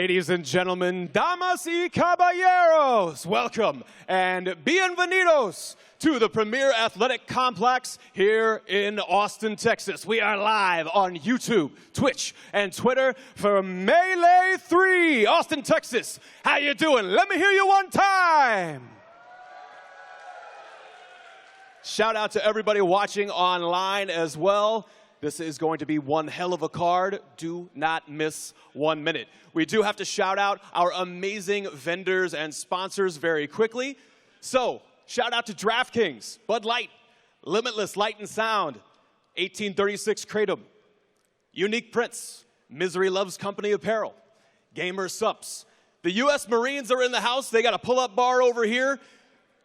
Ladies and gentlemen, damas y caballeros, welcome and bienvenidos to the premier athletic complex here in Austin, Texas. We are live on YouTube, Twitch, and Twitter for Melee 3, Austin, Texas. How you doing? Let me hear you one time. Shout out to everybody watching online as well. This is going to be one hell of a card. Do not miss 1 minute. We do have to shout out our amazing vendors and sponsors very quickly. So, shout out to DraftKings, Bud Light, Limitless Light and Sound, 1836 Kratom, Unique Prints, Misery Loves Company Apparel, Gamer Sups. The U.S. Marines are in the house. They got a pull-up bar over here.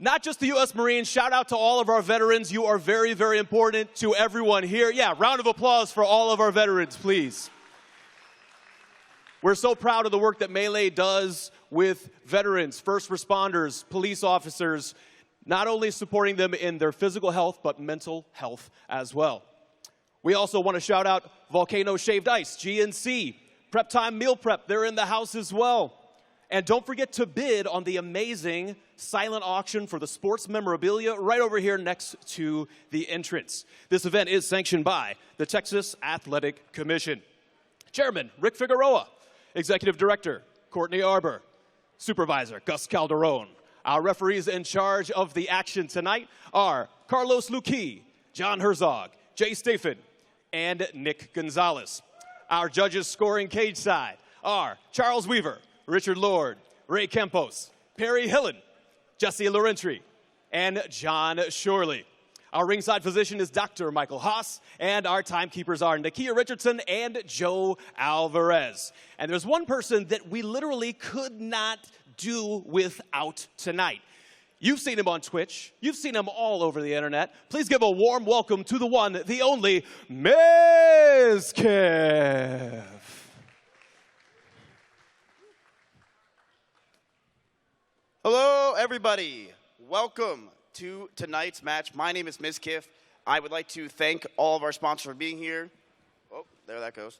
Not just the U.S. Marines, shout out to all of our veterans. You are very, very important to everyone here. Yeah, round of applause for all of our veterans, please. We're so proud of the work that Melee does with veterans, first responders, police officers, not only supporting them in their physical health, but mental health as well. We also want to shout out Volcano Shaved Ice, GNC, Prep Time Meal Prep, they're in the house as well. And don't forget to bid on the amazing silent auction for the sports memorabilia right over here next to the entrance. This event is sanctioned by the Texas Athletic Commission. Chairman, Rick Figueroa. Executive Director, Courtney Arbor. Supervisor, Gus Calderon. Our referees in charge of the action tonight are Carlos Luque, John Herzog, Jay Staphen, and Nick Gonzalez. Our judges scoring cage side are Charles Weaver, Richard Lord, Ray Campos, Perry Hillen, Jesse Laurentry, and John Shorley. Our ringside physician is Dr. Michael Haas, and our timekeepers are Nakia Richardson and Joe Alvarez. And there's one person that we literally could not do without tonight. You've seen him on Twitch. You've seen him all over the internet. Please give a warm welcome to the one, the only, Mizkif. Hello, everybody. Welcome to tonight's match. My name is Mizkif. I would like to thank all of our sponsors for being here. Oh, there that goes.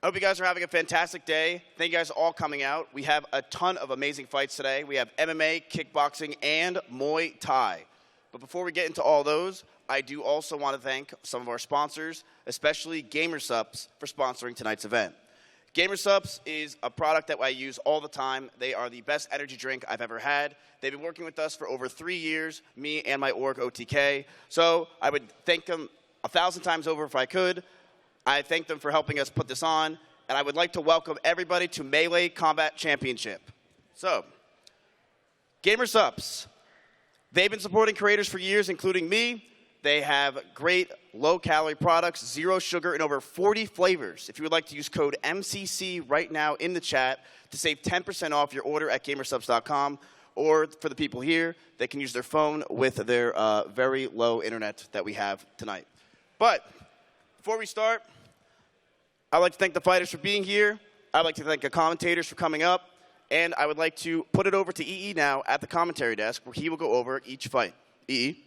I hope you guys are having a fantastic day. Thank you guys all coming out. We have a ton of amazing fights today. We have MMA, kickboxing, and Muay Thai. But before we get into all those, I do also want to thank some of our sponsors, especially Gamer Sups, for sponsoring tonight's event. Gamer Sups is a product that I use all the time. They are the best energy drink I've ever had. They've been working with us for over 3 years, me and my org, OTK. So I would thank them 1,000 times over if I could. I thank them for helping us put this on. And I would like to welcome everybody to Melee Combat Championship. So, Gamer Sups. They've been supporting creators for years, including me. They have great low-calorie products, zero sugar, and over 40 flavors. If you would like to use code MCC right now in the chat to save 10% off your order at gamersubs.com, or for the people here, they can use their phone with their very low internet that we have tonight. But before we start, I'd like to thank the fighters for being here. I'd like to thank the commentators for coming up. And I would like to put it over to EE now at the commentary desk, where he will go over each fight. EE.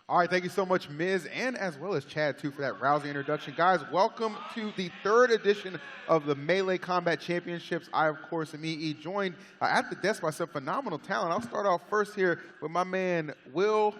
All right, thank you so much, Miz, and as well as Chad, too, for that rousing introduction. Guys, welcome to the 3rd edition of the Melee Combat Championships. I, of course, am EE, joined at the desk by some phenomenal talent. I'll start off first here with my man, Will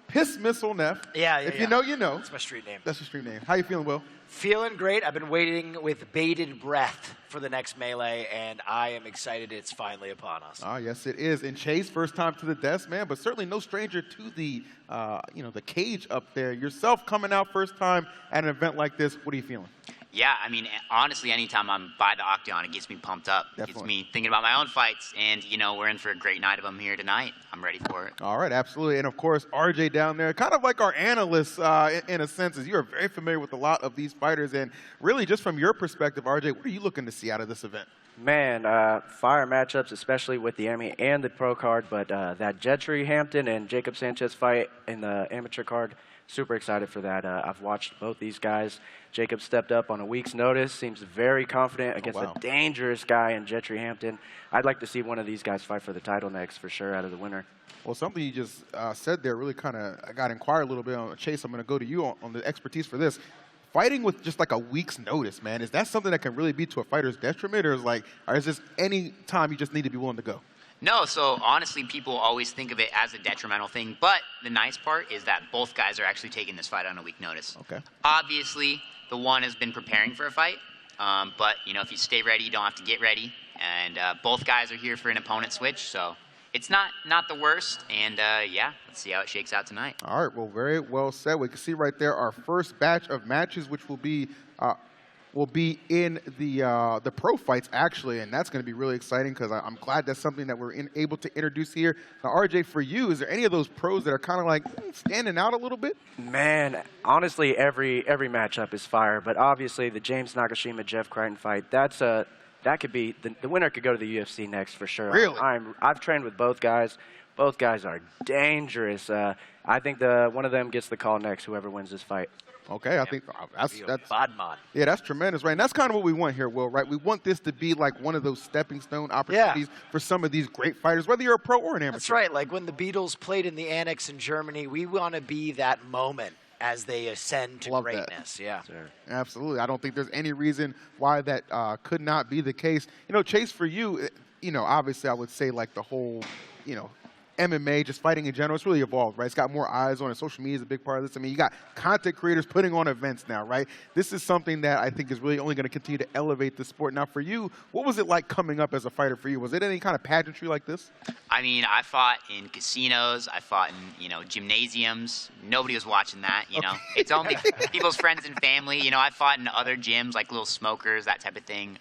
Piss Missile Neff. Yeah. If you know, you know. That's my street name. That's your street name. How you feeling, Will? Feeling great. I've been waiting with bated breath for the next Melee, and I am excited it's finally upon us. Oh, yes, it is. And Chase, first time to the desk, man, but certainly no stranger to the, the cage up there. Yourself coming out first time at an event like this, what are you feeling? Yeah, I mean, honestly, anytime I'm by the octagon, it gets me pumped up. It gets me thinking about my own fights, and, you know, we're in for a great night of them here tonight. I'm ready for it. All right, absolutely. And, of course, RJ down there, kind of like our analyst in a sense, as you are very familiar with a lot of these fighters. And really, just from your perspective, RJ, what are you looking to see out of this event? Man, fire matchups, especially with the Emmy and the pro card, but that Gentry Hampton and Jacob Sanchez fight in the amateur card, super excited for that. I've watched both these guys. Jacob stepped up on a week's notice, seems very confident against a dangerous guy in Gentry Hampton. I'd like to see one of these guys fight for the title next, for sure, out of the winner. Well, something you just said there really kind of got inquired a little bit on. Chase, I'm going to go to you on the expertise for this. fighting with just like a week's notice, man, is that something that can really be to a fighter's detriment, or is this any time you just need to be willing to go? No, so honestly, people always think of it as a detrimental thing, but the nice part is that both guys are actually taking this fight on a week notice. Okay. Obviously, the one has been preparing for a fight, but, you know, if you stay ready, you don't have to get ready, and both guys are here for an opponent switch, so it's not the worst, and yeah, let's see how it shakes out tonight. All right, well, very well said. We can see right there our first batch of matches, which will be in the pro fights, actually, and that's going to be really exciting because I'm glad that's something that we're able to introduce here. Now, RJ, for you, is there any of those pros that are kind of like standing out a little bit? Man, honestly, every matchup is fire, but obviously the James Nakashima-Jeff Crichton fight, that could be the winner could go to the UFC next for sure. Really? I've trained with both guys. Both guys are dangerous. I think one of them gets the call next, whoever wins this fight. Okay, I think that's Badman. yeah, that's tremendous, right? And that's kind of what we want here, Will, right? We want this to be like one of those stepping stone opportunities for some of these great fighters, whether you're a pro or an amateur. That's right. Like when the Beatles played in the Annex in Germany, we want to be that moment as they ascend to greatness. Yeah. Sure. Absolutely. I don't think there's any reason why that could not be the case. You know, Chase, for you, obviously I would say like the whole, MMA, just fighting in general, it's really evolved, right? It's got more eyes on it. Social media is a big part of this. I mean, you got content creators putting on events now, right? This is something that I think is really only going to continue to elevate the sport. Now, for you, what was it like coming up as a fighter for you? Was it any kind of pageantry like this? I mean, I fought in casinos. I fought in, gymnasiums. Nobody was watching that, It's only people's friends and family. I fought in other gyms, like Little Smokers, that type of thing.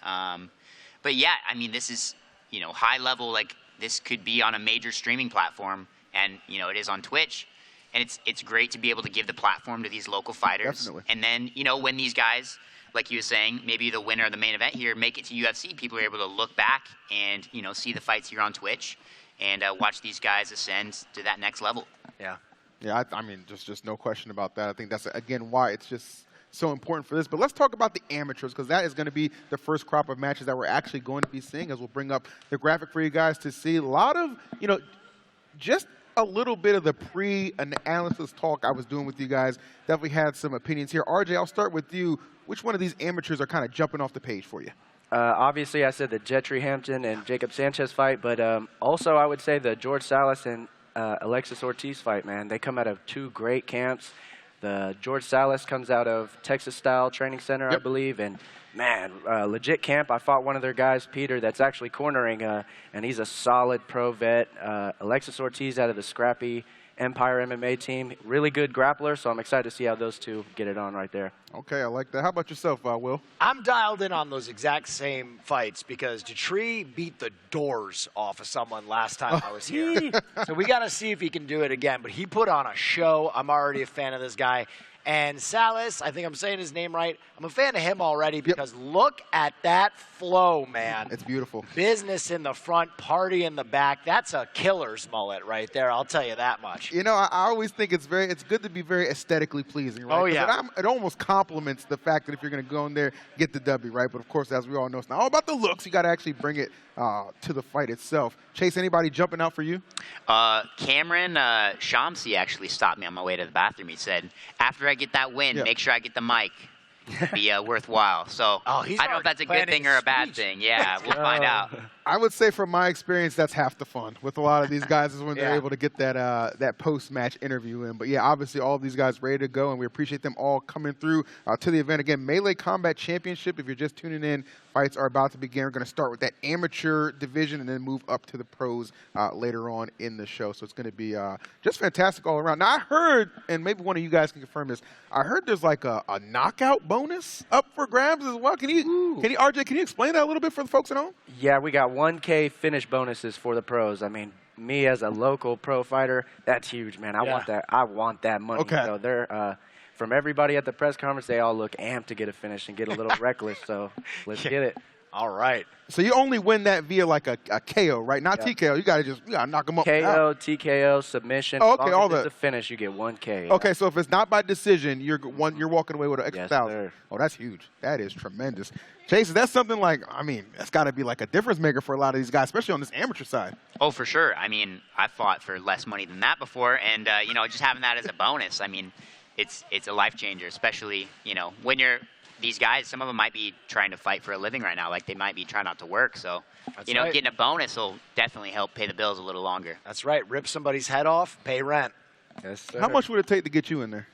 But, yeah, I mean, this is, high level, like, this could be on a major streaming platform, and it is on Twitch, and it's great to be able to give the platform to these local fighters. Definitely. And then when these guys, like you were saying, maybe the winner of the main event here make it to UFC, people are able to look back and see the fights here on Twitch and watch these guys ascend to that next level. Yeah, I mean, just no question about that. I think that's again why it's just so important for this. But let's talk about the amateurs, because that is going to be the first crop of matches that we're actually going to be seeing, as we'll bring up the graphic for you guys to see. A lot of, just a little bit of the pre-analysis talk I was doing with you guys. Definitely had some opinions here. RJ, I'll start with you. Which one of these amateurs are kind of jumping off the page for you? Obviously, I said the Jetri Hampton and Jacob Sanchez fight, but also I would say the George Salas and Alexis Ortiz fight, man. They come out of two great camps. The George Salas comes out of Texas Style Training Center, I believe, and man, legit camp. I fought one of their guys, Peter, that's actually cornering, and he's a solid pro vet. Alexis Ortiz out of the scrappy Empire MMA team, really good grappler, so I'm excited to see how those two get it on right there. Okay, I like that. How about yourself, Will? I'm dialed in on those exact same fights because Jetri beat the doors off of someone last time I was here. So we got to see if he can do it again. But he put on a show. I'm already a fan of this guy. And Salas, I think I'm saying his name right. I'm a fan of him already because look at that flow, man. It's beautiful. Business in the front, party in the back. That's a killer's mullet right there. I'll tell you that much. I always think it's good to be very aesthetically pleasing, right? Oh, yeah. It almost complements the fact that if you're going to go in there, get the W, right? But, of course, as we all know, it's not all about the looks. You got to actually bring it to the fight itself. Chase, anybody jumping out for you? Cameron Shamsi actually stopped me on my way to the bathroom. He said, after I get that win, make sure I get the mic. Be worthwhile. So I don't know if that's a good thing or a bad thing. Yeah, we'll find out. I would say from my experience, that's half the fun with a lot of these guys is when they're able to get that post-match interview in. But, yeah, obviously all of these guys ready to go, and we appreciate them all coming through to the event. Again, Melee Combat Championship, if you're just tuning in, fights are about to begin. We're going to start with that amateur division and then move up to the pros later on in the show. So it's going to be just fantastic all around. Now, I heard, and maybe one of you guys can confirm this, I heard there's like a knockout bonus up for grabs as well. RJ, can you explain that a little bit for the folks at home? Yeah, we got 1K finish bonuses for the pros. I mean, me as a local pro fighter, that's huge, man. I want that money. Okay. So they're from everybody at the press conference, they all look amped to get a finish and get a little reckless. So let's get it. All right. So you only win that via like a KO, right? Not TKO. You gotta knock them up. KO, TKO, submission. Oh, okay, all the finish, you get 1K. Okay, so if it's not by decision, you're walking away with an extra 1,000. Sir. Oh, that's huge. That is tremendous. Chase, that's something like, that's got to be like a difference maker for a lot of these guys, especially on this amateur side. Oh, for sure. I mean, I fought for less money than that before, and just having that as a bonus. I mean, it's a life changer, especially, you know, when you're these guys, some of them might be trying to fight for a living right now. Like, they might be trying not to work. So, you know, getting a bonus will definitely help pay the bills a little longer. That's right. Rip somebody's head off, pay rent. Yes, sir. How much would it take to get you in there?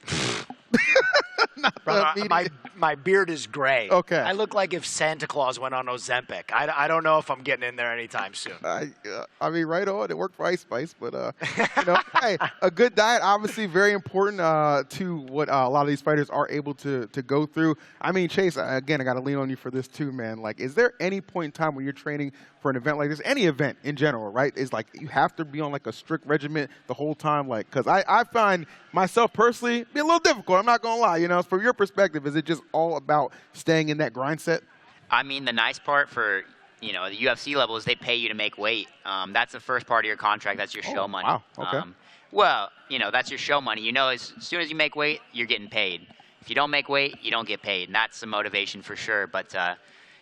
My beard is gray. Okay. I look like if Santa Claus went on Ozempic. I don't know if I'm getting in there anytime soon. I mean, right on. It worked for Ice Spice, but you know, hey, a good diet obviously very important to what a lot of these fighters are able to go through. I mean, Chase, again, I got to lean on you for this too, man. Like, is there any point in time when you're training for an event like this, any event in general, right? Is like you have to be on like a strict regimen the whole time, like, because I find myself personally be a little difficult. I'm not gonna lie, you know. From your perspective, is it just all about staying in that grind set? I mean, the nice part for, you know, the UFC level is they pay you to make weight. That's the first part of your contract. That's your show money. Wow. Okay. Well, you know, that's your show money. You know, as soon as you make weight, you're getting paid. If you don't make weight, you don't get paid, and that's the motivation for sure. But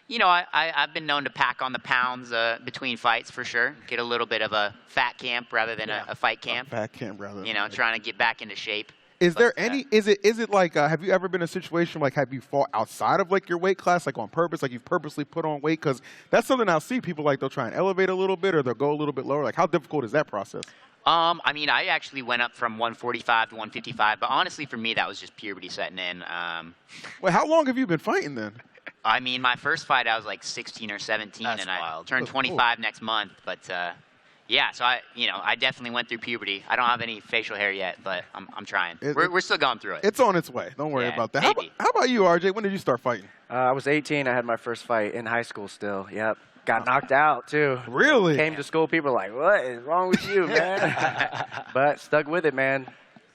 you know, I've been known to pack on the pounds between fights for sure. Get a little bit of a fat camp rather than a fight camp. Fat camp rather. You know, trying to get back into shape. Is there any? Is it like? Have you ever been in a situation like? Have you fought outside of like your weight class, like on purpose, like you've purposely put on weight? Because that's something I'll see people like they'll try and elevate a little bit or they'll go a little bit lower. Like, how difficult is that process? I mean, I actually went up from 145 to 155, but honestly, for me, that was just puberty setting in. Well, how long have you been fighting then? I mean, my first fight, I was like 16 or 17, That's and wild. I turned 25 next month. But yeah, so I definitely went through puberty. I don't have any facial hair yet, but I'm trying. We're still going through it. It's on its way. Don't worry Yeah, about that. maybe. How about you, RJ? When did you start fighting? I was 18. I had my first fight in high school still. Yep. Got knocked out, too. Really? Came to school, people were like, what is wrong with you, man? But stuck with it, man.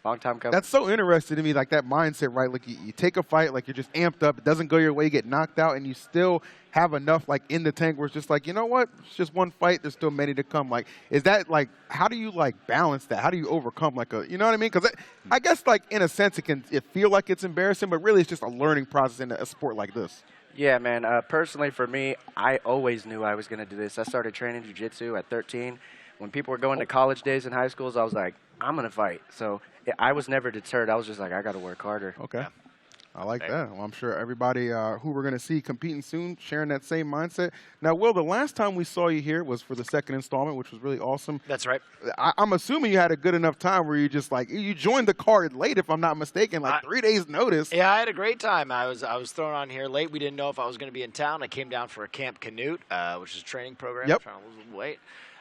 Long time coming. That's so interesting to me, like that mindset, right? Like you take a fight, like you're just amped up, it doesn't go your way, you get knocked out, and you still have enough like in the tank where it's just like, you know what? It's just one fight, there's still many to come. Like, is that like, how do you like balance that? How do you overcome like a, you know what I mean? Because I guess like in a sense it feel like it's embarrassing, but really it's just a learning process in a sport like this. Yeah, man. Personally, for me, I always knew I was going to do this. I started training jiu-jitsu at 13. When people were going to college days and high schools, I was like, I'm going to fight. So I was never deterred. I was just like, I got to work harder. Okay. I like that. Well, I'm sure everybody who we're going to see competing soon sharing that same mindset. Now, Will, the last time we saw you here was for the second installment, which was really awesome. That's right. I'm assuming you had a good enough time where you just like, you joined the card late, if I'm not mistaken, like 3 days notice. Yeah, I had a great time. I was thrown on here late. We didn't know if I was going to be in town. I came down for a Camp Canute, which is a training program. Yep. Trying to lose a little weight.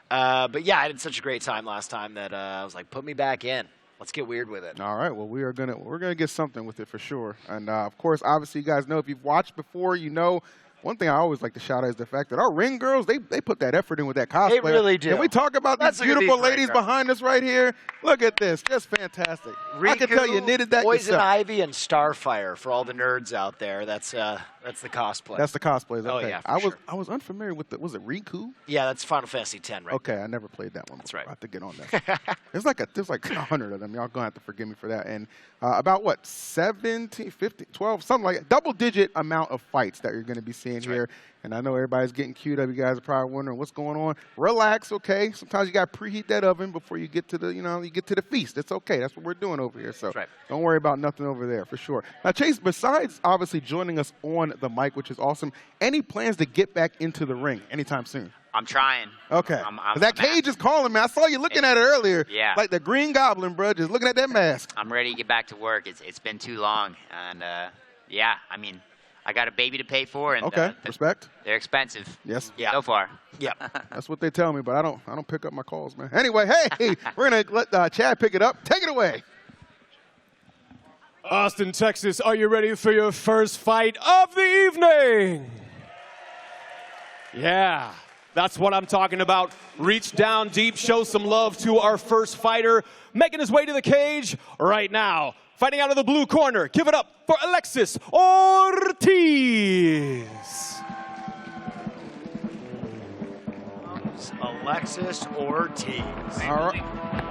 But yeah, I had such a great time last time that I was like, put me back in. Let's get weird with it. All right. Well, we're gonna get something with it for sure. And of course, obviously, you guys know if you've watched before, you know. One thing I always like to shout out is the fact that our ring girls, they put that effort in with that cosplay. They really do. Can we talk about Let's these look at beautiful these ring ladies girls. behind us right here? Look at this. Just fantastic. I can tell you knitted that Poison yourself. Ivy and Starfire for all the nerds out there. That's the cosplay. That's the cosplays. Oh, Okay. yeah, for sure. I was unfamiliar with was it Riku? Yeah, that's Final Fantasy X, right? Okay, I never played that one. That's right. I have to get on that. there's like 100 of them. Y'all gonna have to forgive me for that. And about what 17, 15, 12, something like double-digit amount of fights that you're gonna be seeing here. And I know everybody's getting queued up. You guys are probably wondering what's going on. Relax, okay? Sometimes you got to preheat that oven before you get to the, you get to the feast. It's okay. That's what we're doing over here. So don't worry about nothing over there for sure. Now, Chase, besides obviously joining us on the mic, which is awesome, any plans to get back into the ring anytime soon? I'm trying. Okay. That cage is calling me. I saw you looking at it earlier. Yeah. Like the Green Goblin, bro, just looking at that mask. I'm ready to get back to work. It's been too long. And, yeah, I mean, I got a baby to pay for, and Respect. They're expensive. Yes. Yeah. So far. Yeah. That's what they tell me, but I don't pick up my calls, man. Anyway, hey, we're gonna let Chad pick it up. Take it away. Austin, Texas, are you ready for your first fight of the evening? Yeah, that's what I'm talking about. Reach down deep, show some love to our first fighter, making his way to the cage right now. Fighting out of the blue corner, give it up for Alexis Ortiz. Alexis Ortiz. All right.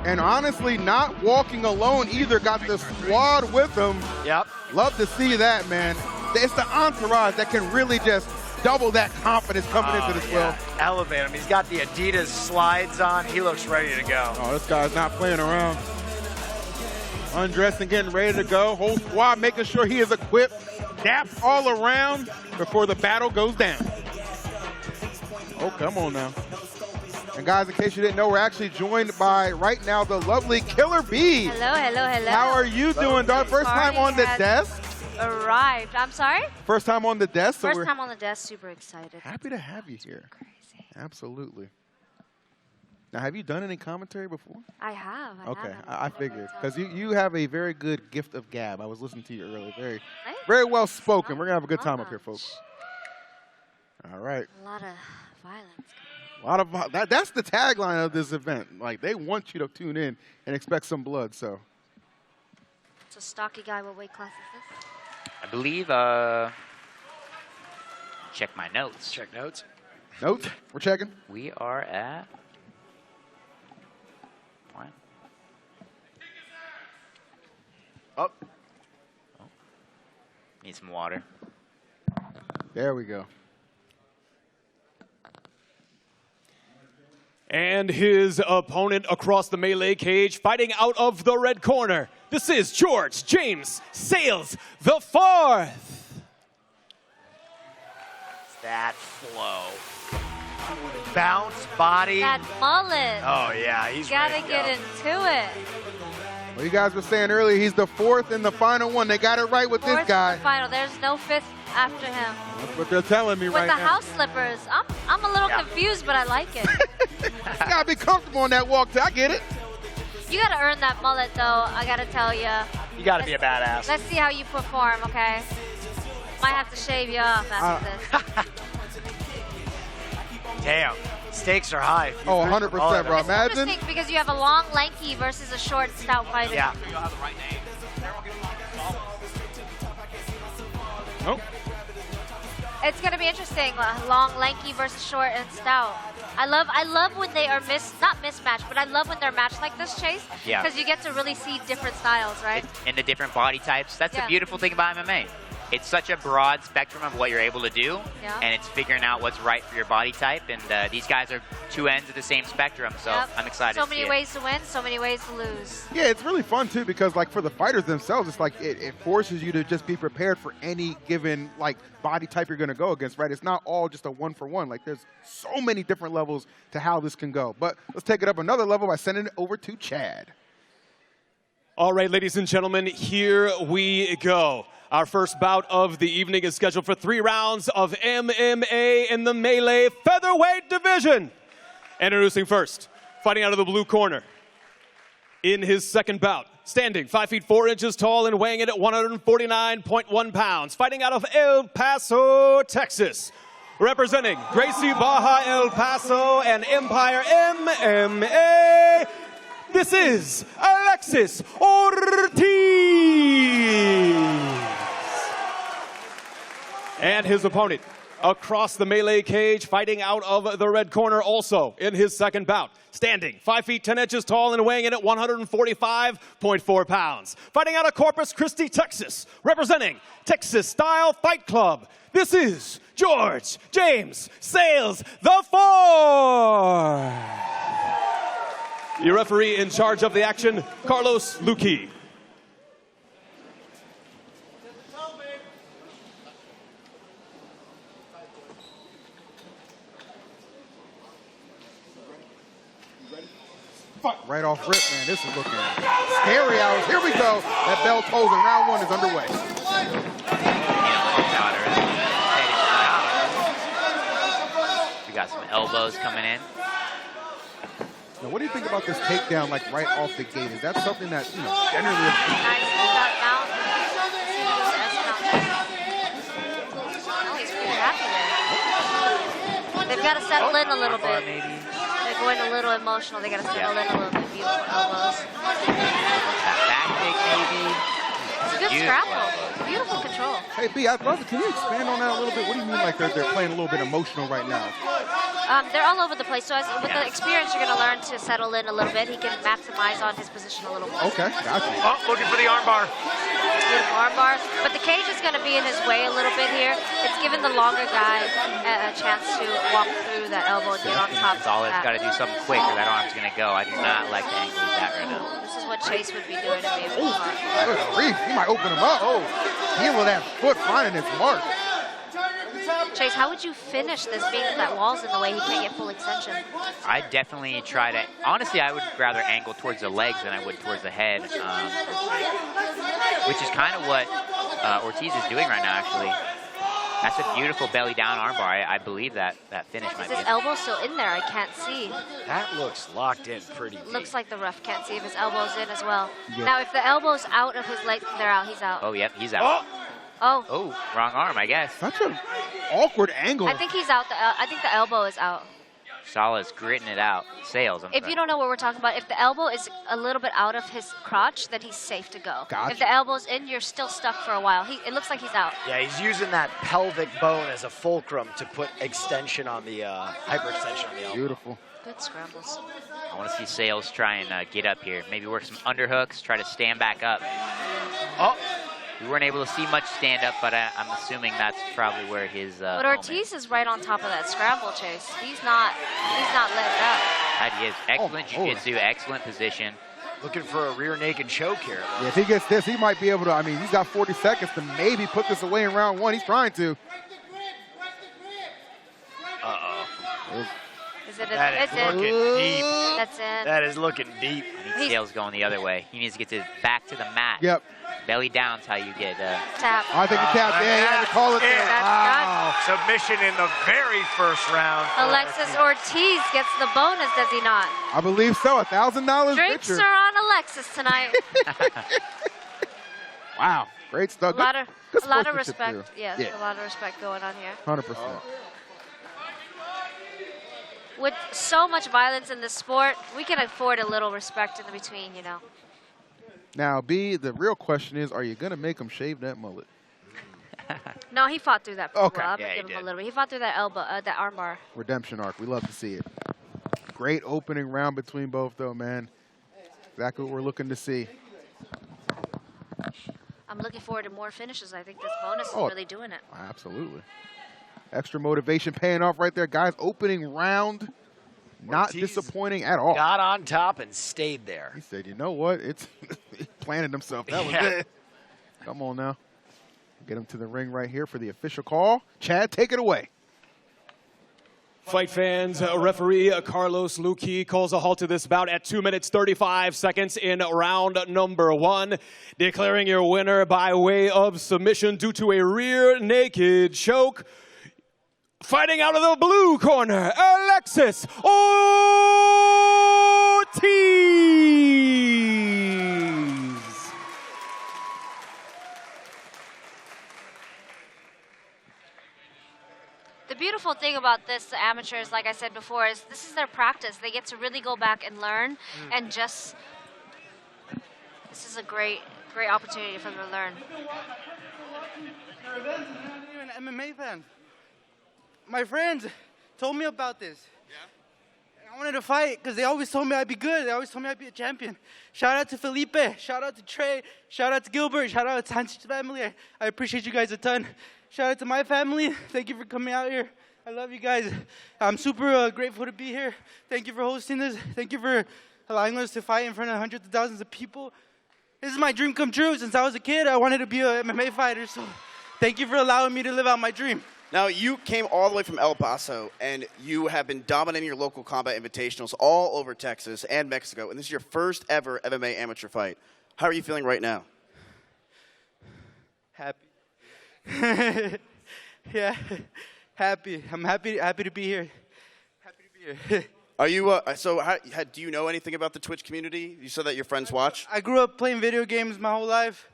And honestly, not walking alone either. Got the squad with him. Yep. Love to see that, man. It's the entourage that can really just double that confidence coming into this, Will. Elevate him. He's got the Adidas slides on. He looks ready to go. Oh, this guy's not playing around. Undressed and getting ready to go. Whole squad making sure he is equipped. Daps all around before the battle goes down. Oh, come on now. And guys, in case you didn't know, we're actually joined by, right now, the lovely Killer Bee. Hello, hello, hello. How are you doing, dog? First time on the desk? Arrived. I'm sorry? First time on the desk. First time on the desk, super excited. Happy to have you here. Crazy. Absolutely. Now, have you done any commentary before? I have. Okay, have. I figured. Because you have a very good gift of gab. I was listening to you earlier. Very well spoken. We're going to have a good time up here, folks. All right. A lot of violence. A lot of that's the tagline of this event. Like, they want you to tune in and expect some blood, so. It's a stocky guy. What weight class is this? I believe, check my notes. Check notes. Notes? We're checking. We are at, what? Oh. Need some water. There we go. And his opponent across the melee cage, fighting out of the red corner. This is George James Sales the Fourth. That flow. Bounce, body. That mullet. Oh, yeah, he's Gotta ready to get go. into it. Well, you guys were saying earlier, he's the fourth in the final one. They got it right with Fourth this guy. in the final. There's no fifth after him. That's what they're telling me With right the now. house slippers. I'm a little confused, but I like it. You gotta be comfortable on that walk. I get it. You gotta earn that mullet, though. I gotta tell you. You got to be a badass. Let's see how you perform, okay? Might have to shave you off after this. Damn. Stakes are high. Oh, 100%, bro. It's Imagine. interesting because you have a long, lanky versus a short, stout fighter. Yeah. Nope. It's gonna be interesting. Long, lanky versus short and stout. I love when they are not mismatched, but I love when they're matched like this, Chase. Yeah. Because you get to really see different styles, right? And the different body types. That's the Yeah. beautiful thing about MMA. It's such a broad spectrum of what you're able to do, Yeah. and it's figuring out what's right for your body type. And these guys are two ends of the same spectrum, so Yep. I'm excited So to see many it. ways to win, so many ways to lose. Yeah, it's really fun, too, because, like, for the fighters themselves, it's like it forces you to just be prepared for any given, like, body type you're going to go against, right? It's not all just a one-for-one. Like, there's so many different levels to how this can go. But let's take it up another level by sending it over to Chad. All right, ladies and gentlemen, here we go. Our first bout of the evening is scheduled for 3 rounds of MMA in the melee featherweight division. Introducing first, fighting out of the blue corner. In his second bout, standing 5 feet 4 inches tall and weighing in at 149.1 pounds, fighting out of El Paso, Texas. Representing Gracie Baja El Paso and Empire MMA, this is Alexis Ortiz. And his opponent across the melee cage, fighting out of the red corner also in his second bout. Standing 5 feet 10 inches tall and weighing in at 145.4 pounds. Fighting out of Corpus Christi, Texas, representing Texas Style Fight Club. This is George James Sales the Fourth. Your referee in charge of the action, Carlos Luque. Right off rip, man. This is looking scary hours. Here we go. That bell tolls and round 1 is underway. We got some elbows coming in. Now, what do you think about this takedown, like, right off the gate? Is that something that, you know, generally... Nice, that mount. Oh, he's pretty happy there. They've got to settle in a little bit. They're going a little emotional. They got to settle in a little bit. Beautiful elbows. Back kick maybe. It's a good scrapple. Beautiful control. Hey, B, I'd love it. Can you expand on that a little bit? What do you mean, like, they're playing a little bit emotional right now? They're all over the place. So with the experience, you're going to learn to settle in a little bit. He can maximize on his position a little more. Okay, gotcha. Oh, looking for the armbar. Beautiful armbar. But the cage is going to be in his way a little bit here. It's giving the longer guy a chance to walk through that elbow and get on top. It's all it's got to do something quick or that arm's going to go. I do not like the angle of that right now. This is what Chase would be doing if he was Good grief, he might open him up. Oh, heel of that foot finding its mark. Chase, how would you finish this being that wall's in the way he can't get full extension? I'd definitely try to, honestly, I would rather angle towards the legs than I would towards the head, which is kind of what Ortiz is doing right now, actually. That's a beautiful belly down armbar. I believe that finish might be. Is his elbow still in there? I can't see. That looks locked in pretty deep. Looks like the ref can't see if his elbow's in as well. Yeah. Now, if the elbow's out of his leg, they're out. He's out. Oh, yep, he's out. Oh. Oh, wrong arm, I guess. Such an awkward angle. I think he's out. I think the elbow is out. Sala's gritting it out. Sales. If you don't know what we're talking about, if the elbow is a little bit out of his crotch, then he's safe to go. Gotcha. If the elbow's in, you're still stuck for a while. It looks like he's out. Yeah, he's using that pelvic bone as a fulcrum to put extension on the hyperextension on the elbow. Beautiful. Good scrambles. I want to see Sales try and get up here. Maybe work some underhooks, try to stand back up. Oh, we weren't able to see much stand up, but I'm assuming that's probably where his. But Ortiz is right on top of that scramble, Chase. He's not letting up. That he is excellent jiu-jitsu, excellent position. Looking for a rear naked choke here. Yeah, if he gets this, he might be able to. I mean, he's got 40 seconds to maybe put this away in round one. He's trying to. Is it? That is looking deep. That's in. That is looking deep. I need Sales going the other way. He needs to get back to the mat. Yep. Belly down's how you get. Tap. I think he tapped. Yeah, he had to call it there. Wow. Submission in the very first round. Alexis Ortiz gets the bonus, does he not? I believe so. $1,000 Drinks richer. are on Alexis tonight. Wow. Great stuff. A lot of sportsmanship respect. too. Yeah, a lot of respect going on here. 100%. With so much violence in this sport, we can afford a little respect in the between, you know. Now, B, the real question is, are you going to make him shave that mullet? No, he fought through that pretty Okay. well. I'm going to give him a little bit. He fought through that elbow, that armbar. Redemption arc. We love to see it. Great opening round between both, though, man. Exactly what we're looking to see. I'm looking forward to more finishes. I think this bonus is really doing it. Absolutely. Extra motivation paying off right there, guys. Opening round, not Ortiz disappointing at all. Got on top and stayed there. He said, you know what? It's he planted himself. That was it. Come on now. Get him to the ring right here for the official call. Chad, take it away. Fight fans, referee Carlos Luque calls a halt to this bout at 2 minutes 35 seconds in round number one, declaring your winner by way of submission due to a rear naked choke. Fighting out of the blue corner, Alexis Ortiz. The beautiful thing about this amateurs, like I said before, is this is their practice. They get to really go back and learn, and just this is a great opportunity for them to learn. I'm not even an MMA fan. My friends told me about this. Yeah? I wanted to fight because they always told me I'd be good. They always told me I'd be a champion. Shout out to Felipe. Shout out to Trey. Shout out to Gilbert. Shout out to Sanchez family. I appreciate you guys a ton. Shout out to my family. Thank you for coming out here. I love you guys. I'm super grateful to be here. Thank you for hosting this. Thank you for allowing us to fight in front of hundreds of thousands of people. This is my dream come true. Since I was a kid, I wanted to be an MMA fighter. So thank you for allowing me to live out my dream. Now, you came all the way from El Paso, and you have been dominating your local combat invitationals all over Texas and Mexico, and this is your first ever MMA amateur fight. How are you feeling right now? Happy. Yeah, happy. I'm happy to be here. Happy to be here. Are you, do you know anything about the Twitch community? You said that your friends watch? I grew up playing video games my whole life.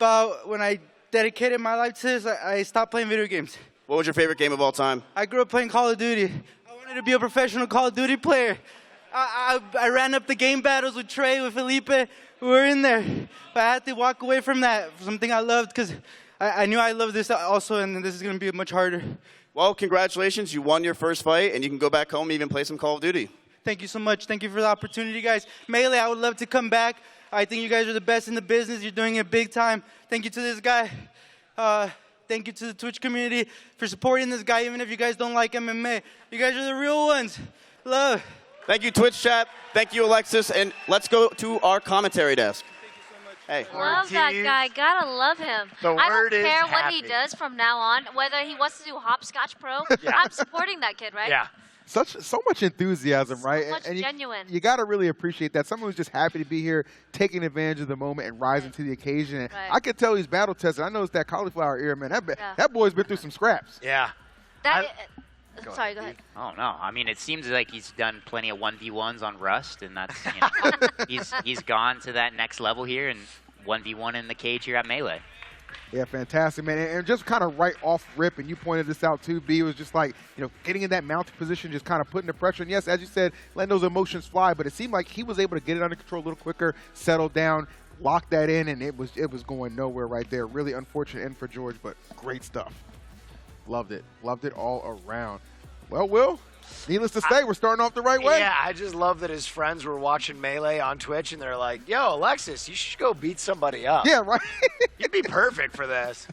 But when I dedicated my life to this, I stopped playing video games. What was your favorite game of all time? I grew up playing Call of Duty. I wanted to be a professional Call of Duty player. I ran up the game battles with Trey, with Felipe. We were in there. But I had to walk away from that, something I loved, because I knew I loved this also, and this is going to be much harder. Well, congratulations. You won your first fight, and you can go back home and even play some Call of Duty. Thank you so much. Thank you for the opportunity, guys. Melee, I would love to come back. I think you guys are the best in the business. You're doing it big time. Thank you to this guy. Thank you to the Twitch community for supporting this guy, even if you guys don't like MMA. You guys are the real ones. Love. Thank you, Twitch chat. Thank you, Alexis. And let's go to our commentary desk. Hey. Love that guy. Gotta love him. I don't care what he does from now on, whether he wants to do Hopscotch Pro. I'm supporting that kid, right? Yeah. So much enthusiasm, right? So much and genuine. You got to really appreciate that. Someone who's just happy to be here, taking advantage of the moment and rising to the occasion. And I could tell he's battle tested. I noticed that cauliflower ear, man. That boy's been through some scraps. Yeah. Sorry, go ahead. Oh no! I mean, it seems like he's done plenty of 1v1s on Rust, and that's you know, he's gone to that next level here and 1v1 in the cage here at Melee. Yeah, fantastic, man. And just kind of right off rip, and you pointed this out too, B, it was just like, you know, getting in that mounted position, just kind of putting the pressure. And yes, as you said, letting those emotions fly, but it seemed like he was able to get it under control a little quicker, settle down, lock that in, and it was going nowhere right there. Really unfortunate end for George, but great stuff. Loved it. Loved it all around. Well, Will, needless to say, we're starting off the right way. Yeah, I just love that his friends were watching Melee on Twitch, and they're like, yo, Alexis, you should go beat somebody up. Yeah, right. You'd be perfect for this.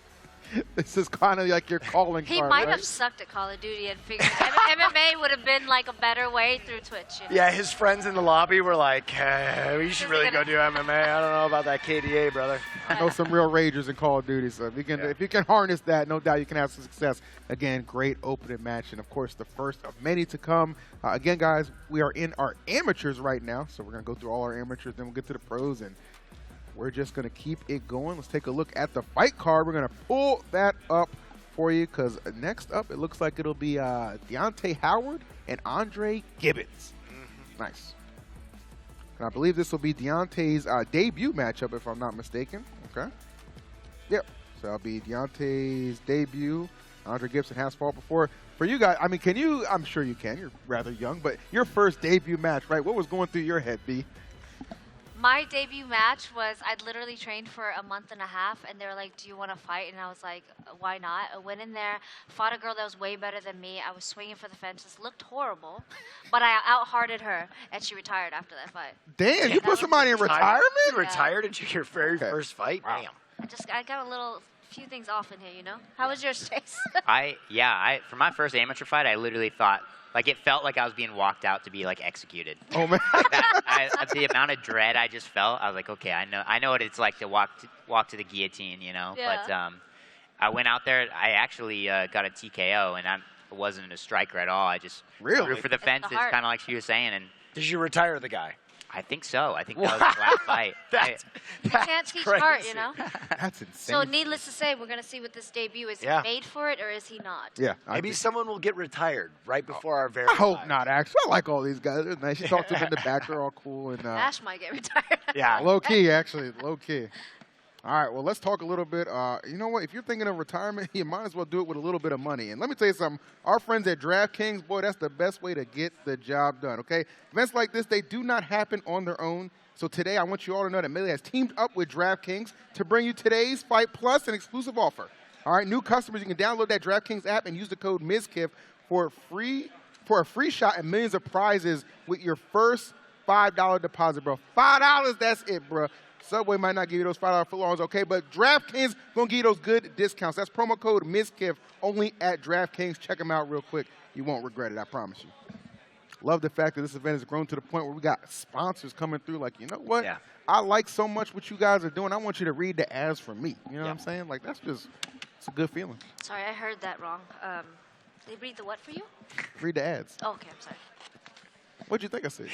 This is kind of like your calling He card, might right? have sucked at Call of Duty and figured MMA would have been like a better way through Twitch. You know? Yeah, his friends in the lobby were like, hey, we should really go do MMA. I don't know about that KDA, brother. I know some real ragers in Call of Duty, so if you can harness that, no doubt you can have some success. Again, great opening match, and of course the first of many to come. Again, guys, we are in our amateurs right now, so we're going to go through all our amateurs, then we'll get to the pros, and we're just going to keep it going. Let's take a look at the fight card. We're going to pull that up for you because next up, it looks like it'll be Deontay Howard and Andre Gibbons. Nice. And I believe this will be Deontay's debut matchup, if I'm not mistaken. Okay. Yep. So that'll be Deontay's debut. Andre Gibson has fought before. For you guys, I mean, can you, I'm sure you can, you're rather young, but your first debut match, right? What was going through your head, B? My debut match was, I'd literally trained for a month and a half, and they were like, do you want to fight? And I was like, why not? I went in there, fought a girl that was way better than me. I was swinging for the fences, looked horrible, but I out-hearted her, and she retired after that fight. Damn, you put somebody in retirement? You retired into your very first fight? Wow. Damn. I got a few things off in here, you know? How was yours, Chase? For my first amateur fight, I literally thought, like, it felt like I was being walked out to be, like, executed. Oh, man. The amount of dread I just felt, I was like, okay, I know what it's like to walk to the guillotine, you know? Yeah. But I went out there. I actually got a TKO, and I wasn't a striker at all. I just threw for the fences, kind of like she was saying. And did you retire the guy? I think so. I think that was the last fight. You can't teach heart, you know? That's insane. So needless to say, we're going to see what this debut is. He made for it, or is he not? Yeah. Maybe someone will get retired right before our very I hope lives. not, actually. I like all these guys. They're nice. You talk to them in the back. They're all cool. And Ash might get retired. Yeah. low key, actually. Low key. All right, well, let's talk a little bit. You know what? If you're thinking of retirement, you might as well do it with a little bit of money. And let me tell you something. Our friends at DraftKings, boy, that's the best way to get the job done, okay? Events like this, they do not happen on their own. So today, I want you all to know that Melee has teamed up with DraftKings to bring you today's Fight Plus, an exclusive offer. All right, new customers, you can download that DraftKings app and use the code Mizkif for a free shot and millions of prizes with your first $5 deposit, bro. $5, that's it, bro. Subway might not give you those $5 footlongs, okay, but DraftKings going to give you those good discounts. That's promo code Mizkif only at DraftKings. Check them out real quick. You won't regret it, I promise you. Love the fact that this event has grown to the point where we got sponsors coming through like, you know what? Yeah. I like so much what you guys are doing. I want you to read the ads for me. You know what I'm saying? Like, that's just, it's a good feeling. Sorry, I heard that wrong. They read the what for you? Read the ads. Oh, okay, I'm sorry. What'd you think I said?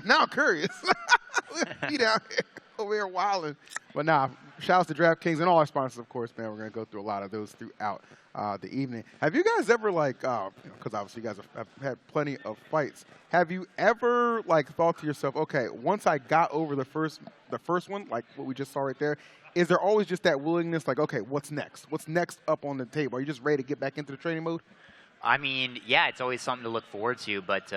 Now I'm curious. Be down here over here wilding. But nah, shouts to DraftKings and all our sponsors, of course, man. We're going to go through a lot of those throughout the evening. Have you guys ever, like, because obviously you guys have had plenty of fights. Have you ever, like, thought to yourself, okay, once I got over the first one, like what we just saw right there, is there always just that willingness, like, okay, what's next? What's next up on the table? Are you just ready to get back into the training mode? I mean, yeah, it's always something to look forward to, but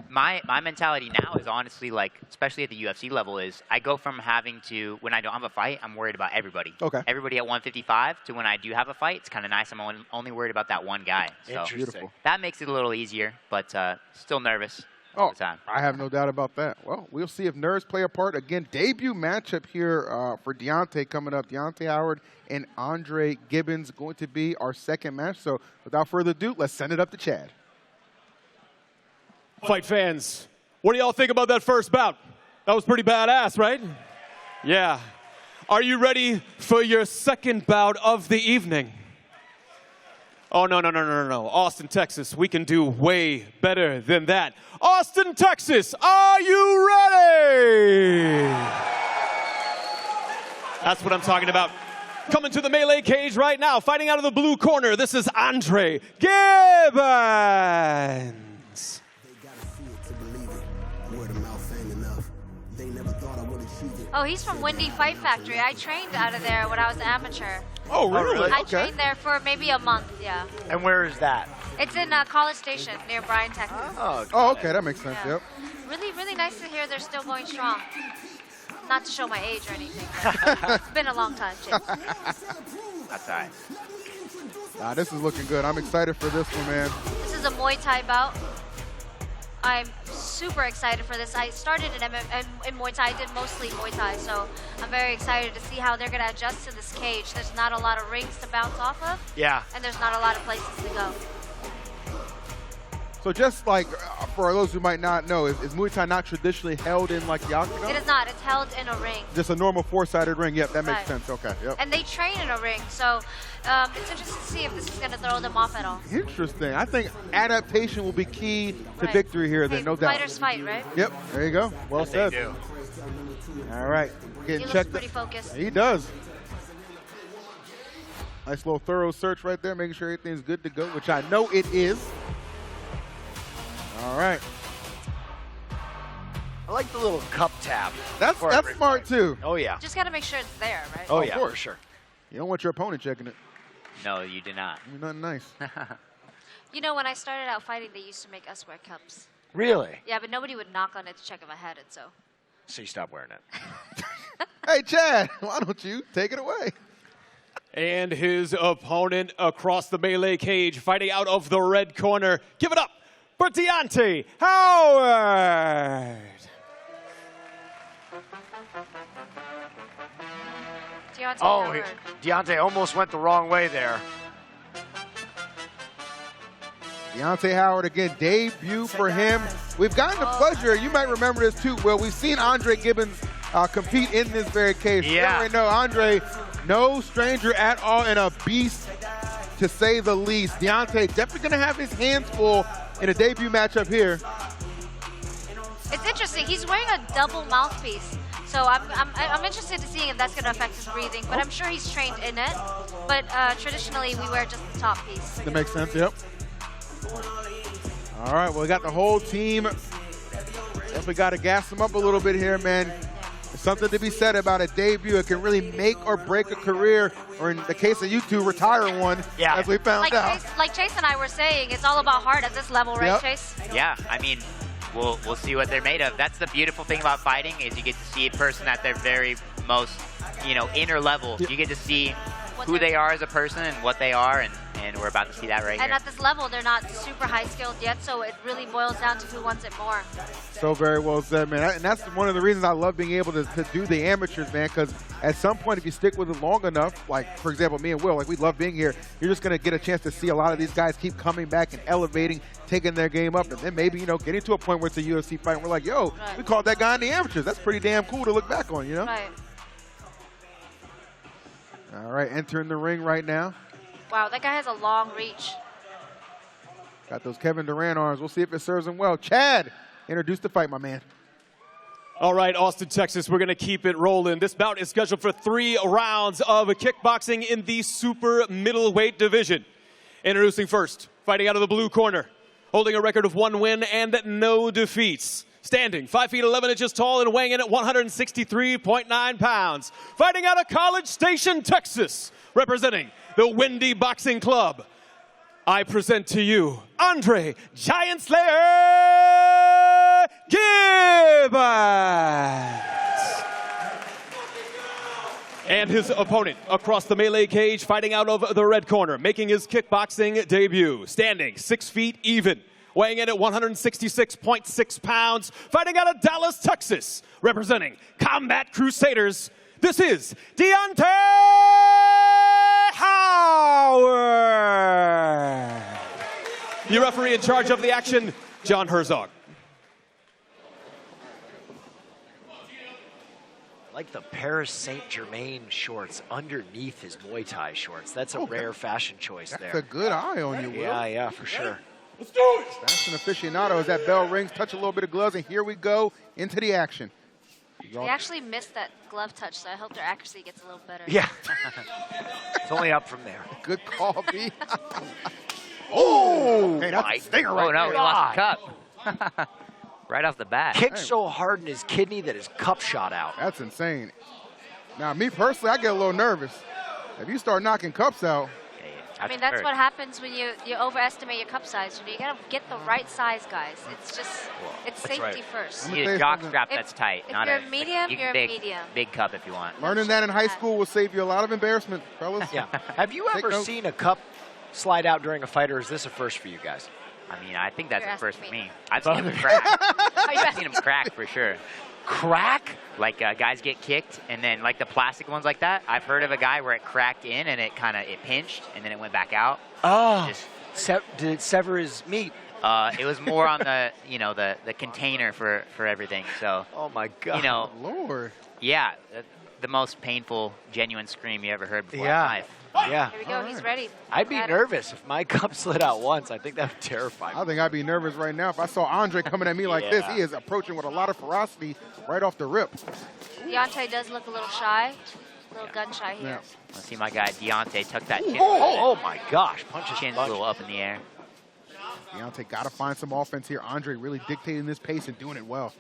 my mentality now is honestly, like, especially at the UFC level, is I go from having to, when I don't have a fight, I'm worried about everybody. Okay. Everybody at 155 to when I do have a fight, it's kind of nice. I'm only worried about that one guy. So Beautiful. that makes it a little easier, but still nervous all the time. I have no doubt about that. Well, we'll see if nerves play a part. Again, debut matchup here for Deontay coming up. Deontay Howard and Andre Gibbons going to be our second match. So without further ado, let's send it up to Chad. Fight fans, what do y'all think about that first bout? That was pretty badass, right? Yeah. Are you ready for your second bout of the evening? Oh, no. Austin, Texas, we can do way better than that. Austin, Texas, are you ready? That's what I'm talking about. Coming to the melee cage right now, fighting out of the blue corner, this is Andre Gibbons. Oh, he's from Windy Fight Factory. I trained out of there when I was an amateur. Oh, really? I trained there for maybe a month, yeah. And where is that? It's in College Station near Bryan, Texas. Oh, okay, that makes sense, Yeah. yep. Really, really nice to hear they're still going strong. Not to show my age or anything. It's been a long time, Chase. That's all right. Nah, this is looking good. I'm excited for this one, man. This is a Muay Thai bout. I'm super excited for this. I started in Muay Thai. I did mostly Muay Thai, so I'm very excited to see how they're going to adjust to this cage. There's not a lot of rings to bounce off of. Yeah. And there's not a lot of places to go. So just like, for those who might not know, is Muay Thai not traditionally held in like the octagon? It is not. It's held in a ring. Just a normal four-sided ring. Yep, that makes Right. sense. Okay, yep. And they train in a ring, so it's interesting to see if this is going to throw them off at all. Interesting. I think adaptation will be key to Right. victory here, Hey, then, no doubt. Fighters fight, right? Yep, there you go. Well said. They do. All right, He getting looks checked. pretty focused. He does. Nice little thorough search right there, making sure everything's good to go, which I know it is. All right. I like the little cup tap. That's for every smart, fight. too. Oh, yeah. Just got to make sure it's there, right? Oh, Of yeah, course. for sure. You don't want your opponent checking it. No, you did not. I mean, nothing nice. You know, when I started out fighting, they used to make us wear cups. Really? Yeah, but nobody would knock on it to check if I had it, so. So you stopped wearing it. Hey, Chad, why don't you take it away? And his opponent across the melee cage, fighting out of the red corner. Give it up for Deontay Howard. Deontay Oh, Howard. Deontay almost went the wrong way there. Deontay Howard again, debut for him. We've gotten the pleasure, you might remember this too, Will. We've seen Andre Gibbons compete in this very case. Yeah. You already know Andre, no stranger at all, and a beast to say the least. Deontay definitely going to have his hands full in a debut matchup here. It's interesting. He's wearing a double mouthpiece. So I'm interested to see if that's going to affect his breathing. But I'm sure he's trained in it. But traditionally, we wear just the top piece. That makes sense, yep. All right, well, we got the whole team. Definitely got to gas them up a little bit here, man. There's something to be said about a debut. It can really make or break a career, or in the case of you two, retire one, as we found out. Like Chase and I were saying, it's all about heart at this level, right, Yep. Chase? Yeah, I mean, we'll see what they're made of. That's the beautiful thing about fighting is you get to see a person at their very most, inner level. You get to see who they are as a person and what they are, and we're about to see that right And here. at this level, they're not super high skilled yet, so it really boils down to who wants it more. So very well said, man. And that's one of the reasons I love being able to do the amateurs, man, because at some point, if you stick with it long enough, like, for example, me and Will, like, we love being here, you're just going to get a chance to see a lot of these guys keep coming back and elevating, taking their game up, and then maybe, getting to a point where it's a UFC fight, and we're like, yo, we called that guy in the amateurs. That's pretty damn cool to look back on, Right. All right, entering the ring right now. Wow, that guy has a long reach. Got those Kevin Durant arms. We'll see if it serves him well. Chad, introduce the fight, my man. All right, Austin, Texas, we're going to keep it rolling. This bout is scheduled for 3 rounds of kickboxing in the super middleweight division. Introducing first, fighting out of the blue corner, holding a record of 1 win and no defeats. Standing 5 feet 11 inches tall and weighing in at 163.9 pounds. Fighting out of College Station, Texas, representing the Windy Boxing Club. I present to you Andre Giant Slayer Gibbons. And his opponent across the melee cage, fighting out of the red corner, making his kickboxing debut. Standing 6 feet even, weighing in at 166.6 pounds, fighting out of Dallas, Texas, representing Combat Crusaders. This is Deontay Howard. Your referee in charge of the action, John Herzog. like the Paris Saint-Germain shorts underneath his Muay Thai shorts. That's a rare fashion choice there. That's a good eye on you, Will. Yeah, for sure. Let's do it. That's an aficionado as that bell rings, touch a little bit of gloves, and here we go into the action. They actually missed that glove touch, so I hope their accuracy gets a little better. Yeah. It's only up from there. Good call, B. Oh, hey, that's a stinger right Oh, no, there. we lost the cup. Right off the bat. Kicked so hard in his kidney that his cup shot out. That's insane. Now, me personally, I get a little nervous. If you start knocking cups out, I mean, that's what happens when you overestimate your cup size. You got to get the right size, guys. It's just, it's safety first. You need a jock strap that's tight. If not you're a medium, you you're can medium. Big cup if you want. learning that in high school will save you a lot of embarrassment, fellas. Yeah. Have you ever note. seen a cup slide out during a fight, or is this a first for you guys? I mean, I think that's You're a first asking for me. me. I've seen him crack. I've seen him crack for sure. Crack? Like guys get kicked, and then like the plastic ones like that. I've heard of a guy where it cracked in and it pinched, and then it went back out. Oh, Just- did it sever his meat? It was more on the the container for everything. So Oh my God. Lord. yeah, the most painful, genuine scream you ever heard before Yeah. in life. Yeah. Here we go. He's ready. I'd be Got it. nervous if my cup slid out once. I think that would terrify me. I think I'd be nervous right now if I saw Andre coming at me like this. Yeah. He is approaching with a lot of ferocity right off the rip. Deontay does look a little shy, a little gun shy here. Yeah. Let's see my guy Deontay tuck that chin. Oh my gosh. Punch his Chin's a bunch. little up in the air. Deontay got to find some offense here. Andre really dictating this pace and doing it well.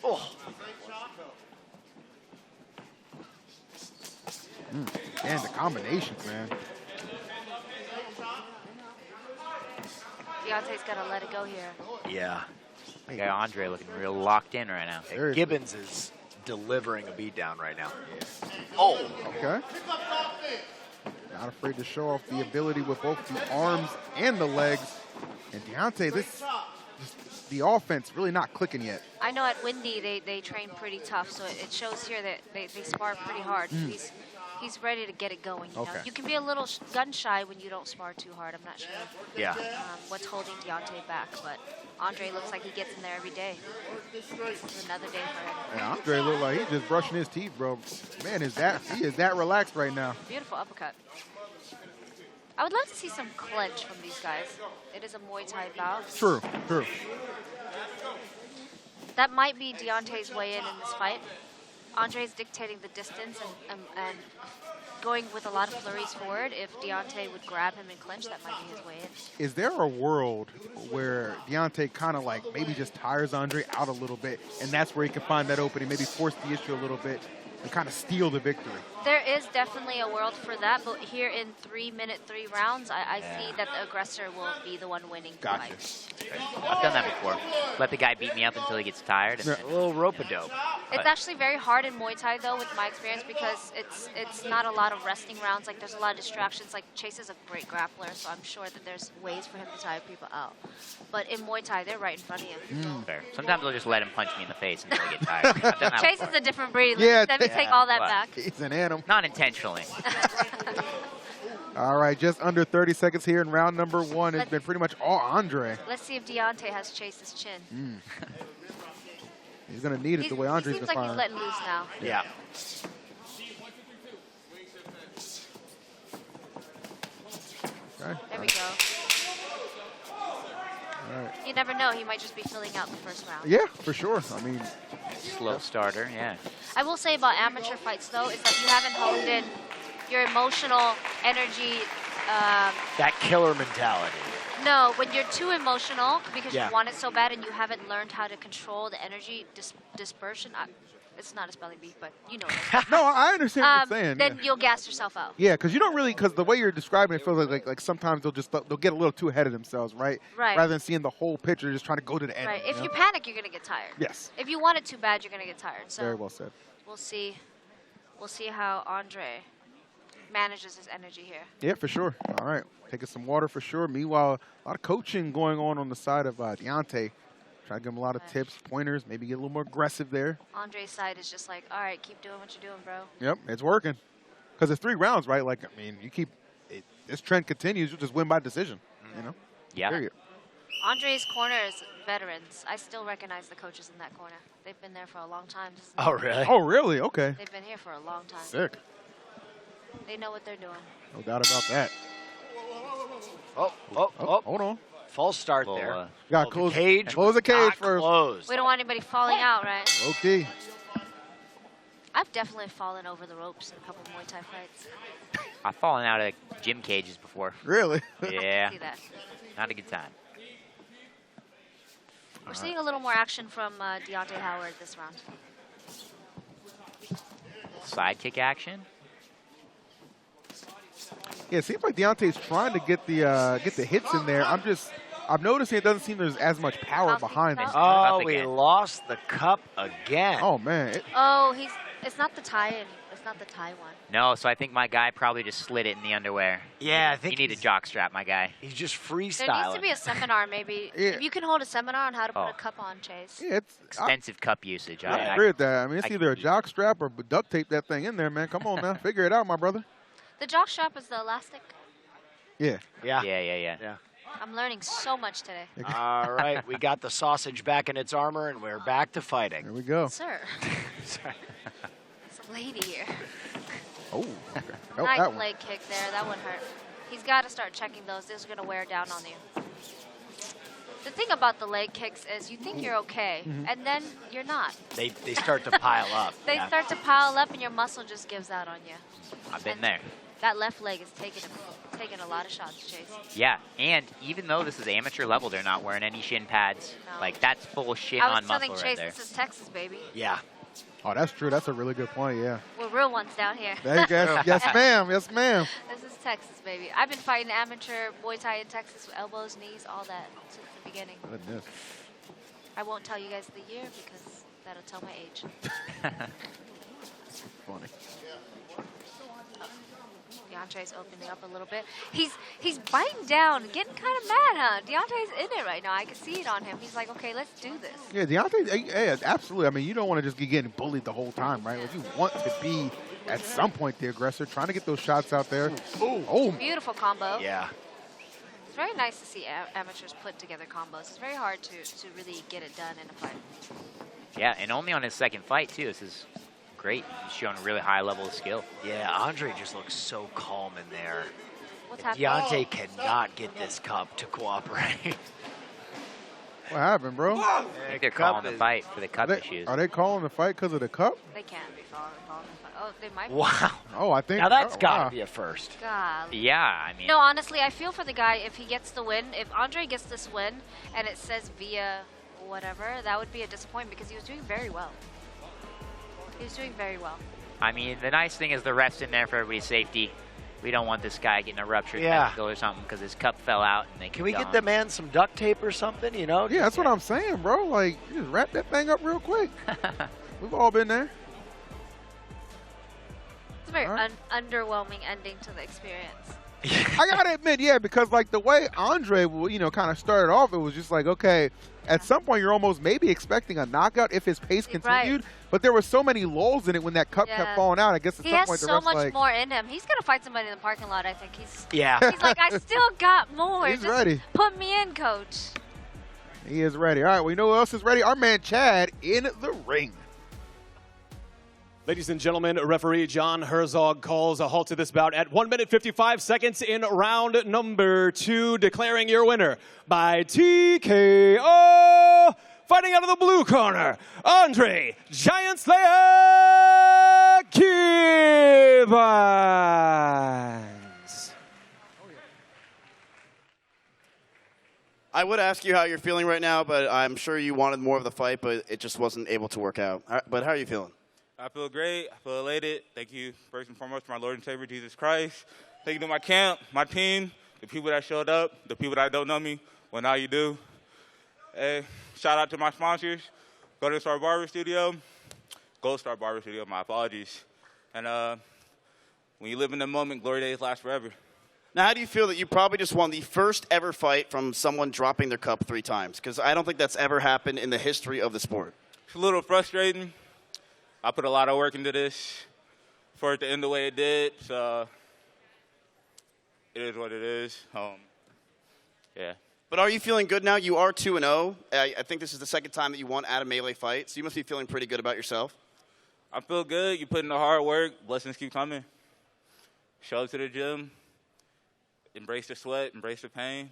Oh. Man, the combinations, man. Deontay's got to let it go here. Yeah. My guy Andre looking real locked in right now. Seriously. Gibbons is delivering a beatdown right now. Okay. Not afraid to show off the ability with both the arms and the legs. And Deontay, the offense really not clicking yet. I know at Windy they train pretty tough, so it shows here that they spar pretty hard. He's ready to get it going. You know? Okay. You can be a little gun shy when you don't spar too hard. I'm not sure Yeah. what's holding Deontay back, but Andre looks like he gets in there every day. This is another day for him. And Andre look like he's just brushing his teeth, bro. Man, he is that relaxed right now. Beautiful uppercut. I would love to see some clinch from these guys. It is a Muay Thai bout. True. That might be Deontay's way in this fight. Andre's dictating the distance and going with a lot of flurries forward. If Deontay would grab him and clinch, that might be his way in. Is there a world where Deontay kind of like maybe just tires Andre out a little bit, and that's where he can find that opening, maybe force the issue a little bit, and kind of steal the victory? There is definitely a world for that, but here in 3 minute 3 rounds, I see that the aggressor will be the one winning the Gotcha. fight. I've done that before. Let the guy beat me up until he gets tired. And Yeah. then A little rope-a-dope. It's actually very hard in Muay Thai, though, with my experience, because it's not a lot of resting rounds. Like, there's a lot of distractions. Like, Chase is a great grappler, so I'm sure that there's ways for him to tire people out. But in Muay Thai, they're right in front of you. fair. Sometimes I'll just let him punch me in the face until I get tired. I've done that Chase before. is a different breed. Yeah, Let me take all that but- back. He's an animal. Not intentionally. All right, just under 30 seconds here in round number 1. It's been pretty much all Andre. Let's see if Deontay has Chase's chin. He's going to need it the way Andre's he seems been like he's firing. letting loose now. Yeah. Okay. There we go. All right. You never know. He might just be filling out the first round. Yeah, for sure. I mean, Slow starter, yeah. I will say about amateur fights, though, is that you haven't honed in your emotional energy. That killer mentality. No, when you're too emotional because Yeah. you want it so bad and you haven't learned how to control the energy dispersion. It's not a spelling bee, but you know what no, I understand what I you're mean. saying. Then you'll gas yourself out. Yeah, because you don't really, because the way you're describing it feels like sometimes they'll get a little too ahead of themselves, right? Right. Rather than seeing the whole picture, just trying to go to the end. Right. If know? you panic, you're gonna get tired. Yes. If you want it too bad, you're gonna get tired. So Very well said. we'll see. We'll see how Andre manages his energy here. Yeah, for sure. All right, taking some water for sure. Meanwhile, a lot of coaching going on the side of Deontay. Trying to give him a lot of tips, pointers, maybe get a little more aggressive there. Andre's side is just like, all right, keep doing what you're doing, bro. Yep, it's working. Because it's 3 rounds, right? Like, I mean, you keep this trend continues, you just win by decision. You know. Yeah. Period. Andre's corner is veterans. I still recognize the coaches in that corner. They've been there for a long time. Oh, really? Oh, really? Okay. They've been here for a long time. Sick. They know what they're doing. No doubt about that. Oh, Hold on. false start Well, there. You got to Well, close the cage. Close the cage not first. Closed. We don't want anybody falling out, right? Okay. I've definitely fallen over the ropes in a couple Muay Thai fights. I've fallen out of gym cages before. Really? Yeah, See that. not a good time. We're seeing a little more action from Deontay Howard this round. Side kick action. Yeah, it seems like Deontay's trying to get the hits in there. I'm noticing it doesn't seem there's as much power behind it. Oh, Cup we again. lost the cup again. Oh man. Oh, it's not the Thai. It's not the Thai one. No, so I think my guy probably just slid it in the underwear. Yeah, I You think need a jock strap, my guy. he's just There freestyling. needs to be a seminar, maybe. Yeah. If you can hold a seminar on how to put Oh. a cup on, Chase. Yeah, I Extensive cup usage. agree with that. I mean, it's I either a can- jock strap or duct tape that thing in there, man. Come on now, figure it out, my brother. The jock strap is the elastic. Yeah. yeah. Yeah. I'm learning so much today. All right, we got the sausage back in its armor, and we're back to fighting. There we go. Sir, Sorry. there's a lady here. Oh, okay. Felt Nice that one. leg kick there. That one hurt. He's got to start checking those. This is going to wear down on you. The thing about the leg kicks is you think you're okay, and then you're not. They start to pile up. They yeah. start to pile up, and your muscle just gives out on you. I've been And there. That left leg is taking a lot of shots, Chase. Yeah, and even though this is amateur level, they're not wearing any shin pads. No. Like, that's full shit I was on telling muscle Chase, right there. this is Texas, baby. Yeah. Oh, that's true. That's a really good point. Yeah. We're real ones down here. There you go. Yes, ma'am. Yes, ma'am. This is Texas, baby. I've been fighting amateur Muay Thai in Texas with elbows, knees, all that since the beginning. Goodness. I won't tell you guys the year because that'll tell my age. Funny. Deontay's opening up a little bit. He's biting down, getting kind of mad, huh? Deontay's in it right now. I can see it on him. He's like, okay, let's do this. Yeah, Deontay, yeah, absolutely. I mean, you don't want to just be getting bullied the whole time, right? Like, you want to be, at some point, the aggressor, trying to get those shots out there. Oh, Beautiful combo. Yeah. It's very nice to see amateurs put together combos. It's very hard to really get it done in a fight. Yeah, and only on his second fight, too. This is great. He's showing a really high level of skill. Yeah, Andre just looks so calm in there. What's And happening? Deontay cannot get this cup to cooperate. what happened, bro? I think they're Cup calling the is- fight for the cup Are issues. they calling the fight because of the cup? They can't be falling the fight. Oh, they might be. Wow. Oh, I think. Now that's oh, got to wow. be a first. Golly. Yeah, I mean, No, honestly, I feel for the guy if he gets the win. If Andre gets this win and it says via whatever, that would be a disappointment because he was doing very well. He was doing very well. I mean, the nice thing is the ref's in there for everybody's safety. We don't want this guy getting a ruptured Yeah. testicle or something because his cup fell out and they Can we keep get the man some duct tape or something, you know? Yeah, that's what I'm saying, bro. Like, you just wrap that thing up real quick. We've all been there. It's a very Alright. underwhelming ending to the experience. I gotta admit, yeah, because like the way Andre, kind of started off, it was just like, okay, at some point you're almost maybe expecting a knockout if his pace Right. continued, but there were so many lulls in it when that cup Yeah. kept falling out. I guess at He some has point the so ref's much like, more in him. He's gonna fight somebody in the parking lot. I think he's Yeah. like, I still got more. He's Just ready. Put me in, coach. he is ready. All right, well, you know who else is ready? Our man Chad in the ring. Ladies and gentlemen, referee John Herzog calls a halt to this bout at 1 minute 55 seconds in round number 2, declaring your winner by TKO, fighting out of the blue corner, Andre Giant Slayer Givens. I would ask you how you're feeling right now, but I'm sure you wanted more of the fight, but it just wasn't able to work out. But how are you feeling? I feel great. I feel elated. Thank you, first and foremost, to my Lord and Savior, Jesus Christ. Thank you to my camp, my team, the people that showed up, the people that don't know me. Well, now you do. Hey, shout out to my sponsors, Golden Star Barber Studio. Gold Star Barber Studio, my apologies. And when you live in the moment, glory days last forever. Now, how do you feel that you probably just won the first ever fight from someone dropping their cup 3 times? Because I don't think that's ever happened in the history of the sport. It's a little frustrating. I put a lot of work into this for it to end the way it did, so it is what it is. Yeah. But are you feeling good now? You are 2-0. I think this is the second time that you won at a Melee fight, so you must be feeling pretty good about yourself. I feel good. You put in the hard work. Blessings keep coming. Show up to the gym. Embrace the sweat. Embrace the pain.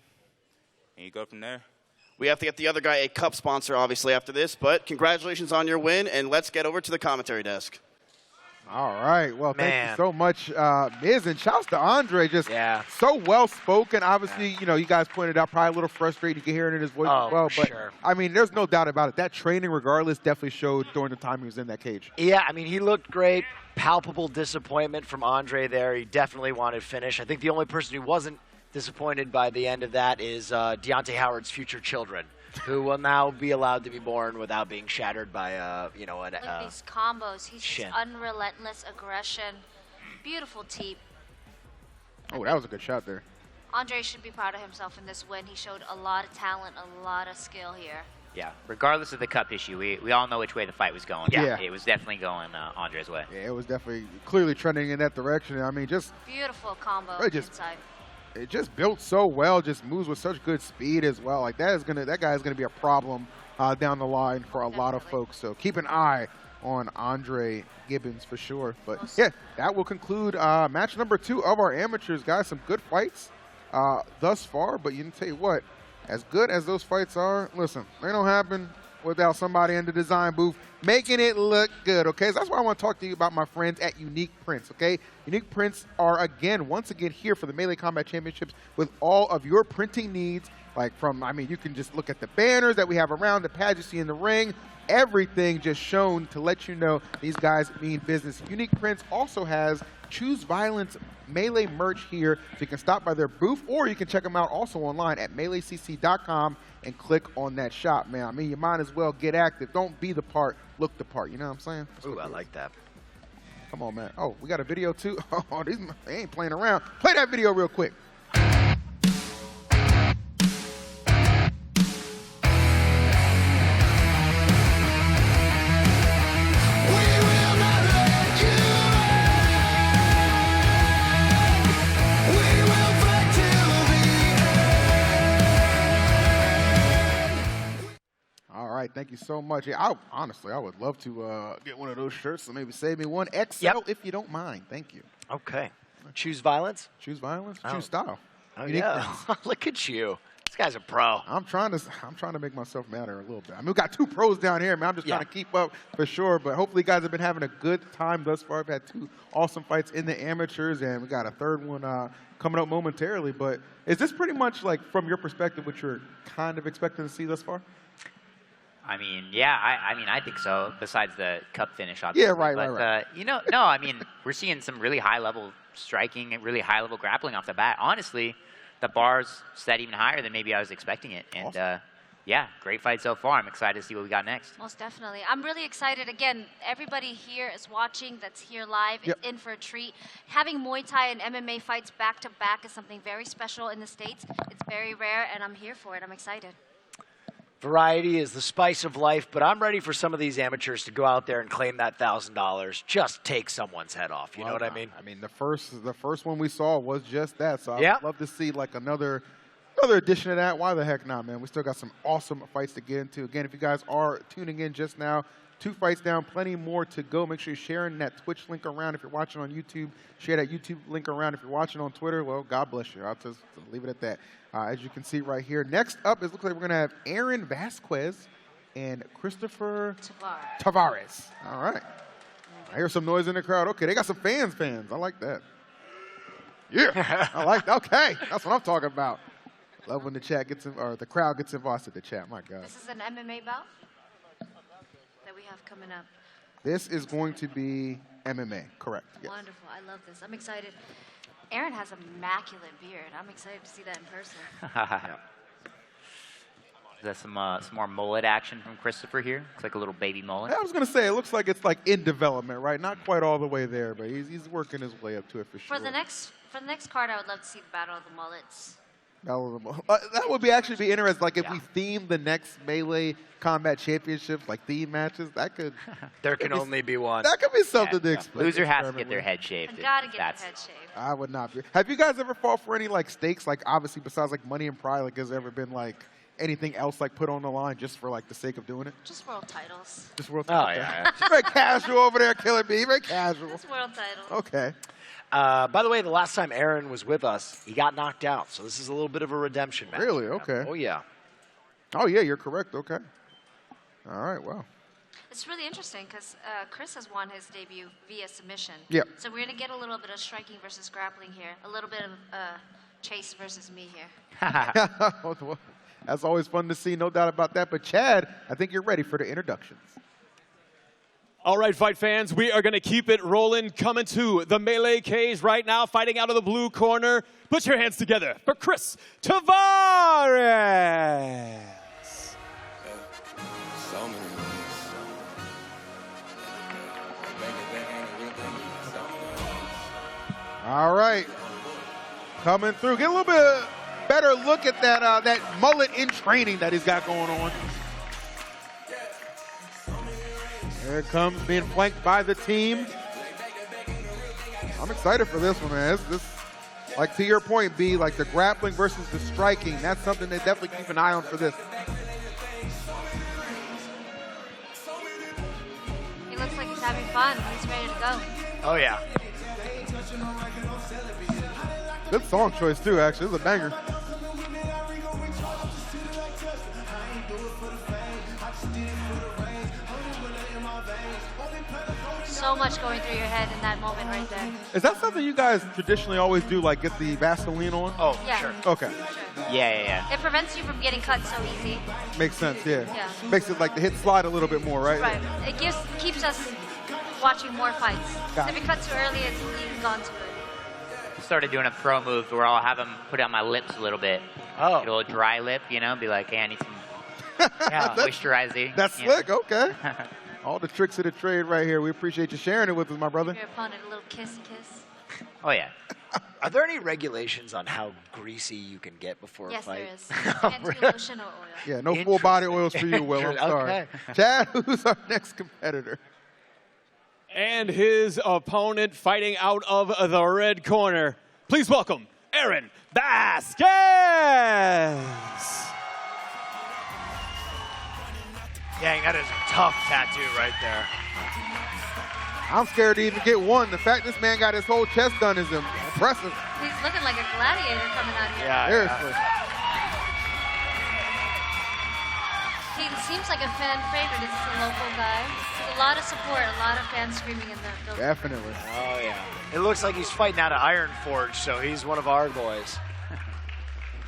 And you go from there. We have to get the other guy a cup sponsor, obviously, after this. But congratulations on your win, and let's get over to the commentary desk. All right. Well, thank you so much, Miz, and shouts to Andre. Just so well-spoken. Obviously, you know, you guys pointed out probably a little frustrated. You can hear it in his voice as well. But, I mean, there's no doubt about it. That training, regardless, definitely showed during the time he was in that cage. Yeah, I mean, he looked great. Palpable disappointment from Andre there. He definitely wanted finish. I think the only person who wasn't disappointed by the end of that is Deontay Howard's future children, who will now be allowed to be born without being shattered by, you know, Look at these combos. He's just unrelentless aggression. Beautiful teep. Oh, that was a good shot there. Andre should be proud of himself in this win. He showed a lot of talent, a lot of skill here. Yeah, regardless of the cup issue, we all know which way the fight was going. Yeah. It was definitely going Andre's way. Yeah, it was definitely clearly trending in that direction. I mean, just beautiful combo inside. It just built so well, just moves with such good speed as well. Like that guy is gonna be a problem down the line for a lot of folks. So keep an eye on Andre Gibbons for sure. But yeah, that will conclude match number 2 of our amateurs, guys. Some good fights thus far, but you can tell you what, as good as those fights are, listen, they don't happen without somebody in the design booth making it look good, okay? So that's why I want to talk to you about my friends at Unique Prints, okay? Unique Prints are, once again, here for the Melee Combat Championships with all of your printing needs, like from, I mean, you can just look at the banners that we have around, the pads you see in the ring, everything just shown to let you know these guys mean business. Unique Prints also has Choose Violence Melee merch here, so you can stop by their booth, or you can check them out also online at MeleeCC.com and click on that shop, man. I mean, you might as well get active. Don't be the part, look the part. You know what I'm saying? Ooh, I like that. Come on, man. Oh, we got a video too? Oh, they ain't playing around. Play that video real quick. Thank you so much. Yeah, honestly, I would love to get one of those shirts, so maybe save me one. XL if you don't mind. Thank you. Okay. Choose Violence? Choose Violence? Choose Style. Oh, yeah. Look at you. This guy's a pro. I'm trying to make myself matter a little bit. I mean, we got 2 pros down here, man. I'm just trying to keep up for sure. But hopefully you guys have been having a good time thus far. We've had 2 awesome fights in the amateurs, and we got a 3rd one coming up momentarily. But is this pretty much, like, from your perspective, what you're kind of expecting to see thus far? I mean, yeah, I think so, besides the cup finish, obviously. Yeah, right. You know, no, I mean, we're seeing some really high-level striking and really high-level grappling off the bat. Honestly, the bar's set even higher than maybe I was expecting it. And, awesome. Yeah, great fight so far. I'm excited to see what we got next. Most definitely. I'm really excited. Again, everybody here is watching that's here live. It's in for a treat. Having Muay Thai and MMA fights back-to-back is something very special in the States. It's very rare, and I'm here for it. I'm excited. Variety is the spice of life, but I'm ready for some of these amateurs to go out there and claim that $1,000. Just take someone's head off. You know what I mean? I mean, the first one we saw was just that. So I'd love to see like another edition of that. Why the heck not, man? We still got some awesome fights to get into. Again, if you guys are tuning in just now, 2 fights down, plenty more to go. Make sure you're sharing that Twitch link around if you're watching on YouTube. Share that YouTube link around if you're watching on Twitter. Well, God bless you. I'll just leave it at that. As you can see right here. Next up, it looks like we're going to have Aaron Vasquez and Christopher Tavares. All right. I hear some noise in the crowd. Okay, they got some fans. I like that. Yeah, I like that. Okay, that's what I'm talking about. Love when the chat gets or the crowd gets involved in the chat. My God. This is an MMA bout that we have coming up. This is going to be MMA, correct? Yes. Wonderful. I love this. I'm excited. Aaron has an immaculate beard. I'm excited to see that in person. Is that some more mullet action from Christopher here? Looks like a little baby mullet. I was going to say, it looks like it's like in development, right? Not quite all the way there, but he's working his way up to it for sure. For the next card, I would love to see the Battle of the Mullets. That would actually be interesting. Like if we theme the next Melee Combat Championships like theme matches, that could. There can only be one. That could be something to explain. Loser has to get their head shaved. I gotta get their head shaved. I would not be. Have you guys ever fought for any like stakes? Like obviously besides like money and pride, like has there ever been like anything else like put on the line just for like the sake of doing it? Just world titles. Just world Oh, titles. yeah. Very casual over there, Killer B. Very casual. Just world titles. Okay. By the way, the last time Aaron was with us, he got knocked out. So this is a little bit of a redemption match. Really? Okay. Oh, yeah. Oh, yeah, you're correct. Okay. All right, wow. It's really interesting because Chris has won his debut via submission. Yep. So we're going to get a little bit of striking versus grappling here. A little bit of Chase versus me here. That's always fun to see, no doubt about that. But Chad, I think you're ready for the introductions. All right, fight fans, we are going to keep it rolling. Coming to the Melee cage right now, fighting out of the blue corner. Put your hands together for Chris Tavares. So many All right. Coming through. Get a little bit better look at that, that mullet in training that he's got going on. There it comes, being flanked by the team. I'm excited for this one, man. This, like to your point, B, like the grappling versus the striking, that's something they definitely keep an eye on for this. He looks like he's having fun. He's ready to go. Oh, yeah. Good song choice, too, actually. This is a banger. So much going through your head in that moment right there. Is that something you guys traditionally always do, like get the Vaseline on? Oh, Yeah. sure. Okay. Yeah. It prevents you from getting cut so easy. Makes sense, yeah. Yeah. Makes it like the hit slide a little bit more, right? Right. It keeps us watching more fights. Got If it. it cuts too early, it's gone too early. Started doing a pro move where I'll have them put out my lips a little bit. Oh. Get a little dry lip, you know, be like, hey, I need some moisturizing. That's you know. slick, okay. All the tricks of the trade right here. We appreciate you sharing it with us, my brother. Your opponent, a little kissy kiss. Oh, yeah. Are there any regulations on how greasy you can get before a Yes, fight? there is. Can't do lotion or oil. Yeah, no full body oils for you, Will. I'm sorry. Okay. Chad, who's our next competitor? And his opponent fighting out of the red corner. Please welcome Aaron Vasquez. Dang, that is a tough tattoo right there. I'm scared to even get one. The fact this man got his whole chest done is impressive. He's looking like a gladiator coming out here. Yeah. Seriously. He seems like a fan favorite. This is a local guy. A lot of support, a lot of fans screaming in the building. Definitely. Oh, yeah. It looks like he's fighting out of Iron Forge, so he's one of our boys.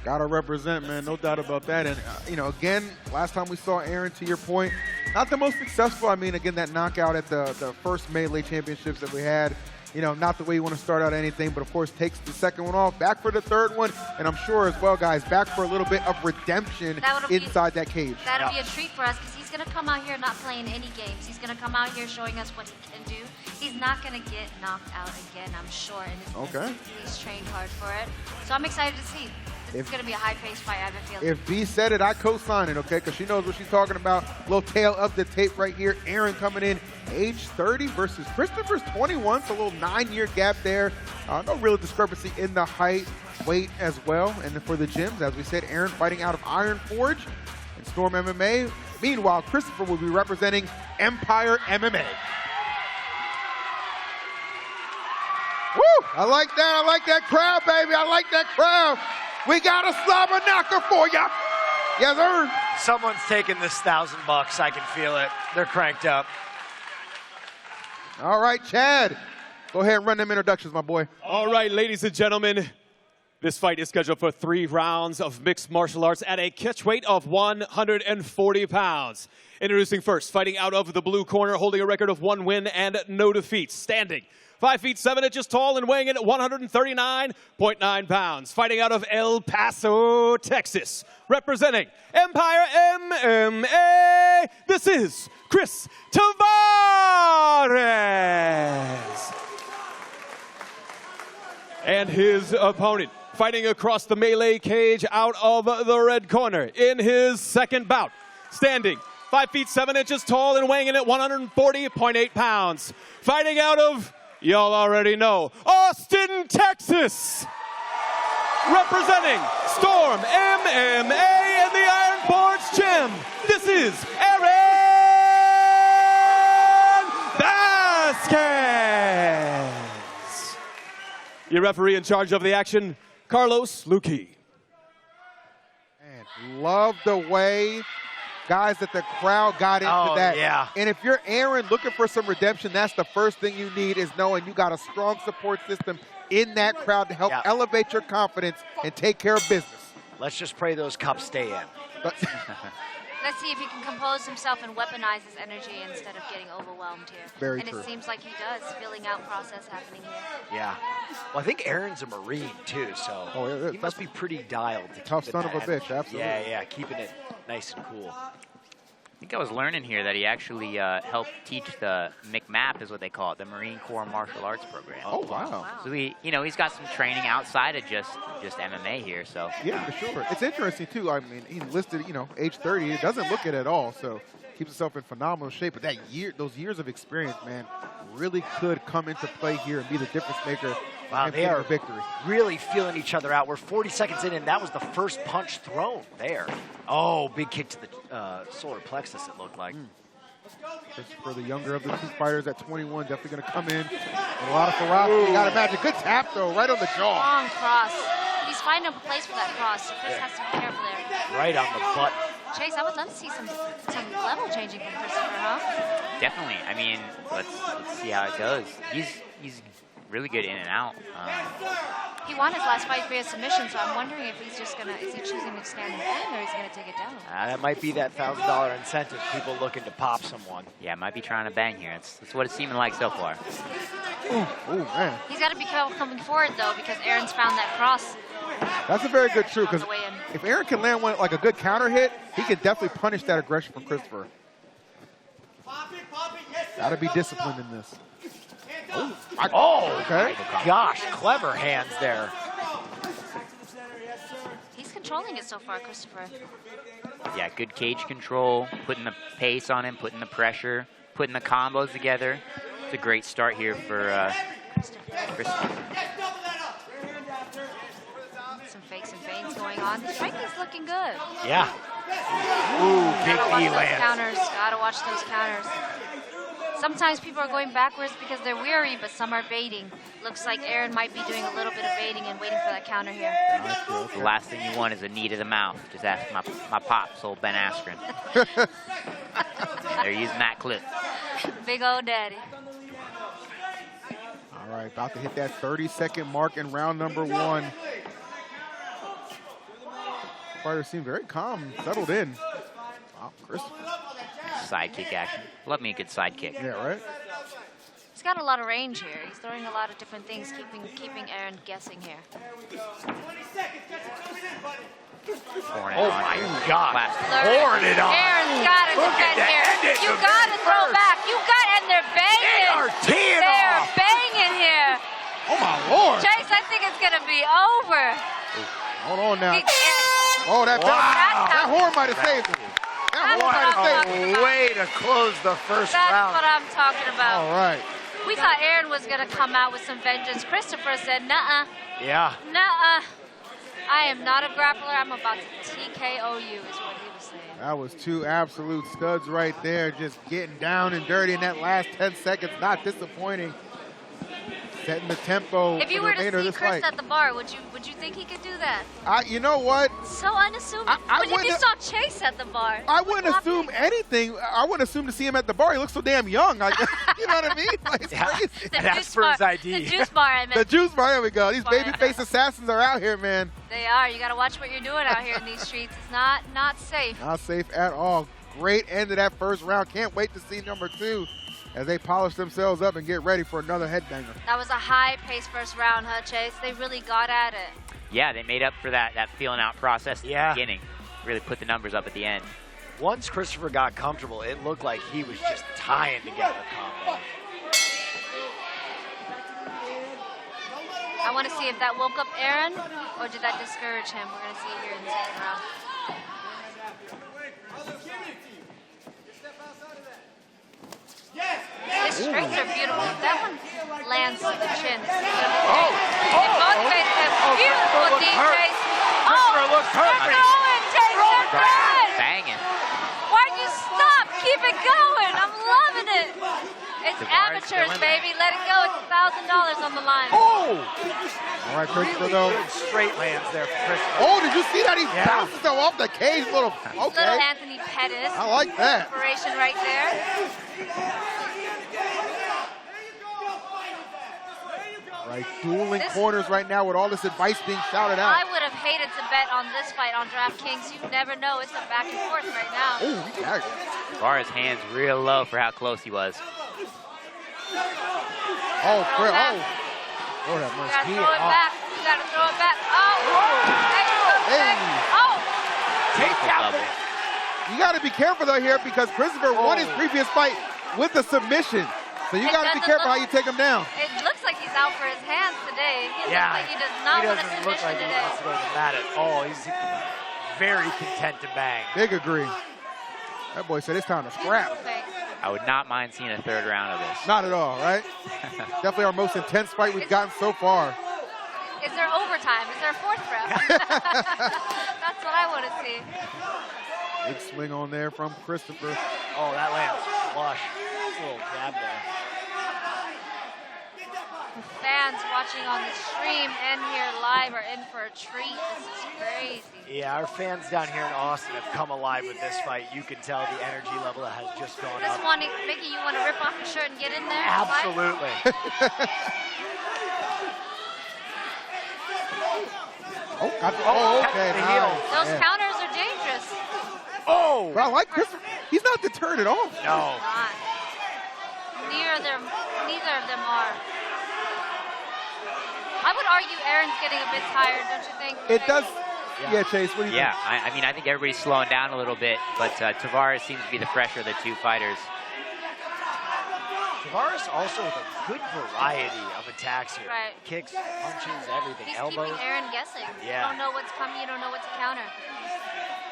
Gotta represent, man. No doubt about that. And, you know, again, last time we saw Aaron, to your point, not the most successful. I mean, again, that knockout at the first Melee Championships that we had, you know, not the way you want to start out anything, but of course takes the second one off, back for the third one, and I'm sure as well, guys, back for a little bit of redemption inside that cage. That'll be a treat for us because he's going to come out here not playing any games. He's going to come out here showing us what he can do. He's not going to get knocked out again, I'm sure. And he's trained hard for it. So I'm excited to see. This is going to be a high-paced fight, I have a feeling. If B said it, I co-sign it, okay? Because she knows what she's talking about. Little tail of the tape right here. Aaron coming in, age 30 versus Christopher's 21, so a little 9-year gap there. No real discrepancy in the height, weight as well. And then for the gyms, as we said, Aaron fighting out of Iron Forge and Storm MMA. Meanwhile, Christopher will be representing Empire MMA. Woo! I like that. I like that crowd, baby. I like that crowd. We got a slobber knocker for ya. Yes, sir. Someone's taking this $1,000. I can feel it. They're cranked up. All right, Chad. Go ahead and run them introductions, my boy. All right, ladies and gentlemen. This fight is scheduled for 3 rounds of mixed martial arts at a catch weight of 140 pounds. Introducing first, fighting out of the blue corner, holding a record of 1 win and no defeats. Standing 5 feet 7 inches tall and weighing in at 139.9 pounds. Fighting out of El Paso, Texas. Representing Empire MMA, this is Chris Tavares. And his opponent, fighting across the melee cage out of the red corner in his second bout, standing 5 feet 7 inches tall and weighing in at 140.8 pounds. Fighting out of, y'all already know, Austin, Texas. Representing Storm MMA and the Iron Boards Gym, this is Aaron Vasquez. Your referee in charge of the action, Carlos Luque. And love the way, guys, that the crowd got into that. Yeah. And if you're Aaron looking for some redemption, that's the first thing you need, is knowing you got a strong support system in that crowd to help elevate your confidence and take care of business. Let's just pray those cups stay in. Let's see if he can compose himself and weaponize his energy instead of getting overwhelmed here. Very and true. It seems like he does. Filling out process happening here. Yeah. Well, I think Aaron's a Marine, too, so he must be pretty dialed. To tough keep son of a that bitch, energy. absolutely. Yeah, keeping it nice and cool. I think I was learning here that he actually helped teach the McMAP, is what they call it, the Marine Corps Martial Arts Program. Oh, wow. So he's got some training outside of just MMA here. So Yeah, for sure. It's interesting, too. I mean, he listed, age 30. It doesn't look it at all, so keeps himself in phenomenal shape. But those years of experience, man, really could come into play here and be the difference maker. Wow, and they pick are the victory. really feeling each other out. We're 40 seconds in, and that was the first punch thrown there. Oh, big kick to the solar plexus, it looked like. Just for the younger of the two fighters at 21, definitely going to come in with a lot of ferocity. You got to imagine. Good tap, though, right on the jaw. Long cross. He's finding a place for that cross, so Chris has to be careful there. Right on the button. Chase, I would love to see some level changing from Christopher, huh? definitely. I mean, let's see how it goes. He's really good in and out. He won his last fight via submission, so I'm wondering if he's just is he choosing to stand and bang, or is he gonna take it down? That might be that $1,000 incentive. People looking to pop someone. Yeah, might be trying to bang here. That's what it's seeming like so far. Ooh, man. He's got to be careful coming forward though, because Aaron's found that cross. That's a very good true, because On the way in. if Aaron can land one like a good counter hit, he can definitely punish that aggression from Christopher. Got to be disciplined in this. Okay. Gosh, clever hands there. He's controlling it so far, Christopher. Yeah, good cage control, putting the pace on him, putting the pressure, putting the combos together. It's a great start here for Christopher. Some fakes and feints going on. The striking's looking good. Yeah. Ooh, big Gotta watch knee those lands. counters. Gotta watch those counters. Sometimes people are going backwards because they're weary, but some are baiting. Looks like Aaron might be doing a little bit of baiting and waiting for that counter here. The last thing you want is a knee to the mouth. Just ask my pops, old Ben Askren. They're using that clip. Big old daddy. All right, about to hit that 30-second mark in round number one. Fighters seem very calm, settled in. Wow, Christopher. Sidekick action. Love me a good sidekick. Yeah, right? He's got a lot of range here. He's throwing a lot of different things, keeping Aaron guessing here. Oh my gosh. Pouring it on. Aaron's got to defend here. You got to throw back. You got, and they're banging. They are teeing They're off. banging here. Oh, my Lord. Chase, I think it's going to be over. Hold on now. He- Oh, that Wow. horn might have saved him. That horn might have saved him. Way to close the first That's round. what I'm talking about. All right. We thought Aaron was going to come out with some vengeance. Christopher said, nuh-uh, Yeah. nuh-uh. I am not a grappler. I'm about to TKO you, is what he was saying. That was two absolute studs right there, just getting down and dirty in that last 10 seconds. Not disappointing. Setting the tempo If you for were the remainder to of see this Chris fight. at the bar, would you think he could do that? You know what? So unassuming. I But if you wouldn't- saw Chase at the bar, I wouldn't assume anything. I wouldn't assume to see him at the bar. He looks so damn young. Like, you know what I mean? Like, it's crazy. the That's juice for his bar, ID. The juice bar, I meant. The juice bar, there we go. These Bar. babyface assassins are out here, man. They are. You got to watch what you're doing out here in these streets. It's not safe. Not safe at all. Great end of that first round. Can't wait to see number two as they polish themselves up and get ready for another headbanger. That was a high-paced first round, huh, Chase? They really got at it. Yeah, they made up for that feeling out process at Yeah. the beginning. Really put the numbers up at the end. Once Christopher got comfortable, it looked like he was just tying together combos. I want to see if that woke up Aaron or did that discourage him. We're going to see it here in the second round. His straights are beautiful. That one lands to the chin. In both cases, beautiful deep chase. Christopher looks hurt. They're going, Chase. They're good. Banging. Why'd you stop? Keep it going. I'm loving it. It's amateurs, baby. Let it go. It's $1,000 on the line. Oh! All right, Christopher, though. Good straight lands there for Christopher. Oh, did you see that? He bounced himself off the cage. Little Anthony Pettis. I like that. Inspiration right there. Right, dueling corners right now with all this advice being shouted out. I would have hated to bet on this fight on DraftKings. You never know. It's a back and forth right now. Oh, he tagged him. Tavares' hands real low for how close he was. Oh, Chris. Oh. You gotta throw it back. You gotta throw it back. You gotta be careful though here because Christopher won his previous fight with a submission. So you gotta be careful how you take him down. It looks like he's out for his hands today. He looks like he does not want a submission look like today. He wants to go to the mat at all. He's very content to bang. Big agree. That boy said it's time to scrap. I would not mind seeing a third round of this. Not at all, right? Definitely our most intense fight we've gotten so far. Is there overtime? Is there a fourth round? That's what I want to see. Big swing on there from Christopher. Oh, that lands flush. Little jab there. Fans watching on the stream and here live are in for a treat. This is crazy. Yeah, our fans down here in Austin have come alive with this fight. You can tell the energy level that has just gone up. Mickey, you want to rip off your shirt and get in there? Absolutely. Okay. Nice. Those counters are dangerous. Oh! But I like Christopher. He's not deterred at all. No. Neither of them are. I would argue Aaron's getting a bit tired, don't you think? It does. Yeah, Chase, what do you think? Yeah, I mean, I think everybody's slowing down a little bit, but Tavares seems to be the fresher of the two fighters. Tavares also with a good variety of attacks here. Right. Kicks, punches, everything. He's elbows. keeping Aaron guessing. Yeah. You don't know what's coming. You don't know what to counter.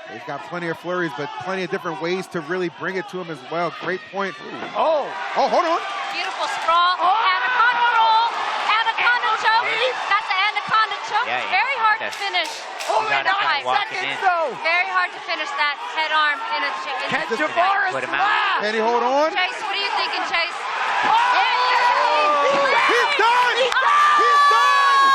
He's got plenty of flurries, but plenty of different ways to really bring it to him as well. Great point. Ooh. Oh, hold on. Beautiful sprawl. Anaconda roll. Anaconda choke. That's the anaconda choke. Yeah, Very hard to finish. Only 9 seconds though. Very hard to finish that head arm in a Can Tavares last? Can he hold on? Chase, what are you thinking, Chase? He's done! He's done!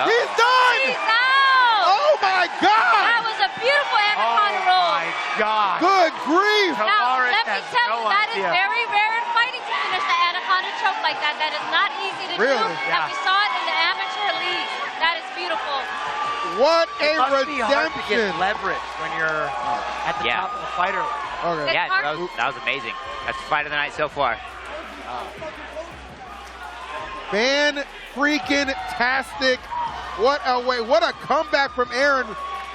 He's done! He's out! Oh my God! That was a beautiful anaconda roll. Oh my God! Good grief! Now, let me tell you, that is idea. very rare in fighting to finish the anaconda choke like that. That is not easy to do. And we saw it in the amateur league. That is beautiful. What a It must be hard to get redemption! leverage when you're at the top of the fighter. Okay. Yeah, that was amazing. That's the fight of the night so far. Fan-freaking-tastic. What a way. What a comeback from Aaron.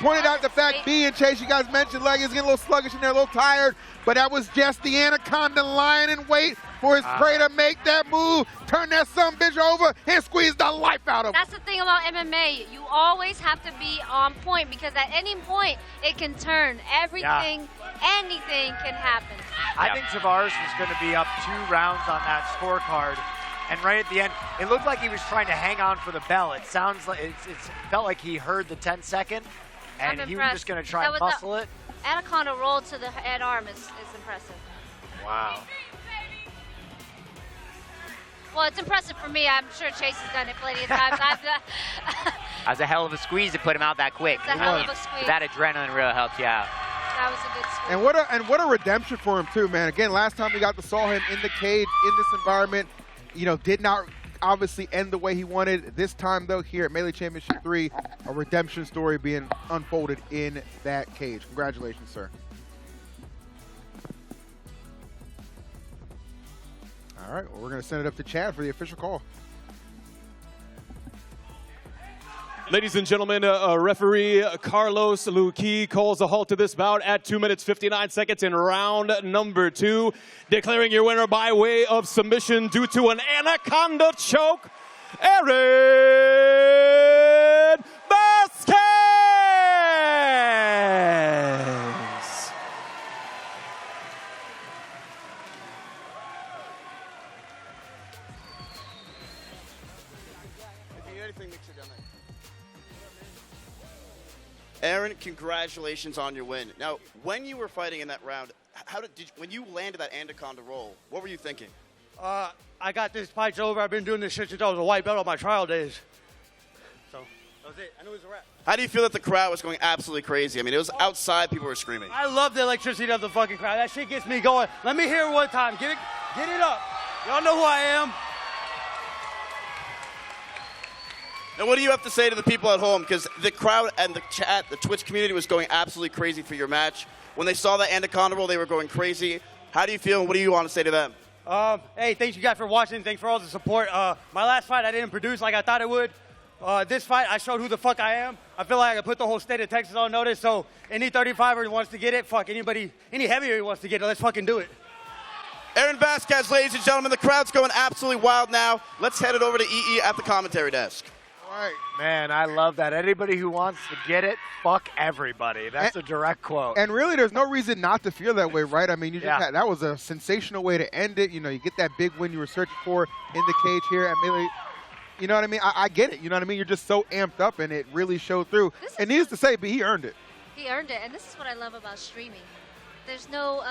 Pointed out the fact B and Chase, you guys mentioned, like, he's getting a little sluggish in there, a little tired, but that was just the anaconda lying in wait for his prey to make that move, turn that sumbitch over, and squeeze the life out of him. That's the thing about MMA. You always have to be on point because at any point it can turn. Everything, anything can happen. I think Tavares was going to be up 2 rounds on that scorecard. And right at the end, it looked like he was trying to hang on for the bell. It sounds like it felt like he heard the 10-second, and he was just going to try and muscle it. Anaconda roll to the head arm is impressive. Wow. Well, it's impressive for me. I'm sure Chase has done it plenty of times. That was a hell of a squeeze to put him out that quick. It's a hell of a squeeze. That adrenaline really helps you out. That was a good squeeze. And what a redemption for him too, man. Again, last time we saw him in the cage in this environment, did not obviously end the way he wanted. This time though, here at Melee Championship 3, a redemption story being unfolded in that cage. Congratulations, sir. All right, well, we're going to send it up to Chad for the official call. Ladies and gentlemen, referee Carlos Luqui calls a halt to this bout at 2 minutes 59 seconds in round number 2, declaring your winner by way of submission due to an anaconda choke, Aaron Vasquez. If you need anything, make sure down there. Aaron, congratulations on your win. Now, when you were fighting in that round, when you landed that anaconda roll, what were you thinking? I got this fight's over. I've been doing this shit since I was a white belt on my trial days. So that was it. I knew it was a wrap. How do you feel that the crowd was going absolutely crazy? I mean, it was outside, people were screaming. I love the electricity of the fucking crowd. That shit gets me going. Let me hear it one time. Get it up. Y'all know who I am. Now, what do you have to say to the people at home? Because the crowd and the chat, the Twitch community was going absolutely crazy for your match. When they saw that anaconda roll, they were going crazy. How do you feel, and what do you want to say to them? Hey, thanks you guys for watching. Thanks for all the support. My last fight, I didn't produce like I thought it would. This fight, I showed who the fuck I am. I feel like I put the whole state of Texas on notice. So any 35er who wants to get it, fuck anybody, any heavier who wants to get it, let's fucking do it. Aaron Vasquez, ladies and gentlemen, the crowd's going absolutely wild now. Let's head it over to EE at the commentary desk. All right. Man, I love that. Anybody who wants to get it, fuck everybody. That's a direct quote. And really, there's no reason not to feel that way, right? I mean, you just had, that was a sensational way to end it. You know, you get that big win you were searching for in the cage here at Melee. You know what I mean? I get it. You know what I mean? You're just so amped up, and it really showed through. And needless to say, but he earned it. He earned it, and this is what I love about streaming. There's no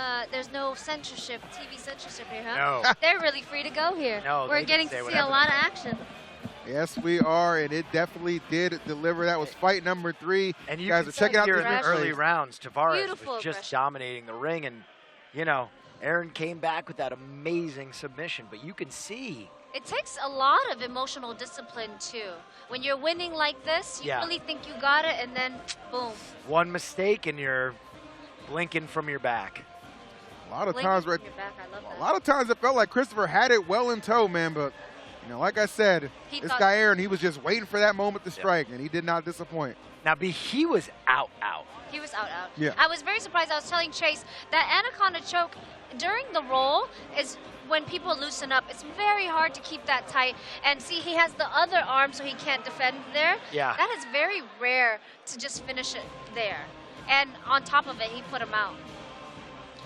censorship, TV censorship here, huh? No. They're really free to go here. No, we're getting to see a lot of action. Yes, we are, and it definitely did deliver. That was fight number 3. And you guys are checking out here this in the early replay. rounds, Tavares Beautiful was just aggression. dominating the ring, and you know, Aaron came back with that amazing submission. But you can see It takes a lot of emotional discipline, too. When you're winning like this, you really think you got it, and then, boom. one mistake and you're blinking from your back. A lot of Blinking times, from right? your back, I love that. A lot of times, it felt like Christopher had it well in tow, man. But you know, like I said, this guy Aaron, he was just waiting for that moment to strike, and he did not disappoint. Now, he was out. He was out. Yeah. I was very surprised. I was telling Chase that anaconda choke during the roll is when people loosen up. It's very hard to keep that tight. And see, he has the other arm, so he can't defend there. Yeah. That is very rare to just finish it there. And on top of it, he put him out.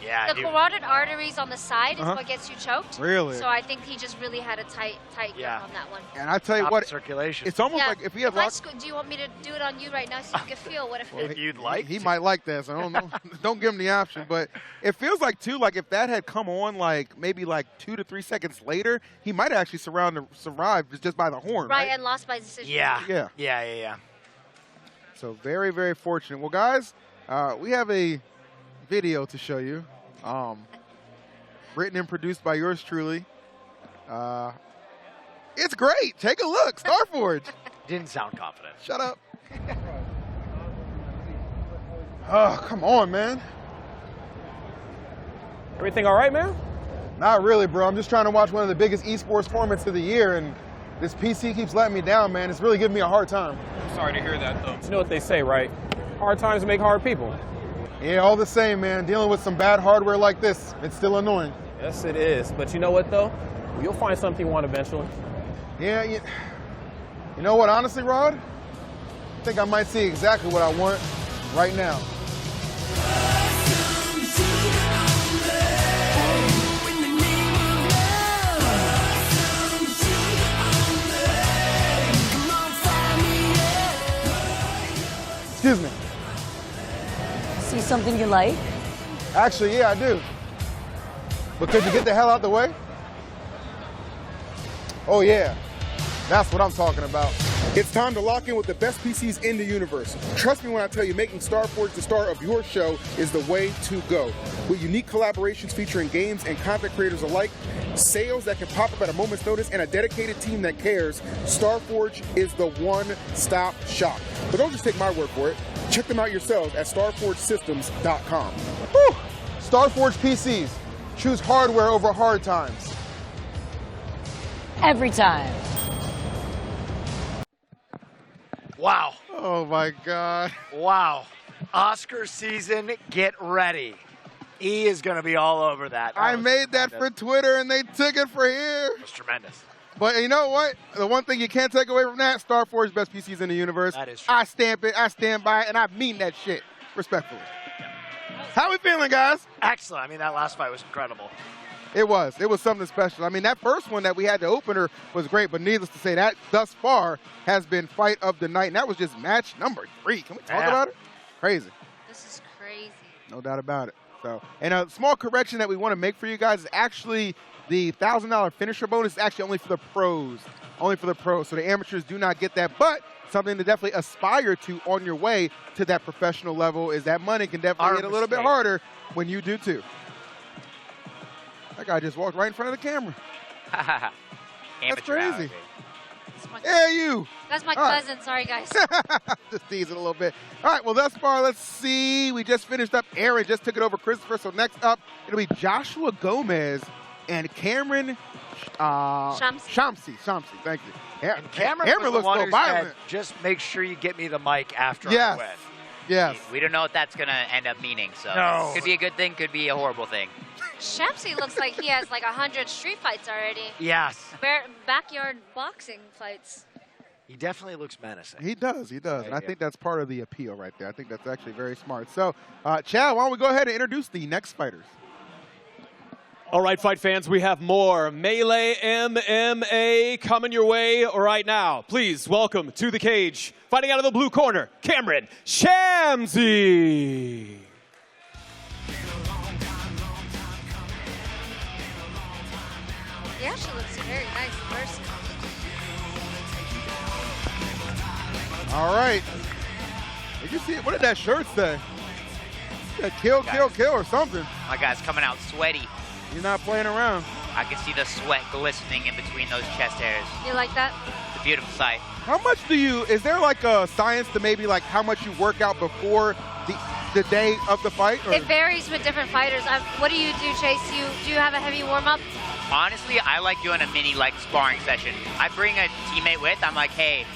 Yeah. The carotid arteries on the side is what gets you choked. Really? So I think he just really had a tight grip on that one. And I tell you what, circulation. It's almost like if he had lost. Do you want me to do it on you right now so you can feel what it feels? If you'd like, he might like that. So I don't know. Don't give him the option. But it feels like too, like if that had come on like maybe like 2 to 3 seconds later, he might have actually survived just by the horn. Right, and lost by decision. Yeah. So very, very fortunate. Well, guys, we have a video to show you. Written and produced by yours truly. It's great. Take a look. Starforge. Didn't sound confident. Shut up. Oh, come on, man. Everything all right, man? Not really, bro. I'm just trying to watch one of the biggest esports tournaments of the year, and this PC keeps letting me down, man. It's really giving me a hard time. I'm sorry to hear that, though. You know what they say, right? Hard times make hard people. Yeah, all the same, man. Dealing with some bad hardware like this, it's still annoying. Yes, it is. But you know what, though? You'll find something you want eventually. Yeah, you know what, honestly, Rod? I think I might see exactly what I want right now. Excuse me. See something you like? Actually, yeah, I do. But could you get the hell out the way? Oh, yeah. That's what I'm talking about. It's time to lock in with the best PCs in the universe. Trust me when I tell you, making StarForge the star of your show is the way to go. With unique collaborations featuring games and content creators alike, sales that can pop up at a moment's notice, and a dedicated team that cares, StarForge is the one-stop shop. But don't just take my word for it. Check them out yourselves at StarForgeSystems.com. Whew! StarForge PCs. Choose hardware over hard times. Every time. Wow. Oh, my God. Wow. Oscar season, get ready. E is going to be all over that. I made that for Twitter, and they took it for here. It was tremendous. But you know what? The one thing you can't take away from that, Star Force best PCs in the universe. That is true. I stamp it, I stand by it, and I mean that shit, respectfully. How we feeling, guys? Excellent. I mean, that last fight was incredible. It was something special. I mean, that first one that we had, the opener, was great, but needless to say, that thus far has been fight of the night, and that was just match number 3. Can we talk about it? Crazy. This is crazy. No doubt about it. So, and a small correction that we want to make for you guys is actually the $1,000 finisher bonus is actually only for the pros. Only for the pros. So the amateurs do not get that, but something to definitely aspire to on your way to that professional level is that money can definitely hit a little bit harder when you do too. That guy just walked right in front of the camera. That's crazy. Yeah, you. That's my cousin. Sorry, guys. Just teasing a little bit. All right, well, thus far, let's see. We just finished up. Aaron just took it over Christopher. So next up, it'll be Joshua Gomez and Cameron Shamsi. Thank you. Yeah, And Cameron looks so violent. Just make sure you get me the mic after Yes. I win. Yes. We don't know what that's going to end up meaning, so No. could be a good thing, could be a horrible thing. Shamsi looks like he has like 100 street fights already. Yes. Backyard boxing fights. He definitely looks menacing. He does. And I think that's part of the appeal right there. I think that's actually very smart. So, Chad, why don't we go ahead and introduce the next fighters? All right, fight fans, we have more Melee MMA coming your way right now. Please welcome to the cage, fighting out of the blue corner, Cameron Shamsi. He actually looks very nice in person. All right. Did you see it? What did that shirt say? Kill or something. My guy's coming out sweaty. He's not playing around. I can see the sweat glistening in between those chest hairs. You like that? It's a beautiful sight. How much is there like a science to maybe like how much you work out before the day of the fight? Or? It varies with different fighters. What do you do, Chase? Do you have a heavy warm-up? Honestly, I like doing a mini sparring session. I bring a teammate with. I'm like, hey,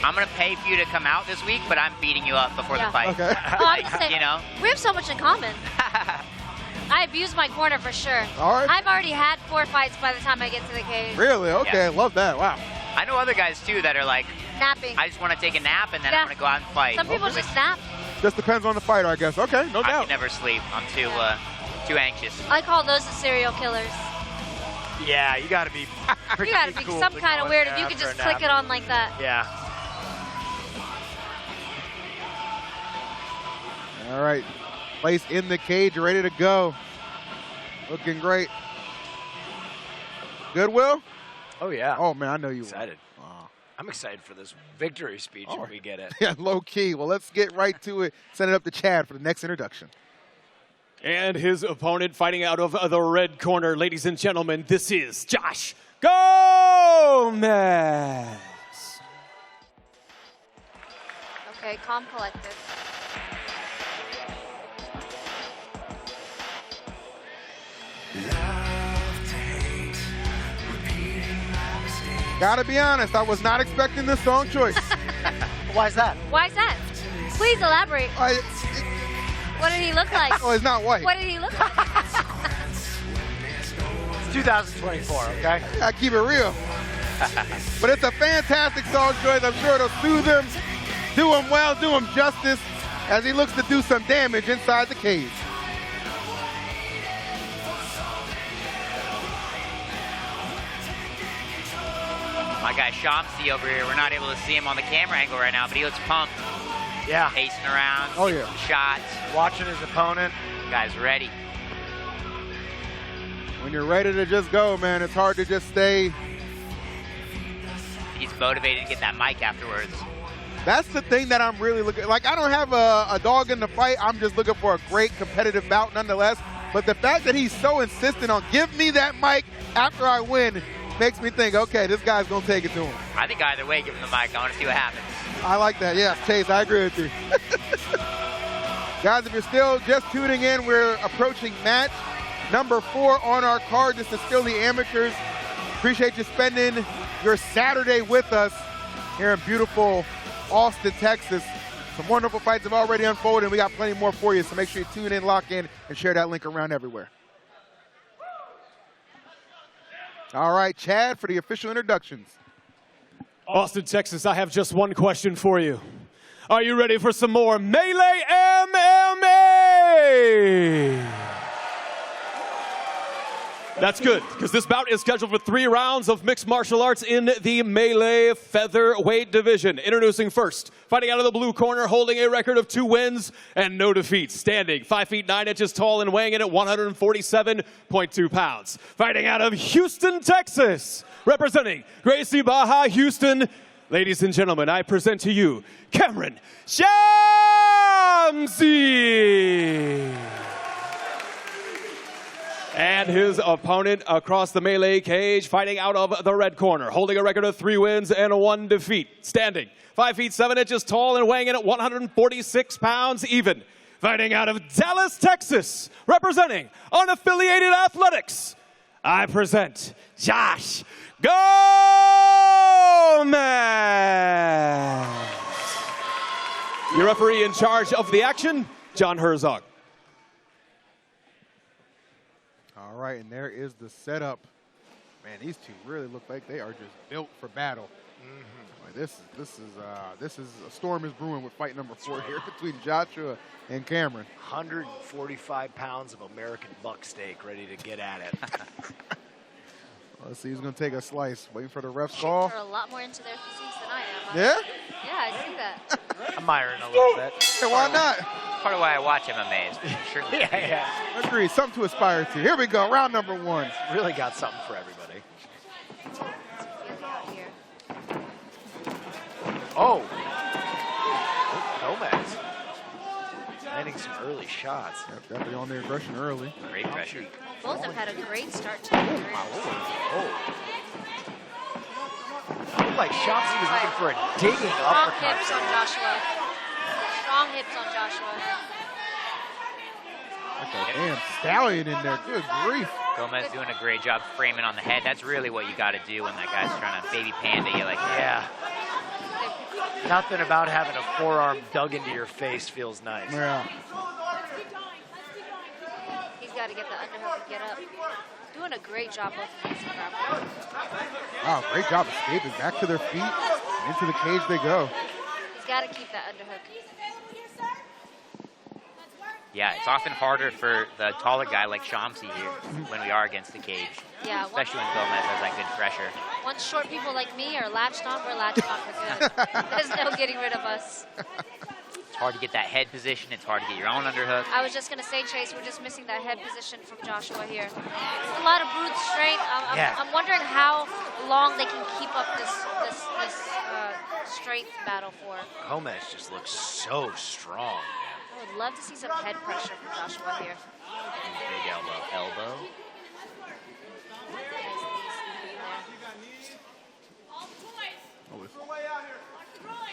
I'm gonna pay for you to come out this week, but I'm beating you up before the fight. Okay. I'm just saying, you know? we have so much in common. I abuse my corner for sure. All right. I've already had 4 fights by the time I get to the cage. Really? Okay, I love that. Wow. I know other guys too that are like, Napping. I just want to take a nap and then I'm gonna go out and fight. Some people just nap. Just depends on the fighter, I guess. Okay, no I doubt. can never sleep. I'm too anxious. I call those the serial killers. Yeah, you got to be You gotta be cool some to kind go of in weird there if you could after just a click nap. it on like that. Yeah. All right. Place in the cage, ready to go. Looking great. Goodwill? Oh, yeah. Oh, man, I know you Excited. I'm excited for this victory speech if we get it. Yeah, low key. Well, let's get right to it. Send it up to Chad for the next introduction. And his opponent fighting out of the red corner, ladies and gentlemen, this is Josh Gomez. Okay, calm, collected. Gotta be honest, I was not expecting this song choice. Why is that? Why is that? Please elaborate. What did he look like? Oh, he's not white. What did he look like? It's 2024, okay? I keep it real. But it's a fantastic song choice. I'm sure it'll soothe him, do him well, do him justice as he looks to do some damage inside the cage. My guy Shamsi over here, we're not able to see him on the camera angle right now, but he looks pumped. Yeah. Pacing around. Oh, yeah. Shots. Watching his opponent. Guy's ready. When you're ready to just go, man, it's hard to just stay. He's motivated to get that mic afterwards. That's the thing that I'm really looking. Like, I don't have a dog in the fight. I'm just looking for a great competitive bout nonetheless. But the fact that he's so insistent on give me that mic after I win makes me think, okay, this guy's going to take it to him. I think either way, give him the mic. I want to see what happens. I like that. Yeah, Chase, I agree with you. Guys, if you're still just tuning in, we're approaching match number 4 on our card. This is still the amateurs. Appreciate you spending your Saturday with us here in beautiful Austin, Texas. Some wonderful fights have already unfolded, and we got plenty more for you, so make sure you tune in, lock in, and share that link around everywhere. All right, Chad, for the official introductions. Austin, Texas, I have just one question for you. Are you ready for some more Melee MMA? That's good, because this bout is scheduled for 3 rounds of mixed martial arts in the Melee featherweight division. Introducing first, fighting out of the blue corner, holding a record of 2 wins and no defeats. Standing 5 feet 9 inches tall and weighing in at 147.2 pounds. Fighting out of Houston, Texas, representing Gracie Baja, Houston. Ladies and gentlemen, I present to you Cameron Shamsi. And his opponent across the Melee cage, fighting out of the red corner, holding a record of 3 wins and 1 defeat. Standing 5 feet 7 inches tall and weighing in at 146 pounds even. Fighting out of Dallas, Texas, representing Unaffiliated Athletics, I present Josh Gomez. Your referee in charge of the action, John Herzog. All right, and there is the setup. Man, these two really look like they are just built for battle. Like this is a storm is brewing with fight number 4 here between Joshua and Cameron. 145 pounds of American buck steak ready to get at it. Let's see who's going to take a slice. Waiting for the ref's call. They're a lot more into their physiques than I am. Yeah? Yeah, I see that. Admiring a little bit. Hey, why not? Part of why I watch MMA is sure. Yeah. Agreed. Something to aspire to. Here we go. Round number 1. Really got something for everybody. Oh. Gomez. Landing some early shots. Yep, definitely on the aggression early. Great pressure. Both have had a great start to their careers. Looked like Shopsy was looking for a digging Strong uppercut. hips on Joshua. Strong hips on Joshua. Like a damn stallion in there. Good grief. Gomez doing a great job framing on the head. That's really what you got to do when that guy's trying to baby panda you like that. Yeah. Nothing about having a forearm dug into your face feels nice. Yeah. He's got to get the underhook and get up. Doing a great job both of these grappling. Wow, great job escaping. Back to their feet. Into the cage they go. He's got to keep that underhook. Yeah, it's often harder for the taller guy like Shamsi here when we are against the cage. Yeah. Especially when Gomez has that good pressure. Once short people like me are latched on, we're latched on for good. There's no getting rid of us. It's hard to get that head position. It's hard to get your own underhook. I was just going to say, Chase, we're just missing that head position from Joshua here. A lot of brute strength. I'm wondering how long they can keep up this strength battle for. Gomez just looks so strong. I would love to see some head pressure from Joshua here. Big elbow.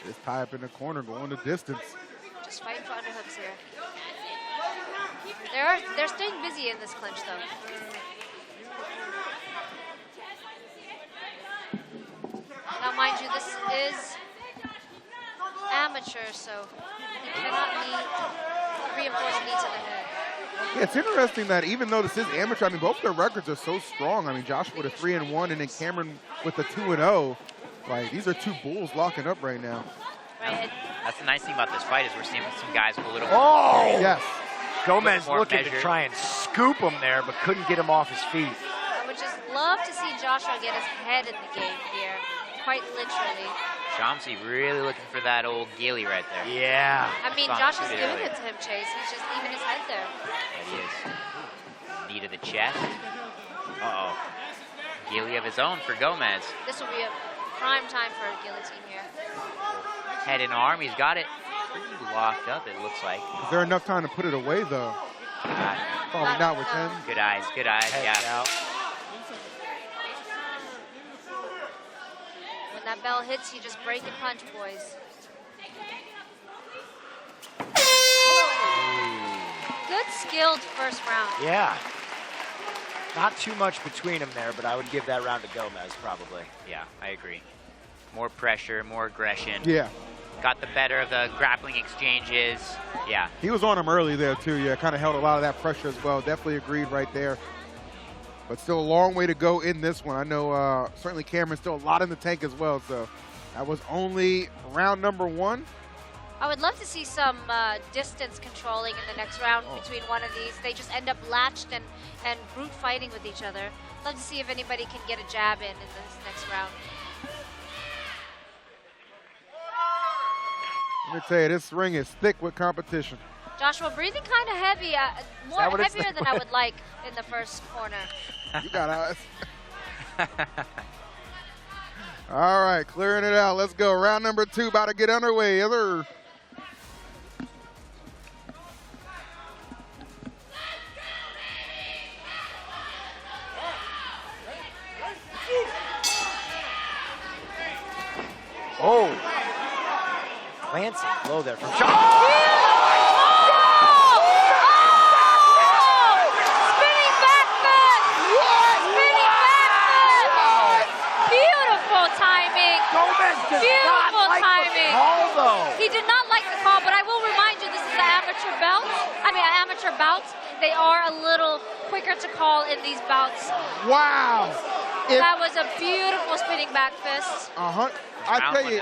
This tie up in the corner, going the distance. Just fighting for underhooks here. They're staying busy in this clinch, though. Now, mind you, this is amateur, so he cannot reinforce knee to the head. Yeah, it's interesting that even though this is amateur, I mean, both their records are so strong. I mean, Joshua with a 3-1 and then Cameron with a 2-0. Like, these are 2 bulls locking up right now. Right. That's the nice thing about this fight is we're seeing some guys with a little Yes. Gomez looking measured. to try and scoop him there, but couldn't get him off his feet. I would just love to see Joshua get his head in the game here, quite literally. Shamsi really looking for that old gilly right there. Yeah. I mean, Spot Josh is shoot giving earlier. it to him, Chase. He's just leaving his head there. That he is. Knee to the chest. Uh-oh. Gilly of his own for Gomez. This will be a prime time for a guillotine here. Head and arm, he's got it pretty locked up, it looks like. Is there enough time to put it away, though? Probably not with him. Good eyes, yeah. Out. When that bell hits, you just break and punch, boys. Good skilled first round. Yeah. Not too much between them there, but I would give that round to Gomez probably. Yeah, I agree. More pressure, more aggression. Yeah. Got the better of the grappling exchanges. Yeah. He was on him early there, too. Yeah, kind of held a lot of that pressure as well. Definitely agreed right there. but still a long way to go in this one. I know certainly Cameron's still a lot in the tank as well, so that was only round number 1. I would love to see some distance controlling in the next round between one of these. They just end up latched and brute fighting with each other. Love to see if anybody can get a jab in this next round. Let me tell you, this ring is thick with competition. Joshua, breathing kind of heavy, more heavier than I would like in the first corner. You got us. All right, clearing it out. Let's go. Round number 2 about to get underway. Other. Oh. Glancing low there from Sean. Spinning back fist! Spinning back fist! Beautiful timing. Beautiful timing. He did not like the call, but I will remind you, this is an amateur belt. Amateur bouts. They are a little quicker to call in these bouts. Wow. That was a beautiful spinning back fist. I tell you,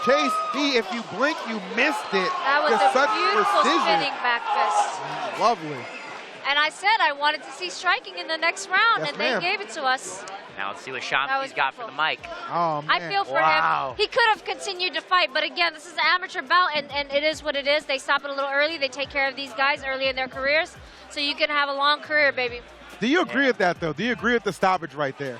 Chase B, if you blink, you missed it. That was Just a such beautiful precision. spinning back fist. Lovely. And I said I wanted to see striking in the next round, Yes, and ma'am. they gave it to us. Now let's see what That was Shamsi's got for the mic. Oh, man. I feel for him. He could have continued to fight, but again, this is an amateur bout, and it is what it is. They stop it a little early. They take care of these guys early in their careers, so you can have a long career, baby. Do you agree with that, though? Do you agree with the stoppage right there?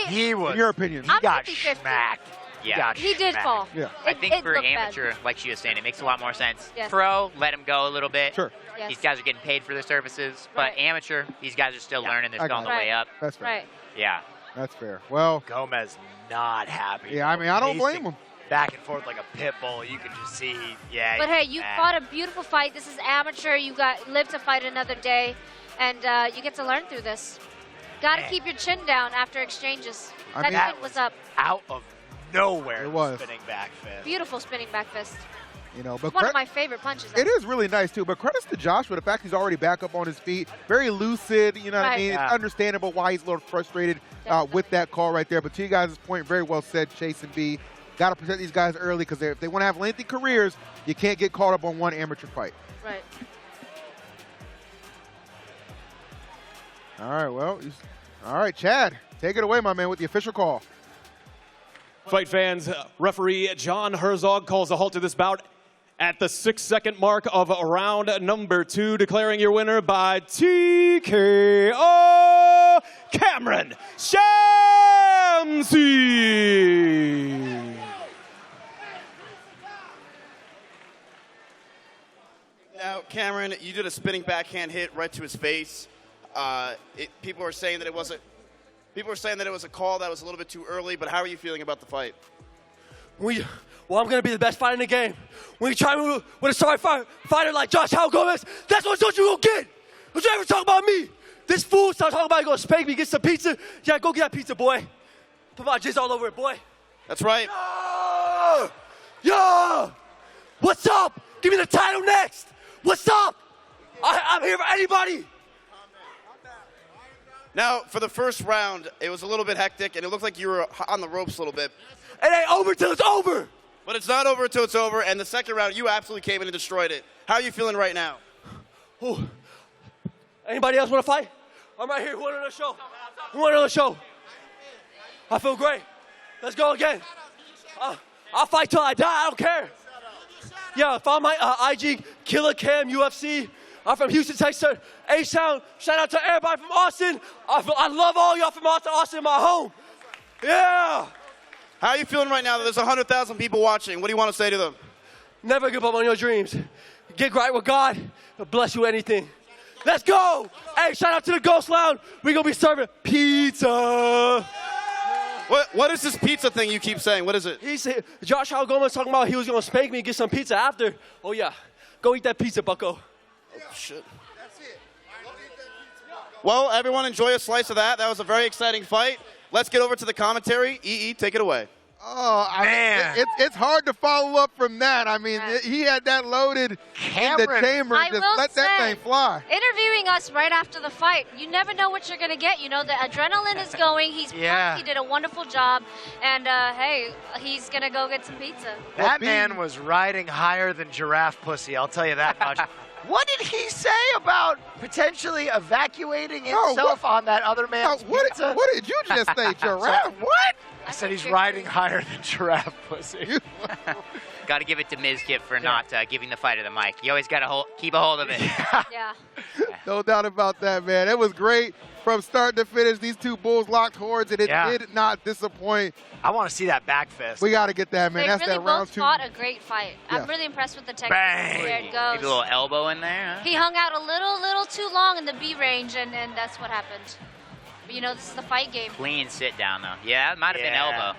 He was. In your opinion? I'm got 50-50. smacked. Yeah. He did fall. Yeah. I think it for looked bad. amateur, like she was saying, it makes a lot more sense. Yes. Pro, let him go a little bit. Sure. Yes. These guys are getting paid for their services. Right. But amateur, these guys are still learning. They're I still on got the it. way up. That's fair. Right. Yeah. That's fair. Well, Gomez not happy. yeah, I mean, I don't blame him. Back and forth like a pit bull. You can just see, yeah. But hey, he's you mad. fought a beautiful fight. This is amateur. You live to fight another day, and you get to learn through this. Got to keep your chin down after exchanges. I That mean- chin was up. Out of nowhere. It was. Spinning back fist. Beautiful spinning back fist. You know, but One of my favorite punches. it is really nice, too. But credits to Joshua, the fact he's already back up on his feet. Very lucid, you know what I Right. mean? Yeah. It's understandable why he's a little frustrated with that call right there. But to you guys' point, very well said, Chase and B. Got to protect these guys early because if they want to have lengthy careers, you can't get caught up on one amateur fight. Right. All right, well, all right, Chad, take it away, my man, with the official call. Fight fans, referee John Herzog calls a halt to this bout at the 6-second mark of round number 2, declaring your winner by TKO, Cameron Shamsi. Now, Cameron, you did a spinning backhand hit right to his face. People are saying that it wasn't. People are saying that it was a call that was a little bit too early. But how are you feeling about the fight? Well, I'm going to be the best fighter in the game. When you try me with a sorry fighter like Josh Gomez, that's what you're going to get. Don't you ever talk about me. This fool start talking about he going to spank me, get some pizza. Yeah, go get that pizza, boy. Put my jizz all over it, boy. That's right. Yeah! What's up? Give me the title next. What's up? I'm here for anybody. Now, for the first round, it was a little bit hectic, and it looked like you were on the ropes a little bit. It ain't over till it's over. But it's not over until it's over, and the second round, you absolutely came in and destroyed it. How are you feeling right now? Ooh. Anybody else want to fight? I'm right here. Who want another show? Who want another show? I feel great. Let's go again. I'll fight till I die. I don't care. Yeah, follow my IG, Killer Cam UFC. I'm from Houston, Texas. A-Sound. Shout out to everybody from Austin. I love all y'all from Austin. Austin, my home. Yeah. How are you feeling right now that there's 100,000 people watching? What do you want to say to them? Never give up on your dreams. Get right with God. He'll bless you anything. Let's go. Hey, shout out to the Ghost Lounge. We're going to be serving pizza. What is this pizza thing you keep saying? What is it? He said, Josh Gomez talking about he was going to spank me and get some pizza after. Oh, yeah. Go eat that pizza, bucko. Oh, shit. Well, everyone enjoy a slice of that. That was a very exciting fight. Let's get over to the commentary. EE, take it away. Oh, man. It's hard to follow up from that. I mean, he had that loaded in the chamber and just let that thing fly. Interview interviewing us right after the fight. You never know what you're going to get. You know, the adrenaline is going. He's pumped. He did a wonderful job. And, hey, he's going to go get some pizza. That man was riding higher than giraffe pussy, I'll tell you that much. What did he say about potentially evacuating himself on that other man's pizza? What did you just say, giraffe? What? I said he's riding higher than giraffe pussy. Got to give it to Mizkif for not giving the fighter the mic. You always got to keep a hold of it. Yeah. No doubt about that, man. It was great from start to finish. These two bulls locked horns, and it did not disappoint. I want to see that back fist. We got to get that, man. They That's really that round both two. fought a great fight. Yeah. I'm really impressed with the technique. Bang. There it goes. Maybe a little elbow in there. Huh? He hung out a little too long in the B range, and that's what happened. But, you know, this is the fight game. Clean sit down, though. Yeah, it might have been elbow.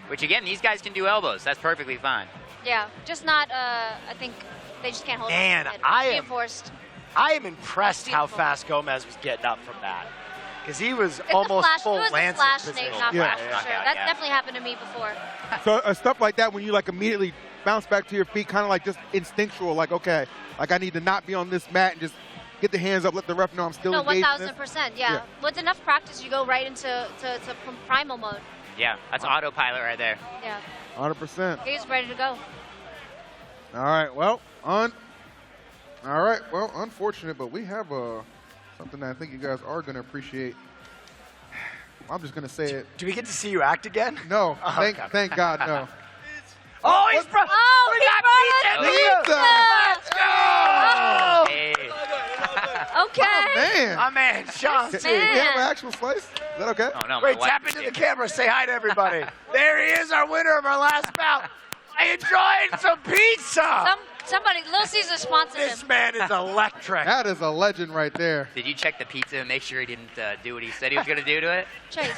Which, again, these guys can do elbows. That's perfectly fine. Yeah, just not, I think they just can't hold Man, it. I am impressed how fast Gomez was getting up from that. Because he was almost full Lancing position. Knockout, for sure. That definitely happened to me before. So stuff like that, when you like immediately bounce back to your feet, kind of like just instinctual, like, okay, like I need to not be on this mat and just get the hands up, let the ref know I'm still engaged. No, 1,000%, yeah. With enough practice, you go right into primal mode. Yeah, that's autopilot right there. Yeah. 100%. He's ready to go. All right, well, unfortunate, but we have something that I think you guys are going to appreciate. I'm just going to say it. Do we get to see you act again? No, thank God, no. Oh, he's brought pizza! Let's go! Hey. Okay. Oh, man. My man, Sean. Can we have an actual slice? Is that okay? Oh, no, Wait, tap into the camera. Say hi to everybody. There he is, our winner of our last bout. I enjoyed some pizza. Somebody, Little Caesar sponsored This him. man is electric. That is a legend right there. Did you check the pizza and make sure he didn't do what he said he was going to do to it? Chase.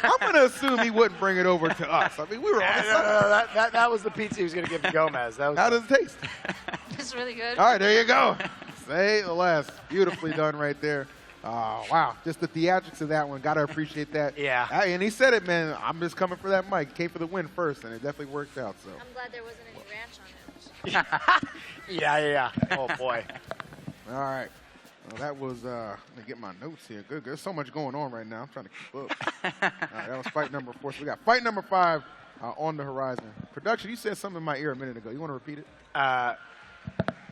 I'm going to assume he wouldn't bring it over to us. I mean, we were on the side. That was the pizza he was going to give to Gomez. That was How does it taste? It's really good. All right, there you go. Say the less. Beautifully done right there. Oh, wow. Just the theatrics of that one. Got to appreciate that. Yeah. And he said it, man. I'm just coming for that mic. Came for the win first, and it definitely worked out. So. I'm glad there wasn't any ranch on it. Yeah. Oh, boy. All right. Well, that was, let me get my notes here. Good. There's so much going on right now. I'm trying to keep up. All right, that was fight number 4. So we got fight number 5 on the horizon. Production, you said something in my ear a minute ago. You want to repeat it?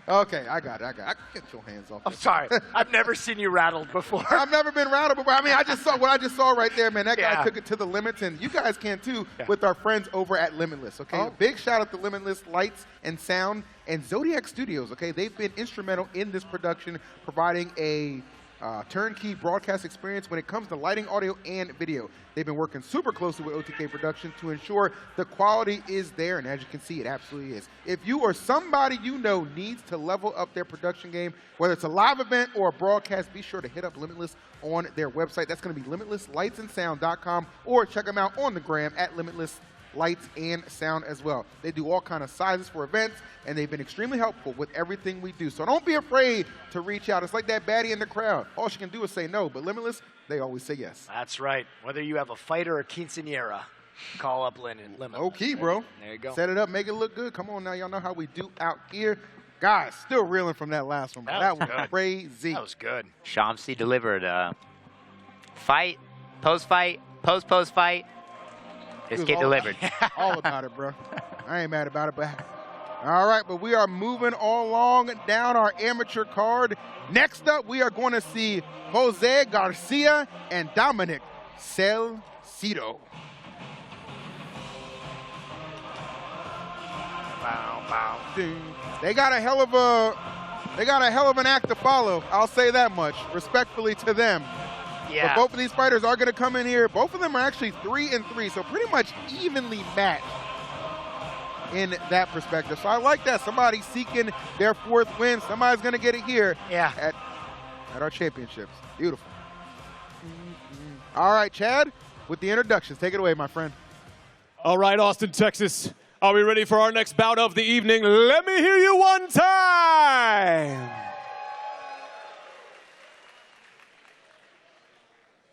Okay, I got it. I can get your hands off. I'm sorry. I've never seen you rattled before. I've never been rattled before. I mean, I just saw what I just saw right there, man. That guy took it to the limits, and you guys can too with our friends over at Limitless, okay? Big shout out to Limitless Lights and Sound and Zodiac Studios, okay? They've been instrumental in this production, providing a turnkey broadcast experience when it comes to lighting, audio, and video. They've been working super closely with OTK Production to ensure the quality is there, and as you can see, it absolutely is. If you or somebody you know needs to level up their production game, whether it's a live event or a broadcast, be sure to hit up Limitless on their website. That's going to be limitlesslightsandsound.com, or check them out on the gram at Limitless Lights and Sound as well. They do all kind of sizes for events, and they've been extremely helpful with everything we do. So don't be afraid to reach out. It's like that baddie in the crowd. All she can do is say no, but Limitless, they always say yes. That's right. Whether you have a fighter or a quinceañera, call up Limitless. Okay, bro. There you go. Set it up, make it look good. Come on now, y'all know how we do out here. Guys, still reeling from that last one. That was crazy. That was good. Shamsi delivered. Fight, post-fight, post-fight. This kid delivered. All about it, bro. I ain't mad about it, but all right, but we are moving all along down our amateur card. Next up, we are going to see Jose Garcia and Dominic Salcido. They got a hell of an act to follow. I'll say that much, respectfully to them. Yeah. But both of these fighters are going to come in here. Both of them are actually 3-3, so pretty much evenly matched in that perspective. So I like that. Somebody seeking their 4th win. Somebody's going to get it here at our championships. Beautiful. All right, Chad, with the introductions. Take it away, my friend. All right, Austin, Texas. Are we ready for our next bout of the evening? Let me hear you one time.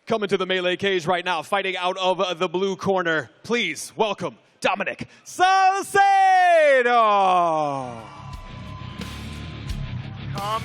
Coming to the melee cage right now, fighting out of the blue corner. Please welcome Dominic Salcido. Comes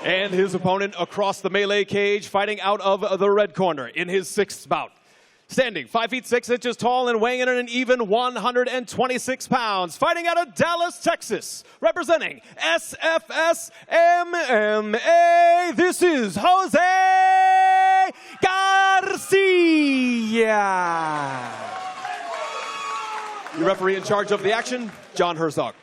And his opponent across the melee cage, fighting out of the red corner in his 6th bout. Standing 5 feet 6 inches tall and weighing in at an even 126 pounds, fighting out of Dallas, Texas, representing SFS MMA, this is Jose Garcia. Your referee in charge of the action, John Herzog.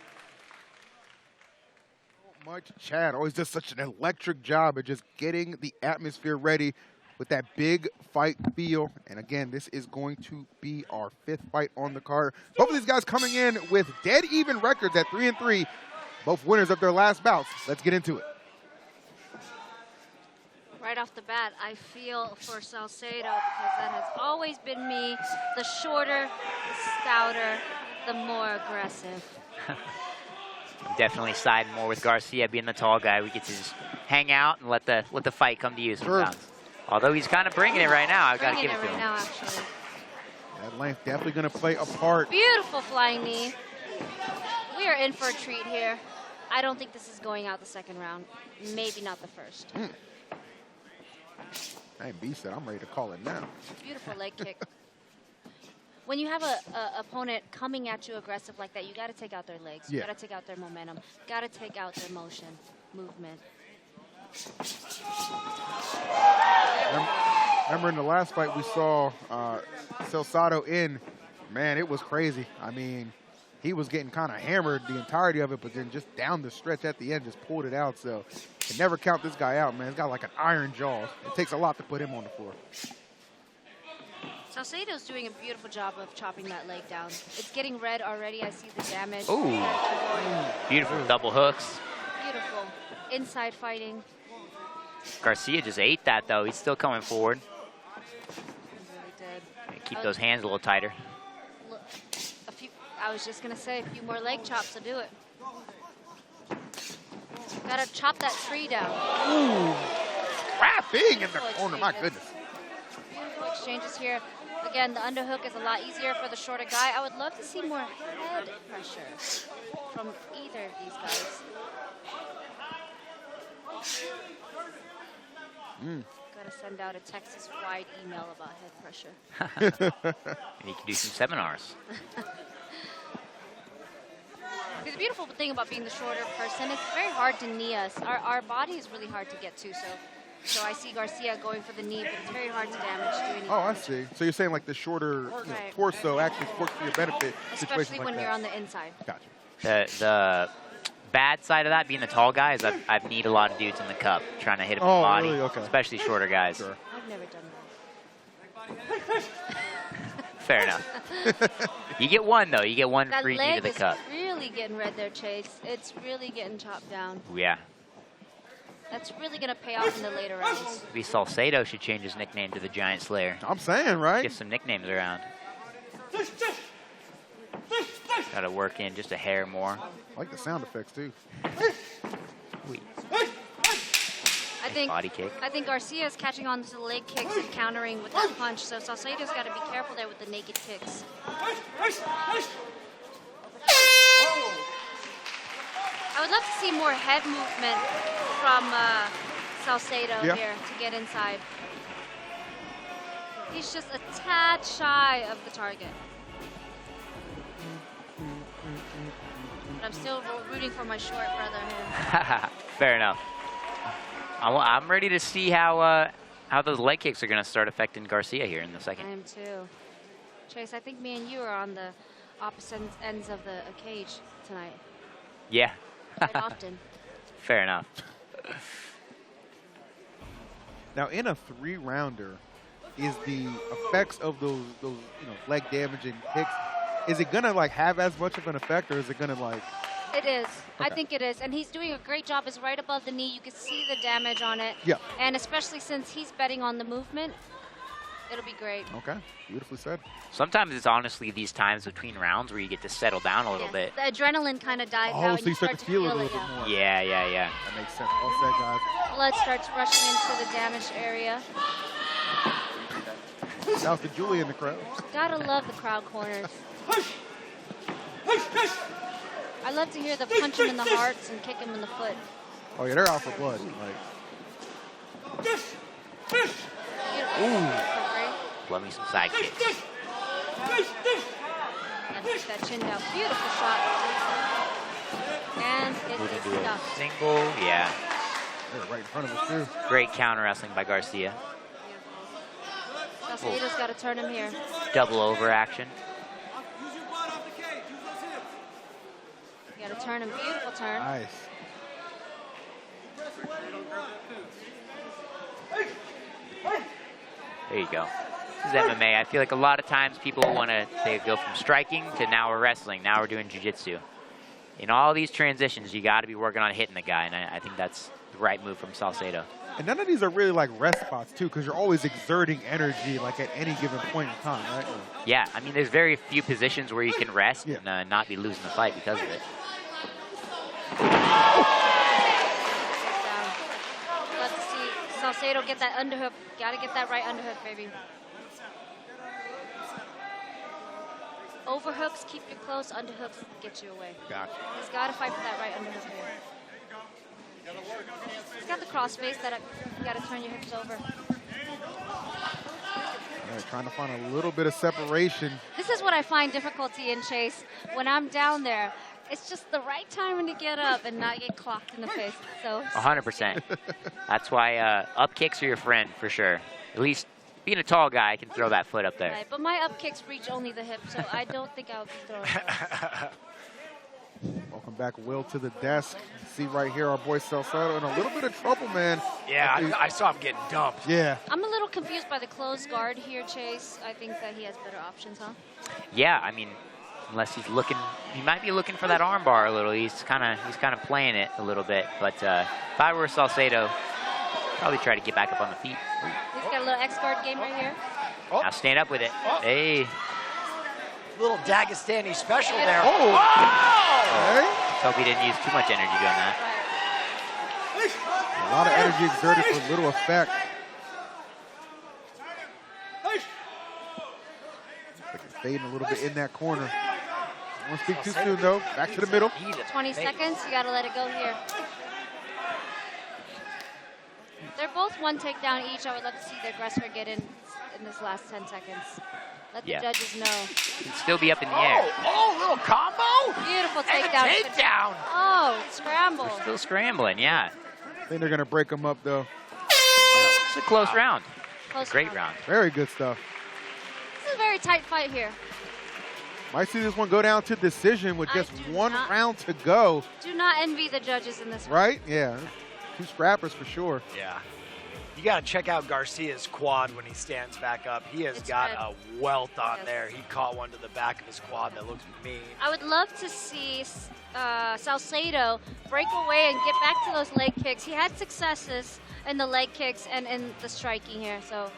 Much Chad always does such an electric job at just getting the atmosphere ready with that big fight feel. And again, this is going to be our 5th fight on the card. Both of these guys coming in with dead even records at 3-3, both winners of their last bouts. Let's get into it. Right off the bat, I feel for Salcedo because that has always been me. The shorter, the stouter, the more aggressive. I'm definitely siding more with Garcia being the tall guy. We get to just hang out and let the fight come to you sometimes. Sure. Although he's kind of bringing it right now, I've got to give it to him. Now, actually. That length definitely going to play a part. Beautiful flying knee. We are in for a treat here. I don't think this is going out the 2nd round. Maybe not the 1st. Hey, B said, I'm ready to call it now. Beautiful leg kick. When you have a opponent coming at you aggressive like that, you got to take out their legs. You got to take out their momentum. Got to take out their motion, movement. Remember in the last fight we saw Salcedo in, man, it was crazy. I mean, he was getting kind of hammered the entirety of it, but then just down the stretch at the end, just pulled it out. So can never count this guy out, man. He's got like an iron jaw. It takes a lot to put him on the floor. Salcedo's doing a beautiful job of chopping that leg down. It's getting red already. I see the damage. Ooh, beautiful double hooks. Beautiful. Inside fighting. Garcia just ate that, though. He's still coming forward. He really did. Keep those hands a little tighter. Look, I was just going to say, a few more leg chops to do it. Got to chop that tree down. Ooh. Wrapping in the corner, my goodness. Beautiful exchanges here. Again, the underhook is a lot easier for the shorter guy. I would love to see more head pressure from either of these guys. Gotta send out a Texas-wide email about head pressure. You can do some seminars. The beautiful thing about being the shorter person, it's very hard to knee us. Our body is really hard to get to, so I see Garcia going for the knee, but it's very hard to do any Oh, I see. So you're saying like the shorter torso actually works for your benefit. Especially when you're on the inside. Gotcha. The bad side of that, being the tall guy, is I've kneed a lot of dudes in the cup trying to hit him in the body, really? Okay. Especially shorter guys. Sure. I've never done that. Fair enough. You get one, though. You get one that free knee to the cup. That leg is really getting red there, Chase. It's really getting chopped down. Yeah. That's really going to pay off in the later rounds. Maybe Salcedo should change his nickname to the Giant Slayer. I'm saying, right? Get some nicknames around. Got to work in just a hair more. I like the sound effects, too. Body kick. I think Garcia is catching on to the leg kicks and countering with that punch, so Salcedo's got to be careful there with the naked kicks. I would love to see more head movement from Salcedo here to get inside. He's just a tad shy of the target. But I'm still rooting for my short brother here. Fair enough. I'm ready to see how those leg kicks are going to start affecting Garcia here in the second. I am too. Chase, I think me and you are on the opposite ends of the cage tonight. Yeah. Quite often. Fair enough. Now, in a 3-rounder, is the effects of those leg damaging kicks, is it gonna like have as much of an effect, or is it gonna like? It is. Okay. I think it is. And he's doing a great job. It's right above the knee. You can see the damage on it. Yeah. And especially since he's betting on the movement, it'll be great. Okay. Beautifully said. Sometimes it's honestly these times between rounds where you get to settle down a little bit. The adrenaline kind of dies out. Oh, and so you start to feel it a little bit more. Yeah. That makes sense. Well said, guys. Blood starts rushing into the damaged area. Shout out to Julie in the crowd. Gotta love the crowd corners. I love to hear the punch him in the hearts and kick him in the foot. Oh, yeah, they're out for blood. Like, Love me some side kicks. And push that chin down. Beautiful shot. And it Moving is to a stuck. single. Yeah. they're right in front of us, too. Great counter wrestling by Garcia. Salcedo's got to turn him here. Double over action. You got to turn him. Beautiful turn. Nice. There you go. This is MMA. I feel like a lot of times people want to go from striking to now we're wrestling. Now we're doing jiu-jitsu. In all these transitions, you got to be working on hitting the guy, and I think that's the right move from Salcedo. And none of these are really like rest spots, too, because you're always exerting energy like at any given point in time, right? Yeah, I mean, there's very few positions where you can rest and not be losing the fight because of it. Let's see Salcedo get that underhook. Got to get that right underhook, baby. Overhooks keep you close. Underhooks get you away. Gotcha. He's got to fight for that right underhook here. He's got the cross face that you got to turn your hips over. Yeah, trying to find a little bit of separation. This is what I find difficulty in, Chase. When I'm down there, it's just the right timing to get up and not get clocked in the face. So 100%. That's why up kicks are your friend for sure. At least being a tall guy, I can throw that foot up there. Right, but my up kicks reach only the hip, so I don't think I would be throwing those. Welcome back, Will, to the desk. See right here, our boy Salcedo in a little bit of trouble, man. Yeah, I saw him getting dumped. Yeah. I'm a little confused by the closed guard here, Chase. I think that he has better options, huh? Yeah, I mean, unless he's looking, he might be looking for that armbar a little. He's kind of playing it a little bit. But if I were Salcedo, probably try to get back up on the feet. He's got a little X guard game right here. Now stand up with it. Hey. Little Dagestani special there. Oh! Let's hope he didn't use too much energy doing that. A lot of energy exerted for little effect. Like it's fading a little bit in that corner. Don't want to speak too soon, though. Back to the middle. 20 seconds. You got to let it go here. They're both one takedown each. I would love to see the aggressor get in this last 10 seconds. Let the judges know. Can still be up in the air. Oh, little combo. Beautiful And a takedown. takedown. Oh, scramble. They're still scrambling, yeah. I think they're going to break them up, though. It's a close round. Close Great round. Very good stuff. This is a very tight fight here. Might see this one go down to decision with just one round to go. Do not envy the judges in this one. Right? Yeah. Two scrappers for sure. Yeah. You got to check out Garcia's quad when he stands back up. He has got a welt on there. He caught one to the back of his quad that looks mean. I would love to see Salcedo break away and get back to those leg kicks. He had successes in the leg kicks and in the striking here, so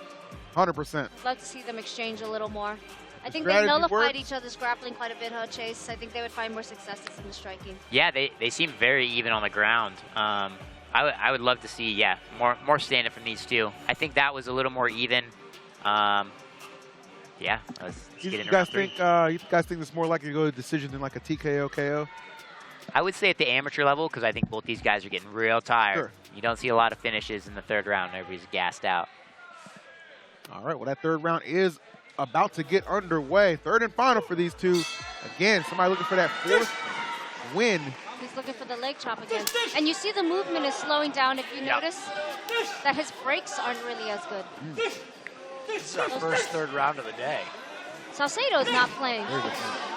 100%. love to see them exchange a little more. I think they strategy nullified works. each other's grappling quite a bit, huh, Chase? I think they would find more successes in the striking. Yeah, they seem very even on the ground. I would love to see, more stand-up from these two. I think that was a little more even. Let's You get into guys round three. think you guys think this more likely to go to decision than like a TKO KO? I would say at the amateur level, because I think both these guys are getting real tired. Sure. You don't see a lot of finishes in the third round. Everybody's gassed out. All right, well, that third round is about to get underway. Third and final for these two. Again, somebody looking for that fourth win. He's looking for the leg chop again. And you see the movement is slowing down. If you notice that his breaks aren't really as good. This is our first third round of the day. Salcedo is not playing.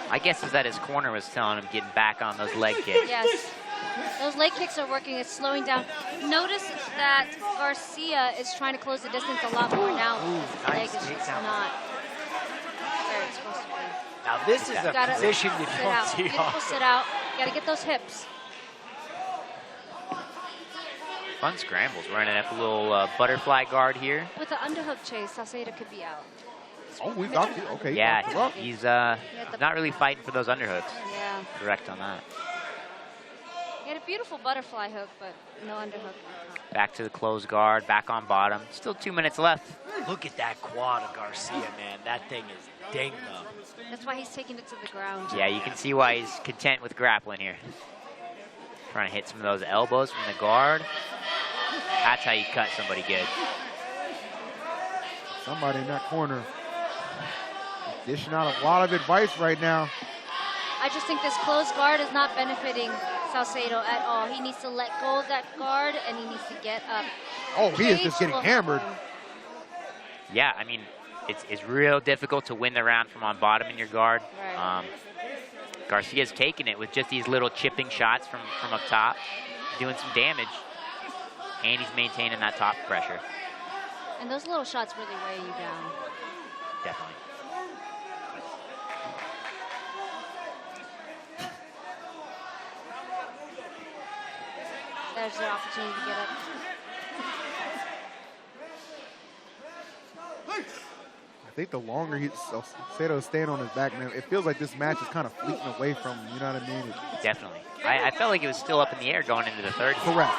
My guess is that his corner was telling him getting back on those leg kicks. Yes. Those leg kicks are working. It's slowing down. Notice that Garcia is trying to close the distance a lot more now because his leg is just not where it's supposed to be. Now this is a position you sit don't out. see Beautiful often. sit out. Got to get those hips. Fun scrambles. Running up a little butterfly guard here. With the underhook chase, Salcedo could be out. Oh, we knocked it. Okay. Yeah, he's not really fighting for those underhooks. Yeah. Correct on that. He had a beautiful butterfly hook, but no underhook. Back to the closed guard, back on bottom. Still 2 minutes left. Look at that quad of Garcia, man. That thing is dinged up. That's why he's taking it to the ground. Yeah, you can see why he's content with grappling here. Trying to hit some of those elbows from the guard. That's how you cut somebody good. Somebody in that corner dishing out a lot of advice right now. I just think this closed guard is not benefiting Salcedo at all. He needs to let go of that guard, and he needs to get up. Oh, he is just getting hammered. Yeah, I mean, it's real difficult to win the round from on bottom in your guard. Right. Garcia's taking it with just these little chipping shots from up top, doing some damage, and he's maintaining that top pressure. And those little shots really weigh you down. Definitely. There's their opportunity to get up. I think the longer Salcedo's staying on his back, man, it feels like this match is kind of fleeting away from him, you know what I mean? Definitely. I felt like it was still up in the air going into the third. Correct.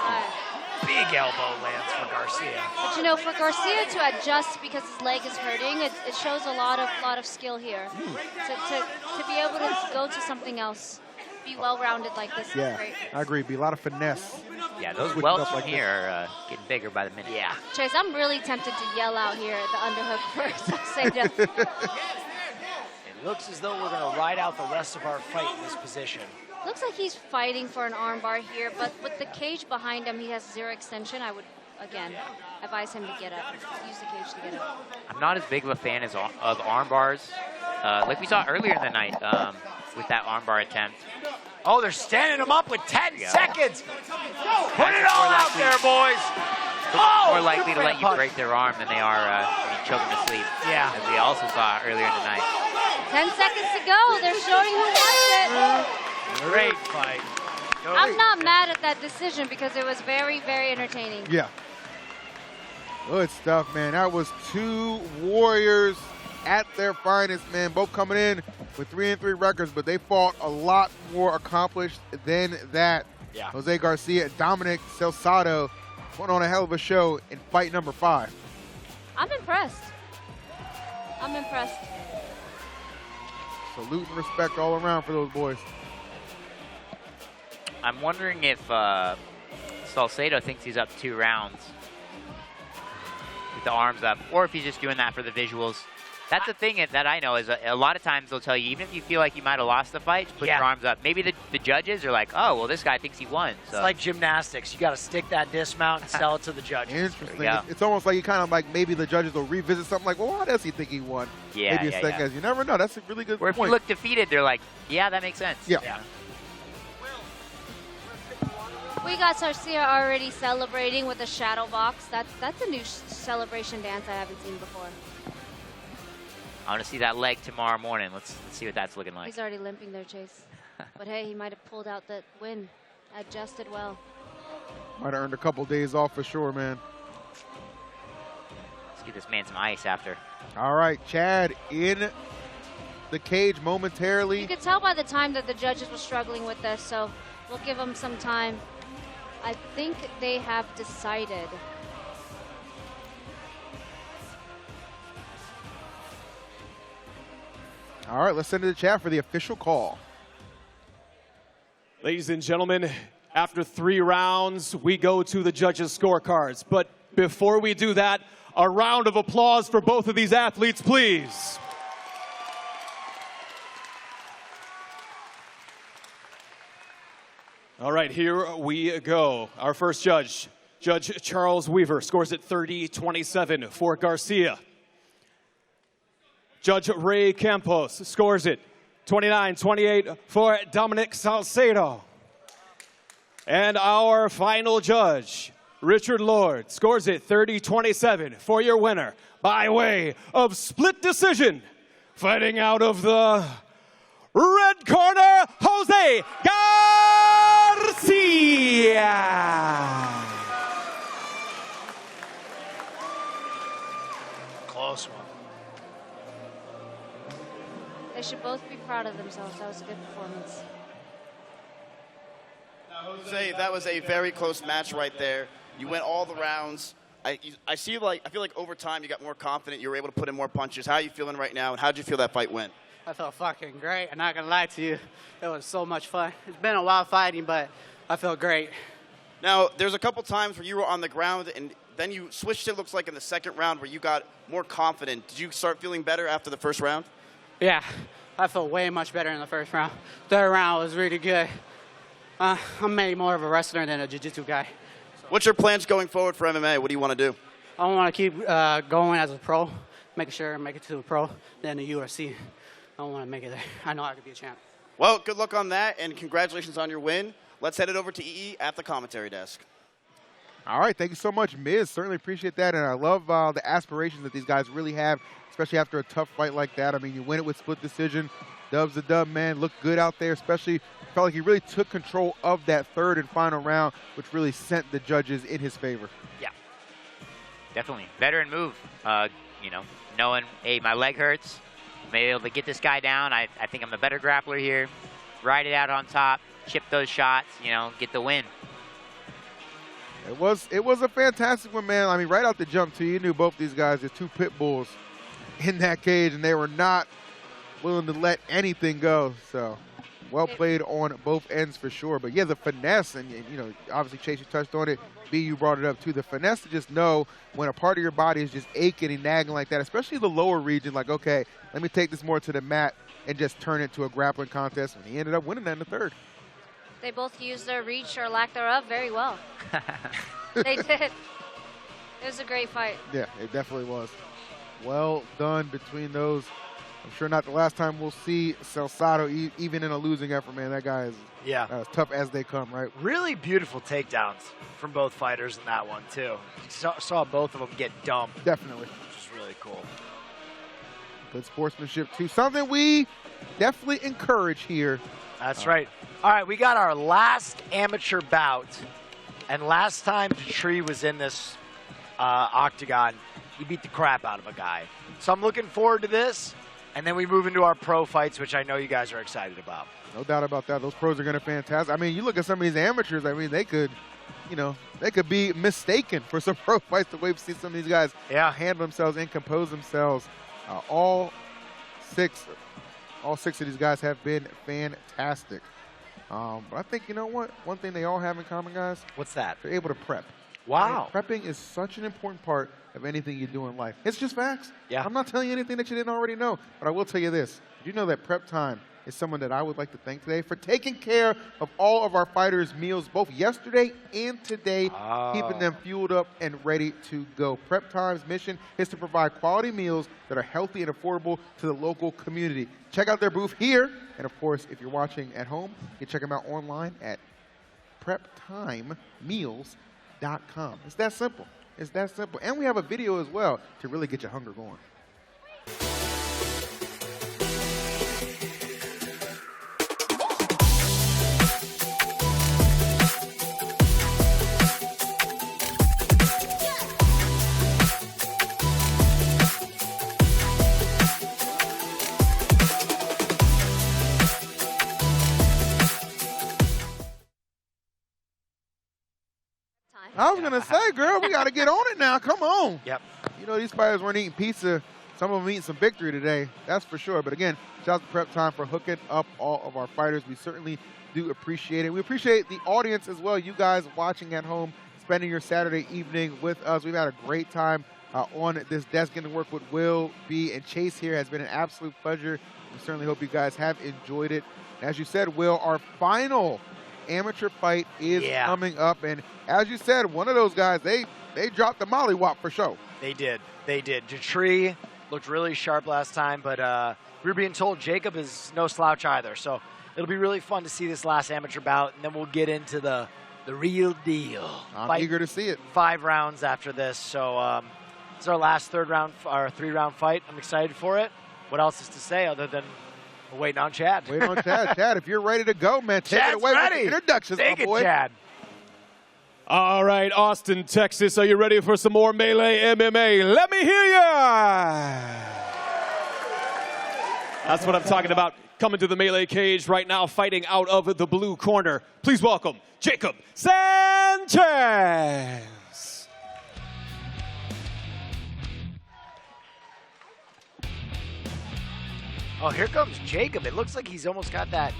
Big elbow lands for Garcia. But you know, for Garcia to adjust because his leg is hurting, it shows a lot of skill here. To be able to go to something else, be well-rounded like this is great. I agree. Be a lot of finesse. Yeah, those Switching welts up from like here are getting bigger by the minute. Yeah. Chase, I'm really tempted to yell out here at the underhook for Salcedo. It looks as though we're going to ride out the rest of our fight in this position. Looks like he's fighting for an armbar here, but with the cage behind him, he has zero extension. I would, again, advise him to get up. Use the cage to get up. I'm not as big of a fan of arm bars, like we saw earlier in the night with that armbar attempt. Oh, they're standing him up with 10 seconds. Put it all out there, boys. More likely to let you break their arm than they are when you choke them to sleep. Yeah. As we also saw earlier in the night. 10 seconds to go. They're showing who wants it. Great fight. I'm not mad at that decision because it was very, very entertaining. Yeah. Good stuff, man. That was two warriors at their finest, man. Both coming in with 3-3 records, but they fought a lot more accomplished than that. Yeah. Jose Garcia and Dominic Salcedo put on a hell of a show in fight number 5. I'm impressed. I'm impressed. Salute and respect all around for those boys. I'm wondering if Salcedo thinks he's up 2 rounds with the arms up, or if he's just doing that for the visuals. That's the thing that I know is a lot of times they'll tell you, even if you feel like you might have lost the fight, just put your arms up. Maybe the judges are like, oh, well, this guy thinks he won. So. It's like gymnastics. You got to stick that dismount and sell it to the judges. Interesting. It's almost like you kind of like maybe the judges will revisit something like, well, why does he think he won? Yeah, maybe a second guess. You never know. That's a really good point. Or if you look defeated, they're like, yeah, that makes sense. Yeah. We got Garcia already celebrating with a shadow box. That's a new celebration dance I haven't seen before. I want to see that leg tomorrow morning. Let's see what that's looking like. He's already limping there, Chase. But hey, he might have pulled out that win. Adjusted well. Might have earned a couple days off for sure, man. Let's give this man some ice after. All right, Chad in the cage momentarily. You could tell by the time that the judges were struggling with this, so we'll give them some time. I think they have decided. All right, let's send it to the chat for the official call. Ladies and gentlemen, after 3 rounds, we go to the judges' scorecards. But before we do that, a round of applause for both of these athletes, please. All right, here we go. Our first judge, Judge Charles Weaver, scores it 30-27 for Garcia. Judge Ray Campos scores it 29-28 for Dominic Salcedo. And our final judge, Richard Lord, scores it 30-27 for your winner by way of split decision. Fighting out of the red corner, Jose Garcia. Close one. They should both be proud of themselves. That was a good performance. Jose, that was a very close match right there. You went all the rounds. I feel like over time you got more confident. You were able to put in more punches. How are you feeling right now, and how did you feel that fight went? I felt fucking great. I'm not gonna lie to you. It was so much fun. It's been a while fighting, but I felt great. Now, there's a couple times where you were on the ground, and then you switched, it looks like, in the second round where you got more confident. Did you start feeling better after the first round? Yeah, I felt way much better in the first round. Third round was really good. I'm maybe more of a wrestler than a jiu-jitsu guy. What's your plans going forward for MMA? What do you want to do? I want to keep going as a pro, making sure I make it to a pro, then the UFC. I want to make it there. I know I could be a champ. Well, good luck on that, and congratulations on your win. Let's head it over to EE at the commentary desk. All right, thank you so much, Miz. Certainly appreciate that, and I love the aspirations that these guys really have, especially after a tough fight like that. I mean, you win it with split decision. Dub's a dub, man. Looked good out there, especially felt like he really took control of that third and final round, which really sent the judges in his favor. Yeah, definitely. Veteran move, you know, knowing, hey, my leg hurts. I'm able to get this guy down. I think I'm the better grappler here. Ride it out on top, chip those shots, you know, get the win. It was a fantastic one, man. I mean, right out the jump, too, you knew both these guys, there's two pit bulls in that cage, and they were not willing to let anything go. So, well played on both ends for sure. But, yeah, the finesse, and, you know, obviously, Chase, you touched on it. B, you brought it up, too. The finesse to just know when a part of your body is just aching and nagging like that, especially the lower region, like, okay, let me take this more to the mat and just turn it to a grappling contest. And he ended up winning that in the third. They both used their reach or lack thereof very well. They did. It was a great fight. Yeah, it definitely was. Well done between those. I'm sure not the last time we'll see Salsado even in a losing effort, man. That guy is as tough as they come, right? Really beautiful takedowns from both fighters in that one, too. Saw both of them get dumped. Definitely. Which is really cool. Good sportsmanship, too. Something we definitely encourage here. That's right. All right, we got our last amateur bout. And last time Detree was in this octagon, he beat the crap out of a guy. So I'm looking forward to this. And then we move into our pro fights, which I know you guys are excited about. No doubt about that. Those pros are going to be fantastic. I mean, you look at some of these amateurs, I mean, they could, you know, they could be mistaken for some pro fights the way we see some of these guys handle themselves and compose themselves. All six of these guys have been fantastic. But I think, you know what? One thing they all have in common, guys. What's that? They're able to prep. Wow. Right? Prepping is such an important part of anything you do in life. It's just facts. Yeah. I'm not telling you anything that you didn't already know, but I will tell you this. Did you know that Prep Time is someone that I would like to thank today for taking care of all of our fighters' meals, both yesterday and today, keeping them fueled up and ready to go. Prep Time's mission is to provide quality meals that are healthy and affordable to the local community. Check out their booth here, and of course, if you're watching at home, you can check them out online at preptimemeals.com. It's that simple. It's that simple. And we have a video as well to really get your hunger going. I was going to say, girl, we got to get on it now. Come on. Yep. You know, these fighters weren't eating pizza. Some of them eating some victory today. That's for sure. But again, shout out to Prep Time for hooking up all of our fighters. We certainly do appreciate it. We appreciate the audience as well. You guys watching at home, spending your Saturday evening with us. We've had a great time on this desk getting to work with Will, B, and Chase here. Has been an absolute pleasure. We certainly hope you guys have enjoyed it. As you said, Will, our final amateur fight is coming up, and as you said, one of those guys, they dropped the mollywop for show. They did. Detree looked really sharp last time, but we were being told Jacob is no slouch either, so it'll be really fun to see this last amateur bout, and then we'll get into the real deal. I'm eager to see it. 5 rounds after this, so it's our last 3-round fight. I'm excited for it. What else is to say other than we're waiting on Chad? Waiting on Chad. Chad, if you're ready to go, man, take it away with the introductions, my boy. Chad. All right, Austin, Texas, are you ready for some more Melee MMA? Let me hear ya! That's what I'm talking about. Coming to the Melee cage right now, fighting out of the blue corner. Please welcome Jacob Sanchez. Oh, here comes Jacob. It looks like he's almost got that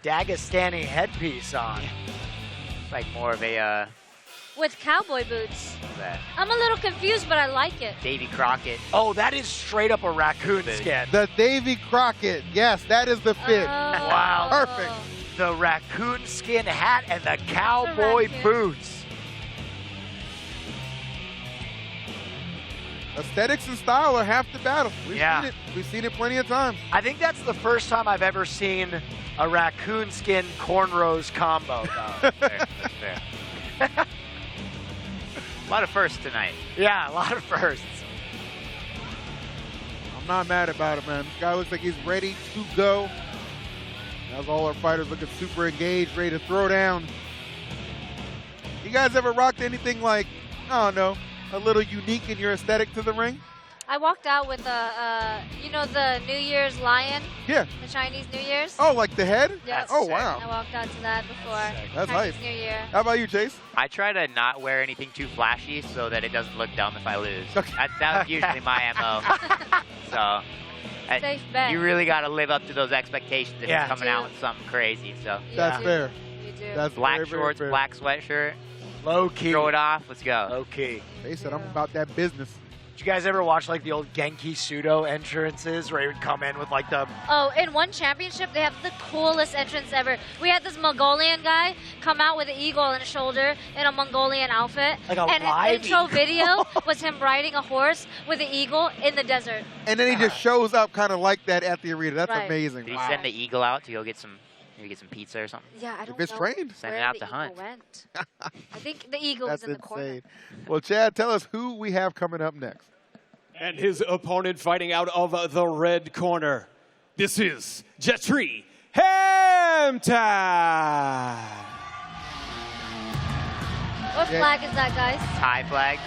Dagestani headpiece on. It's like more of a, With cowboy boots. what's that? I'm a little confused, but I like it. Davy Crockett. Oh, that is straight up a raccoon skin. The Davy Crockett. Yes, that is the fit. Wow. Perfect. The raccoon skin hat and the cowboy boots. Aesthetics and style are half the battle. We've Yeah. seen it. We've seen it plenty of times. I think that's the first time I've ever seen a raccoon skin cornrows combo, though. Fair, that's fair. A lot of firsts tonight. Yeah, a lot of firsts. I'm not mad about it, man. This guy looks like he's ready to go. That's all our fighters looking super engaged, ready to throw down. You guys ever rocked anything like, I don't know, a little unique in your aesthetic to the ring? I walked out with you know, the New Year's lion? Yeah. The Chinese New Year's? Oh, like the head? Yep. Oh, wow. I walked out to that before That's Chinese nice. New Year. How about you, Chase? I try to not wear anything too flashy so that it doesn't look dumb if I lose. That was usually my MO. So Safe bet. you really got to live up to those expectations if Yeah. you're coming out with something crazy. So That's fair. You do. That's black very, very shorts, fair. black sweatshirt, Low key. throw it off. Let's go. Low key. They said I'm about that business. Did you guys ever watch like the old Genki Sudo entrances where he would come in with like the Oh, in one championship, they have the coolest entrance ever. We had this Mongolian guy come out with an eagle on his shoulder in a Mongolian outfit. Like a and live his intro eagle? video was him riding a horse with an eagle in the desert. And then he just shows up kind of like that at the arena. That's Right. amazing. Did he Wow. send the eagle out to go get some, maybe get some pizza or something? Yeah, I don't it's know trained. Send it where out the to eagle hunt. went. I think the eagle That's was in the corner. insane. Well, Chad, tell us who we have coming up next. And his opponent fighting out of the red corner. This is Jetri Hampton. What flag is that, guys? Thai flag.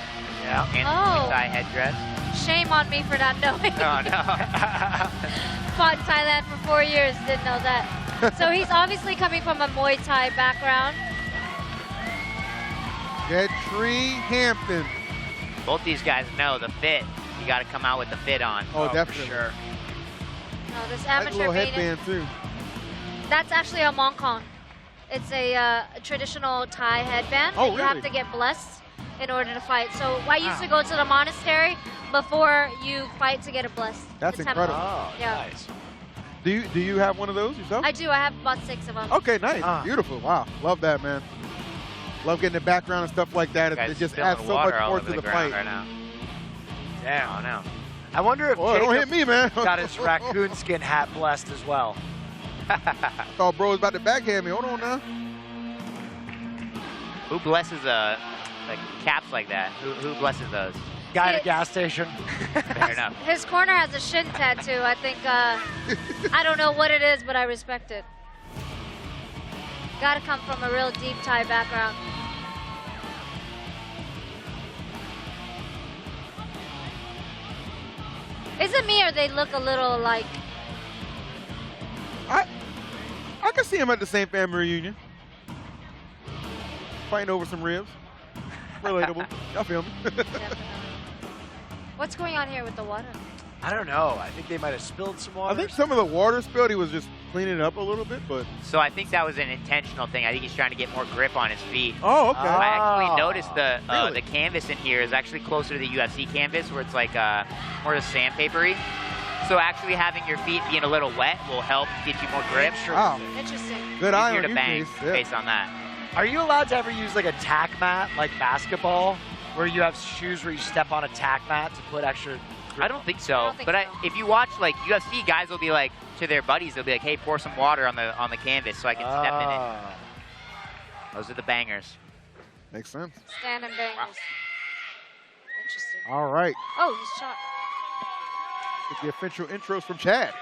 Yeah. And Oh. Thai headdress. Shame on me for not knowing. Oh, no. Fought in Thailand for 4 years, didn't know that. So he's obviously coming from a Muay Thai background. Jetri Hampton. Both these guys know the fit. You got to come out with the fit on. Oh, definitely. sure. Oh, this Like a amateur little maiden. headband, too. That's actually a Mongkong. It's a traditional Thai headband. Oh, that you have really? to get blessed in order to fight. So I used to go to the monastery before you fight to get it blessed. That's the temple. incredible. Oh, Yeah. nice. Do you have one of those yourself? I do. I have about 6 of them. Okay, nice. Ah. Beautiful. Wow. Love that, man. Love getting the background and stuff like that. Guys It just spilling adds so water much all more over to the ground fight. right now. Damn. Oh, no. I wonder if Oh, don't hit Jacob me, man. got his raccoon skin hat blessed as well. Thought bro was about to backhand me. Hold on now. Who blesses like caps like that? Who blesses those? Guy at a gas station. Fair enough. His corner has a shin tattoo. I think, I don't know what it is, but I respect it. Gotta come from a real deep Thai background. Is it me or they look a little like, I can see him at the same family reunion. Fighting over some ribs. Relatable. Y'all feel me? what's going on here with the water? I don't know. I think they might have spilled some water. I think some of the water spilled. He was just cleaning it up a little bit, but. So I think that was an intentional thing. I think he's trying to get more grip on his feet. Oh, okay. I actually noticed the Really? the canvas in here is actually closer to the UFC canvas, where it's like more sandpapery. So actually having your feet being a little wet will help get you more grip. Wow. Interesting. Good eye Easier on to you, bang Chase. Yeah. based on that. Are you allowed to ever use like a tack mat, like basketball, where you have shoes where you step on a tack mat to put extra? I don't think so. If you watch like UFC, guys will be like to their buddies, they'll be like, "Hey, pour some water on the canvas so I can step in it." Those are the bangers. Makes sense. Stand and bangers. Interesting. All right. Oh, he's shot. Get the official intros from Chad.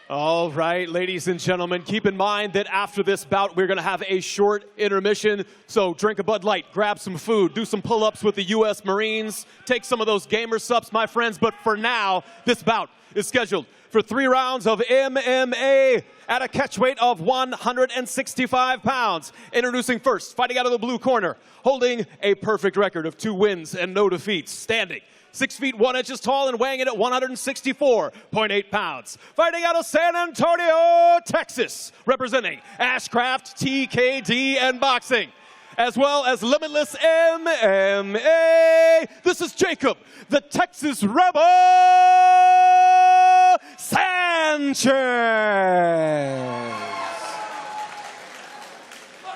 All right, ladies and gentlemen, keep in mind that after this bout, we're going to have a short intermission. So drink a Bud Light, grab some food, do some pull-ups with the U.S. Marines, take some of those gamer subs, my friends. But for now, this bout is scheduled for 3 rounds of MMA at a catch weight of 165 pounds. Introducing first, fighting out of the blue corner, holding a perfect record of 2 wins and no defeats, standing 6 feet 1 inches tall and weighing in at 164.8 pounds. Fighting out of San Antonio, Texas, representing Ashcraft TKD and Boxing, as well as Limitless MMA. This is Jacob, the Texas Rebel Sanchez.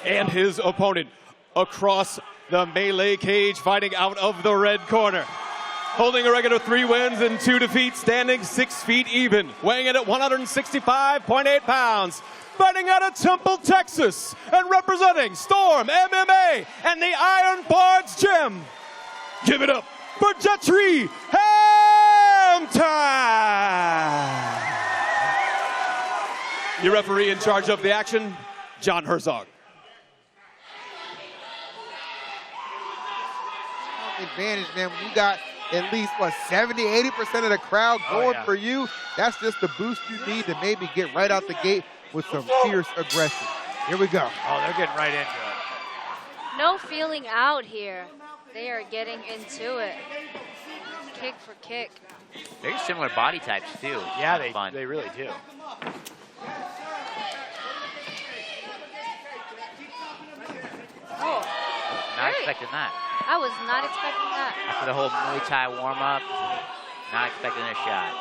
And his opponent across the melee cage, fighting out of the red corner, holding a record of 3 wins and 2 defeats, standing 6 feet even, weighing in at 165.8 pounds, fighting out of Temple, Texas, and representing Storm MMA and the Iron Bards Gym. Give it up for Jetri Hampton. Your referee in charge of the action, John Herzog. Advantage, man. When you got at least, 70-80% of the crowd going for you, that's just the boost you need to maybe get right out the gate with some fierce aggression. Here we go. Oh, they're getting right into it. No feeling out here. They are getting into it. Kick for kick. Very similar body types, too. Yeah, Fun. they really do. Oh, Not expecting that. I was not expecting that. After the whole Muay Thai warm-up, not expecting a shot.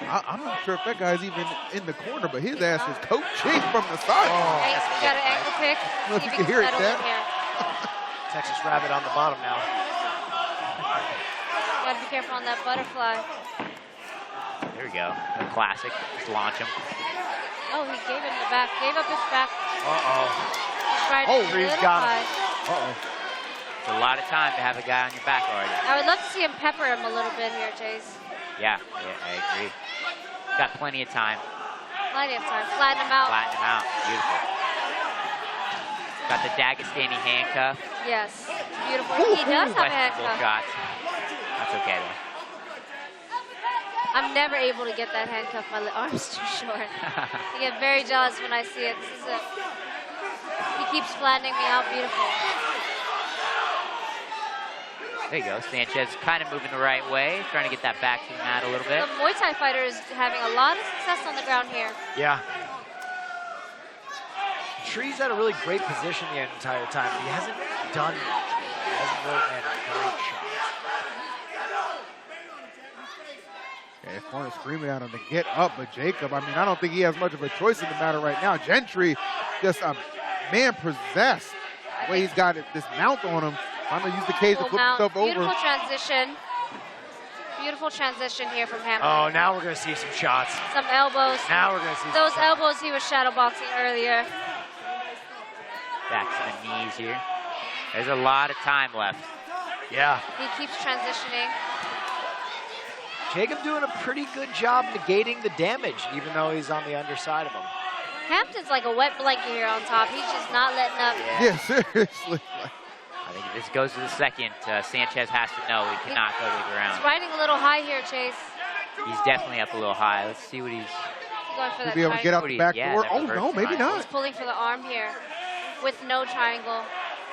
I'm not sure if that guy's even in the corner, but his ass is coaching from the side. Hey, we got an ankle pick. I don't know if you can hear it, Dad. Texas Rabbit on the bottom now. Gotta be careful on that butterfly. There we go. The classic. Just launch him. Oh, he gave him the back. Gave up his back. Uh-oh. Right, Oh, he's got him. Uh-oh. It's a lot of time to have a guy on your back already. I would love to see him pepper him a little bit here, Chase. Yeah, I agree. Got plenty of time. Plenty of time. Flatten him out. Flatten him out. Beautiful. Got the Dagestani handcuff. Yes. Beautiful. He does have a Questionable handcuff. shots. That's okay, though. I'm never able to get that handcuff. My arm's too short. I get very jealous when I see it. This is it. He keeps flattening me out. Beautiful. There you go. Sanchez kind of moving the right way, trying to get that back to the mat a little bit. The Muay Thai fighter is having a lot of success on the ground here. Yeah. Tree's at a really great position the entire time, but he hasn't done much. He hasn't really landed great shots. Yeah, corner screaming at him to get up, but Jacob, I mean, I don't think he has much of a choice in the matter right now. Gentry, just a man possessed. The way he's got this mount on him. I'm going to use the cage to flip himself over. Beautiful transition. Beautiful transition here from Hampton. Oh, now we're going to see some shots. Some elbows. Now we're going to see those some elbows he was shadowboxing earlier. Back to the knees here. There's a lot of time left. Yeah. He keeps transitioning. Jacob doing a pretty good job negating the damage, even though he's on the underside of him. Hampton's like a wet blanket here on top. He's just not letting up. Yeah, seriously. I think if this goes to the second, Sanchez has to know he cannot go to the ground. He's riding a little high here, Chase. He's definitely up a little high. Let's see what he's... Going for that be able to get out the back door. Oh, no, maybe not. He's pulling for the arm here with no triangle.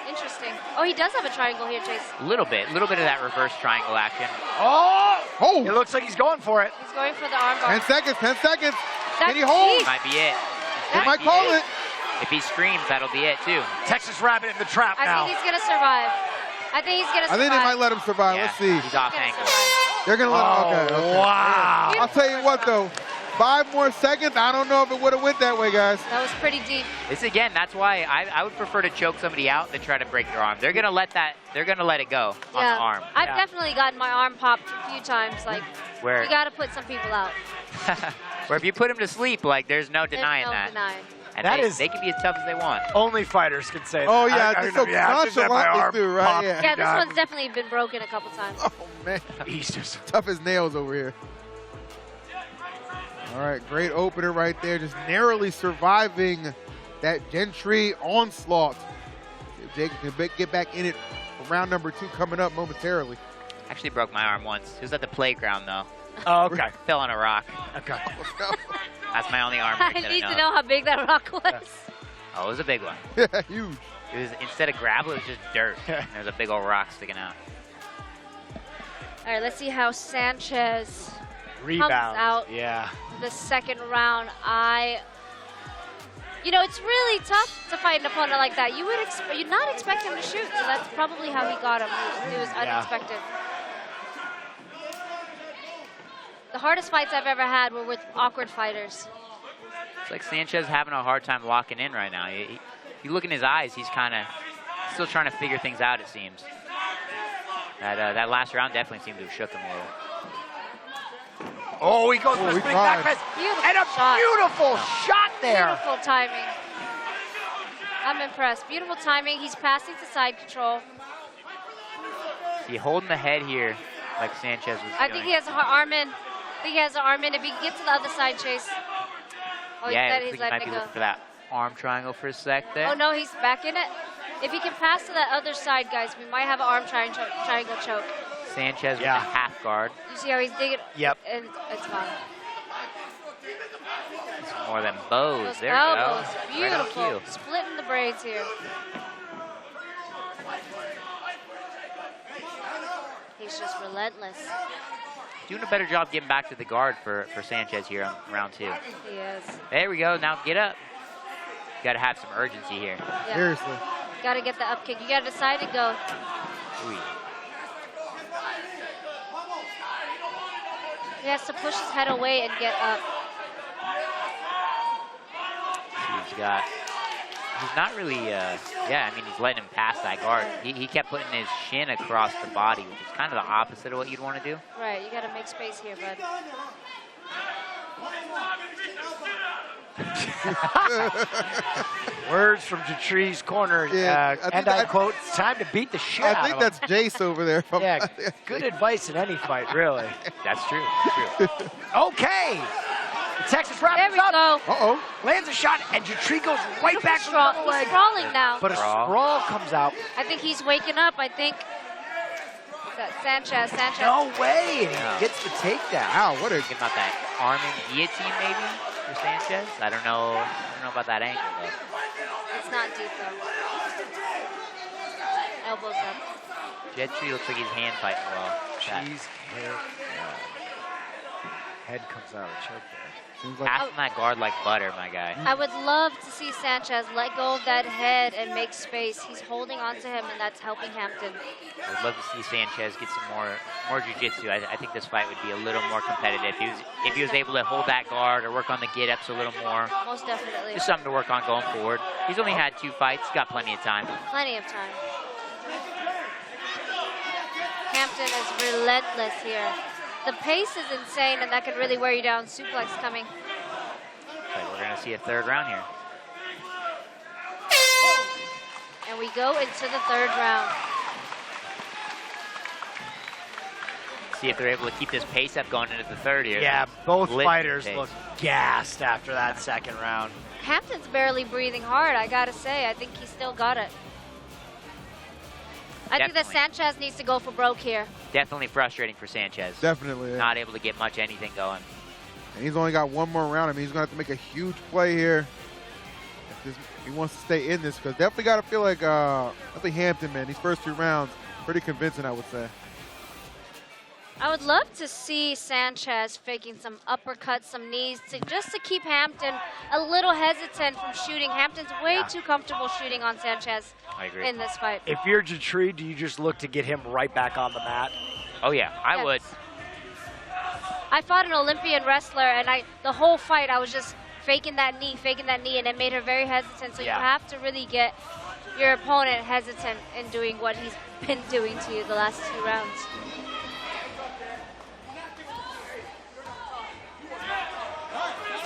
Interesting. Oh, he does have a triangle here, Chase. A little bit of that reverse triangle action. Oh! It looks like he's going for it. He's going for the arm bar. 10 seconds, 10 seconds. That's Can he hold? deep. Might be it. He might call it. If he screams, that'll be it, too. Texas Rabbit in the trap now. I think he's going to survive. I think he's going to survive. I think they might let him survive. Yeah, Let's see. he's off ankle. They're going to let him. Okay. Wow. I'll tell you what, though. 5 more seconds. I don't know if it would have went that way, guys. That was pretty deep. This again, that's why I would prefer to choke somebody out than try to break their arm. They're gonna let it go on the arm. I've definitely gotten my arm popped a few times. Like, Where you got to put some people out. where if you put them to sleep, like there's no denying There's no that. denying. And they can be as tough as they want. Only fighters can say that. Oh, yeah. I Just so nonchalantly, too, right? Yeah, this one's definitely been broken a couple times. Oh, man. He's just tough as nails over here. All right, great opener right there. Just narrowly surviving that Gentry onslaught. If Jake can get back in it for round number 2 coming up momentarily. Actually broke my arm once. It was at the playground though. Oh, okay. Fell on a rock. Okay. That's my only arm break I that need to know how big that rock was. Oh, it was a big one. Yeah, huge. It was, instead of gravel, it was just dirt. And there's a big old rock sticking out. All right, let's see how Sanchez Rebound. comes out Yeah. the second round. You know, it's really tough to fight an opponent like that. You'd not expect him to shoot, so that's probably how he got him. It was unexpected. The hardest fights I've ever had were with awkward fighters. It's like Sanchez having a hard time locking in right now. You look in his eyes, he's kind of still trying to figure things out, it seems. That last round definitely seemed to have shook him a little. Oh, he goes for the spinning back fist. And a beautiful shot there. Beautiful timing. I'm impressed. Beautiful timing. He's passing to side control. He holding the head here like Sanchez was I doing. think he has an arm in. I think he has an arm in. If he can get to the other side, Chase. Oh, yeah, he's he letting might it be go. looking for that arm triangle for a sec there. Oh, no, he's back in it. If he can pass to that other side, guys, we might have an arm triangle choke. Sanchez with a half guard. You see how he's digging? Yep. And it's fine. It's more than bows. Those There elbows, we go. Right on beautiful. cue. Splitting the braids here. He's just relentless. Doing a better job getting back to the guard for Sanchez here on round 2. He is. There we go. Now get up. Got to have some urgency here. Yeah. Seriously. Got to get the up kick. You got to decide to go. Ooh. He has to push his head away and get up. He's not really, yeah, I mean, he's letting him pass that guard. He kept putting his shin across the body, which is kind of the opposite of what you'd want to do. Right, you got to make space here, bud. Words from Jatri's corner. Yeah, and I quote, it's time to beat the shit out I of think him. that's Jace over there. Yeah, good advice in any fight, really. That's true. That's true. Okay. Texas wraps There we up. go. Uh-oh. Lands a shot, and Jatri goes right back to the double leg. He's sprawling now. But a sprawl comes out. I think he's waking up. I think that Sanchez. No way. And he gets the takedown. Wow, what a... Thinking about that arm and guillotine maybe for Sanchez. I don't know about that angle though. It's not deep though. Elbows up. Jetri looks like he's hand fighting well. Jeez, head comes out of the choke there. Passing that guard like butter, my guy. I would love to see Sanchez let go of that head and make space. He's holding on to him, and that's helping Hampton. I would love to see Sanchez get some more jiu-jitsu. I think this fight would be a little more competitive. If he was able to hold that guard or work on the get-ups a little more. Most definitely. Just something to work on going forward. He's only had 2 fights. Got plenty of time. Plenty of time. Hampton is relentless here. The pace is insane, and that could really wear you down. Suplex coming. But we're going to see a 3rd round here. And we go into the 3rd round. See if they're able to keep this pace up going into the 3rd here. Yeah, both Lit fighters pace. look gassed after that 2nd round. Hampton's barely breathing hard, I gotta say. I think he still got it. I think that Sanchez needs to go for broke here. Definitely frustrating for Sanchez. Definitely. Yeah. Not able to get much anything going. And he's only got 1 more round. I mean, he's going to have to make a huge play here if he wants to stay in this. Because definitely got to feel like definitely Hampton, man. These first 2 rounds, pretty convincing, I would say. I would love to see Sanchez faking some uppercuts, some knees, just to keep Hampton a little hesitant from shooting. Hampton's way too comfortable shooting on Sanchez I agree. in this fight. If you're Jatri, do you just look to get him right back on the mat? Oh, yeah, I would. I fought an Olympian wrestler, and the whole fight I was just faking that knee, and it made her very hesitant. So you have to really get your opponent hesitant in doing what he's been doing to you the last 2 rounds.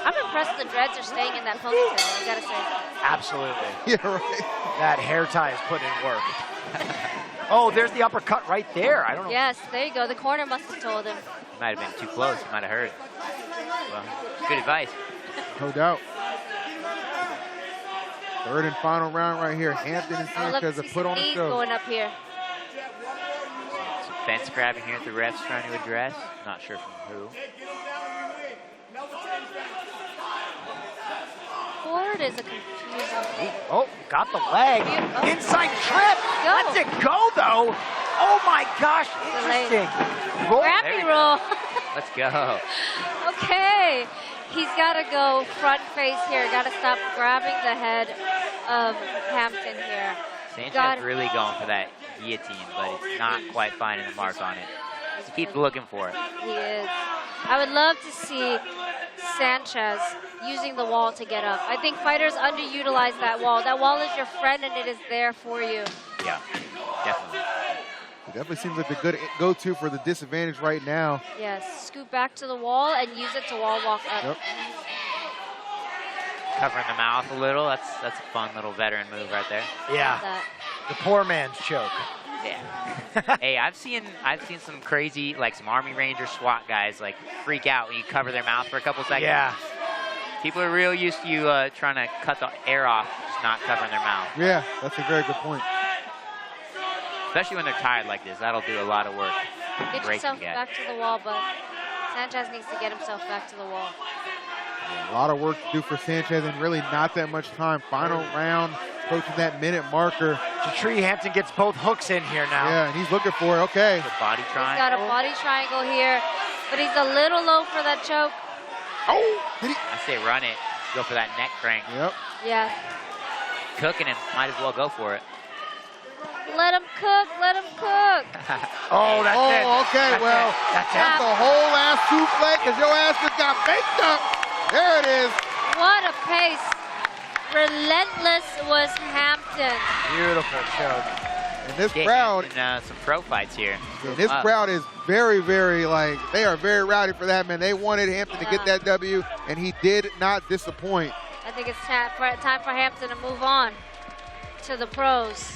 I'm impressed the dreads are staying in that ponytail, I gotta say. Absolutely. Yeah, right. That hair tie is putting in work. Oh, there's the uppercut right there. I don't know. Yes, there you go. The corner must have told him. He might have been too close. He might have heard. Well, good advice. No doubt. 3rd and final round right here. Hampton and I would love Sanchez to have see put some on a knees show. going up here. Some fence grabbing here at the refs trying to address. Not sure from who. guard is a confusing. Oh, got the leg. Oh. Inside trip. Lets it go, though. Oh, my gosh. Interesting. Grammy roll. Let's go. Okay. He's got to go front face here. Got to stop grabbing the head of Hampton here. Sanchez really going for that guillotine, but it's not quite finding the mark on it. He keeps looking for it. He is. I would love to see Sanchez using the wall to get up. I think fighters underutilize that wall. That wall is your friend, and it is there for you. Yeah, definitely. It definitely seems like the good go-to for the disadvantage right now. Yes, scoot back to the wall and use it to wall walk up. Yep. Covering the mouth a little. That's a fun little veteran move right there. Yeah. The poor man's choke. Yeah. Hey, I've seen some crazy, like some Army Ranger SWAT guys, like freak out when you cover their mouth for a couple seconds. Yeah. People are real used to you trying to cut the air off, just not covering their mouth. Yeah, that's a very good point. Especially when they're tired like this, that'll do a lot of work. Get yourself back to the wall, but Sanchez needs to get himself back to the wall. A lot of work to do for Sanchez and really not that much time. Final round, approaching that minute marker. Detree Hampton gets both hooks in here now. Yeah, and he's looking for it. Okay. The body triangle. He's got a body triangle here, but he's a little low for that choke. Oh! Did he? I say run it. Go for that neck crank. Yep. Yeah. Cooking him. Might as well go for it. Let him cook. Let him cook. Oh, that's it. Oh, okay. Well, that's the whole ass souffle because your ass just got baked up. There it is. What a pace. Relentless was Hampton. Beautiful choke. And this crowd. And, some pro fights here. Yeah, this crowd is very, very, like, they are very rowdy for that, man. They wanted Hampton to get that W, and he did not disappoint. I think it's time for Hampton to move on to the pros.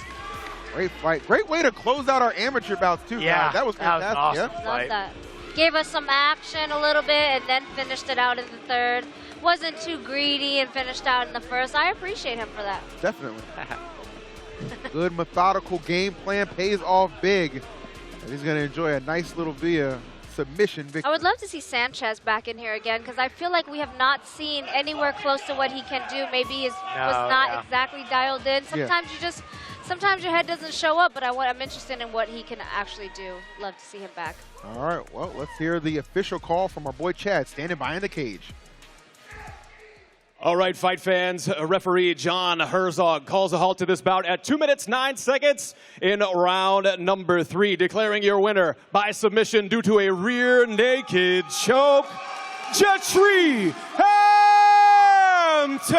Great fight. Great way to close out our amateur bouts, too, guys. That was fantastic. That was awesome. Yeah. Love that. Gave us some action a little bit and then finished it out in the third. Wasn't too greedy and finished out in the first. I appreciate him for that. Definitely. Good methodical game plan pays off big. And he's going to enjoy a nice little via submission victory. I would love to see Sanchez back in here again because I feel like we have not seen anywhere close to what he can do. Maybe he was not exactly dialed in. Sometimes sometimes your head doesn't show up, but I'm interested in what he can actually do. Love to see him back. All right, well, let's hear the official call from our boy Chad standing by in the cage. All right, fight fans, referee John Herzog calls a halt to this bout at 2 minutes, 9 seconds in round number 3, declaring your winner by submission due to a rear naked choke, Detree Hampton.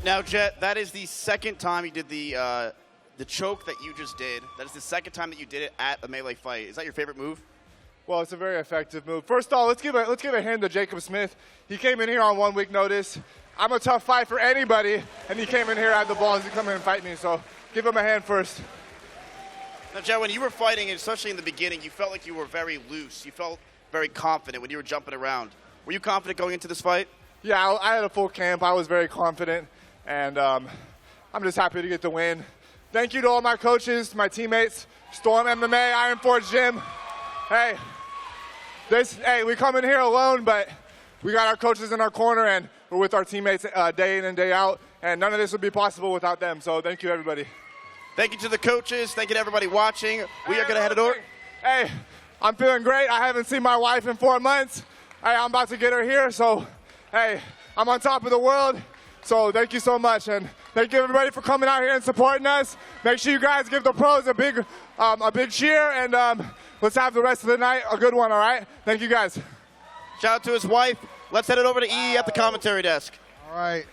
Now, Jet, that is the second time you did the choke that you just did. That is the second time that you did it at a melee fight. Is that your favorite move? Well, it's a very effective move. First of all, let's give a hand to Jacob Smith. He came in here on 1 week notice. I'm a tough fight for anybody, and he came in here, had the balls to come in and fight me. So give him a hand first. Now, Jet, when you were fighting, especially in the beginning, you felt like you were very loose. You felt very confident when you were jumping around. Were you confident going into this fight? Yeah, I had a full camp. I was very confident, and I'm just happy to get the win. Thank you to all my coaches, my teammates, Storm MMA, Iron Forge Gym. Hey, we come in here alone, but we got our coaches in our corner, and we're with our teammates day in and day out, and none of this would be possible without them. So thank you, everybody. Thank you to the coaches. Thank you to everybody watching. We are going to head it over. Hey, I'm feeling great. I haven't seen my wife in 4 months. Hey, I'm about to get her here, so, hey, I'm on top of the world. So thank you so much, and thank you everybody for coming out here and supporting us. Make sure you guys give the pros a big cheer, and let's have the rest of the night a good one, all right? Thank you, guys. Shout out to his wife. Let's head it over to E at the commentary desk. All right.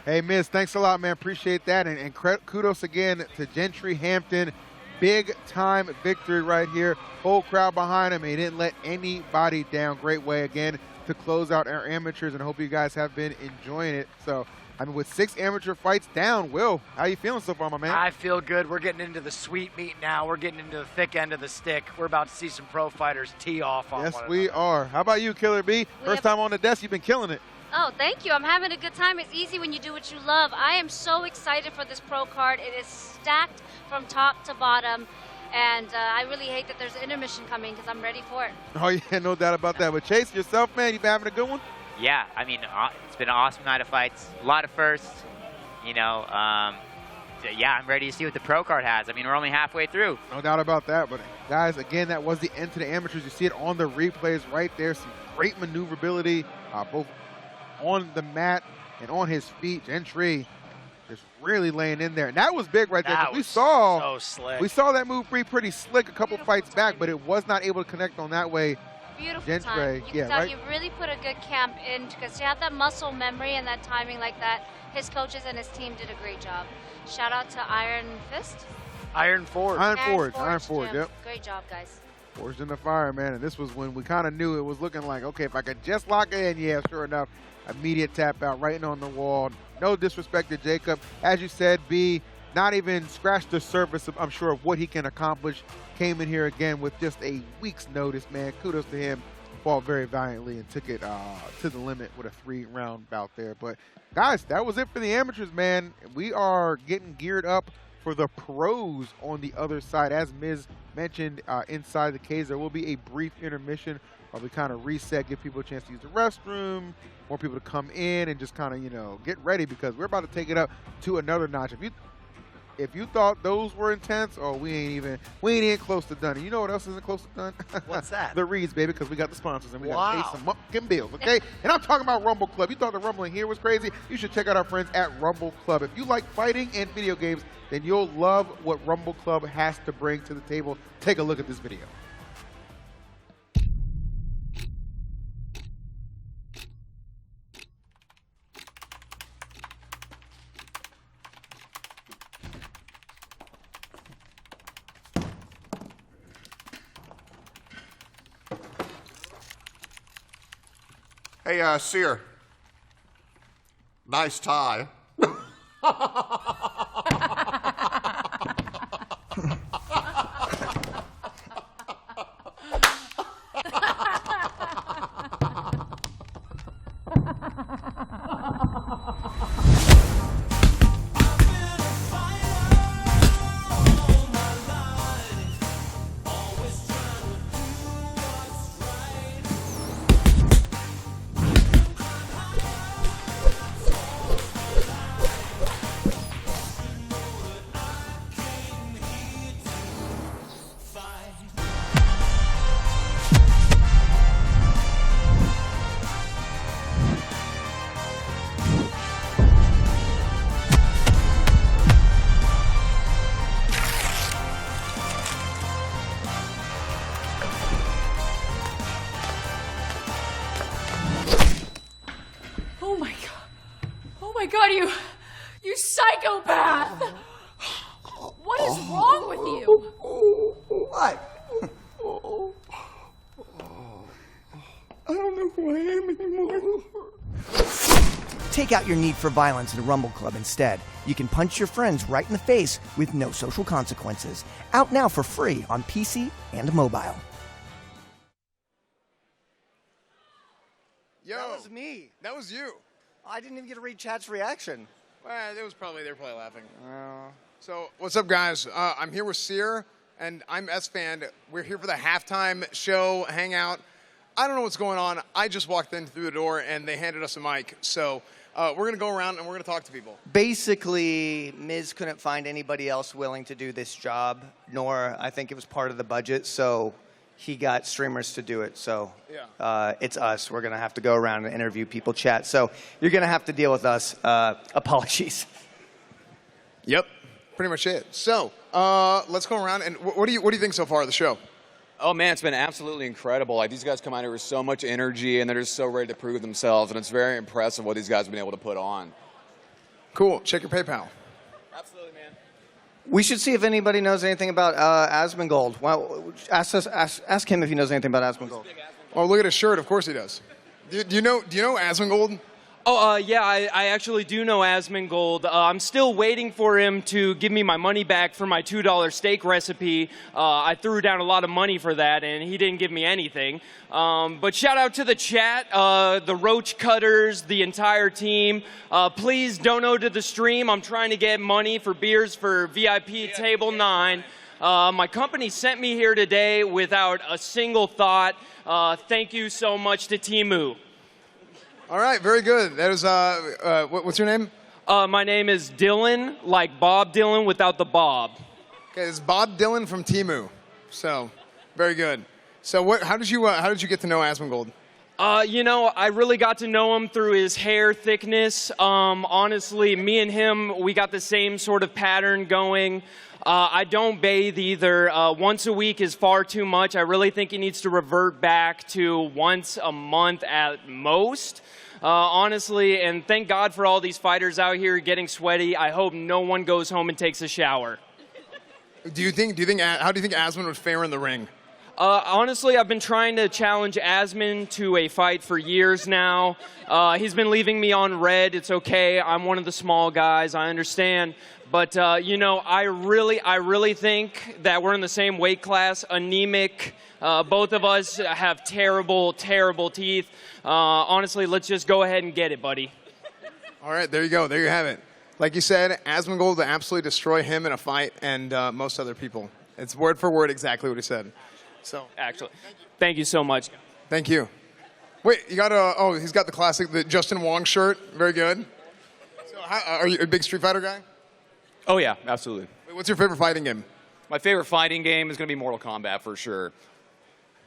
Hey, Miz, thanks a lot, man. Appreciate that, and kudos again to Detree Hampton. Big-time victory right here. Whole crowd behind him. He didn't let anybody down. Great way, again, to to close out our amateurs, and I hope you guys have been enjoying it. So, I mean, with 6 amateur fights down, Will, how you feeling so far, my man? I feel good. We're getting into the sweet meat now. We're getting into the thick end of the stick. We're about to see some pro fighters tee off on Yes, one we are. How about you, Killer B? First time on the desk, you've been killing it. Oh, thank you. I'm having a good time. It's easy when you do what you love. I am so excited for this pro card. It is stacked from top to bottom. And I really hate that there's an intermission coming because I'm ready for it. Oh, yeah, no doubt about that. But Chase, yourself, man, you been having a good one? Yeah, I mean, it's been an awesome night of fights. A lot of firsts. You know, yeah, I'm ready to see what the pro card has. I mean, we're only halfway through. No doubt about that. But, guys, again, that was the end to the amateurs. You see it on the replays right there. Some great maneuverability, both on the mat and on his feet. Gentry just really laying in there. And that was big right there. That We saw so slick. We saw that move pretty slick a couple fights back, but it was not able to connect on that way. Beautiful Gentry, time. You can tell right? he really put a good camp in because you have that muscle memory and that timing like that. His coaches and his team did a great job. Shout out to Iron Fist. Iron Forge. Iron Forge, Jim. yep. Great job, guys. Forged in the fire, man. And this was when we kind of knew it was looking like, okay, if I could just lock it in, yeah, sure enough, immediate tap out, writing on the wall. No disrespect to Jacob. As you said, B, not even scratched the surface, I'm sure, of what he can accomplish. Came in here again with just a week's notice, man. Kudos to him. Fought very valiantly and took it to the limit with a 3-round bout there. But, guys, that was it for the amateurs, man. We are getting geared up for the pros on the other side. As Miz mentioned, inside the cage, there will be a brief intermission while we kind of reset, give people a chance to use the restroom, more people to come in and just kind of, you know, get ready because we're about to take it up to another notch. If you thought those were intense, oh, we ain't even close to done. And you know what else isn't close to done? What's that? The Reeds, baby, because we got the sponsors and we got Wow. to pay some fucking bills, okay? And I'm talking about Rumble Club. You thought the rumbling here was crazy? You should check out our friends at Rumble Club. If you like fighting and video games, then you'll love what Rumble Club has to bring to the table. Take a look at this video. Hey, Sear. Nice tie. Oh my god, you psychopath! What is wrong with you? What? I don't know who I am anymore. Take out your need for violence in Rumble Club instead. You can punch your friends right in the face with no social consequences. Out now for free on PC and mobile. Yo, That was me. that was you. I didn't even get to read chat's reaction. Well, they're probably laughing. So, what's up, guys? I'm here with Sear, and I'm S-Fan. We're here for the halftime show hangout. I don't know what's going on. I just walked in through the door, and they handed us a mic. So, we're going to go around, and we're going to talk to people. Basically, Miz couldn't find anybody else willing to do this job, nor I think it was part of the budget, so he got streamers to do it. So it's us. We're going to have to go around and interview people, chat. So you're going to have to deal with us. Apologies. Yep, pretty much it. So, let's go around, and what do you think so far of the show? Oh man, it's been absolutely incredible. Like, these guys come out here with so much energy, and they're just so ready to prove themselves, and it's very impressive what these guys have been able to put on. Cool. Check your PayPal. Absolutely, man. We should see if anybody knows anything about Asmongold. Well, ask him if he knows anything about Asmongold. Oh, look at his shirt. Of course he does. Do you know Asmongold? Oh, yeah, I actually do know Asmongold. I'm still waiting for him to give me my money back for my $2 steak recipe. I threw down a lot of money for that, and he didn't give me anything. But shout out to the chat, the Roach Cutters, the entire team. Please dono to the stream. I'm trying to get money for beers for VIP Table 9. My company sent me here today without a single thought. Thank you so much to Timu. All right, very good. That is, what's your name? My name is Dylan, like Bob Dylan without the Bob. Okay, it's Bob Dylan from Timu. So, very good. So, how did you get to know Asmongold? I really got to know him through his hair thickness. Honestly, me and him, we got the same sort of pattern going. I don't bathe either. Once a week is far too much. I really think he needs to revert back to once a month at most. Honestly, and thank God for all these fighters out here getting sweaty. I hope no one goes home and takes a shower. How do you think Asmon would fare in the ring? Honestly, I've been trying to challenge Asmon to a fight for years now. He's been leaving me on red. It's okay. I'm one of the small guys. I understand. But, I really think that we're in the same weight class, anemic. Both of us have terrible, terrible teeth. Honestly, let's just go ahead and get it, buddy. All right, there you go. There you have it. Like you said, Asmongold will absolutely destroy him in a fight and most other people. It's word for word exactly what he said. So, actually, thank you so much. Thank you. Wait, you got he's got the Justin Wong shirt. Very good. So, are you a big Street Fighter guy? Oh, yeah, absolutely. Wait, what's your favorite fighting game? My favorite fighting game is going to be Mortal Kombat for sure.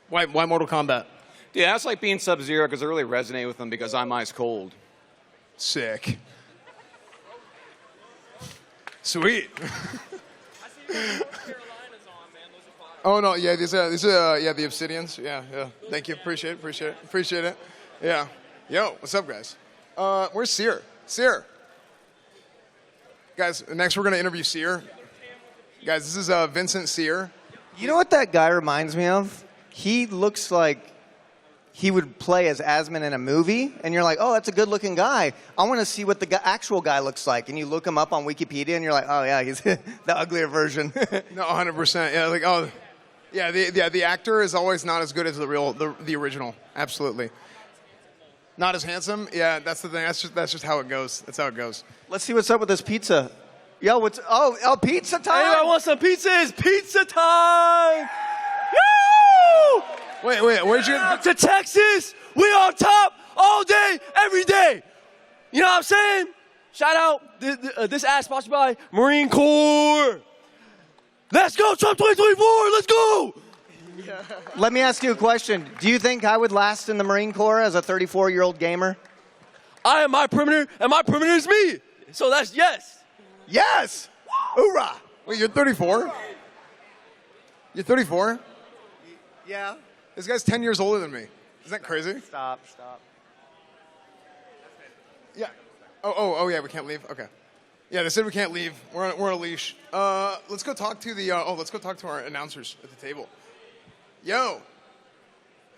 Why Mortal Kombat? Yeah, that's like being Sub-Zero because I really resonate with them because I'm ice cold. Sick. Sweet. Oh no, yeah, these are the Obsidians. Yeah. Thank you, appreciate it. Yeah. Yo, what's up, guys? Where's Seer? Seer. Guys, next we're gonna interview Seer. Guys, this is Vincent Seer. You know what that guy reminds me of? He looks like he would play as Asmon in a movie, and you're like, oh, that's a good-looking guy. I want to see what the actual guy looks like. And you look him up on Wikipedia, and you're like, oh, yeah, he's the uglier version. No, 100%. Yeah, like, oh, yeah, the actor is always not as good as the original. Absolutely. Not as handsome? Yeah, that's the thing. That's just how it goes. That's how it goes. Let's see what's up with this pizza. Yo, pizza time? Anyone want some pizza? It's pizza time! Woo! Wait, where'd you... To Texas! We on top all day, every day! You know what I'm saying? Shout out, this ad sponsored by Marine Corps! Let's go, Trump 2024! Let's go! Let me ask you a question. Do you think I would last in the Marine Corps as a 34-year-old gamer? I am my perimeter, and my perimeter is me! So that's yes! Yes! Hoorah! Wait, you're 34? You're 34? Yeah. This guy's 10 years older than me. Isn't that crazy? Stop. Yeah. Oh, yeah, we can't leave? Okay. Yeah, they said we can't leave. We're on a leash. Let's go talk to let's go talk to our announcers at the table. Yo.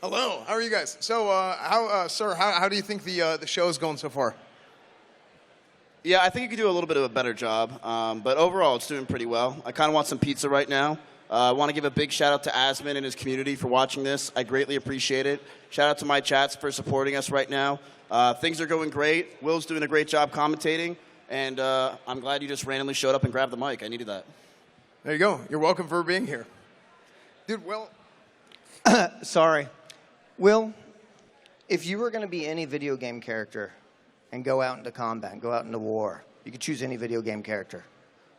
Hello. How are you guys? So, how do you think the show is going so far? Yeah, I think you could do a little bit of a better job, but overall it's doing pretty well. I kind of want some pizza right now. I want to give a big shout out to Asmon and his community for watching this. I greatly appreciate it. Shout out to my chats for supporting us right now. Things are going great. Will's doing a great job commentating, and I'm glad you just randomly showed up and grabbed the mic. I needed that. There you go. You're welcome for being here. Dude, Will. Sorry. Will, if you were going to be any video game character and go out into combat, go out into war, you could choose any video game character.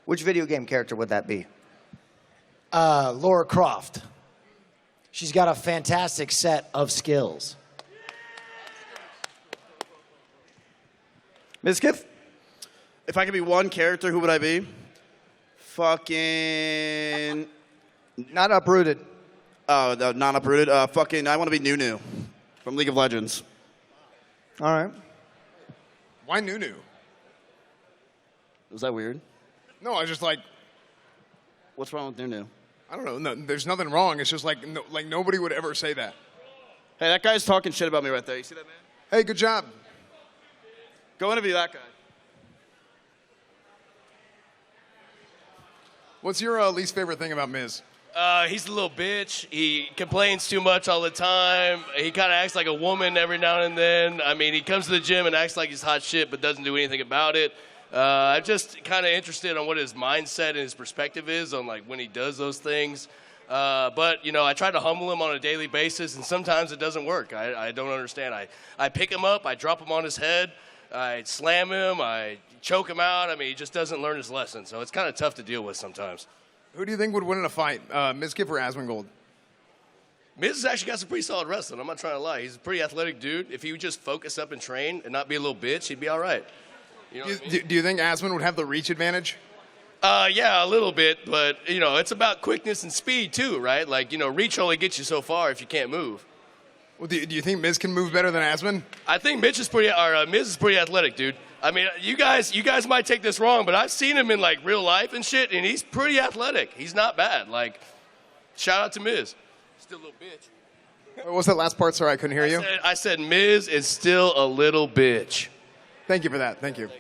Which video game character would that be? Laura Croft. She's got a fantastic set of skills. Mizkif? If I could be one character, who would I be? Fucking... Not Uprooted. Oh, no, not Uprooted. I want to be Nunu from League of Legends. All right. Why Nunu? Was that weird? No, I was just like... What's wrong with Nunu? I don't know. No, there's nothing wrong. It's just like nobody would ever say that. Hey, that guy's talking shit about me right there. You see that, man? Hey, good job. Go interview that guy. What's your least favorite thing about Miz? He's a little bitch. He complains too much all the time. He kind of acts like a woman every now and then. I mean, he comes to the gym and acts like he's hot shit, but doesn't do anything about it. I'm just kind of interested on what his mindset and his perspective is on like when he does those things. But you know, I try to humble him on a daily basis, and sometimes it doesn't work. I don't understand. I pick him up, I drop him on his head, I slam him, I choke him out. I mean, he just doesn't learn his lesson. So it's kind of tough to deal with sometimes. Who do you think would win in a fight, Mizkif or Asmongold? Miz has actually got some pretty solid wrestling. I'm not trying to lie. He's a pretty athletic dude. If he would just focus up and train and not be a little bitch, he'd be all right. You know what I mean? Do you think Asmon would have the reach advantage? Yeah, a little bit, but you know, it's about quickness and speed too, right? Like, you know, reach only gets you so far if you can't move. Well, do you think Miz can move better than Asmon? I think Miz is pretty athletic, dude. I mean, you guys might take this wrong, but I've seen him in like real life and shit, and he's pretty athletic. He's not bad. Like, shout out to Miz. Still a little bitch. What was that last part? Sorry, I couldn't hear you. I said Miz is still a little bitch. Thank you for that. Thank you.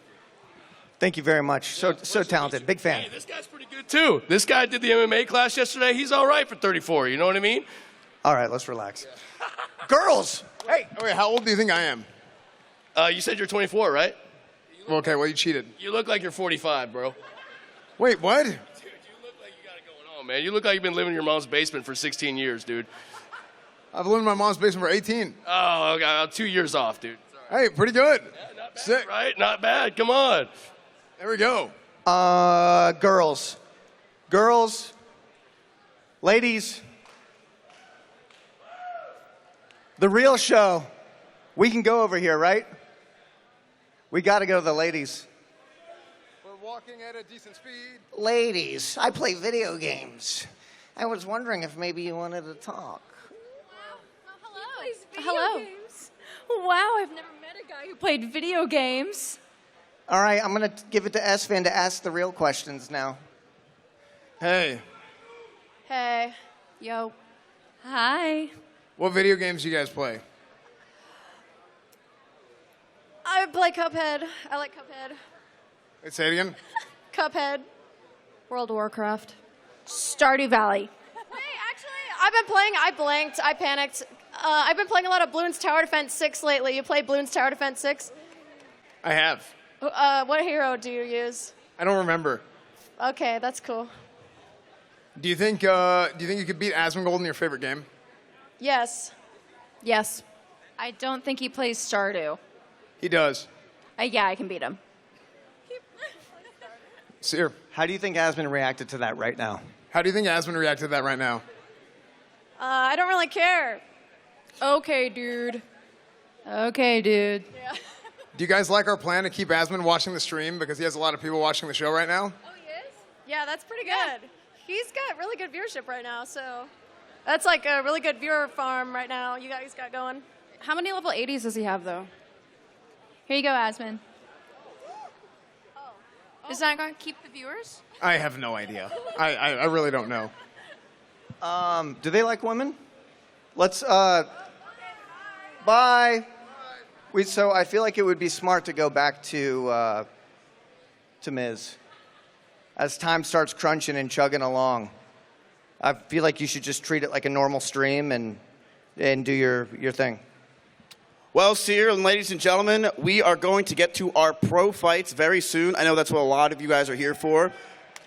Thank you very much. So talented. Big fan. Hey, this guy's pretty good too. This guy did the MMA class yesterday. He's all right for 34. You know what I mean? All right, let's relax. Girls. Hey, wait, how old do you think I am? You said you're 24, right? Okay, well, you cheated. You look like you're 45, bro. Wait, what? Dude, you look like you got it going on, man. You look like you've been living in your mom's basement for 16 years, dude. I've lived in my mom's basement for 18. Oh, okay. 2 years off, dude. Hey, pretty good. Yeah, not bad, sick. Right? Not bad. Come on. There we go. Girls. Ladies. The real show. We can go over here, right? We got to go to the ladies. We're walking at a decent speed. Ladies, I play video games. I was wondering if maybe you wanted to talk. Hello. Wow, I've never met a guy who played video games. All right, I'm going to give it to S-Fan to ask the real questions now. Hey. Hey. Yo. Hi. What video games do you guys play? I play Cuphead. I like Cuphead. Wait, say it again. Cuphead. World of Warcraft. Stardew Valley. Hey, actually, I've been playing. I blanked. I panicked. I've been playing a lot of Bloons Tower Defense 6 lately. You play Bloons Tower Defense 6? I have. What hero do you use? I don't remember. Okay, that's cool. Do you think you could beat Asmongold in your favorite game? Yes. Yes. I don't think he plays Stardew. He does. Yeah, I can beat him. Seer. How do you think Asmon reacted to that right now? How do you think Asmon reacted to that right now? I don't really care. Okay, dude. Okay, dude. Yeah. Do you guys like our plan to keep Asmon watching the stream because he has a lot of people watching the show right now? Oh, he is? Yeah, that's pretty good. He's got really good viewership right now, so that's like a really good viewer farm right now you guys got going. How many level 80s does he have, though? Here you go, Asmon. Is that going to keep the viewers? I have no idea. I really don't know. Do they like women? Let's, bye. So I feel like it would be smart to go back to Miz. As time starts crunching and chugging along, I feel like you should just treat it like a normal stream and do your thing. Well, Seer and ladies and gentlemen, we are going to get to our pro fights very soon. I know that's what a lot of you guys are here for.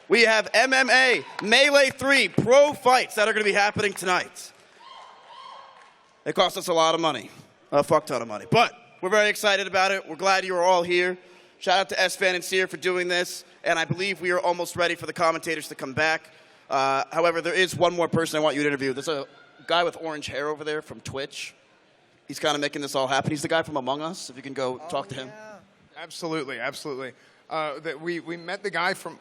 We have MMA Melee 3 pro fights that are going to be happening tonight. They cost us a lot of money, a fuck ton of money, but we're very excited about it. We're glad you are all here. Shout out to S-Fan and Seer for doing this, and I believe we are almost ready for the commentators to come back. However, there is one more person I want you to interview. There's a guy with orange hair over there from Twitch. He's kind of making this all happen. He's the guy from Among Us, if you can go talk to him. Absolutely, absolutely. We met the guy from...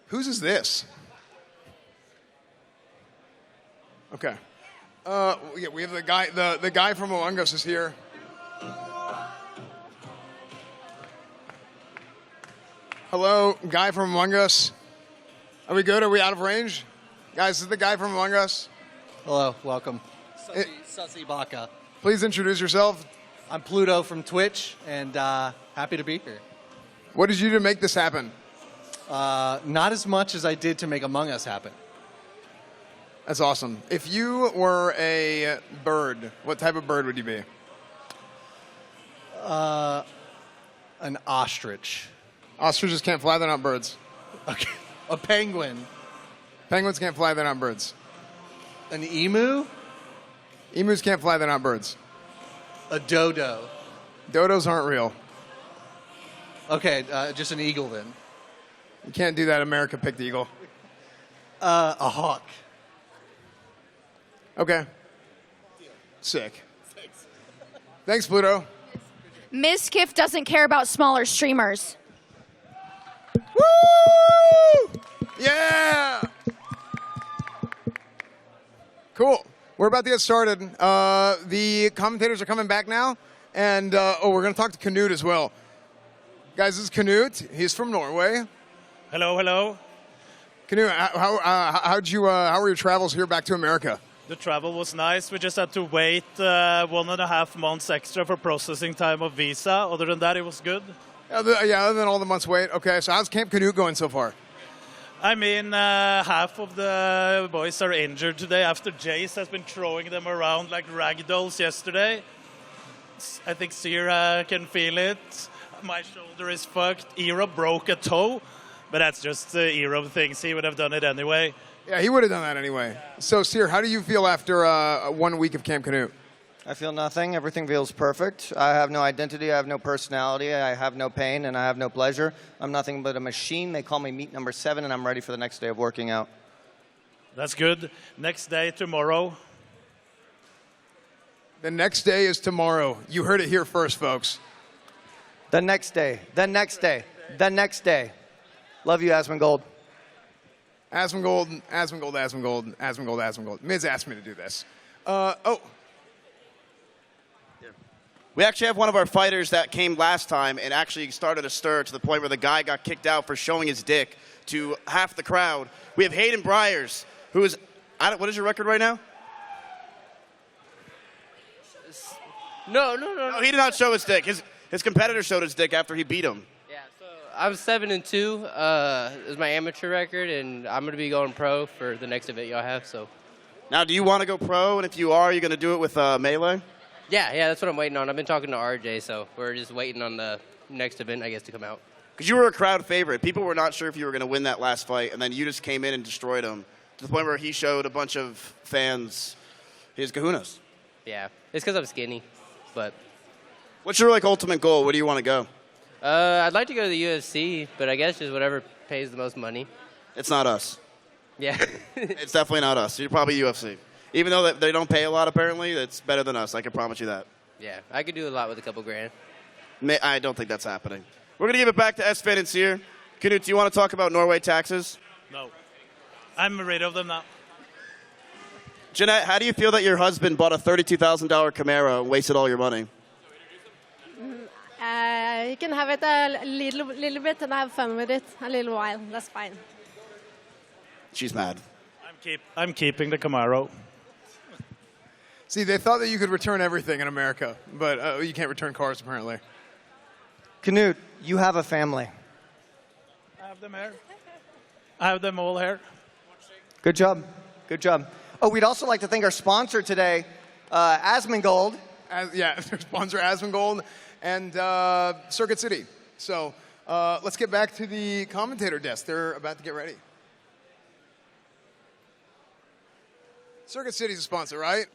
Whose is this? Okay. Yeah, we have the guy from Among Us is here. Hello, guy from Among Us. Are we good? Are we out of range? Guys, this is the guy from Among Us. Hello, welcome. Sussy Baka. Please introduce yourself. I'm Pluto from Twitch, and happy to be here. What did you do to make this happen? Not as much as I did to make Among Us happen. That's awesome. If you were a bird, what type of bird would you be? An ostrich. Ostriches can't fly, they're not birds. Okay. A penguin. Penguins can't fly, they're not birds. An emu? Emus can't fly, they're not birds. A dodo. Dodos aren't real. Okay, just an eagle then. You can't do that. America picked eagle. A hawk. Okay. Sick. Thanks, Pluto. Mizkif doesn't care about smaller streamers. Woo! Yeah! Cool. We're about to get started. The commentators are coming back now. And, we're going to talk to Knut as well. Guys, this is Knut. He's from Norway. Hello, hello. Knut, how were your travels here back to America? The travel was nice. We just had to wait 1.5 months extra for processing time of visa. Other than that, it was good. Yeah, other than all the months wait. Okay, so how's Camp Knut going so far? I mean, half of the boys are injured today after Jace has been throwing them around like ragdolls yesterday. I think Sierra can feel it. My shoulder is fucked. Erob broke a toe, but that's just Erob things. He would have done it anyway. Yeah, he would have done that anyway. So, Seer, how do you feel after 1 week of Camp Knut? I feel nothing. Everything feels perfect. I have no identity. I have no personality. I have no pain, and I have no pleasure. I'm nothing but a machine. They call me meat number 7, and I'm ready for the next day of working out. That's good. Next day, tomorrow. The next day is tomorrow. You heard it here first, folks. The next day. The next day. The next day. Love you, Asmongold. Asmongold, Asmongold, Asmongold, Asmongold, Asmongold. Miz asked me to do this. We actually have one of our fighters that came last time and actually started a stir to the point where the guy got kicked out for showing his dick to half the crowd. We have Hayden Bryars, who is, what is your record right now? No. He did not show his dick. His competitor showed his dick after he beat him. I'm 7-2 is my amateur record, and I'm going to be going pro for the next event y'all have. So, now, do you want to go pro? And if you are you going to do it with Melee? Yeah, that's what I'm waiting on. I've been talking to RJ, so we're just waiting on the next event, I guess, to come out. Because you were a crowd favorite. People were not sure if you were going to win that last fight, and then you just came in and destroyed him to the point where he showed a bunch of fans his kahunas. Yeah, it's because I'm skinny, but. What's your ultimate goal? Where do you want to go? I'd like to go to the UFC, but I guess just whatever pays the most money. It's not us. Yeah. It's definitely not us. You're probably UFC. Even though they don't pay a lot, apparently, it's better than us. I can promise you that. Yeah, I could do a lot with a couple grand. I don't think that's happening. We're going to give it back to Espen and Seer. Knut, do you want to talk about Norway taxes? No. I'm rid of them now. Jeanette, how do you feel that your husband bought a $32,000 Camaro and wasted all your money? You can have it a little bit and have fun with it a little while. That's fine. She's mad. I'm keeping the Camaro. See, they thought that you could return everything in America, but you can't return cars, apparently. Knut, you have a family. I have them here. I have them all here. Good job. Good job. Oh, we'd also like to thank our sponsor today, Asmongold. Their sponsor, Asmongold, and Circuit City. So let's get back to the commentator desk. They're about to get ready. Circuit City's a sponsor, right?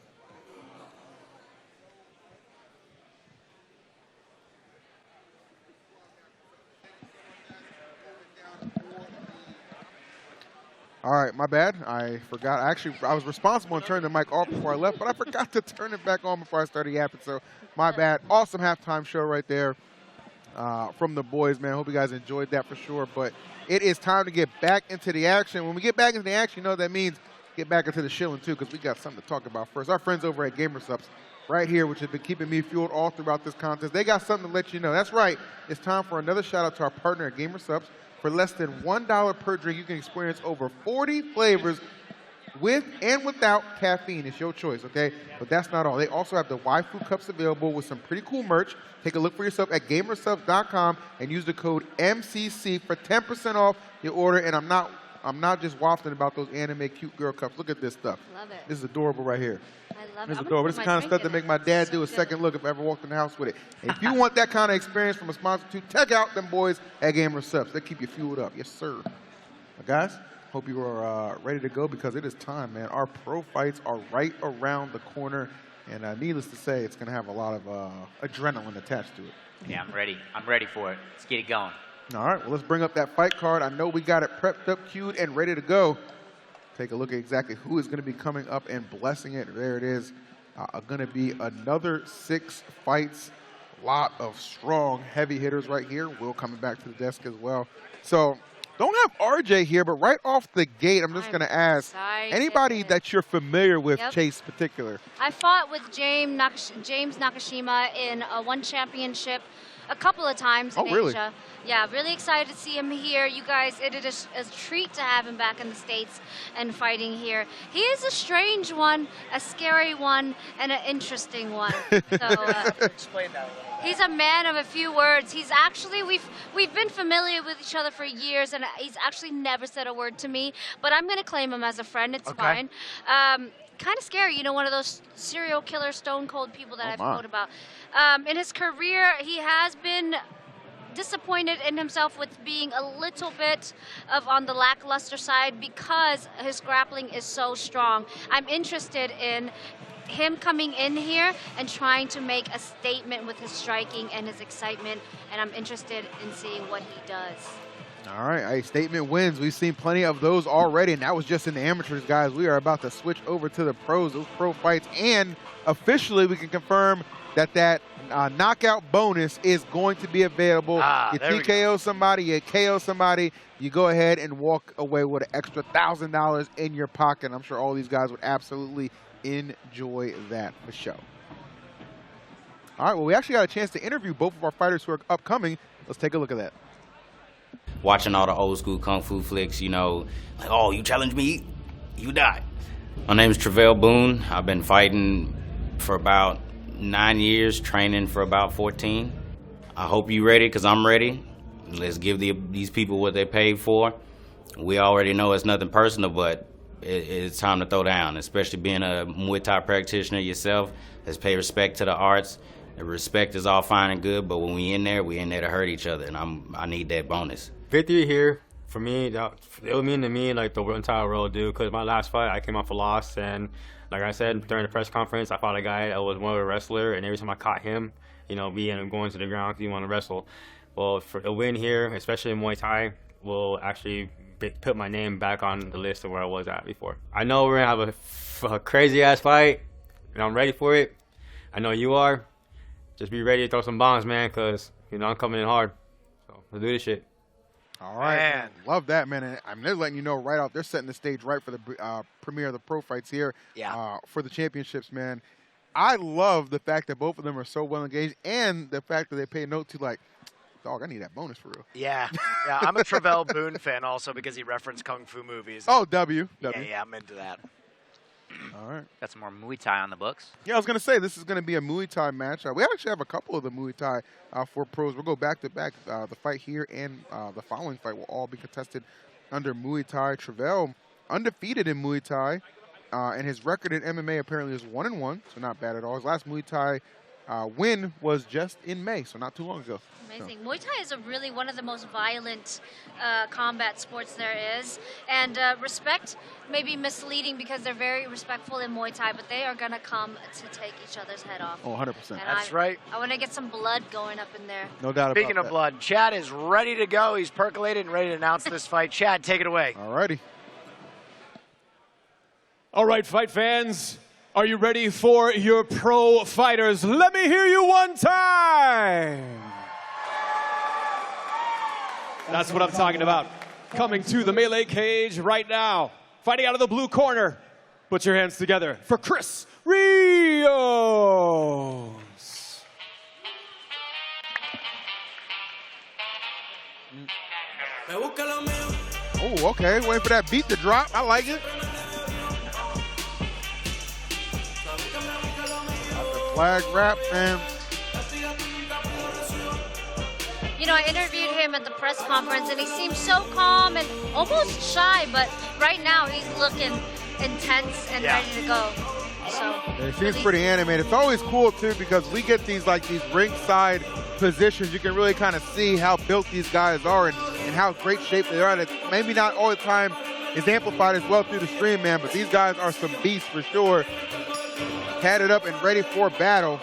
All right, my bad. I forgot. Actually, I was responsible in turning the mic off before I left, but I forgot to turn it back on before I started yapping. So, my bad. Awesome halftime show right there from the boys, man. Hope you guys enjoyed that for sure. But it is time to get back into the action. When we get back into the action, you know what that means? Get back into the shilling, too, because we got something to talk about first. Our friends over at GamerSupps right here, which have been keeping me fueled all throughout this contest, they got something to let you know. That's right. It's time for another shout-out to our partner at GamerSupps. For less than $1 per drink, you can experience over 40 flavors with and without caffeine. It's your choice, okay? But that's not all. They also have the waifu cups available with some pretty cool merch. Take a look for yourself at gamersubs.com and use the code MCC for 10% off your order. And I'm not just wafting about those anime cute girl cups. Look at this stuff. Love it. This is adorable right here. I love This it. is adorable. This is the kind of stuff that make my dad do a second look if I ever walked in the house with it. And if you want that kind of experience from a sponsor too, check out them boys at Gamer Subs. They keep you fueled up. Yes, sir. Now, guys, hope you are ready to go because it is time, man. Our pro fights are right around the corner. And needless to say, it's going to have a lot of adrenaline attached to it. Yeah, I'm ready. I'm ready for it. Let's get it going. All right, well, let's bring up that fight card. I know we got it prepped up, queued, and ready to go. Take a look at exactly who is going to be coming up and blessing it. There it is. Going to be another 6 fights. A lot of strong, heavy hitters right here. Will coming back to the desk as well. So don't have RJ here, but right off the gate, I'm just going to ask anybody that you're familiar with, Chase particular. I fought with James Nakashima in one championship a couple of times in Asia. Yeah, really excited to see him here. You guys, it is a treat to have him back in the States and fighting here. He is a strange one, a scary one, and an interesting one. So, explain that a little bit. He's a man of a few words. He's actually, we've been familiar with each other for years, and he's actually never said a word to me, but I'm going to claim him as a friend. It's fine. Kind of scary, you know, one of those serial killer stone cold people that I've heard about. In his career, he has been disappointed in himself with being a little bit on the lackluster side because his grappling is so strong. I'm interested in him coming in here and trying to make a statement with his striking and his excitement, and I'm interested in seeing what he does. All right, a statement wins. We've seen plenty of those already, and that was just in the amateurs, guys. We are about to switch over to the pros, those pro fights, and officially we can confirm that knockout bonus is going to be available. You TKO somebody, you KO somebody, you go ahead and walk away with an extra $1,000 in your pocket. I'm sure all these guys would absolutely enjoy that for sure. All right, well, we actually got a chance to interview both of our fighters who are upcoming. Let's take a look at that. Watching all the old school kung fu flicks, you know, like, oh, you challenge me, you die. My name is Travell Boone. I've been fighting for about 9 years, training for about 14. I hope you're ready, because I'm ready. Let's give these people what they paid for. We already know it's nothing personal, but it's time to throw down, especially being a Muay Thai practitioner yourself. Let's pay respect to the arts. The respect is all fine and good, but when we in there to hurt each other, and I need that bonus. Victory here, for me, it would mean to me like the entire world, dude, because my last fight, I came off a loss, and like I said during the press conference, I fought a guy that was more of a wrestler, and every time I caught him, you know, we ended up going to the ground because he wanted to wrestle. Well, for a win here, especially in Muay Thai, will actually put my name back on the list of where I was at before. I know we're going to have a crazy-ass fight, and I'm ready for it. I know you are. Just be ready to throw some bombs, man, because, you know, I'm coming in hard. So let's do this shit. All right, man. Love that, man. And I'm just letting you know right out, they're setting the stage right for the premiere of the pro fights here for the championships, man. I love the fact that both of them are so well engaged and the fact that they pay note to, like, dog, I need that bonus for real. Yeah, I'm a Travell Boone fan also because he referenced kung fu movies. Oh, W. Yeah, I'm into that. All right. Got some more Muay Thai on the books. Yeah, I was going to say, this is going to be a Muay Thai match. We actually have a couple of the Muay Thai for pros. We'll go back-to-back. The fight here and the following fight will all be contested under Muay Thai. Travell, undefeated in Muay Thai, and his record in MMA apparently is 1-1, so not bad at all. His last Muay Thai win was just in May, so not too long ago. Amazing. Muay Thai is really one of the most violent combat sports there is. And respect may be misleading because they're very respectful in Muay Thai, but they are going to come to take each other's head off. Oh, 100%. That's right. I want to get some blood going up in there. No doubt about that. Speaking of blood, Chad is ready to go. He's percolated and ready to announce this fight. Chad, take it away. All righty. All right, fight fans. Are you ready for your pro fighters? Let me hear you one time. That's what I'm talking about. Coming to the melee cage right now. Fighting out of the blue corner. Put your hands together for Chris Rios. Oh, okay. Wait for that beat to drop. I like it. Flag rap, man. You know, I interviewed him at the press conference, and he seemed so calm and almost shy, but right now he's looking intense and ready to go. So Yeah, he seems pretty animated. It's always cool, too, because we get these ringside positions. You can really kind of see how built these guys are and how great shape they are. And it's maybe not all the time is amplified as well through the stream, man, but these guys are some beasts for sure. Padded up and ready for battle.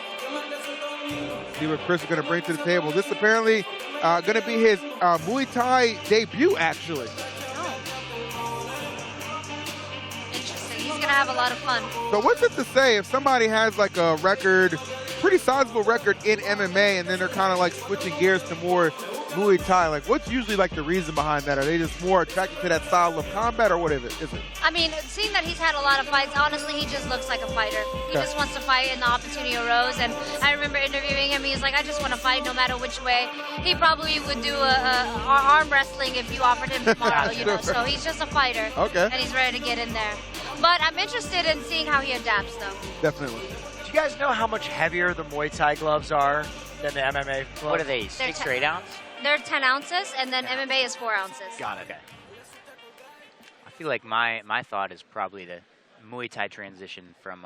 See what Chris is going to bring to the table. This is apparently going to be his Muay Thai debut, actually. interesting. He's going to have a lot of fun. So what's it to say if somebody has like a record, pretty sizable record in MMA, and then they're kind of like switching gears to more Muay Thai? Like, what's usually like the reason behind that? Are they just more attracted to that style of combat, or what is it? I mean, seeing that he's had a lot of fights, honestly, he just looks like a fighter. He just wants to fight, and the opportunity arose. And I remember interviewing him. He's like, I just want to fight no matter which way. He probably would do arm wrestling if you offered him tomorrow, you know. So he's just a fighter. Okay. And he's ready to get in there. But I'm interested in seeing how he adapts, though. Definitely. Do you guys know how much heavier the Muay Thai gloves are than the MMA gloves? What are they, 6 or 8 ounce? They're 10 ounces, and then MMA is 4 ounces. Got it. Okay. I feel like my thought is probably the Muay Thai transition from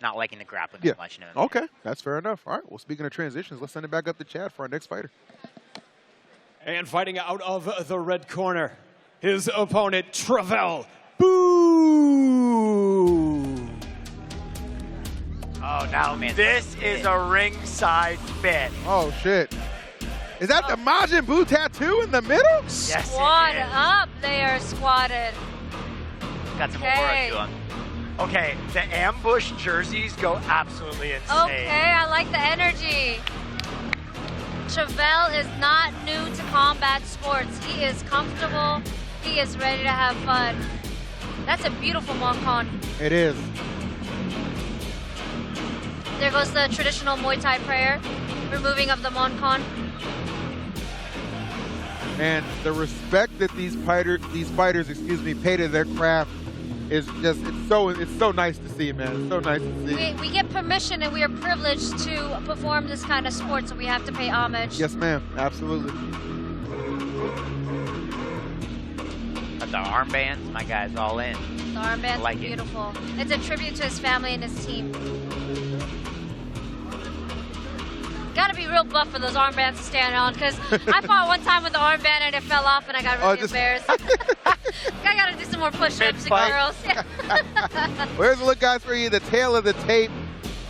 not liking the grappling as much. Okay, that's fair enough. All right, well, speaking of transitions, let's send it back up to Chad for our next fighter. And fighting out of the red corner, his opponent, Travell. Boo! Oh, now this is a ringside fit. Oh, shit. Is that the Majin Buu tattoo in the middle? Yes, Squad up. They are squatted. Got some aura to them. Okay, the ambush jerseys go absolutely insane. Okay, I like the energy. Travell is not new to combat sports. He is comfortable. He is ready to have fun. That's a beautiful Moncon. It is. There goes the traditional Muay Thai prayer, removing of the Moncon. And the respect that these fighters, pay to their craft is just, it's so nice to see, man. It's so nice to see. We get permission and we are privileged to perform this kind of sport, so we have to pay homage. Yes, ma'am. Absolutely. But the armbands, my guy's all in. The armband's like beautiful. It's a tribute to his family and his team. Gotta be real buff for those armbands to stand on, because I fought one time with the armband and it fell off and I got really embarrassed. I gotta do some more push-ups and curls. Yeah. Well, here's a look, guys, for you. The tail of the tape.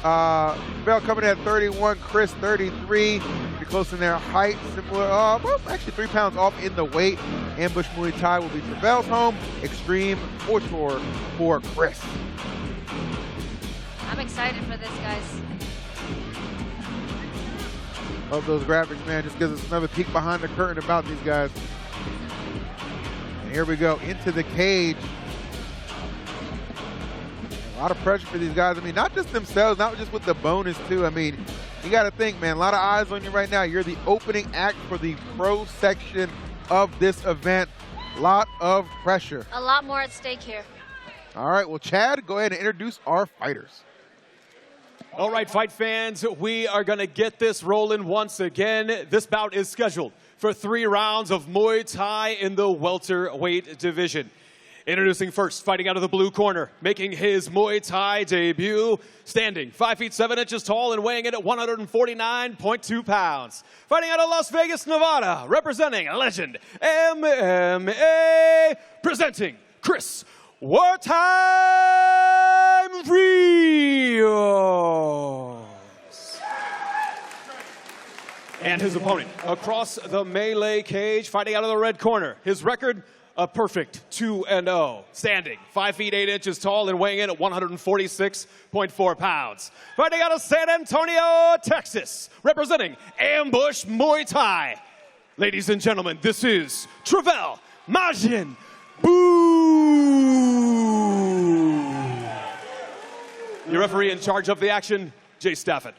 Bell coming in at 31, Chris 33. Pretty close in their height. Similar, well, actually 3 pounds off in the weight. Ambush Muay Thai will be Travell's home. Extreme Couture for Chris. I'm excited for this, guys. Love those graphics, man. Just gives us another peek behind the curtain about these guys. And here we go into the cage. A lot of pressure for these guys. I mean, not just themselves, not just with the bonus, too. I mean, you got to think, man, a lot of eyes on you right now. You're the opening act for the pro section of this event. A lot of pressure. A lot more at stake here. All right, well, Chad, go ahead and introduce our fighters. All right, fight fans, we are going to get this rolling once again. This bout is scheduled for 3 rounds of Muay Thai in the welterweight division. Introducing first, fighting out of the blue corner, making his Muay Thai debut, standing 5 feet 7 inches tall and weighing in at 149.2 pounds. Fighting out of Las Vegas, Nevada, representing Legend MMA, presenting Chris Wartime Rios. And his opponent across the melee cage, fighting out of the red corner. His record, a perfect 2-0. Standing 5 feet 8 inches tall and weighing in at 146.4 pounds. Fighting out of San Antonio, Texas, representing Ambush Muay Thai. Ladies and gentlemen, this is Travell Majin Buu. Your referee in charge of the action, Jay Stafford.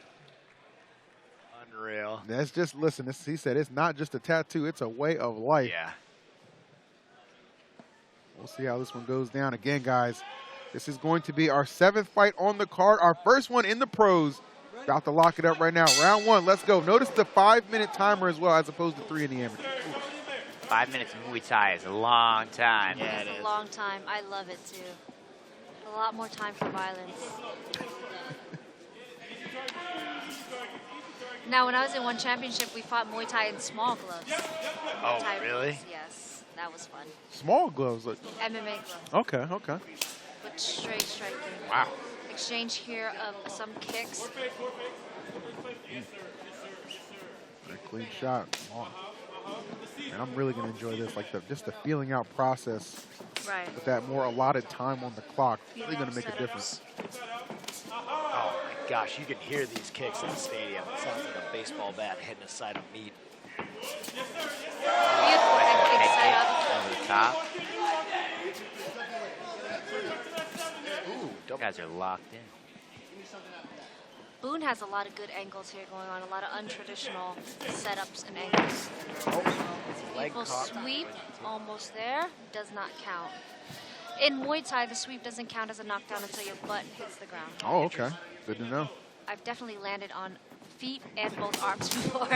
Unreal. That's just, listen, he said it's not just a tattoo, it's a way of life. Yeah. We'll see how this one goes down. Again, guys, this is going to be our 7th fight on the card, our first one in the pros. About to lock it up right now. Round 1, let's go. Notice the 5-minute timer as well, as opposed to 3 in the amateur. 5 minutes of Muay Thai is a long time. Yeah, it's a long time. I love it too. A lot more time for violence. Now, when I was in one championship, we fought Muay Thai in small gloves. Oh, Thai really? gloves, yes, that was fun. Small gloves. Like. MMA gloves. Okay, okay. With straight striking. Wow. Exchange here of some kicks. Very clean shot. Wow. And I'm really going to enjoy this, like just the feeling out process. Right. With that more allotted time on the clock, really going to make a difference. Oh my gosh, you can hear these kicks in the stadium. It sounds like a baseball bat hitting a side of meat. Beautiful head kick set up. Over the top. Ooh, those guys are locked in. Boone has a lot of good angles here going on, a lot of untraditional setups and angles. Beautiful sweep, almost there, does not count. In Muay Thai, the sweep doesn't count as a knockdown until your butt hits the ground. Oh, okay. Good to know. I've definitely landed on feet and both arms before.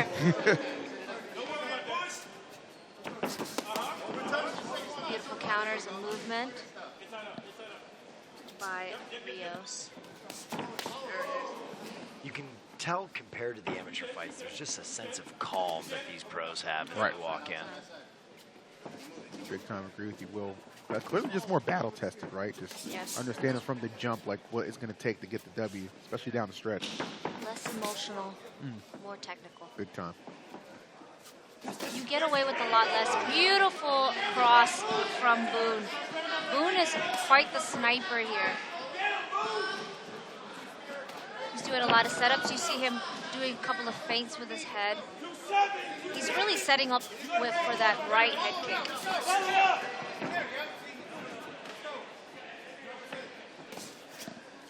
Beautiful counters and movement by Rios. You can tell compared to the amateur fights, there's just a sense of calm that these pros have as Right. they walk in. Big time agree with you, Will. Clearly just more battle tested, right? Just Yes. understanding from the jump, like what it's going to take to get the W, especially down the stretch. Less emotional, more technical. Big time. You get away with a lot less. Beautiful cross from Boone. Boone is quite the sniper here. He's doing a lot of setups. You see him doing a couple of feints with his head. He's really setting up for that right head kick.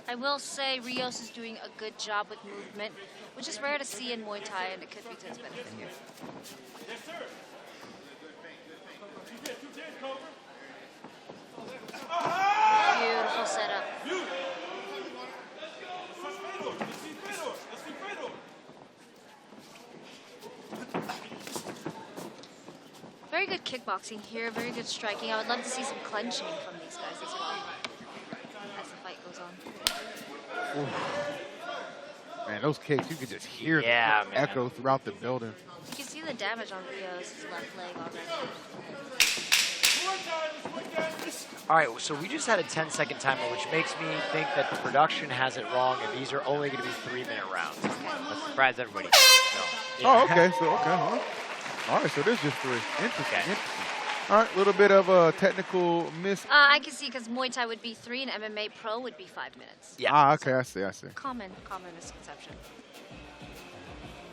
I will say Rios is doing a good job with movement, which is rare to see in Muay Thai, and it could be to his benefit here. Beautiful setup. Very good kickboxing here, very good striking. I would love to see some clenching from these guys as well as the fight goes on. Oof. Man, those kicks, you could just hear Yeah, them man. echo throughout the building. You can see the damage on Rios' left leg already. All right, so we just had a 10-second timer, which makes me think that the production has it wrong, and these are only going to be 3-minute rounds. Let's surprise everybody. Oh, okay. So, okay. Huh? All right, so there's just 3. Interesting. Interesting. All right, a little bit of a technical miss. I can see because Muay Thai would be 3 and MMA Pro would be 5 minutes. Yeah. Ah, okay. I see. I see. Common misconception.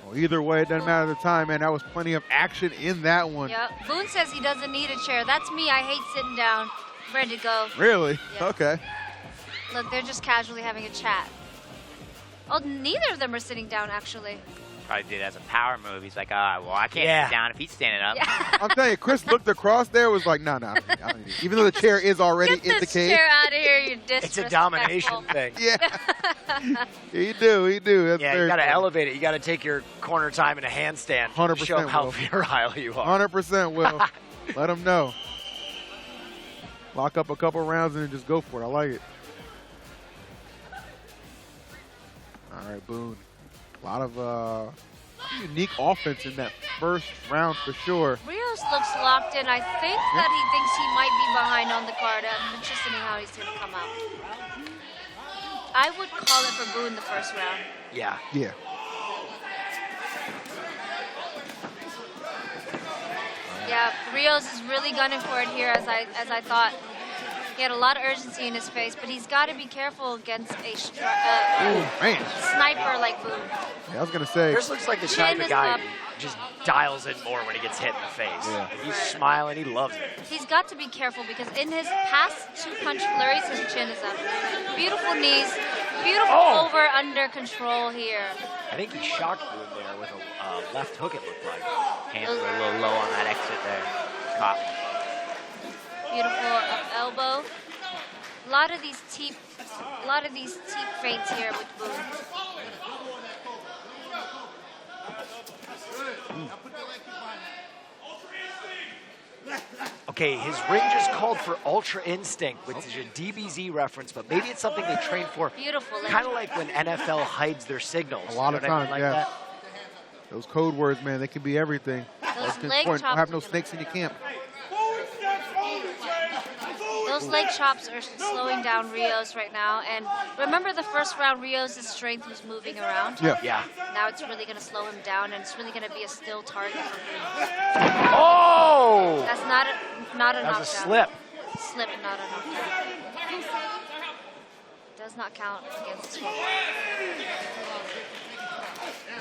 Well, either way, it doesn't matter the time, man. That was plenty of action in that one. Yep. Boone says he doesn't need a chair. That's me. I hate sitting down. Ready to go. Really? Yeah. Okay. Look, they're just casually having a chat. Oh, neither of them are sitting down, actually. Probably did it as a power move. He's like, well, I can't sit down if he's standing up. I'm telling you, Chris looked across there, was like, no, I don't need it. Even though the chair is already Get in the this cage. chair out of here, you disrespectful. It's a domination thing. Yeah. He do. That's Yeah, you very got to funny. elevate it. You got to take your corner time in a handstand. 100% Show them how Will. virile you are. 100% Will. Let them know. Lock up a couple rounds and then just go for it. I like it. All right, Boone. A lot of unique offense in that first round for sure. Rios looks locked in. I think that he thinks he might be behind on the card. I'm interested in how he's going to come out. I would call it for Boone the first round. Yeah. Yeah. Yeah, Rios is really gunning for it here, as I thought. He had a lot of urgency in his face, but he's got to be careful against a man. sniper like Boone. Yeah, I was going to say. Chris looks like the Chin type of is guy up. who just dials in more when he gets hit in the face. Yeah. He's smiling. He loves it. He's got to be careful because in his past 2 punch flurries, his chin is up. Beautiful knees, beautiful over-under control here. I think he shocked Boone there with a left hook, it looked like. Hands were a little low on that exit there. Caught me. Beautiful up elbow. A lot of these teep feints here with Boone. Okay, his ring just called for Ultra Instinct, which is a DBZ reference, but maybe it's something they train for. Beautiful. Kind of like when NFL hides their signals. A lot of You know what I times, mean? yeah. That? Those code words, man, they can be everything. Those That's leg important. Don't have no chops- snakes in your camp. Those leg chops are slowing down Rios right now. And remember the first round, Rios' strength was moving around? Yeah. Yeah. Now it's really going to slow him down, and it's really going to be a still target for him. Oh! That's not a That knockdown. was a slip. Slip, not a knockdown. Does not count against this one.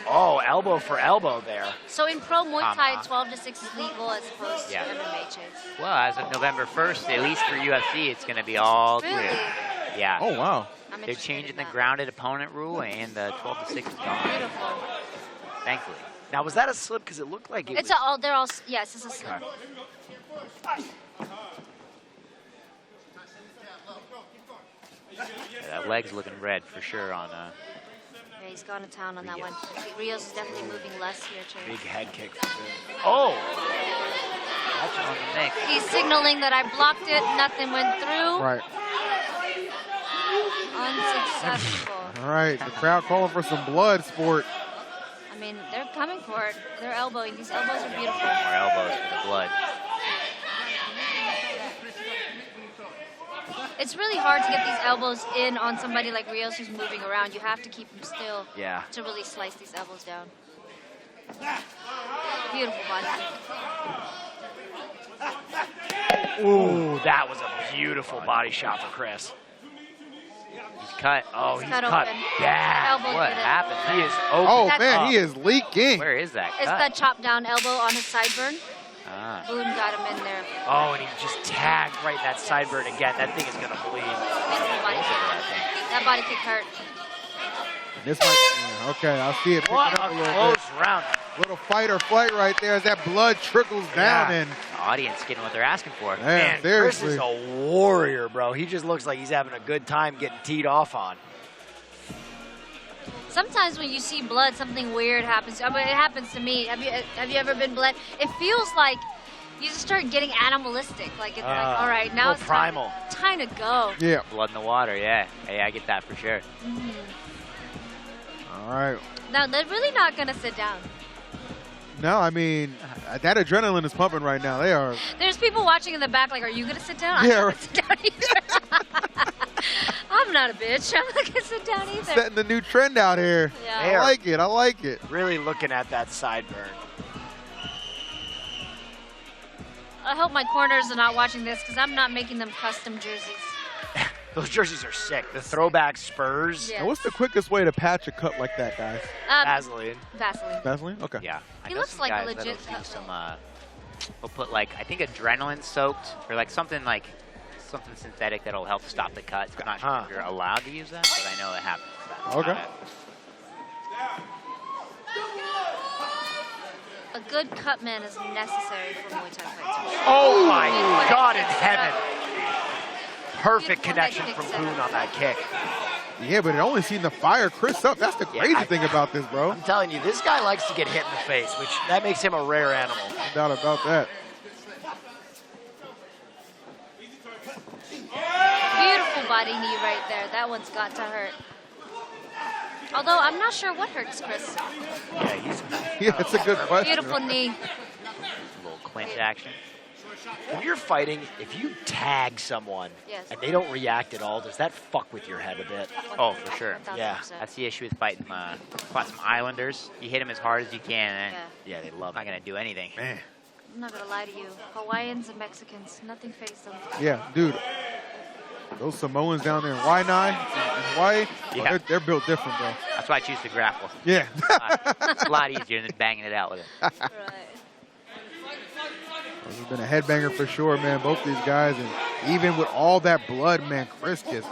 Oh, elbow for elbow there. So in pro Muay Thai, 12 to 6 is legal as opposed Yeah. to MMA, Chase. Well, as of November 1st, at least for UFC, it's going to be all Really? clear. Yeah. Oh, wow. I'm They're interested changing in the that. grounded opponent rule, and the 12 to 6 is gone. Beautiful. Thankfully. Now, was that a slip? Because it looked like it It's was... all, they're all, yes, it's a slip. Yeah, that leg's looking red for sure on Yeah, he's gone to town on that one. Rios is definitely moving less here, Chase. Big head kick. Oh! That's on the mix. He's signaling that I blocked it, nothing went through. Right. Unsuccessful. All right. The crowd calling for some blood, sport. I mean, they're coming for it. They're elbowing. These elbows are beautiful. More elbows for the blood. It's really hard to get these elbows in on somebody like Rios who's moving around. You have to keep him still Yeah. to really slice these elbows down. Beautiful body. Ooh, that was a beautiful body shot for Chris. He's cut. Oh, He's he's cut cut open. bad. Elbow What did it. happened? He is open. Oh, That's- man, he is leaking. Where is that It's cut? that chop down elbow on his sideburn. Ah. Boone got him in there. Oh, and he just tagged right in that sideburn again. That thing is going to bleed. Beautiful body kick. That body kick hurt. This might, yeah, okay, I see it picking What up a a little close bit. round. Little fight or flight right there as that blood trickles down. Yeah. And The audience getting what they're asking for. man, Chris seriously. is a warrior, bro. He just looks like he's having a good time getting teed off on. Sometimes when you see blood, something weird happens. I mean, it happens to me. Have you ever been bled? It feels like you just start getting animalistic. Like it's like, all right, now little it's primal. time to go. Yeah. Blood in the water, yeah. Hey, I get that for sure. All right. Now they're really not gonna sit down. No, I mean, that adrenaline is pumping right now. They are. There's people watching in the back like, are you gonna sit down? Yeah, I'm not right. gonna sit down either. I'm not a bitch. I'm not gonna sit down either. Setting the new trend out here. Yeah. I like it. I like it. Really looking at that sideburn. I hope my corners are not watching this because I'm not making them custom jerseys. Those jerseys are sick. The throwback Spurs. Yeah. Now, what's the quickest way to patch a cut like that, guys? Vaseline. Vaseline. Vaseline? Okay. Yeah. I He know looks some like a guys legit that'll do cut, some, we'll put like, I think adrenaline soaked or like something synthetic that'll help stop the cuts. I'm not sure if you're allowed to use that, but I know it happens. That's Okay. about it. A good cut man is necessary for Muay Thai fights. Oh my Beautiful God head in kick heaven. setup. Perfect Beautiful connection head from kick Boone setup. on that kick. Yeah, but it only seemed to fire Chris up. That's the crazy thing about this, bro. I'm telling you, this guy likes to get hit in the face, which that makes him a rare animal. No doubt about that. Beautiful body knee right there. That one's got to hurt. Although I'm not sure what hurts Chris. Yeah, he's Yeah, that's a good question. Beautiful knee. A little clinch action. When you're fighting, if you tag someone Yes. and they don't react at all, does that fuck with your head a bit? Oh, for sure. Yeah. That's the issue with fighting fought some Islanders. You hit them as hard as you can, and Yeah, they love not going to do anything. Man. I'm not gonna lie to you. Hawaiians and Mexicans, nothing fazed them. Yeah, dude. Those Samoans down there in Waianae, in Hawaii, oh, Yeah. they're built different, bro. That's why I choose to grapple. Yeah. It's a lot easier than banging it out with it. This has been a headbanger for sure, man. Both these guys, and even with all that blood, man, Chris just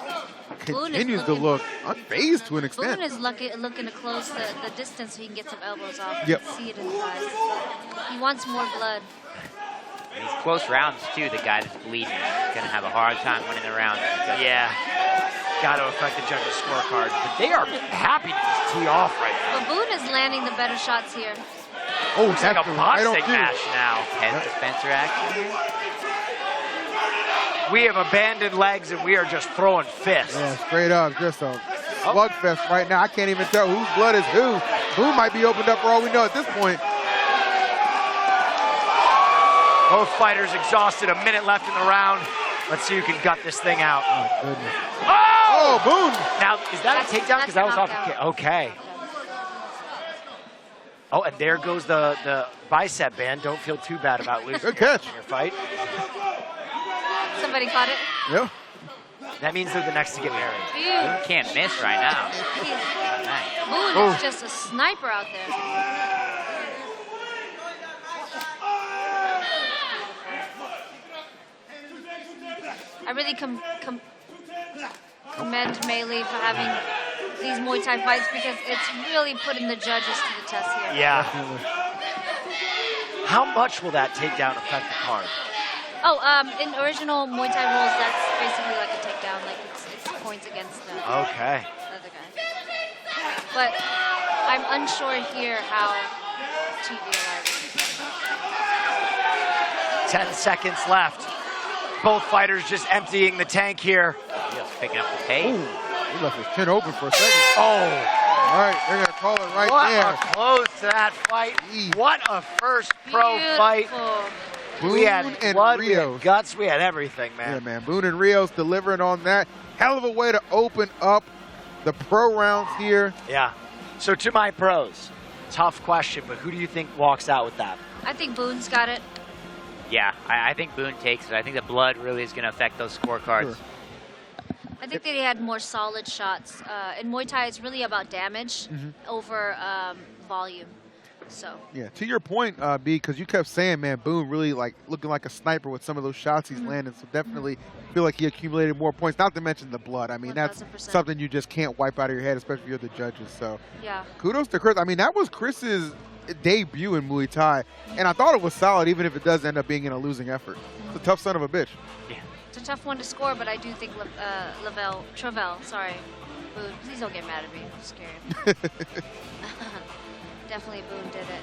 Boone is continues to look unfazed to an extent. Boone is looking to close the distance so he can get some elbows off. Yep. You can see it in his eyes. He wants more blood. These close rounds, too, the guy that's bleeding is going to have a hard time winning the round. Yeah. Got to affect the judges' scorecard. But they are happy to just tee off right now. But Boone is landing the better shots here. Oh, Looks like a right on boxing cue. match now. Head dispenser action here. We have abandoned legs and we are just throwing fists. Yeah, straight up, just a slugfest right now. I can't even tell whose blood is who. Who might be opened up for all we know at this point. Both fighters exhausted, a minute left in the round. Let's see who can gut this thing out. Oh, goodness. Oh! Boom! Now, is that a takedown? Because that was off the kick. Okay. Oh, and there goes the bicep band. Don't feel too bad about losing Good catch. your fight. Somebody caught it. Yeah. That means they're the next to get married. Boone can't miss right now. Boone is just a sniper out there. I really commend Melee for having these Muay Thai fights because it's really putting the judges to the test here. Yeah. How much will that takedown affect the card? Oh, in original Muay Thai rules, that's basically like a takedown. Like it's points against the Okay. other guy. But I'm unsure here how TV allows it. 10 seconds left. Both fighters just emptying the tank here. Just picking up the pace. He left his chin open for a second. Oh. All right, they're going to call it right What there. a close to that fight. What a first pro fight. Boone We had and blood, we Rios. had guts, we had everything, man. Yeah, man. Boone and Rios delivering on that. Hell of a way to open up the pro rounds here. Yeah. So to my pros, tough question, but who do you think walks out with that? I think Boone's got it. Yeah, I think Boone takes it. I think the blood really is going to affect those scorecards. Sure. I think that he had more solid shots. In Muay Thai, it's really about damage over volume. So. Yeah, to your point, B, because you kept saying, man, Boone really like looking like a sniper with some of those shots he's landing. So definitely feel like he accumulated more points. Not to mention the blood. I mean, that's 1000%. something you just can't wipe out of your head, especially if you're the judges. So Yeah. kudos to Chris. I mean, that was Chris's debut in Muay Thai, and I thought it was solid, even if it does end up being in a losing effort. It's a tough son of a bitch. It's a tough one to score, but I do think Travell, sorry, Boone, please don't get mad at me. I'm scared. Definitely Boone did it.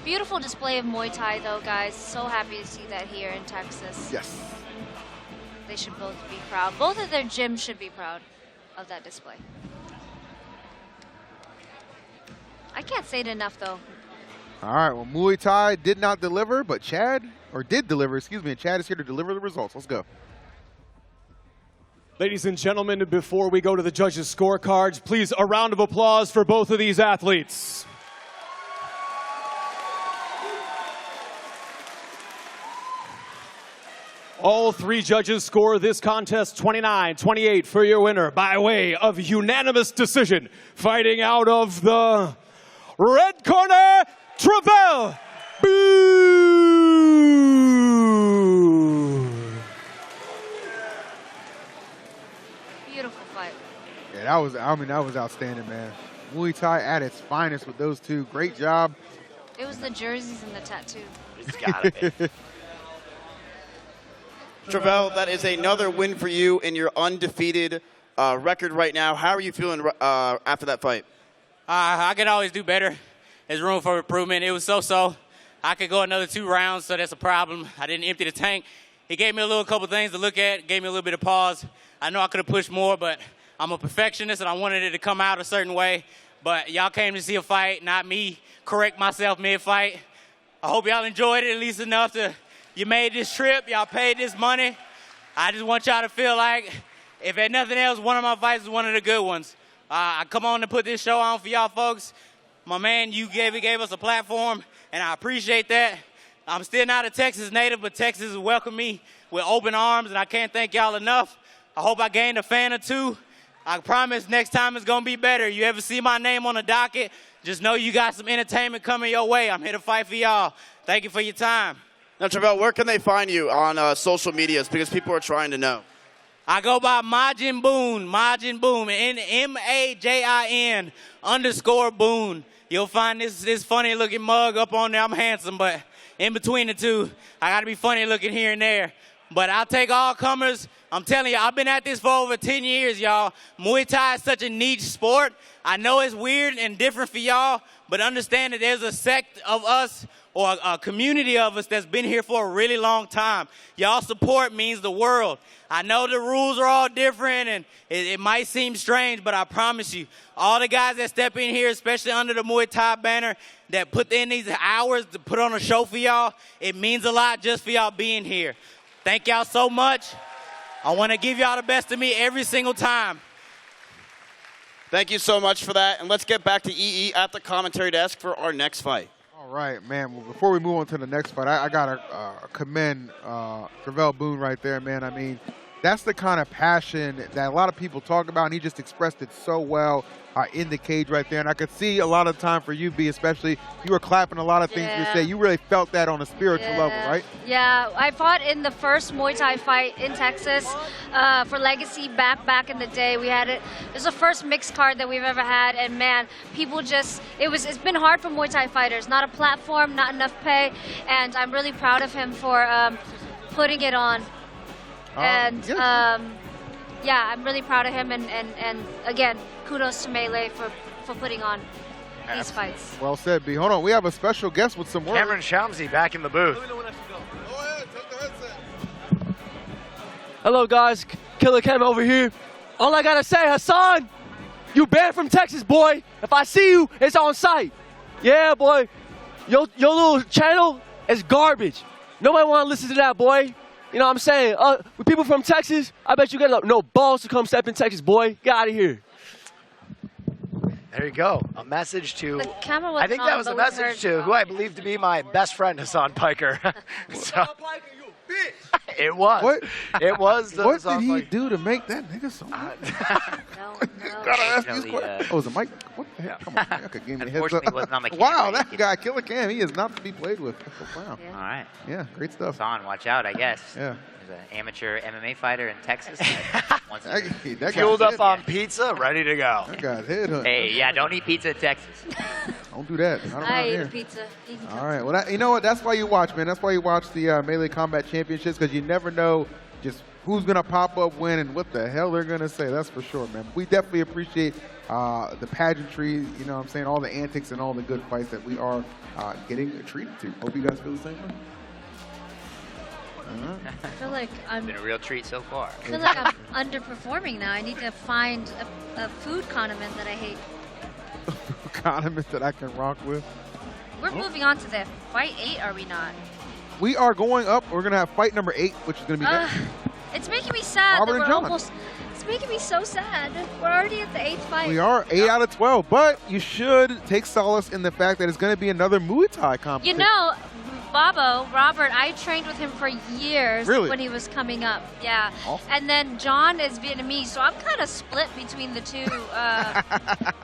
Beautiful display of Muay Thai, though, guys. So happy to see that here in Texas. Yes. They should both be proud. Both of their gyms should be proud of that display. I can't say it enough, though. All right, well, Muay Thai did not deliver, but Chad, or did deliver, excuse me, and Chad is here to deliver the results. Let's go. Ladies and gentlemen, before we go to the judges' scorecards, please a round of applause for both of these athletes. All three judges score this contest 29-28 for your winner by way of unanimous decision. Fighting out of the red corner, Travell. Beautiful fight. Yeah, that was outstanding, man. Muay Thai at its finest with those two. Great job. It was the jerseys and the tattoo. It's gotta be. Travell, that is another win for you in your undefeated record right now. How are you feeling after that fight? I could always do better. There's room for improvement. It was so-so. I could go another 2 rounds, so that's a problem. I didn't empty the tank. He gave me a couple things to look at, gave me a little bit of pause. I know I could have pushed more, but I'm a perfectionist, and I wanted it to come out a certain way. But y'all came to see a fight, not me correct myself mid-fight. I hope y'all enjoyed it at least enough to, you made this trip, y'all paid this money. I just want y'all to feel like, if at nothing else, one of my fights is one of the good ones. I come on to put this show on for y'all folks. My man, you gave us a platform, and I appreciate that. I'm still not a Texas native, but Texas has welcomed me with open arms, and I can't thank y'all enough. I hope I gained a fan or two. I promise next time it's going to be better. You ever see my name on the docket, just know you got some entertainment coming your way. I'm here to fight for y'all. Thank you for your time. Now, Travell, where can they find you on social medias? Because people are trying to know. I go by Majin Boone, MAJIN_Boone. You'll find this funny looking mug up on there. I'm handsome, but in between the two, I got to be funny looking here and there. but I'll take all comers. I'm telling you, I've been at this for over 10 years, y'all. Muay Thai is such a niche sport. I know it's weird and different for y'all, but understand that there's a sect of us or a community of us that's been here for a really long time. Y'all support means the world. I know the rules are all different and it might seem strange, but I promise you, all the guys that step in here, especially under the Muay Thai banner, that put in these hours to put on a show for y'all, it means a lot just for y'all being here. Thank y'all so much. I want to give y'all the best of me every single time. Thank you so much for that. And let's get back to EE at the commentary desk for our next fight. All right, man. Well, before we move on to the next fight, I got to commend Travell Boone right there, man. I mean, that's the kind of passion that a lot of people talk about, and he just expressed it so well in the cage right there. And I could see a lot of time for you, B, especially you were clapping a lot of things you say. You really felt that on a spiritual level, right? Yeah, I fought in the first Muay Thai fight in Texas for Legacy back in the day. We had it. It was the first mixed card that we've ever had, and man, people just it's been hard for Muay Thai fighters. Not a platform, not enough pay, and I'm really proud of him for putting it on. Yeah, I'm really proud of him, and again, kudos to Melee for putting on these fights. Well said, B. Hold on, we have a special guest with some words. Cameron Shamsi back in the booth. Hello, guys. Killer Cam over here. All I gotta say, Hassan, you banned from Texas, boy. If I see you, it's on sight. Yeah, boy. Your little channel is garbage. Nobody wanna listen to that, boy. You know what I'm saying? With people from Texas, I bet you got no balls to come step in Texas, boy. Get out of here. There you go. A message to, The camera wasn't I think on, that was but a we message heard- to who I believe to be my best friend, Hassan Piker. So, it was. What? It was. What Hassan did he Piker. do to make that nigga so mad? Gotta ask these questions. Oh, is it Mike? What the heck? Come on, man. Okay, give me a heads Unfortunately, up. wasn't on the camera. Wow, that guy, Killer Cam, he is not to be played with. Wow. All right. Yeah, great stuff. Hassan, watch out, I guess. Yeah. There's an amateur MMA fighter in Texas. That guy's Fueled up hit. on pizza, ready to go. That guy's head hook. Hey, yeah, don't eat pizza in Texas. Don't do that. Not I around ate here. a pizza. All right. Well, you know what? That's why you watch, man. That's why you watch the Melee Combat Championships, because you never know just who's going to pop up when and what the hell they're going to say. That's for sure, man. We definitely appreciate the pageantry, you know what I'm saying, all the antics and all the good fights that we are getting treated to. Hope you guys feel the same way. I feel like I'm. Been a real treat so far. I feel like I'm underperforming now. I need to find a food condiment that I hate. Condiment that I can rock with. We're moving on to the fight 8, are we not? We are going up. We're going to have fight number 8, which is going to be next. It's making me sad Robert that and we're John. almost. It's making me so sad. We're already at the 8th fight. We are 8 out of 12, but you should take solace in the fact that it's going to be another Muay Thai competition. You know, Robert, I trained with him for years Really? when he was coming up. Yeah. Awesome. And then John is Vietnamese, so I'm kind of split between the two.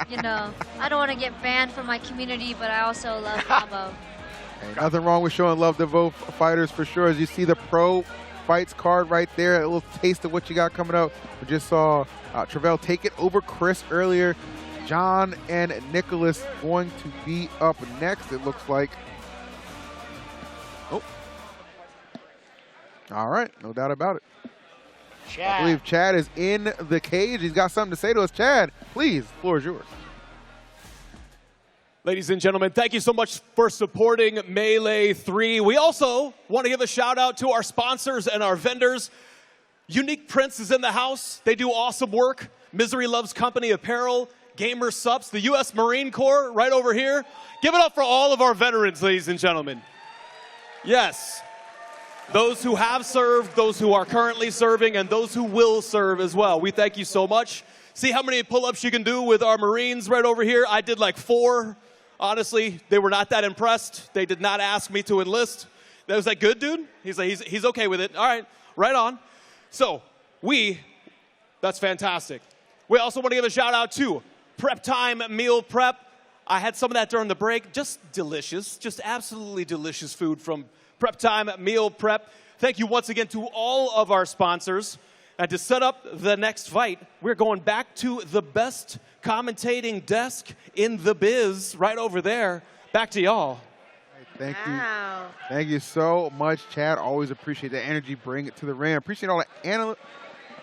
You know, I don't want to get banned from my community, but I also love Bobo. Hey, nothing wrong with showing love to both fighters for sure. As you see the pro fights card right there, a little taste of what you got coming up. We just saw Travell take it over Chris earlier. John and Nicholas going to be up next, it looks like. Oh. All right, no doubt about it. Chad. I believe Chad is in the cage. He's got something to say to us. Chad, please, the floor is yours. Ladies and gentlemen, thank you so much for supporting Melee 3. We also want to give a shout out to our sponsors and our vendors. Unique Prints is in the house. They do awesome work. Misery Loves Company Apparel, Gamer Subs, the U.S. Marine Corps right over here. Give it up for all of our veterans, ladies and gentlemen. Yes. Those who have served, those who are currently serving, and those who will serve as well. We thank you so much. See how many pull-ups you can do with our Marines right over here. I did like 4. Honestly, they were not that impressed. They did not ask me to enlist. They was like, good, dude? He's like, he's okay with it. All right, right on. So that's fantastic. We also want to give a shout out to Prep Time Meal Prep. I had some of that during the break. Just delicious, just absolutely delicious food from Prep Time Meal Prep. Thank you once again to all of our sponsors. And to set up the next fight, we're going back to the best commentating desk in the biz right over there. Back to y'all. Thank you. Thank you so much, Chad. Always appreciate the energy. Bring it to the ring. Appreciate all the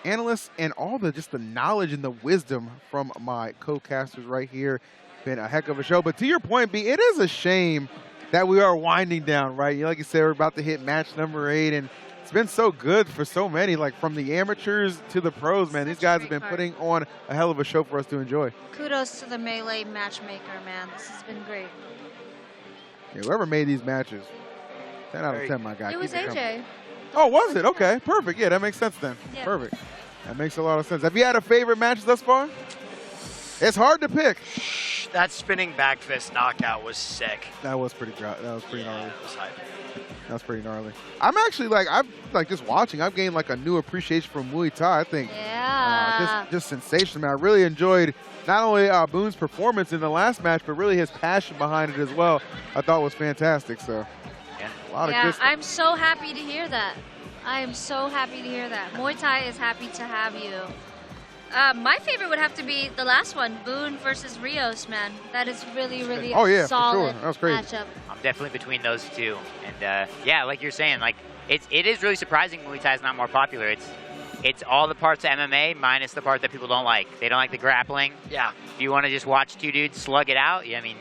analysts and all the just the knowledge and the wisdom from my co-casters right here. Been a heck of a show. But to your point, B, it is a shame that we are winding down, right? Like you said, we're about to hit match number 8, and it's been so good for so many, like from the amateurs to the pros, man. These guys have been putting on a hell of a show for us to enjoy. Kudos to the Melee matchmaker, man. This has been great. Yeah, whoever made these matches, 10 out of 10, my guy. It was Keep AJ. coming. Oh, was it? Okay, perfect. Yeah, that makes sense then. Yeah. Perfect. That makes a lot of sense. Have you had a favorite match thus far? It's hard to pick. That spinning back fist knockout was sick. That was pretty gnarly. It was hype. That was pretty gnarly. I'm actually just watching. I've gained like a new appreciation for Muay Thai. I think just sensational, man. I really enjoyed not only Boone's performance in the last match, but really his passion behind it as well. I thought was fantastic. So a lot of good stuff. I'm so happy to hear that. I am so happy to hear that. Muay Thai is happy to have you. My favorite would have to be the last one, Boone versus Rios, man. That is really, really a solid That was crazy. matchup. I'm definitely between those two. And yeah, like you're saying, like it is really surprising Muay Thai is not more popular. It's all the parts of MMA minus the part that people don't like. They don't like the grappling. Yeah. If you want to just watch two dudes slug it out, I mean,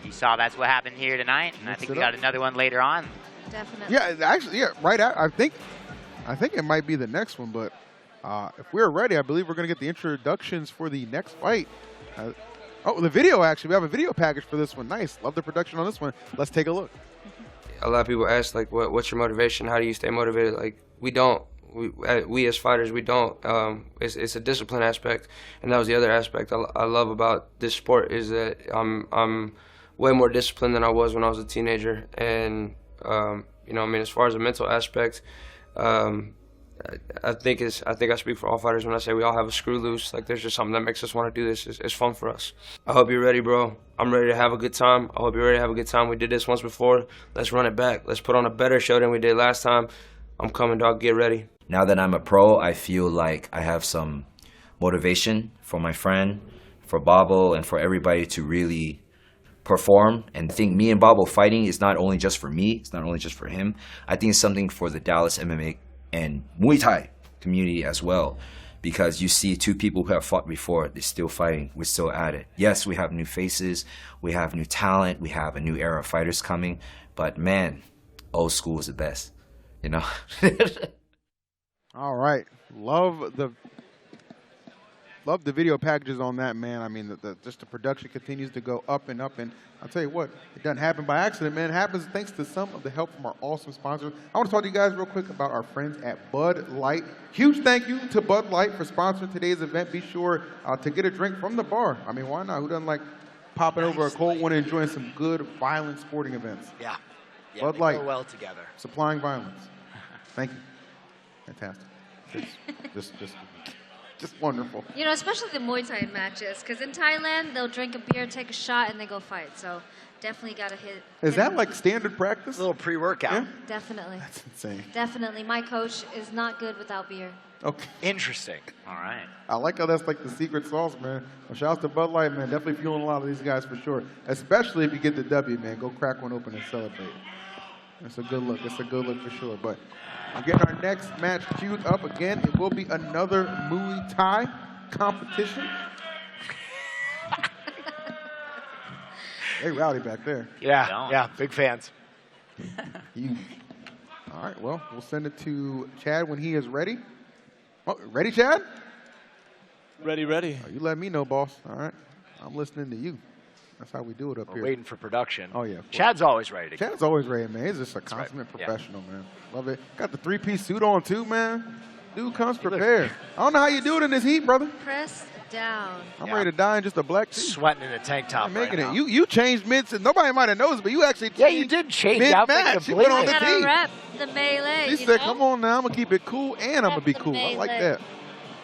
you saw that's what happened here tonight, and I think we got another one later on. Definitely. Yeah, actually, yeah, right out. I think it might be the next one, but if we're ready, I believe we're going to get the introductions for the next fight. The video, actually. We have a video package for this one. Nice. Love the production on this one. Let's take a look. A lot of people ask, like, what's your motivation? How do you stay motivated? Like, we as fighters, we don't. It's a discipline aspect, and that was the other aspect I love about this sport is that I'm way more disciplined than I was when I was a teenager. And, as far as the mental aspect, I think I speak for all fighters when I say we all have a screw loose. Like, there's just something that makes us want to do this. It's fun for us. I hope you're ready, bro. I'm ready to have a good time. I hope you're ready to have a good time. We did this once before. Let's run it back. Let's put on a better show than we did last time. I'm coming, dog. Get ready. Now that I'm a pro, I feel like I have some motivation for my friend, for Bobble, and for everybody to really perform. And I think me and Bobble fighting is not only just for me. It's not only just for him. I think it's something for the Dallas MMA and Muay Thai community as well, because you see two people who have fought before, they're still fighting, we're still at it. Yes, we have new faces, we have new talent, we have a new era of fighters coming, but man, old school is the best, All right. Love the video packages on that, man. I mean, just the production continues to go up and up. And I'll tell you what, it doesn't happen by accident, man. It happens thanks to some of the help from our awesome sponsors. I want to talk to you guys real quick about our friends at Bud Light. Huge thank you to Bud Light for sponsoring today's event. Be sure to get a drink from the bar. I mean, why not? Who doesn't like popping over a cold one and enjoying some good, violent sporting events? Yeah. Bud they Light. go well together. Supplying violence. Thank you. Fantastic. Just wonderful. Especially the Muay Thai matches, because in Thailand, they'll drink a beer, take a shot, and they go fight. So definitely got to hit. Is that like standard practice? A little pre-workout. Yeah? Definitely. That's insane. Definitely. My coach is not good without beer. Okay. Interesting. All right. I like how that's like the secret sauce, man. Well, shout out to Bud Light, man. Definitely fueling a lot of these guys for sure. Especially if you get the W, man. Go crack one open and celebrate. It's a good look. It's a good look for sure. But we're getting our next match queued up again. It will be another Muay Thai competition. They rowdy back there. Yeah, big fans. All right, well, we'll send it to Chad when he is ready. Oh, ready, Chad? Ready. Oh, you let me know, boss. All right. I'm listening to you. That's how we do it up here. Waiting for production. Oh, yeah. Chad's always ready to go. Chad's always ready, man. He's just a consummate professional, man. Love it. Got the three-piece suit on, too, man. Dude comes prepared. I don't know how you do it in this heat, brother. Press down. I'm ready to die in just a black tee. Sweating in a tank top I'm making right it. You changed mid. Nobody might have noticed, but you actually changed. Yeah, you did change mid-match. You went on the gotta tee. rep the melee. She said, come on now. I'm going to keep it cool, and I'm going to be cool. I like that.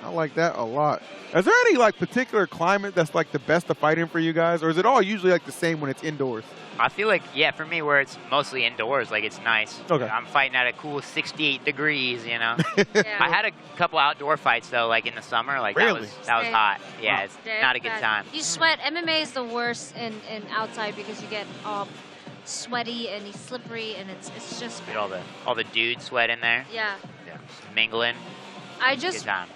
I like that a lot. Is there any particular climate that's the best to fight in for you guys, or is it all usually the same when it's indoors? I feel like, for me, where it's mostly indoors, it's nice. Okay. I'm fighting at a cool 68 degrees, I had a couple outdoor fights, though, in the summer. Really? That was hot. Yeah, it's not a good time. You sweat. MMA is the worst in outside because you get all sweaty and he's slippery, and it's just Get all the dude sweat in there. yeah. Yeah. Mingling. I Good time.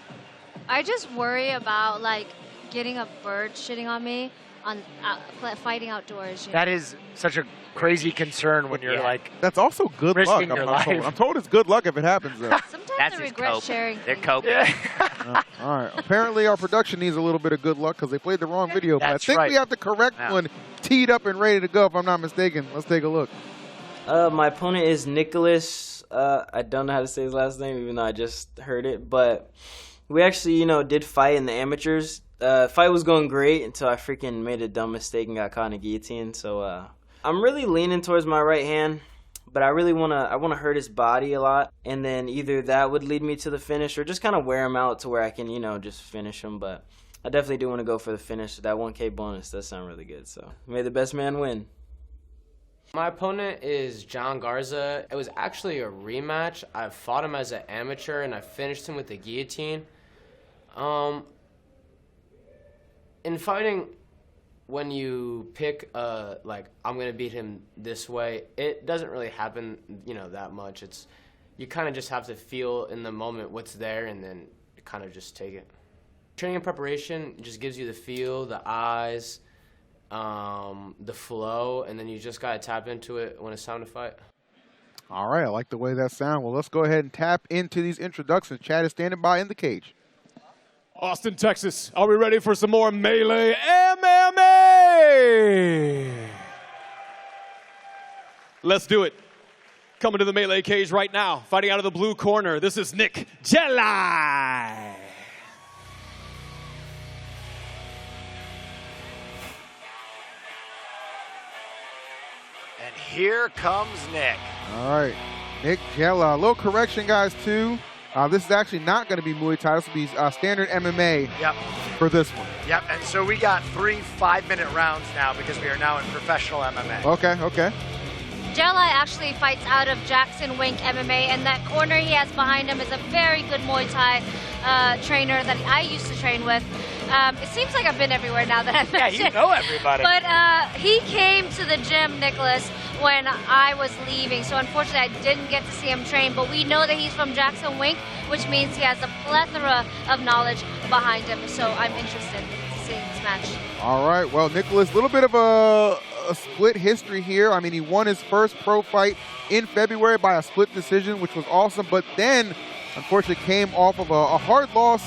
just worry about like getting a bird shitting on me on fighting outdoors. You know? That is such a crazy concern when you're like. That's also good luck. risking your life. I'm told it's good luck if it happens, though. Sometimes That's I his regret cope. sharing. They're things. coping. All right. Apparently, our production needs a little bit of good luck because they played the wrong video. But I That's think right. we have the correct one teed up and ready to go, if I'm not mistaken. Let's take a look. My opponent is Nicholas. I don't know how to say his last name, even though I just heard it. But we actually, did fight in the amateurs. Fight was going great until I freaking made a dumb mistake and got caught in a guillotine. So I'm really leaning towards my right hand, but I really wanna hurt his body a lot, and then either that would lead me to the finish or just kind of wear him out to where I can, just finish him. But I definitely do want to go for the finish. That 1K bonus does sound really good. So may the best man win. My opponent is John Garza. It was actually a rematch. I fought him as an amateur and I finished him with the guillotine. In fighting, when you pick like I'm gonna beat him this way, it doesn't really happen, that much. You kind of just have to feel in the moment what's there and then kind of just take it. Training and preparation just gives you the feel, the eyes, the flow, and then you just gotta tap into it when it's time to fight. All right. I like the way that sounds. Well, let's go ahead and tap into these introductions. Chad is standing by in the cage. Austin, Texas, are we ready for some more Melee MMA? Let's do it. Coming to the Melee cage right now, fighting out of the blue corner, this is Nick Jelai. And here comes Nick. All right. Nick Jella. A little correction, guys, too. This is actually not going to be Muay Thai. This will be standard MMA for this one. Yep, and so we got 3 5-minute rounds now because we are now in professional MMA. Okay. Jelai actually fights out of Jackson Wink MMA, and that corner he has behind him is a very good Muay Thai trainer that I used to train with. It seems like I've been everywhere now that I've mentioned. Yeah, you know everybody. But he came to the gym, Nicholas, when I was leaving, so unfortunately I didn't get to see him train, but we know that he's from Jackson Wink, which means he has a plethora of knowledge behind him, so I'm interested in seeing this match. All right. Well, Nicholas, a little bit of a split history here. I mean, he won his first pro fight in February by a split decision, which was awesome, but then unfortunately came off of a hard loss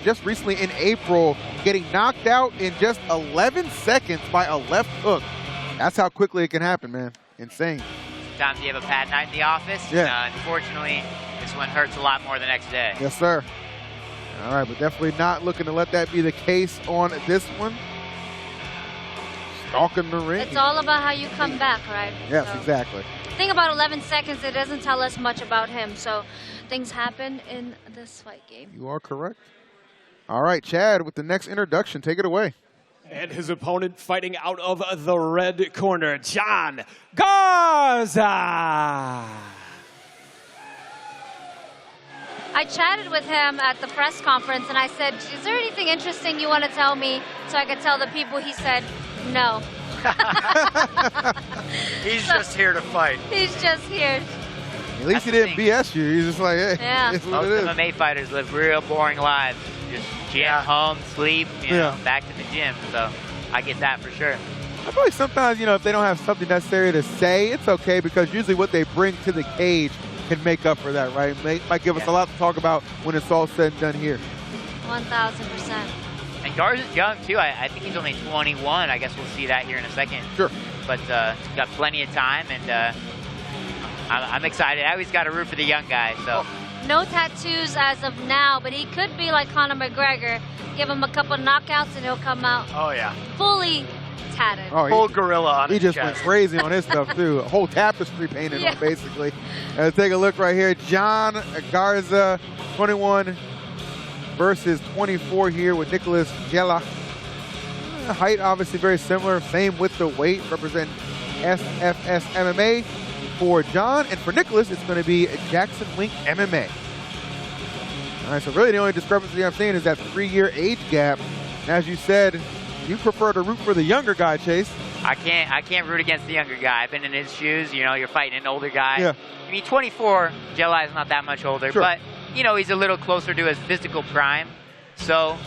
just recently in April, getting knocked out in just 11 seconds by a left hook. That's how quickly it can happen, man. Insane. Sometimes you have a bad night in the office. Yeah. Unfortunately, this one hurts a lot more the next day. Yes, sir. All right, but definitely not looking to let that be the case on this one. Stalking the ring. It's all about how you come back, right? Yes, So, exactly. the thing about 11 seconds, it doesn't tell us much about him, so things happen in this fight game. You are correct. All right, Chad, with the next introduction, take it away. And his opponent fighting out of the red corner, John Garza. I chatted with him at the press conference, and I said, is there anything interesting you want to tell me so I could tell the people? He said, no. He's just here to fight. He's just here. At least he didn't BS you. He's just like, hey, Yeah. it's what Most it is. MMA fighters live real boring lives. Just gym, home, sleep, back to the gym. So I get that for sure. I feel like sometimes, if they don't have something necessary to say, it's okay because usually what they bring to the cage can make up for that, right? They might give us a lot to talk about when it's all said and done here. 1,000%. And Garza's young too. I think he's only 21. I guess we'll see that here in a second. Sure. But he's got plenty of time, and I'm excited. I always got to root for the young guy. So. No tattoos as of now, but he could be like Conor McGregor. Give him a couple knockouts and he'll come out fully tatted. Oh, Full gorilla on He his just chest. went crazy on his stuff, too. A whole tapestry painted on, basically. Take a look right here. John Garza, 21 versus 24 here with Nicholas Jella. Height, obviously, very similar. Same with the weight. Represent SFS MMA for John. And for Nicholas, it's going to be Jackson Wink MMA. All right, so really the only discrepancy I'm seeing is that 3-year age gap. And as you said, you prefer to root for the younger guy, Chase. I can't root against the younger guy. I've been in his shoes. You know, you're fighting an older guy. Yeah. I mean, 24, Jelai is not that much older, Sure. but, you know, he's a little closer to his physical prime. So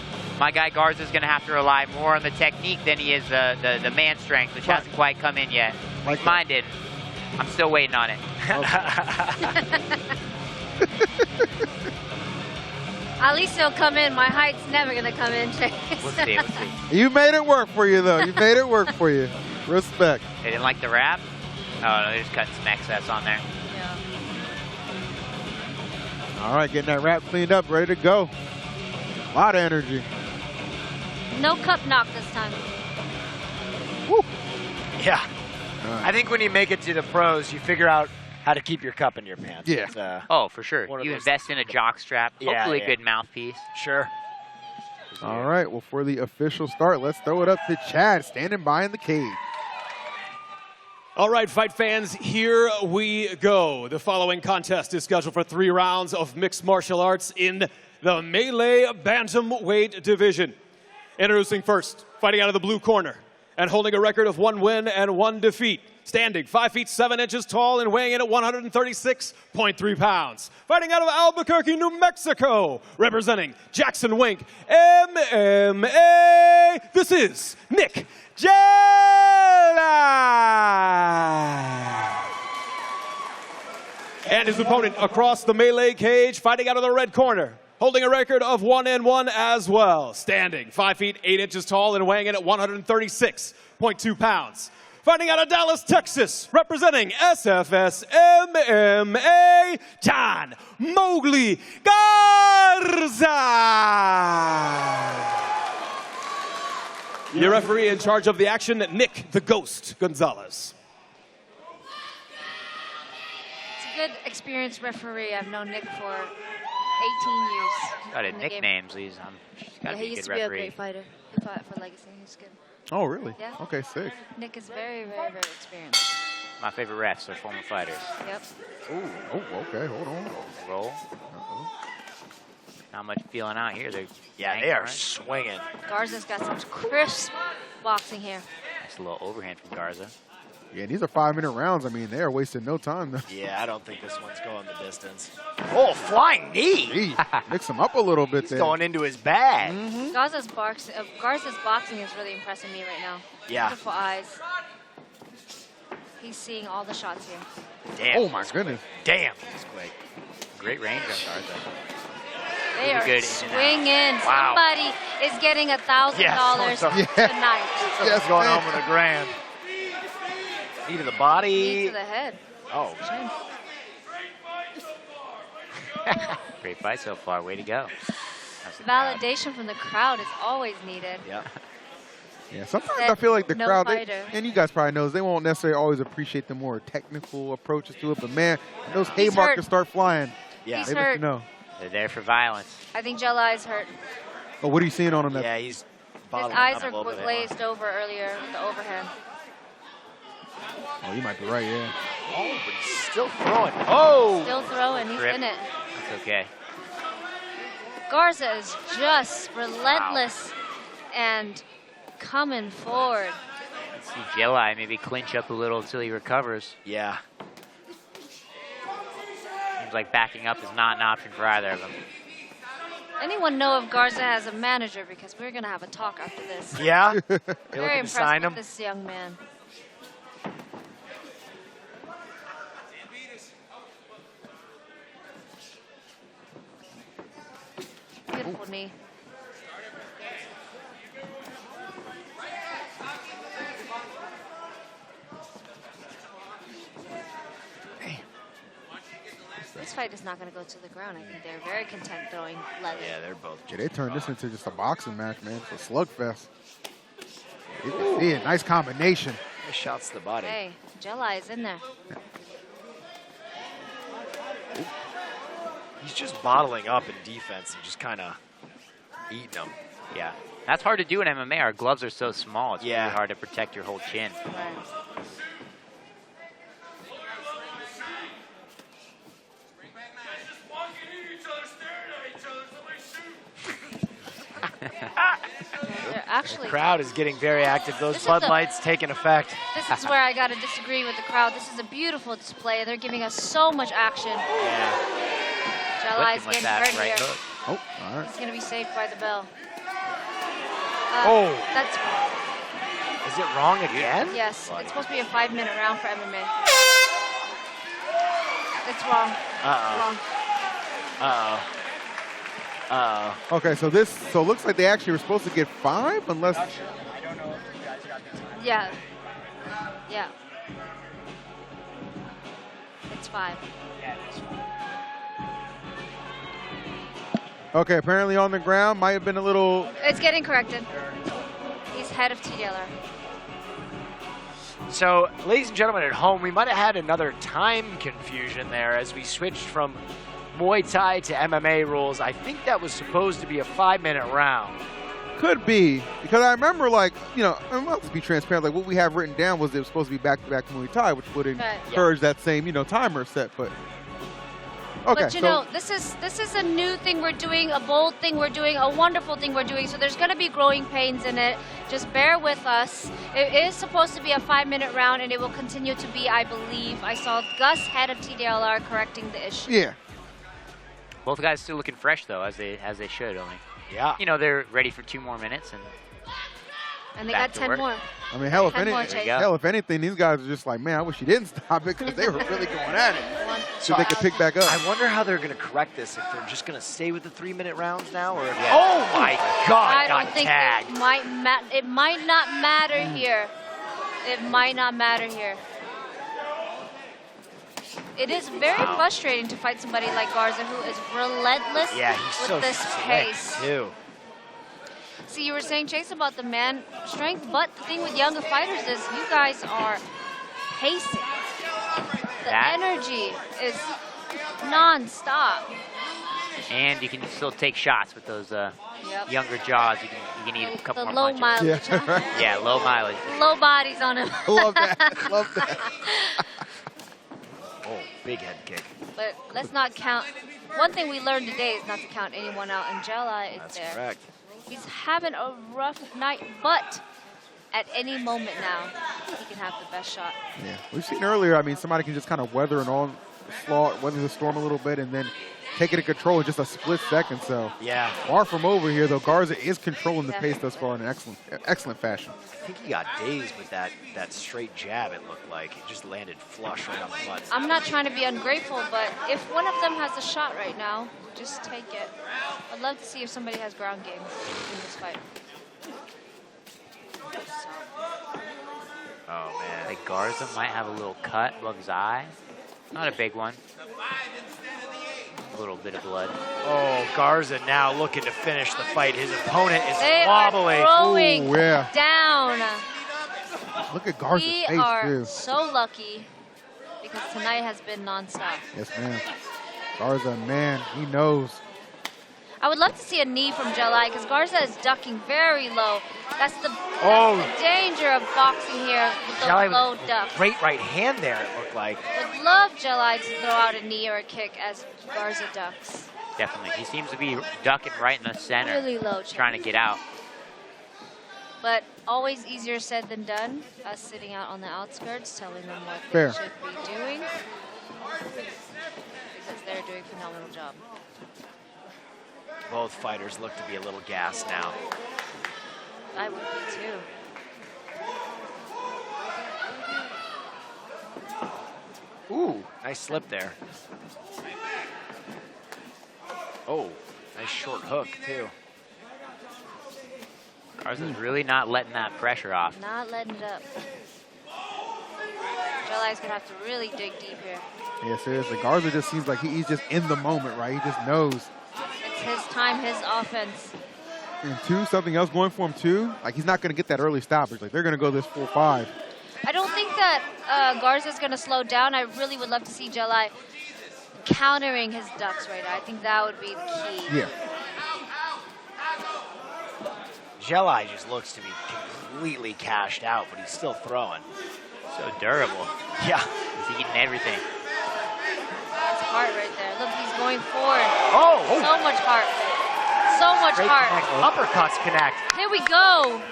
my guy Garza's going to have to rely more on the technique than he is the man strength, which hasn't quite come in yet. Like Mine did. I'm still waiting on it. At least it'll come in. My height's never going to come in, Chase. We'll see. You made it work for you, though. You made it work for you. Respect. They didn't like the wrap? Oh, no, they're just cutting some excess on there. All right, getting that wrap cleaned up, ready to go. A lot of energy. No cup knock this time. Yeah. I think when you make it to the pros, you figure out how to keep your cup in your pants. Yeah. It's, Oh, for sure. one of You those invest in a jock strap, Yeah, hopefully yeah. a good mouthpiece. Sure. All right, well, for the official start, let's throw it up to Chad, standing by in the cage. All right, fight fans, here we go. The following contest is scheduled for 3 rounds of mixed martial arts in the melee bantamweight division. Introducing first, fighting out of the blue corner and holding a record of 1 win and 1 defeat. Standing 5 feet 7 inches tall and weighing in at 136.3 pounds. Fighting out of Albuquerque, New Mexico, representing Jackson Wink, MMA. This is Nick Jelai. And his opponent across the melee cage, fighting out of the red corner, holding a record of 1 and 1 as well. Standing 5 feet 8 inches tall and weighing in at 136.2 pounds. Fighting out of Dallas, Texas, representing SFS MMA, John Mowgli Garza. Your referee in charge of the action, Nick the Ghost Gonzalez. It's a good, experienced referee. I've known Nick for 18 years. Got in a the game. nicknames. He's got to He be a used good to be a referee. great fighter. He fought for Legacy. He's good. Oh, really? Yeah. Okay, sick. Nick is very, very, very experienced. My favorite refs are former fighters. Yep. Ooh, oh, okay, hold on. Roll. Not much feeling out here. They are right? swinging. Garza's got some crisp boxing here. Nice little overhand from Garza. Yeah, these are 5-minute rounds. I mean, they are wasting no time, though. Yeah, I don't think this one's going the distance. Oh, flying knee. Gee, mix them up a little bit He's there. going into his bag. Garza's boxing is really impressing me right now. Yeah. Beautiful eyes. He's seeing all the shots here. Damn. Oh, my goodness. Damn, he's quick. Great range on Garza. They Really are good in and out. swinging. Wow. Somebody is getting $1,000 Yes, tonight. Yes, going home with $1,000. Knee to the body. Knee to the head. Oh. Great fight so far. Way to go. Validation from the crowd is always needed. Yep. Yeah, sometimes Said I feel like the no crowd, fighter. and you guys probably know, they won't necessarily always appreciate the more technical approaches to it. But, man, when those He's haymarkers hurt. start flying, He's they let hurt. you know. They're there for violence. I think Jelai's hurt. Oh, what are you seeing on him? Yeah, he's His bottling eyes up are a little bit. glazed over earlier with the overhand. Oh, you might be right, yeah. Oh, but he's still throwing. Oh! Still throwing. He's Grip. in it. That's okay. Garza is just relentless and coming forward. Let's see Jelai maybe clinch up a little until he recovers. Yeah. Seems like backing up is not an option for either of them. Anyone know if Garza has a manager? Because we're going to have a talk after this. Yeah? You're Very looking to impressed sign with him? this young man. Beautiful knee. This fight is not going to go to the ground. I think they're very content throwing leather. Yeah, they're both. Yeah, they turned this into just a boxing match, man. It's a slugfest. You can see it. Nice combination. Nice shots to the body. Hey, Jelai is in there. He's just bottling up in defense and just kind of eating them. Yeah. That's hard to do in MMA. Our gloves are so small. It's Yeah. really hard to protect your whole chin. They're actually. The crowd is getting very active. Those This is Bud the- Lights taking effect. This is where I gotta disagree with the crowd. This is a beautiful display. They're giving us so much action. Jelai's getting hurt here. Oh, all right. He's gonna be saved by the bell. Oh. That's Is it wrong again? yes. It's supposed to be a 5-minute round for MMA. It's wrong. Wrong. Okay, so it looks like they actually were supposed to get 5, unless. Yeah. Yeah. It's 5. Okay, apparently on the ground might have been a little. It's getting corrected. He's head of TDLR. So, ladies and gentlemen at home, we might have had another time confusion there as we switched from Muay Thai to MMA rules. I think that was supposed to be a 5-minute round. Could be, because I remember, like, let's be transparent. Like, what we have written down was it was supposed to be back-to-back Muay Thai, which would encourage that same, timer set. But okay, But you know, this is a new thing we're doing, a bold thing we're doing, a wonderful thing we're doing. So there's going to be growing pains in it. Just bear with us. It is supposed to be a 5-minute round, and it will continue to be, I believe. I saw Gus, head of TDLR, correcting the issue. Yeah. Both guys still looking fresh though, as they should. Only. Yeah. They're ready for 2 more minutes And they back got to 10 work. more. I mean, hell, Ten more, Chase. if anything, these guys are just like, man, I wish you didn't stop it because they were really going at it. So they could pick back up. I wonder how they're going to correct this, if they're just going to stay with the 3-minute rounds now, or if oh my God, I don't got think tagged. it might not matter here. It might not matter here. It is very frustrating to fight somebody like Garza, who is relentless He's with this pace. too. See, you were saying, Chase, about the man strength, but the thing with younger fighters is you guys are pacing. The energy is non-stop. And you can still take shots with those younger jaws. You can eat a couple The more low punches. mileage. huh? Yeah, low mileage. Low bodies on him. Love that. Love that. Oh, big head kick. But let's not count. One thing we learned today is not to count anyone out, and Jella is That's there. correct. He's having a rough night, but at any moment now, he can have the best shot. Yeah, we've seen earlier. I mean, somebody can just kind of weather the storm a little bit, and then take it in control in just a split second. So yeah, far from over here, though. Garza is controlling the pace thus far in an excellent fashion. I think he got dazed with that straight jab. It looked like it just landed flush right on the butt. I'm not trying to be ungrateful, but if one of them has a shot right now, just take it. I'd love to see if somebody has ground game in this fight. Oh man, like Garza might have a little cut above his eye. Not a big one. A little bit of blood. Oh, Garza now looking to finish the fight. His opponent is They wobbly. are throwing Ooh, yeah. down. Look at Garza's We face, are too. so lucky because tonight has been nonstop. Yes, ma'am. Garza, man, he knows. I would love to see a knee from Jelai because Garza is ducking very low. That's the danger of boxing here with those Jelai low with ducks. great right hand there, it looked like. Would love Jelai to throw out a knee or a kick as Garza ducks. Definitely. He seems to be ducking right in the center. Really low, trying to get out. But always easier said than done. Us sitting out on the outskirts, telling them what Fair. they should be doing. Because they're doing a phenomenal job. Both fighters look to be a little gassed now. I would be too. Ooh, nice slip there. Oh, nice short hook, too. Garza's really not letting that pressure off. Not letting it up. Jelai's going to have to really dig deep here. Yeah, seriously. Garza just seems like he's just in the moment, right? He just knows. It's his time, his offense. And two, something else going for him, too. Like, he's not going to get that early stoppage. Like, they're going to go this 4-5. I don't think that Garza's going to slow down. I really would love to see Jelai countering his ducks right now. I think that would be the key. Yeah. Jelai just looks to be completely cashed out, but he's still throwing. So durable. Yeah. He's eating everything. That's heart right there. Look, he's going forward. Oh! So much heart. So much Great heart. connect. Uppercuts connect. Here we go.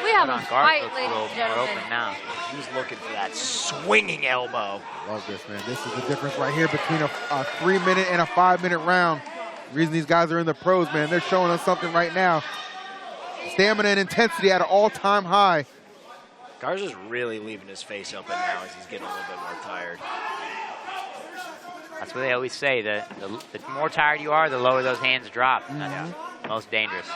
We have a Hold on, fight, looks a ladies little and more gentlemen. open now. He was looking for that swinging elbow. Love this, man. This is the difference right here between a 3-minute and a 5-minute round. The reason these guys are in the pros, man, they're showing us something right now. Stamina and intensity at an all-time high. Garza's really leaving his face open now as he's getting a little bit more tired. That's what they always say. The more tired you are, the lower those hands drop. That's most dangerous.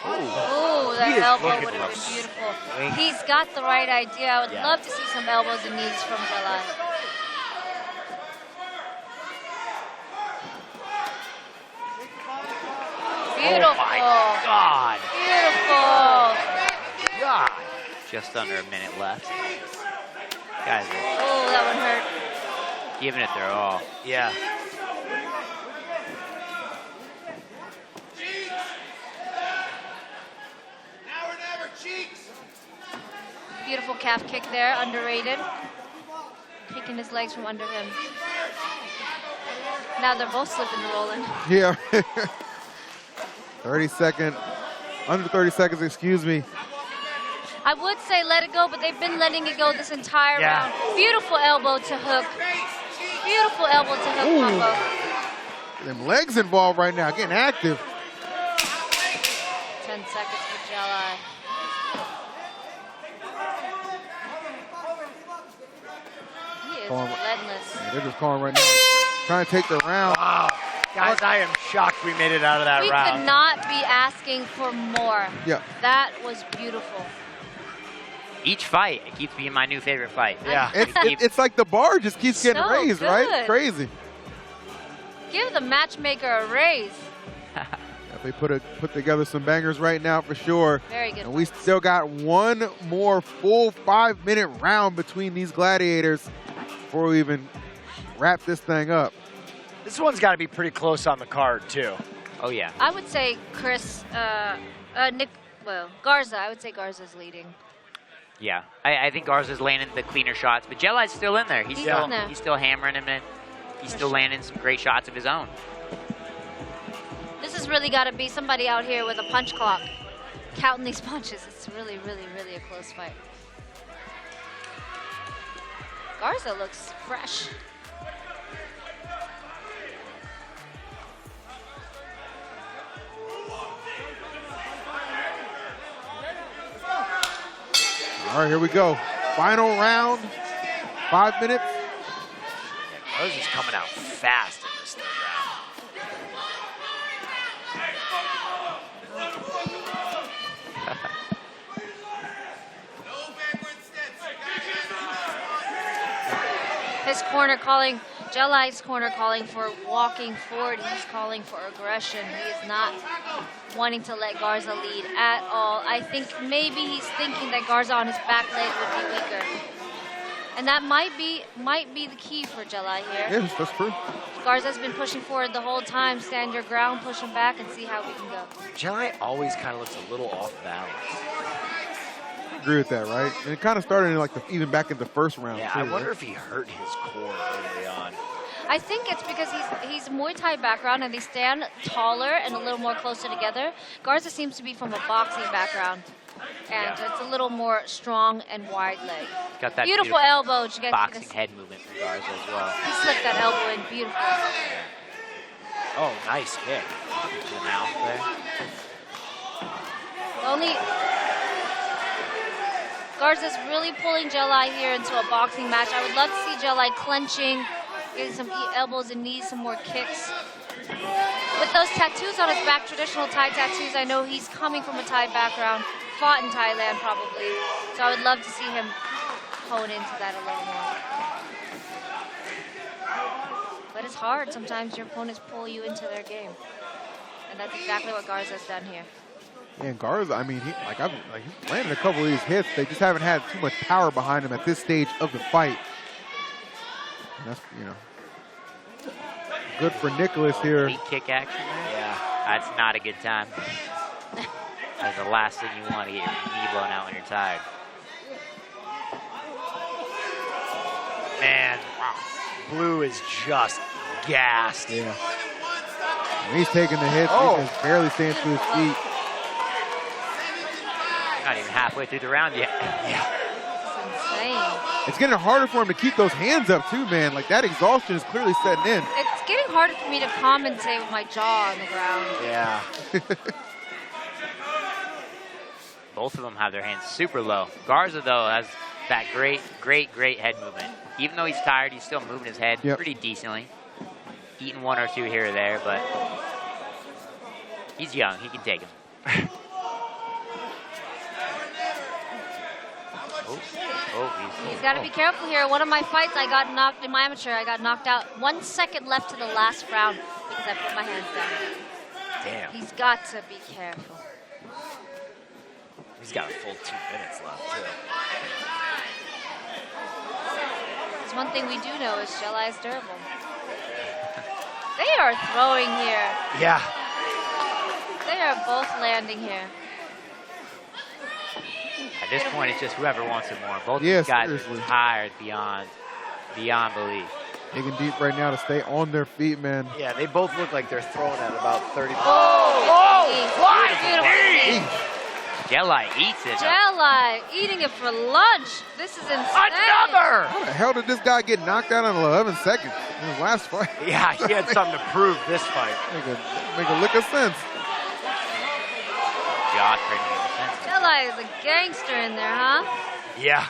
Oh, that He is elbow looking would have for been a beautiful. swing. He's got the right idea. I would Yeah. love to see some elbows and knees from Jalai. Beautiful. Oh my God. Beautiful. God. Just under a minute left. Guys are Oh, that one hurt. giving it their all. Yeah. Beautiful calf kick there, underrated. Kicking his legs from under him. Now they're both slipping and rolling. Yeah. under 30 seconds, excuse me. I would say let it go, but they've been letting it go this entire Yeah. round. Beautiful elbow to hook. Beautiful elbow to hook Ooh. combo. Them legs involved right now, getting active. 10 seconds for Jalai. He is Calling- relentless. Yeah, they're just calling right now. Trying to take the round. Wow. Guys, I am shocked we made it out of that We round. could not be asking for more. Yeah. That was beautiful. Each fight, it keeps being my new favorite fight. It's like the bar just keeps getting So raised, right? good. Crazy. Give the matchmaker a raise. If they put together some bangers right now for sure. Very good And we still got one more full 5-minute round between these gladiators before we even wrap this thing up. This one's got to be pretty close on the card, too. Oh, yeah. I would say Garza. I would say Garza's leading. Yeah, I think Garza's landing the cleaner shots, but Jelai's still in there. He's in there. still hammering him in. He's still landing some great shots of his own. This has really got to be somebody out here with a punch clock, counting these punches. It's really, really, really a close fight. Garza looks fresh. All right, here we go. Final round, 5 minutes. Garza's coming out fast in this third round. His corner calling, Jalai's corner calling for walking forward. He's calling for aggression. He is not wanting to let Garza lead at all. I think maybe he's thinking that Garza on his back leg would be weaker. And that might be the key for Jalai here. Yeah, that's true. Garza's been pushing forward the whole time. Stand your ground, push him back, and see how we can go. Jalai always kind of looks a little off balance. I agree with that, right? And it kind of started in even back in the first round. Yeah, too, I wonder right? if he hurt his core early on. I think it's because he's Muay Thai background and they stand taller and a little more closer together. Garza seems to be from a boxing background, and it's a little more strong and wide leg. Got that beautiful elbow. Did you guys see boxing this? head movement from Garza as well. He slipped that elbow in beautiful. Oh, nice kick. To the mouth there. Garza's really pulling Jalai here into a boxing match. I would love to see Jalai clenching, getting some elbows and knees, some more kicks. With those tattoos on his back, traditional Thai tattoos, I know he's coming from a Thai background, fought in Thailand probably. So I would love to see him hone into that a little more. But it's hard. Sometimes your opponents pull you into their game. And that's exactly what Garza's done here. And Garza, I mean, he's landed a couple of these hits. They just haven't had too much power behind him at this stage of the fight. And that's, good for Nicholas here. Feet kick action there? Yeah. That's not a good time. That's the last thing you want to get your knee blown out when you're tired. Man, Blue is just gassed. Yeah. And he's taking the hits. Oh. He's just barely staying to his feet. Not even halfway through the round yet. Yeah. Insane. It's getting harder for him to keep those hands up too, man. Like that exhaustion is clearly setting in. It's getting harder for me to commentate with my jaw on the ground. Yeah. Both of them have their hands super low. Garza, though, has that great head movement. Even though he's tired, he's still moving his head pretty decently. Eating one or two here or there, but he's young. He can take them. He's got to be careful here. One of my fights, I got knocked in my amateur. I got knocked out. 1 second left to the last round because I put my hands down. Damn. He's got to be careful. He's got a full 2 minutes left, too. There's one thing we do know is Jelai is durable. They are throwing here. Yeah. They are both landing here. At this point, it's just whoever wants it more. Both these guys are tired beyond belief. Digging deep right now to stay on their feet, man. Yeah, they both look like they're throwing at about 30 pounds. Jelai eats it. Jelai eating it for lunch. This is insane. How the hell did this guy get knocked out in 11 seconds in his last fight? Yeah, he had something to prove this fight. Make a lick of sense. Josh bringing in the sense. Jelai is a gangster in there, huh? Yeah.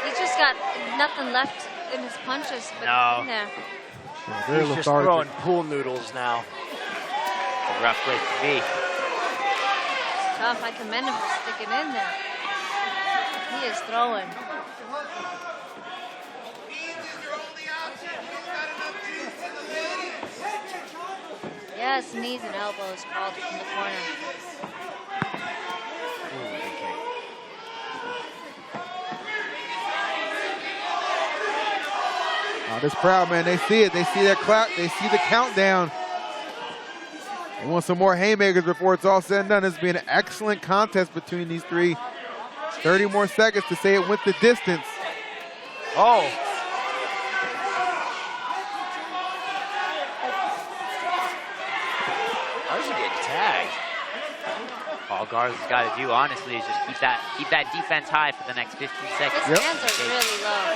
He's just got nothing left in his punches, but in there. Yeah, he's just throwing pool noodles now. A rough place to be. It's tough. I commend him for sticking in there. He is throwing. Yes, knees and elbows called from the corner. Oh, this crowd, man, they see it. They see that clap. They see the countdown. They want some more haymakers before it's all said and done. This will be an excellent contest between these three. 30 more seconds to say it went the distance. Oh. How's he getting tagged? All Garza's got to do, honestly, is just keep that defense high for the next 15 seconds. His hands are really low.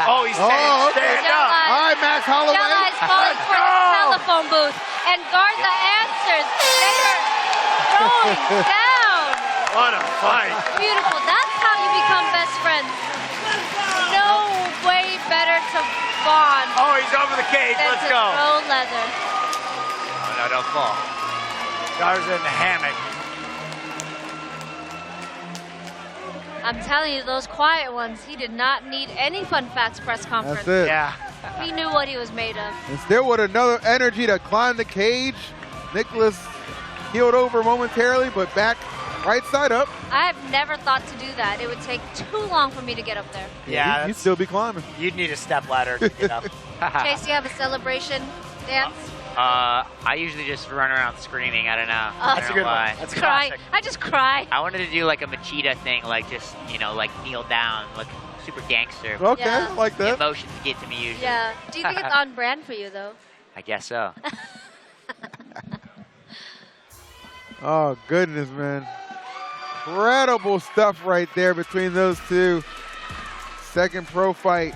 Oh, he's standing up. All right, Max Holloway. Jelai's falling for the telephone booth, and Garza answers. They are throwing down. What a fight. Beautiful. That's how you become best friends. No way better to bond. Oh, he's over the cage. Than Let's to go. throw leather. Oh, no, don't fall. Garza in the hammock. I'm telling you, those quiet ones, he did not need any fun facts press conference. That's it. Yeah. He knew what he was made of. And still with another energy to climb the cage. Nicholas heeled over momentarily, but back right side up. I have never thought to do that. It would take too long for me to get up there. Yeah, You'd still be climbing. You'd need a step ladder to get up. Chase, you have a celebration dance? I usually just run around screaming. I don't know. That's a good one. That's Cry. classic. I just cry. I wanted to do like a Machida thing, like just, like kneel down, like super gangster. Okay, Yeah. like The that. emotions get to me usually. Yeah. Do you think it's on brand for you, though? I guess so. Oh, goodness, man. Incredible stuff right there between those two. Second pro fight.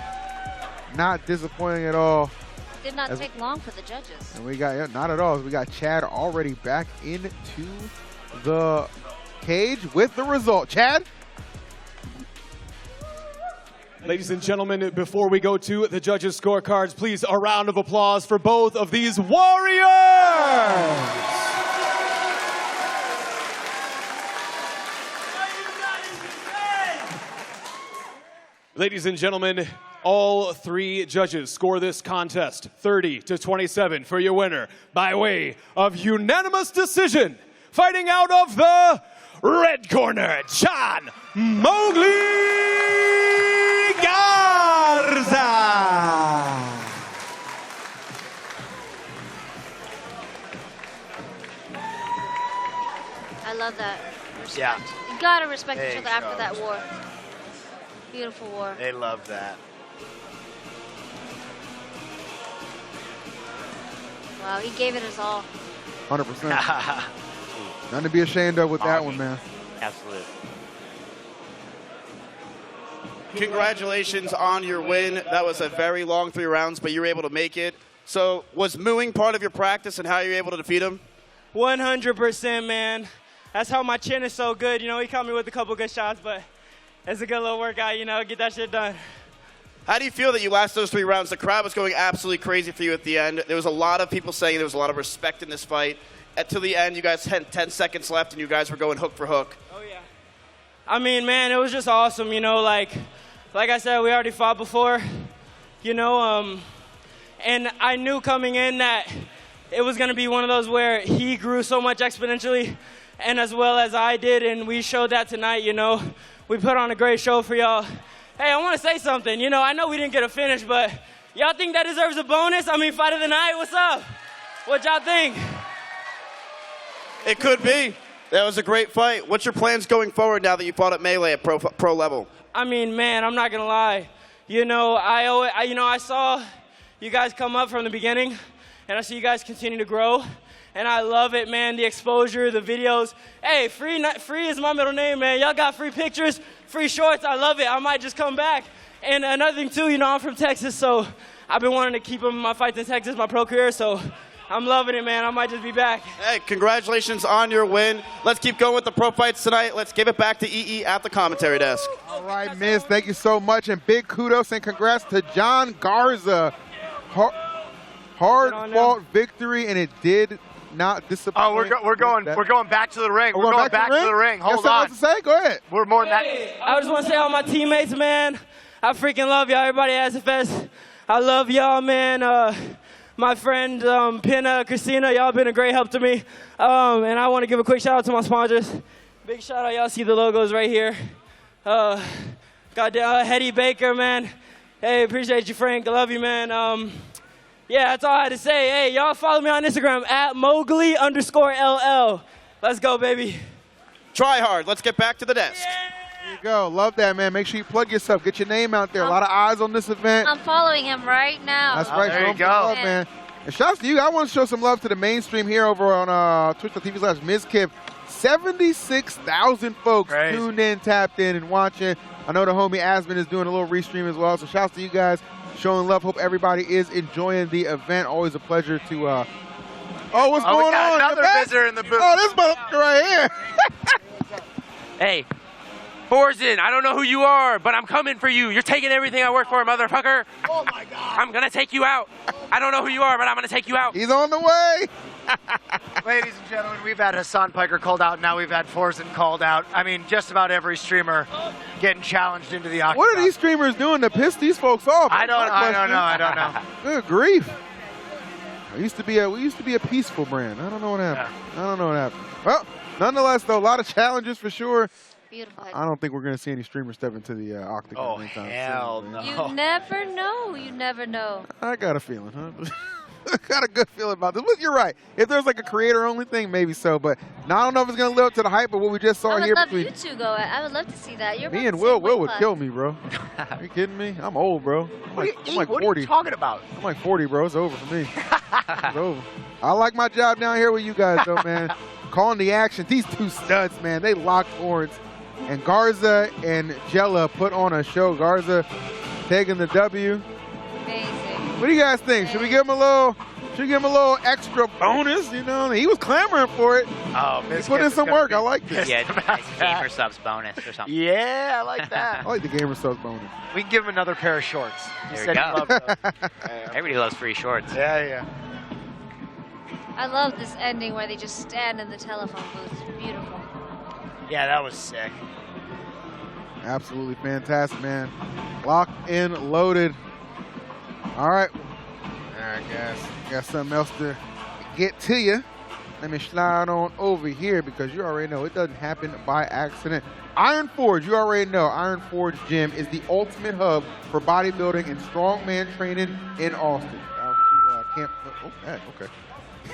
Not disappointing at all. Did not take long for the judges. And we got, not at all. We got Chad already back into the cage with the result. Chad? Ladies and gentlemen, before we go to the judges' scorecards, please a round of applause for both of these warriors! Ladies and gentlemen, all three judges score this contest 30-27 for your winner by way of unanimous decision. Fighting out of the red corner, John Mowgli Garza. I love that. Respect. Yeah. You gotta respect each Big other after that shows. war. Beautiful war. They love that. Wow, he gave it his all. 100%. Nothing to be ashamed of with that one, man. Absolutely. Congratulations on your win. That was a very long 3 rounds, but you were able to make it. So was mooing part of your practice and how you were able to defeat him? 100%, man. That's how my chin is so good. You know, he caught me with a couple good shots, but it's a good little workout, you know, get that shit done. How do you feel that you last those 3 rounds? The crowd was going absolutely crazy for you at the end. There was a lot of people saying there was a lot of respect in this fight. Until the end, you guys had 10 seconds left, and you guys were going hook for hook. Oh, yeah. I mean, man, it was just awesome, you know, like I said, we already fought before, you know, and I knew coming in that it was going to be one of those where he grew so much exponentially, and as well as I did, and we showed that tonight, you know. We put on a great show for y'all. Hey, I want to say something. You know, I know we didn't get a finish, but y'all think that deserves a bonus? I mean, fight of the night, what's up? What y'all think? It could be. That was a great fight. What's your plans going forward now that you fought at Melee at pro level? I mean, man, I'm not going to lie. You know, I saw you guys come up from the beginning, and I see you guys continue to grow. And I love it, man, the exposure, the videos. Hey, free is my middle name, man. Y'all got free pictures, free shorts. I love it. I might just come back. And another thing, too, you know, I'm from Texas, so I've been wanting to keep my fights in Texas, my pro career, so I'm loving it, man. I might just be back. Hey, congratulations on your win. Let's keep going with the pro fights tonight. Let's give it back to EE at the commentary desk. All right, Miz, thank you so much, and big kudos and congrats to John Garza. Hard-fought victory, and it did not disappoint. Oh, we're going back to the ring. We're going back to the ring. Hold on. To say? Go ahead. We're more than that. I just want to say all my teammates, man, I freaking love y'all. Everybody at SFS, I love y'all, man. My friend Pinna, Christina, y'all been a great help to me. And I want to give a quick shout out to my sponsors. Big shout out, y'all see the logos right here. Goddamn, Hetty Baker, man. Hey, appreciate you, Frank. I love you, man. Yeah, that's all I had to say. Hey, y'all follow me on Instagram at Mowgli_LL. Let's go, baby. Try hard. Let's get back to the desk. There you go. Love that, man. Make sure you plug yourself. Get your name out there. A lot of eyes on this event. I'm following him right now. That's right. There you go. Love, man. And shouts to you. I want to show some love to the mainstream here over on twitch.tv/Mizkif. 76,000 folks tuned in, tapped in, and watching. I know the homie Asman is doing a little restream as well. So shouts to you guys. Showing love. Hope everybody is enjoying the event. Always a pleasure to. Oh, what's going we got on? Another visitor in the booth. Oh, this motherfucker right here. Hey, Borzin, I don't know who you are, but I'm coming for you. You're taking everything I work for, motherfucker. Oh my God. I'm gonna take you out. I don't know who you are, but I'm gonna take you out. He's on the way. Ladies and gentlemen, we've had Hassan Piker called out. Now we've had Forzin called out. I mean, just about every streamer getting challenged into the octagon. What are these streamers doing to piss these folks off? I don't know. Good grief. We used to be a peaceful brand. I don't know what happened. I don't know what happened. Well, nonetheless, though, a lot of challenges for sure. Beautiful. I don't think we're going to see any streamers step into the octagon anytime soon. Hell no. You never know. You never know. I got a feeling, huh? I got a good feeling about this. But you're right. If there's like a creator-only thing, maybe so. But now I don't know if it's going to live up to the hype of what we just saw here. I would love you two go. I would love to see that. You're me and Will would kill me, bro. Are you kidding me? I'm old, bro. I'm like 40. What are you talking about? I'm like 40, bro. It's over for me. It's over. I like my job down here with you guys, though, man. Calling the action. These two studs, man. They locked horns. And Garza and Jella put on a show. Garza taking the W. Amazing. What do you guys think? Should we give him a little extra bonus? You know, he was clamoring for it. Oh, he put in some work. I like this. Yeah, nice gamer subs bonus or something. Yeah, I like that. I like the gamer subs bonus. We can give him another pair of shorts. There we go. Everybody loves free shorts. Yeah. I love this ending where they just stand in the telephone booth. It's beautiful. Yeah, that was sick. Absolutely fantastic, man. Locked in, loaded. All right. All right, guys. Got something else to get to you. Let me slide on over here because you already know it doesn't happen by accident. Iron Forge, you already know. Iron Forge Gym is the ultimate hub for bodybuilding and strongman training in Austin. Okay.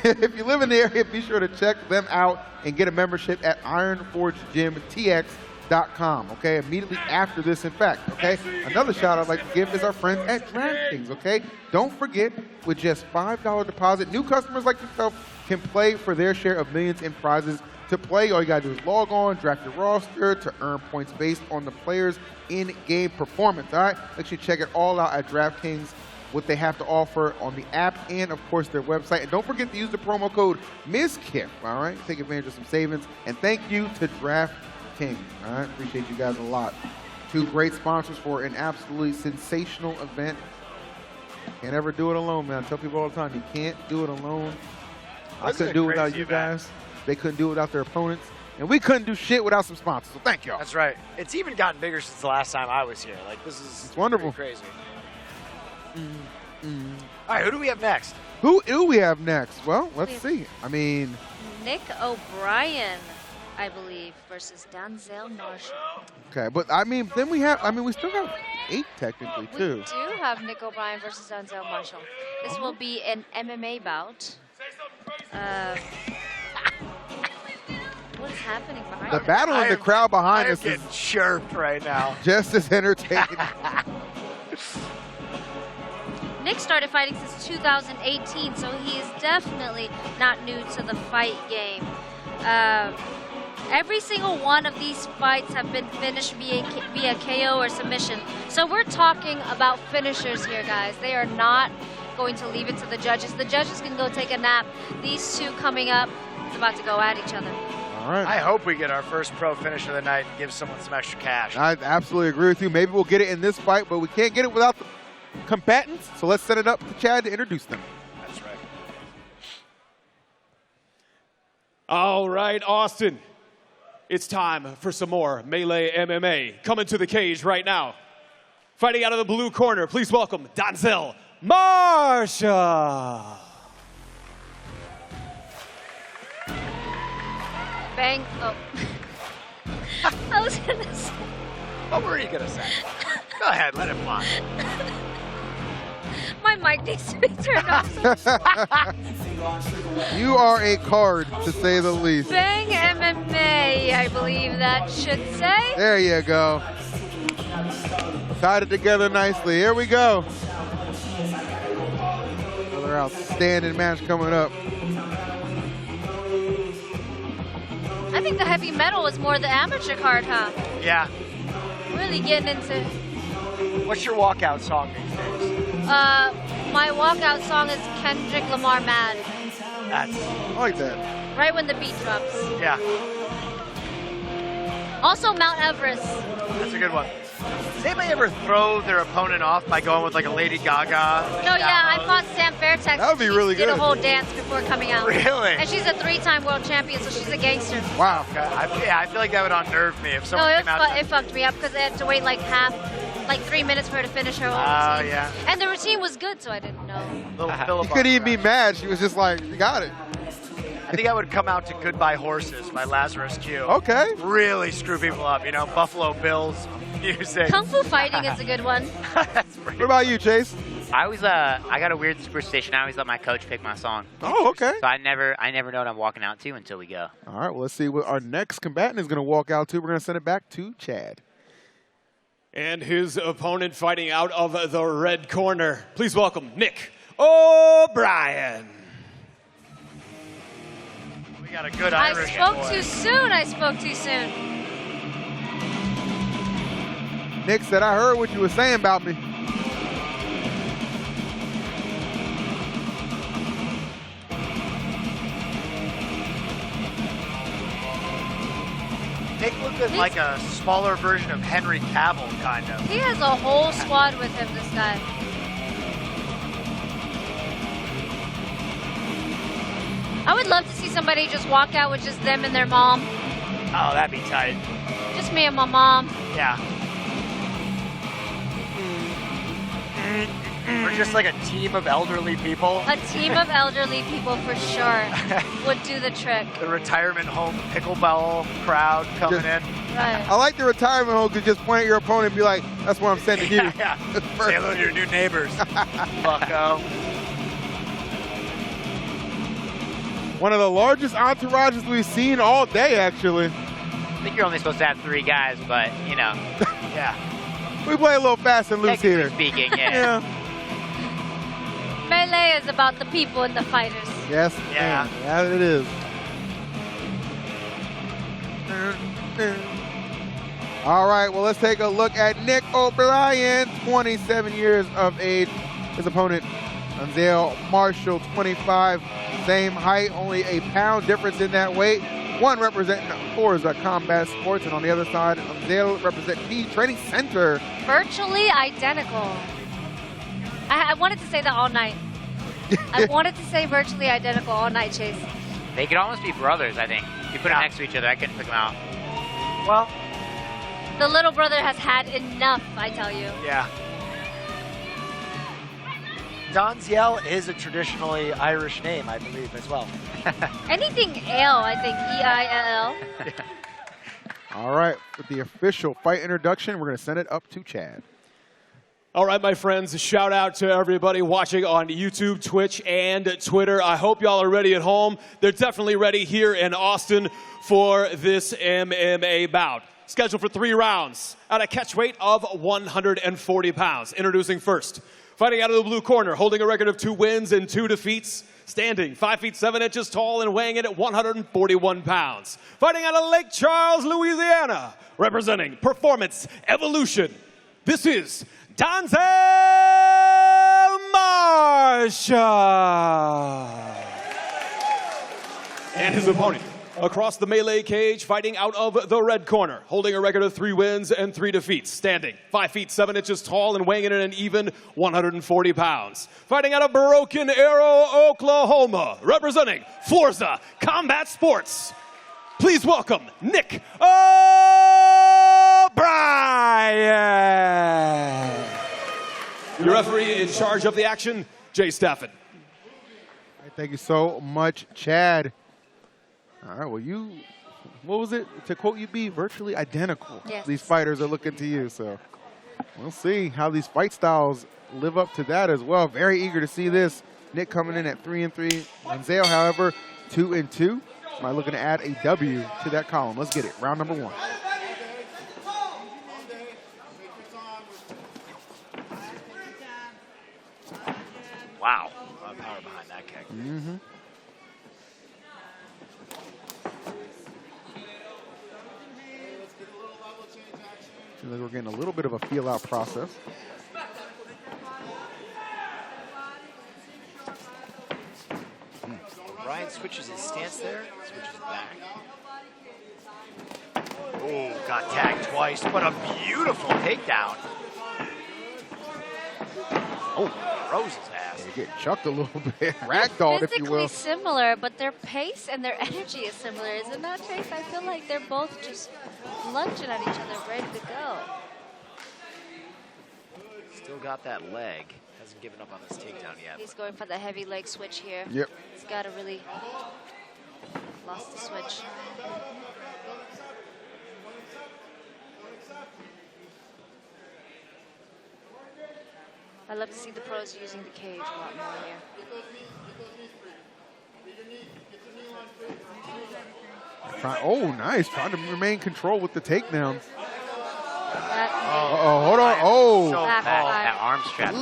If you live in the area, be sure to check them out and get a membership at Iron Forge Gym TX DraftKings.com, okay? Immediately after this, in fact, okay? Another shout I'd like to give is our friends at DraftKings, okay? Don't forget, with just $5 deposit, new customers like yourself can play for their share of millions in prizes. To play, all you gotta do is log on, draft your roster to earn points based on the player's in-game performance, all right? Make sure you check it all out at DraftKings, what they have to offer on the app and, of course, their website. And don't forget to use the promo code Mizkif, all right? Take advantage of some savings. And thank you to DraftKings, all right? Appreciate you guys a lot. Two great sponsors for an absolutely sensational event. Can't ever do it alone, man. I tell people all the time, you can't do it alone. I couldn't do it without you guys. They couldn't do it without their opponents. And we couldn't do shit without some sponsors. So thank y'all. That's right. It's even gotten bigger since the last time I was here. Like, this is it's wonderful. Crazy. All right, who do we have next? Who do we have next? Well, let's see. I mean, Nick O'Brien, I believe, versus Denzel Marshall. okay, but I mean, then we have, we still have 8 technically, too. We do have Nick O'Brien versus Denzel Marshall. This will be an MMA bout. What is happening behind The us? battle in the crowd behind us is chirped right now. Just as entertaining. Nick started fighting since 2018, so he is definitely not new to the fight game. Every single one of these fights have been finished via KO or submission. So we're talking about finishers here, guys. They are not going to leave it to the judges. The judges can go take a nap. These two coming up, it's about to go at each other. All right. I hope we get our first pro finish of the night and give someone some extra cash. I absolutely agree with you. Maybe we'll get it in this fight, but we can't get it without the combatants. So let's set it up to Chad to introduce them. That's right. All right, Austin. It's time for some more Melee MMA. Coming to the cage right now. Fighting out of the blue corner, please welcome Denzel Marshall. Bang. Oh. I was going to say. What were you going to say? Go ahead, let it fly. My mic needs to be turned off. You are a card, to say the least. Bang MMA, I believe that should say. There you go. Tied it together nicely. Here we go. Another outstanding match coming up. I think the heavy metal was more the amateur card, huh? Yeah. Really getting into... What's your walkout song these days? My walkout song is Kendrick Lamar Mad. I like that. Right when the beat drops. Yeah. Also Mount Everest. That's a good one. Does anybody ever throw their opponent off by going with like a Lady Gaga? No, yeah, I fought Sam Fairtex. That would be really She did good. a whole dance before coming out. Really? And she's a 3-time world champion, so she's a gangster. Wow. I feel like that would unnerve me if No, someone it, came out. it fucked me up because I had to wait like 3 minutes for her to finish her whole routine. Yeah. And the routine was good, so I didn't know. You couldn't even be mad. She was just like, you got it. I think I would come out to Goodbye Horses by Lazarus Q. Okay. Really screw people up, you know, Buffalo Bills music. Kung Fu Fighting is a good one. What about you, Chase? I always, I got a weird superstition. I always let my coach pick my song. Oh, okay. So I never know what I'm walking out to until we go. All right, well, let's see what our next combatant is going to walk out to. We're going to send it back to Chad. And his opponent fighting out of the red corner. Please welcome Nick O'Brien. We got a good I Irish spoke boy. too soon. I spoke too soon. Nick said, I heard what you were saying about me. Nick looked like a smaller version of Henry Cavill, kind of. He has a whole squad with him, this guy. I would love to see somebody just walk out with just them and their mom. Oh, that'd be tight. Just me and my mom. Yeah. Or just like a team of elderly people. A team of elderly people for sure would do the trick. The retirement home pickleball crowd coming in. Right. I like the retirement home to just point at your opponent and be like, that's what I'm sending you. Yeah. Say hello to your new neighbors. Bucko. One of the largest entourages we've seen all day, actually. I think you're only supposed to have 3 guys, but, you know. Yeah. We play a little fast and loose here. Speaking, yeah. Melee is about the people and the fighters. Yes. Yeah. Yeah, it is. All right, well, let's take a look at Nick O'Brien, 27 years of age. His opponent, Anzel Marshall, 25. Same height, only a pound difference in that weight. One representing Forza Combat Sports, and on the other side, Anzel representing the Training Center. Virtually identical. I wanted to say that all night. I wanted to say virtually identical all night, Chase. They could almost be brothers, I think. If you put them next to each other, I couldn't pick them out. Well, the little brother has had enough, I tell you. Yeah. Donziel is a traditionally Irish name, I believe, as well. Anything ale, I think, E-I-L-L. All right, with the official fight introduction, we're going to send it up to Chad. All right, my friends, a shout out to everybody watching on YouTube, Twitch, and Twitter. I hope y'all are ready at home. They're definitely ready here in Austin for this MMA bout. Scheduled for 3 rounds at a catch weight of 140 pounds. Introducing first, fighting out of the blue corner, holding a record of 2 wins and 2 defeats, standing 5 feet 7 inches tall and weighing in at 141 pounds. Fighting out of Lake Charles, Louisiana, representing Performance Evolution. This is Donzel Marshall. And his opponent, across the melee cage, fighting out of the red corner, holding a record of 3 wins and 3 defeats, standing 5 feet 7 inches tall and weighing in at an even 140 pounds. Fighting out of Broken Arrow, Oklahoma, representing Forza Combat Sports. Please welcome Nick O'Brien. Your referee in charge of the action, Jay Staffen. All right, thank you so much, Chad. All right, well, what was it? To quote you, be virtually identical. Yes. These fighters are looking to you, so we'll see how these fight styles live up to that as well. Very eager to see this. Nick coming in at 3-3. Anzel, however, 2-2. Am I looking to add a W to that column? Let's get it. Round number 1. Wow. A lot of power behind that kick. Mm-hmm. Feel like we're getting a little bit of a feel-out process. Ryan switches his stance there, switches back. Oh, got tagged twice, but a beautiful takedown. Oh, throws his ass. They get chucked a little bit, ragdolled, if you will. Physically similar, but their pace and their energy is similar, is it not, Chase? I feel like they're both just lunging at each other, ready to go. Still got that leg. Hasn't given up on this takedown yet. He's going for the heavy leg switch here. Yep. He's got to really lost the switch. I love to see the pros using the cage a lot more here. Oh, nice. Trying to remain control with the takedowns. Uh-oh, hold on. Oh. So that arm strap.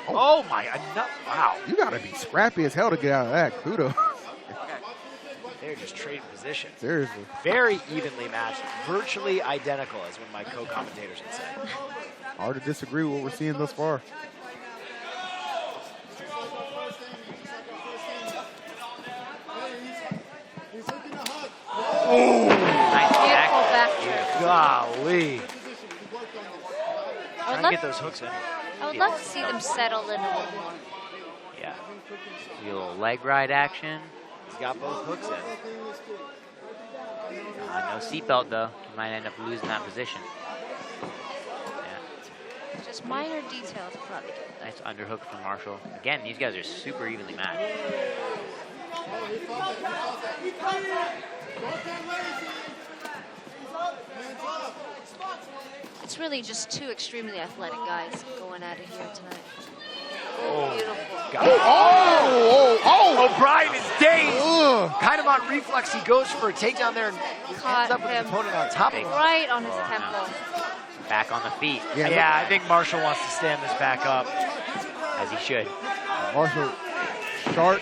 Oh my, wow. You got to be scrappy as hell to get out of that. Kudos. They're just trading positions. Seriously. Very evenly matched. Virtually identical, as one of my co-commentators would say. Hard to disagree with what we're seeing thus far. Oh, Beautiful back trip. Golly. I Trying to get those hooks in. I would love to see them settle in a little more. Yeah. A little leg ride action. He's got both hooks in. No seatbelt, though. He might end up losing that position. Just minor details probably good. Nice underhook from Marshall. Again, these guys are super evenly matched. It's really just 2 extremely athletic guys going at it here tonight. O'Brien is dazed. Kind of on reflex, he goes for a takedown there and ends up with his opponent on top of him. Right on his temple. Back on the feet. Yeah, I think Marshall wants to stand this back up. As he should. Marshall sharp.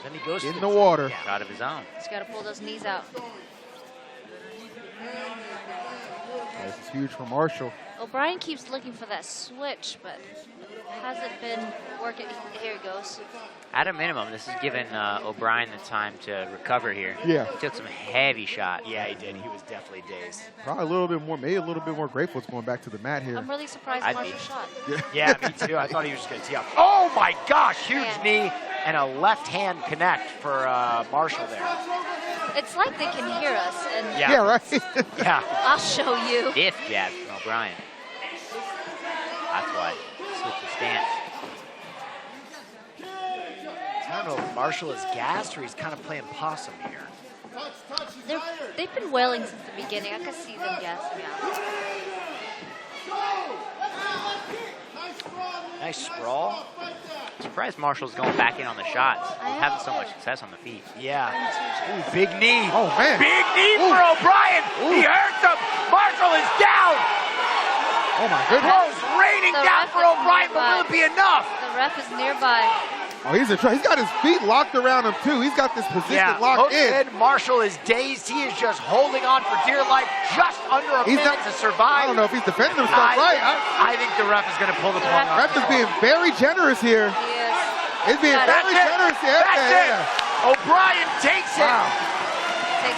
Then he goes in the water. Out of his own. He's got to pull those knees out. This is huge for Marshall. O'Brien keeps looking for that switch, but hasn't been working. Here he goes. At a minimum, this has given O'Brien the time to recover here. Yeah. He took some heavy shots. Yeah, he did. He was definitely dazed. Probably a little bit more, maybe a little bit more grateful it's going back to the mat here. I'm really surprised Marshall shot. Yeah, me too. I thought he was just going to tee up. Oh my gosh, huge knee and a left hand connect for Marshall there. It's like they can hear us. And Yeah, right. Yeah. I'll show you. Stiff jab from O'Brien. That's why. Switch the stance. I don't know if Marshall is gassed or he's kind of playing possum here. They've been wailing since the beginning. I can see them gassing out. Nice sprawl. Surprised Marshall's going back in on the shots. He's having so much success on the feet. Yeah. Ooh, big knee. Oh, man. Big knee for O'Brien. He hurts him. Marshall is down. Oh, my goodness. Blows raining down for O'Brien, but will it be enough? The ref is nearby. Oh, he's got his feet locked around him, too. He's got this position locked in. Marshall is dazed. He is just holding on for dear life, just under a minute to survive. I don't know if he's defending himself right. I think the ref is going to pull the plug. The ref is being very generous here. He is. He's being very generous here. That's it. O'Brien takes it. Wow.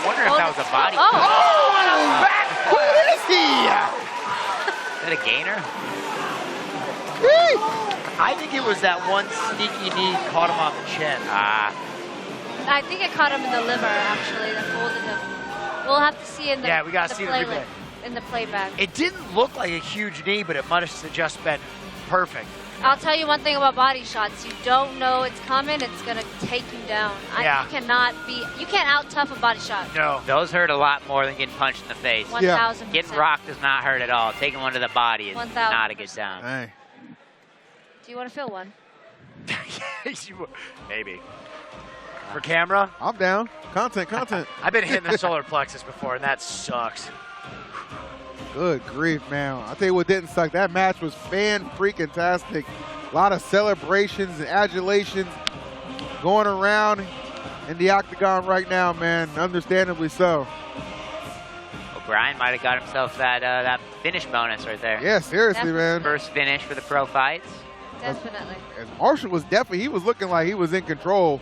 Wonder if that was a body. Oh, and a back. Who is he? Is that a gainer? I think it was that one sneaky knee caught him on the chin. I think it caught him in the liver, actually, that folded him. We'll have to see in the Yeah, we got to see the replay. In the playback. It didn't look like a huge knee, but it must have just been perfect. I'll tell you one thing about body shots. You don't know it's coming. It's going to take you down. Yeah. You can't out-tough a body shot. No. Those hurt a lot more than getting punched in the face. 1,000%. Getting rocked does not hurt at all. Taking one to the body is 1,000%. not a good sound. Hey. Do you want to feel one? Maybe. For camera? I'm down. Content. I've been hitting the solar plexus before, and that sucks. Good grief, man. I'll tell you what didn't suck. That match was fan-freaking-tastic. A lot of celebrations and adulations going around in the octagon right now, man. Understandably so. O'Brien might have got himself that finish bonus right there. Yeah, seriously, man. First finish for the pro fights. Definitely. As Marshall was he was looking like he was in control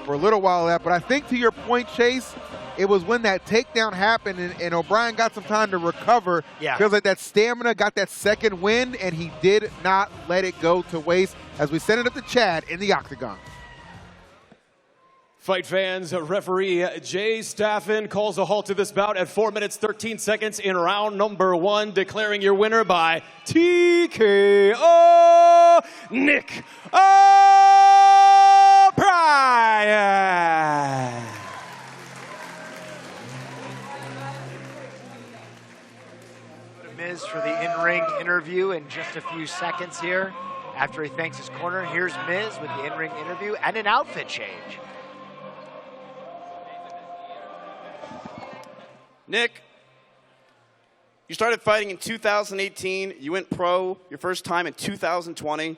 for a little while of that. But I think to your point, Chase, it was when that takedown happened and O'Brien got some time to recover. Yeah. Feels like that stamina got that second wind, and he did not let it go to waste as we send it up to Chad in the octagon. Fight fans, referee Jay Staffen calls a halt to this bout at 4 minutes, 13 seconds in round number 1, declaring your winner by TKO, Nick O'Brien. Miz for the in-ring interview in just a few seconds here. After he thanks his corner, here's Miz with the in-ring interview and an outfit change. Nick, you started fighting in 2018. You went pro your first time in 2020.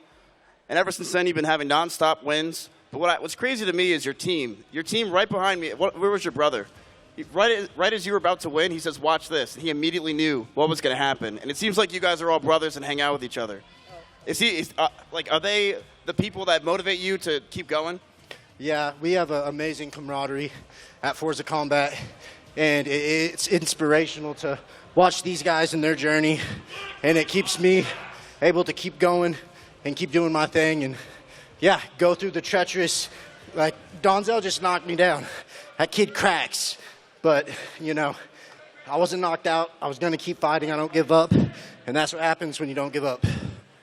And ever since then, you've been having nonstop wins. But what's crazy to me is your team. Your team right behind me, where was your brother? Right as you were about to win, he says, watch this. And he immediately knew what was going to happen. And it seems like you guys are all brothers and hang out with each other. Are they the people that motivate you to keep going? Yeah, we have an amazing camaraderie at Forza Combat. And it's inspirational to watch these guys in their journey. And it keeps me able to keep going and keep doing my thing. And, yeah, go through the treacherous. Like, Donzel just knocked me down. That kid cracks. But, you know, I wasn't knocked out. I was going to keep fighting. I don't give up. And that's what happens when you don't give up.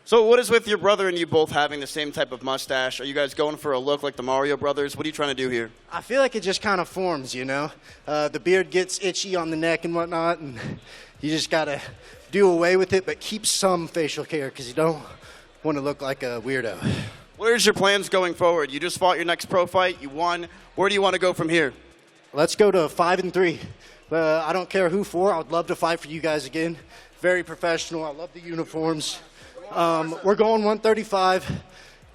So what is with your brother and you both having the same type of mustache? Are you guys going for a look like the Mario Brothers? What are you trying to do here? I feel like it just kind of forms, you know. The beard gets itchy on the neck and whatnot, and you just got to do away with it, but keep some facial hair because you don't want to look like a weirdo. What is your plans going forward? You just fought your next pro fight. You won. Where do you want to go from here? Let's go to 5-3. I don't care who for. I would love to fight for you guys again. Very professional. I love the uniforms. We're going 135.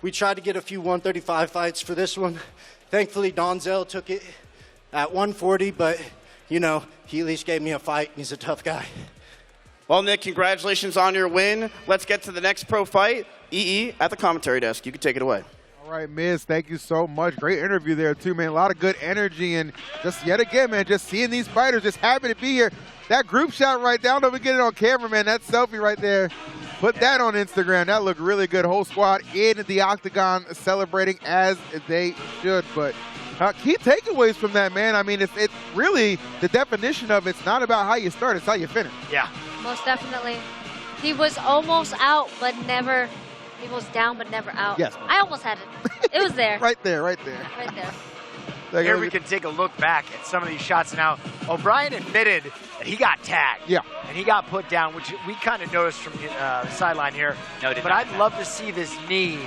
We tried to get a few 135 fights for this one. Thankfully, Donzel took it at 140, but, you know, he at least gave me a fight. He's a tough guy. Well, Nick, congratulations on your win. Let's get to the next pro fight. EE at the commentary desk. You can take it away. All right, Miz, thank you so much. Great interview there, too, man. A lot of good energy, and just yet again, man, just seeing these fighters, just happy to be here. That group shot right there, I don't know if we get it on camera, man. That selfie right there, put that on Instagram. That looked really good. Whole squad in the octagon celebrating as they should. But key takeaways from that, man. I mean, it's really the definition of it's not about how you start, it's how you finish. Yeah. Most definitely. He was almost out, but never. He was down, but never out. Yes. I almost had it. It was there. Right there, right there. Right there. Here we can take a look back at some of these shots now. O'Brien admitted that he got tagged. Yeah. And he got put down, which we kind of noticed from the sideline here. No, but I'd love to see this knee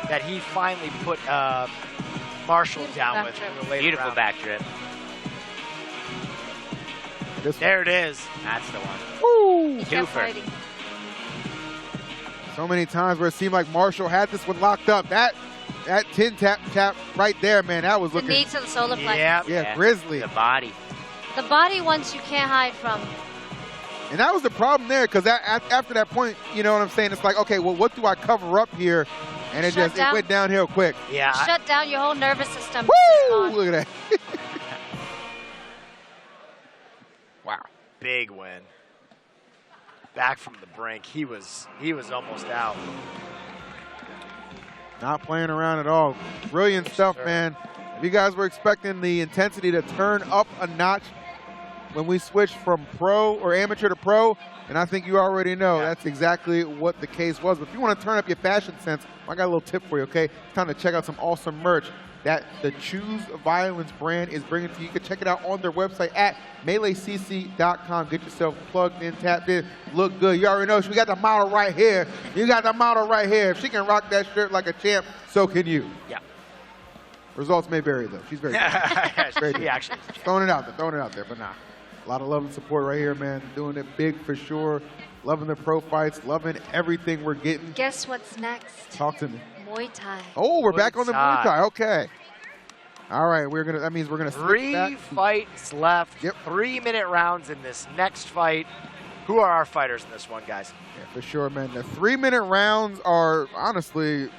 that he finally put Marshall down with. In the later Beautiful round. back trip. There it is. That's the one. Woo! He kept fighting. So many times where it seemed like Marshall had this one locked up. That 10 tap right there, man, that was The looking. knee to the solar plexus. Yeah, grizzly. The body. The body ones you can't hide from. And that was the problem there, because after that point, you know what I'm saying? It's like, okay, well, what do I cover up here? And it went downhill quick. Yeah. Shut down your whole nervous system. Woo! Look at that. Wow. Big win. Back from the brink. He was almost out. Not playing around at all. Brilliant stuff, man. If you guys were expecting the intensity to turn up a notch when we switched from pro or amateur to pro, and I think you already know that's exactly what the case was. But if you want to turn up your fashion sense, I got a little tip for you, okay? It's time to check out some awesome merch that the Choose Violence brand is bringing to you. You can check it out on their website at MeleeCC.com. Get yourself plugged in, tapped in, look good. You already know we got the model right here. You got the model right here. If she can rock that shirt like a champ, so can you. Yeah. Results may vary, though. She's very good. Very She actually is. throwing it out there, but nah. A lot of love and support right here, man. Doing it big for sure. Loving the pro fights, loving everything we're getting. Guess what's next? Talk to me. Muay Thai. Oh, we're back on the Muay Thai. Thai. Okay. All right, that means we're gonna switch back. 3 fights left. Yep. 3-minute rounds in this next fight. Who are our fighters in this one, guys? Yeah, for sure, man. The 3-minute rounds are honestly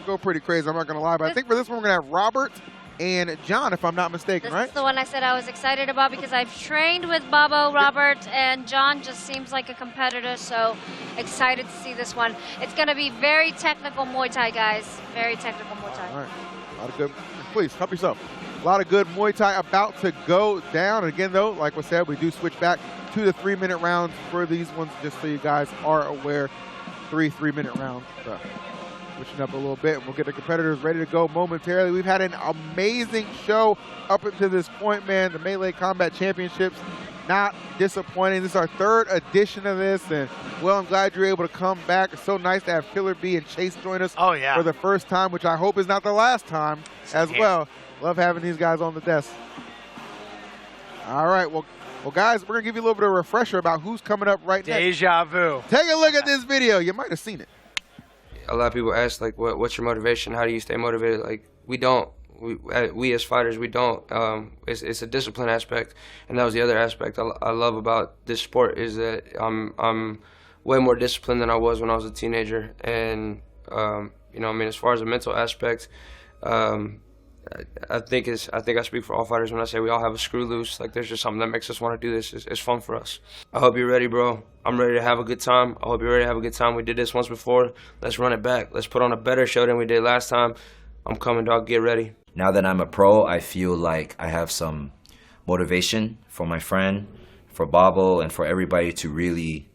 go pretty crazy. I'm not gonna lie, but I think for this one we're gonna have Robert and John, if I'm not mistaken, This right? is the one I said I was excited about because I've trained with Bobo, Robert, and John just seems like a competitor, so excited to see this one. It's going to be very technical Muay Thai, guys. Very technical Muay Thai. All right. A lot of good. Please help yourself. A lot of good Muay Thai about to go down. And again, though, like we said, we do switch back to the 3-minute rounds for these ones, just so you guys are aware. 3-minute rounds. So switching up a little bit, and we'll get the competitors ready to go momentarily. We've had an amazing show up until this point, man. The Melee Combat Championships, not disappointing. This is our 3rd edition of this, and well, I'm glad you're able to come back. It's so nice to have Killer B and Chase join us for the first time, which I hope is not the last time as well. Love having these guys on the desk. All right, well, guys, we're going to give you a little bit of a refresher about who's coming up right next. Deja vu. Take a look at this video. You might have seen it. A lot of people ask, like, what's your motivation? How do you stay motivated? Like, we don't. We as fighters, we don't. It's a discipline aspect, and that was the other aspect I love about this sport is that I'm way more disciplined than I was when I was a teenager. And you know, I mean, as far as the mental aspect, I think I speak for all fighters when I say we all have a screw loose. Like, there's just something that makes us want to do this. It's fun for us. I hope you're ready, bro. I'm ready to have a good time. I hope you're ready to have a good time. We did this once before. Let's run it back. Let's put on a better show than we did last time. I'm coming, dog. Get ready. Now that I'm a pro, I feel like I have some motivation for my friend, for Bobo, and for everybody to really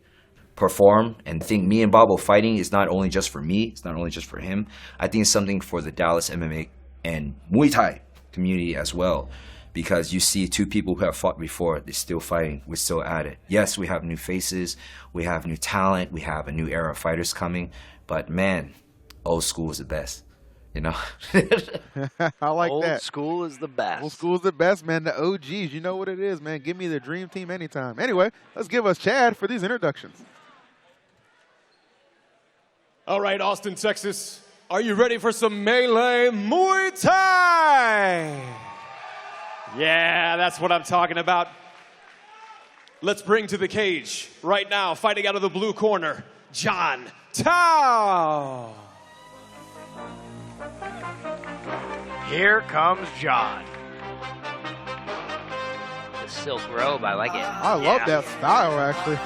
perform. And I think me and Bobo fighting is not only just for me, it's not only just for him. I think it's something for the Dallas MMA and Muay Thai community as well. because you see two people who have fought before, they're still fighting, we're still at it. Yes, we have new faces, we have new talent, we have a new era of fighters coming, but man, old school is the best. You know? I like Old that. Old school is the best. Old school is the best, man. The OGs, you know what it is, man. Give me the dream team anytime. Anyway, let's give us Chad for these introductions. All right, Austin, Texas. Are you ready for some melee Muay Thai? Yeah, that's what I'm talking about. Let's bring to the cage right now, fighting out of the blue corner, John Tao. Here comes John. The silk robe, I like it. I love that style, actually.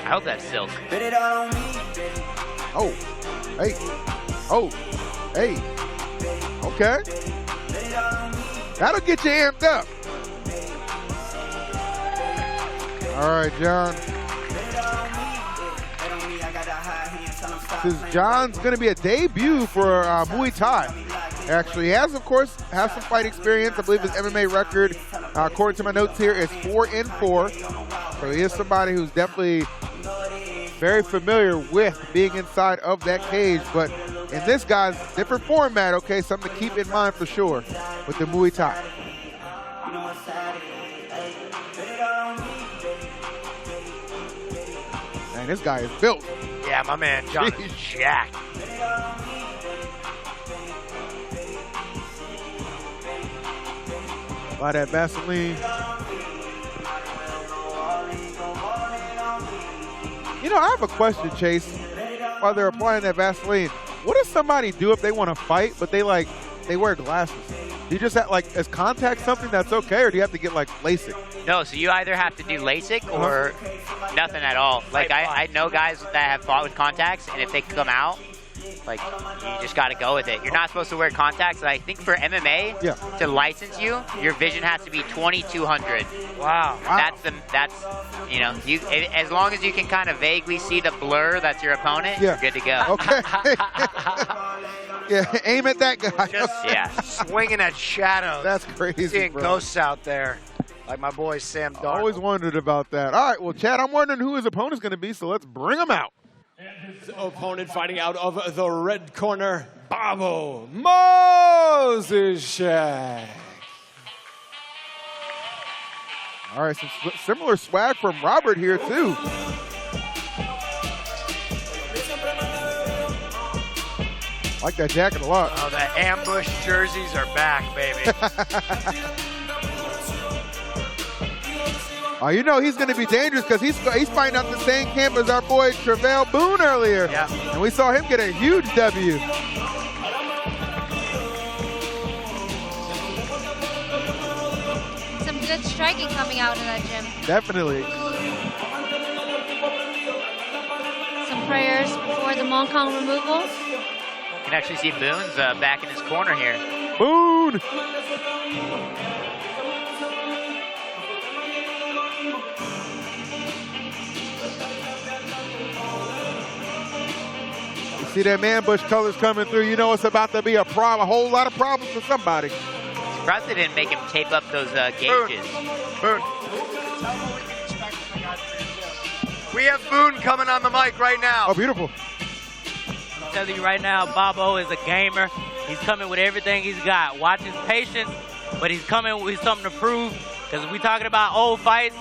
I hope that's silk. Oh, hey, oh, hey, okay. That'll get you amped up. All right, John. Since John's going to be a debut for Muay Thai. Actually, he has, of course, some fight experience. I believe his MMA record, according to my notes here, is 4-4. So he is somebody who's definitely very familiar with being inside of that cage. But in this guy's different format, okay, something to keep in mind for sure with the Muay Thai. Man, this guy is built. Yeah, my man John is jacked. By that Vaseline. You know, I have a question, Chase. While they're applying that Vaseline, what does somebody do if they want to fight, but they wear glasses? Do you just have, like, is contact something that's okay, or do you have to get, like, LASIK? No, so you either have to do LASIK or nothing at all. Like, I know guys that have fought with contacts, and if they come out, like, you just got to go with it. You're not supposed to wear contacts. I think for MMA, to license you, your vision has to be 2200. Wow. That's you know, as long as you can kind of vaguely see the blur that's your opponent, you're good to go. Okay. Yeah, aim at that guy. Just swinging at shadows. That's crazy, Seeing bro. ghosts out there, like my boy Sam Darnold. I always wondered about that. All right, well, Chad, I'm wondering who his opponent's going to be, so let's bring him out. And his opponent fighting out of the red corner, Babo Moses. All right, some similar swag from Robert here, too. Like that jacket a lot. Oh, the ambush jerseys are back, baby. You know he's going to be dangerous because he's fighting out the same camp as our boy Travell Boone earlier. Yeah. And we saw him get a huge W. Some good striking coming out of that gym. Definitely. Some prayers before the Monkong removal. You can actually see Boone's back in his corner here. Boone! You see them ambush colors coming through. You know it's about to be a problem, a whole lot of problems for somebody. Surprised they didn't make him tape up those gauges. Boone. We have Boone coming on the mic right now. Oh, beautiful. I'm telling you right now, Babo is a gamer. He's coming with everything he's got. Watch his patience, but he's coming with something to prove. Because we talking about old fights,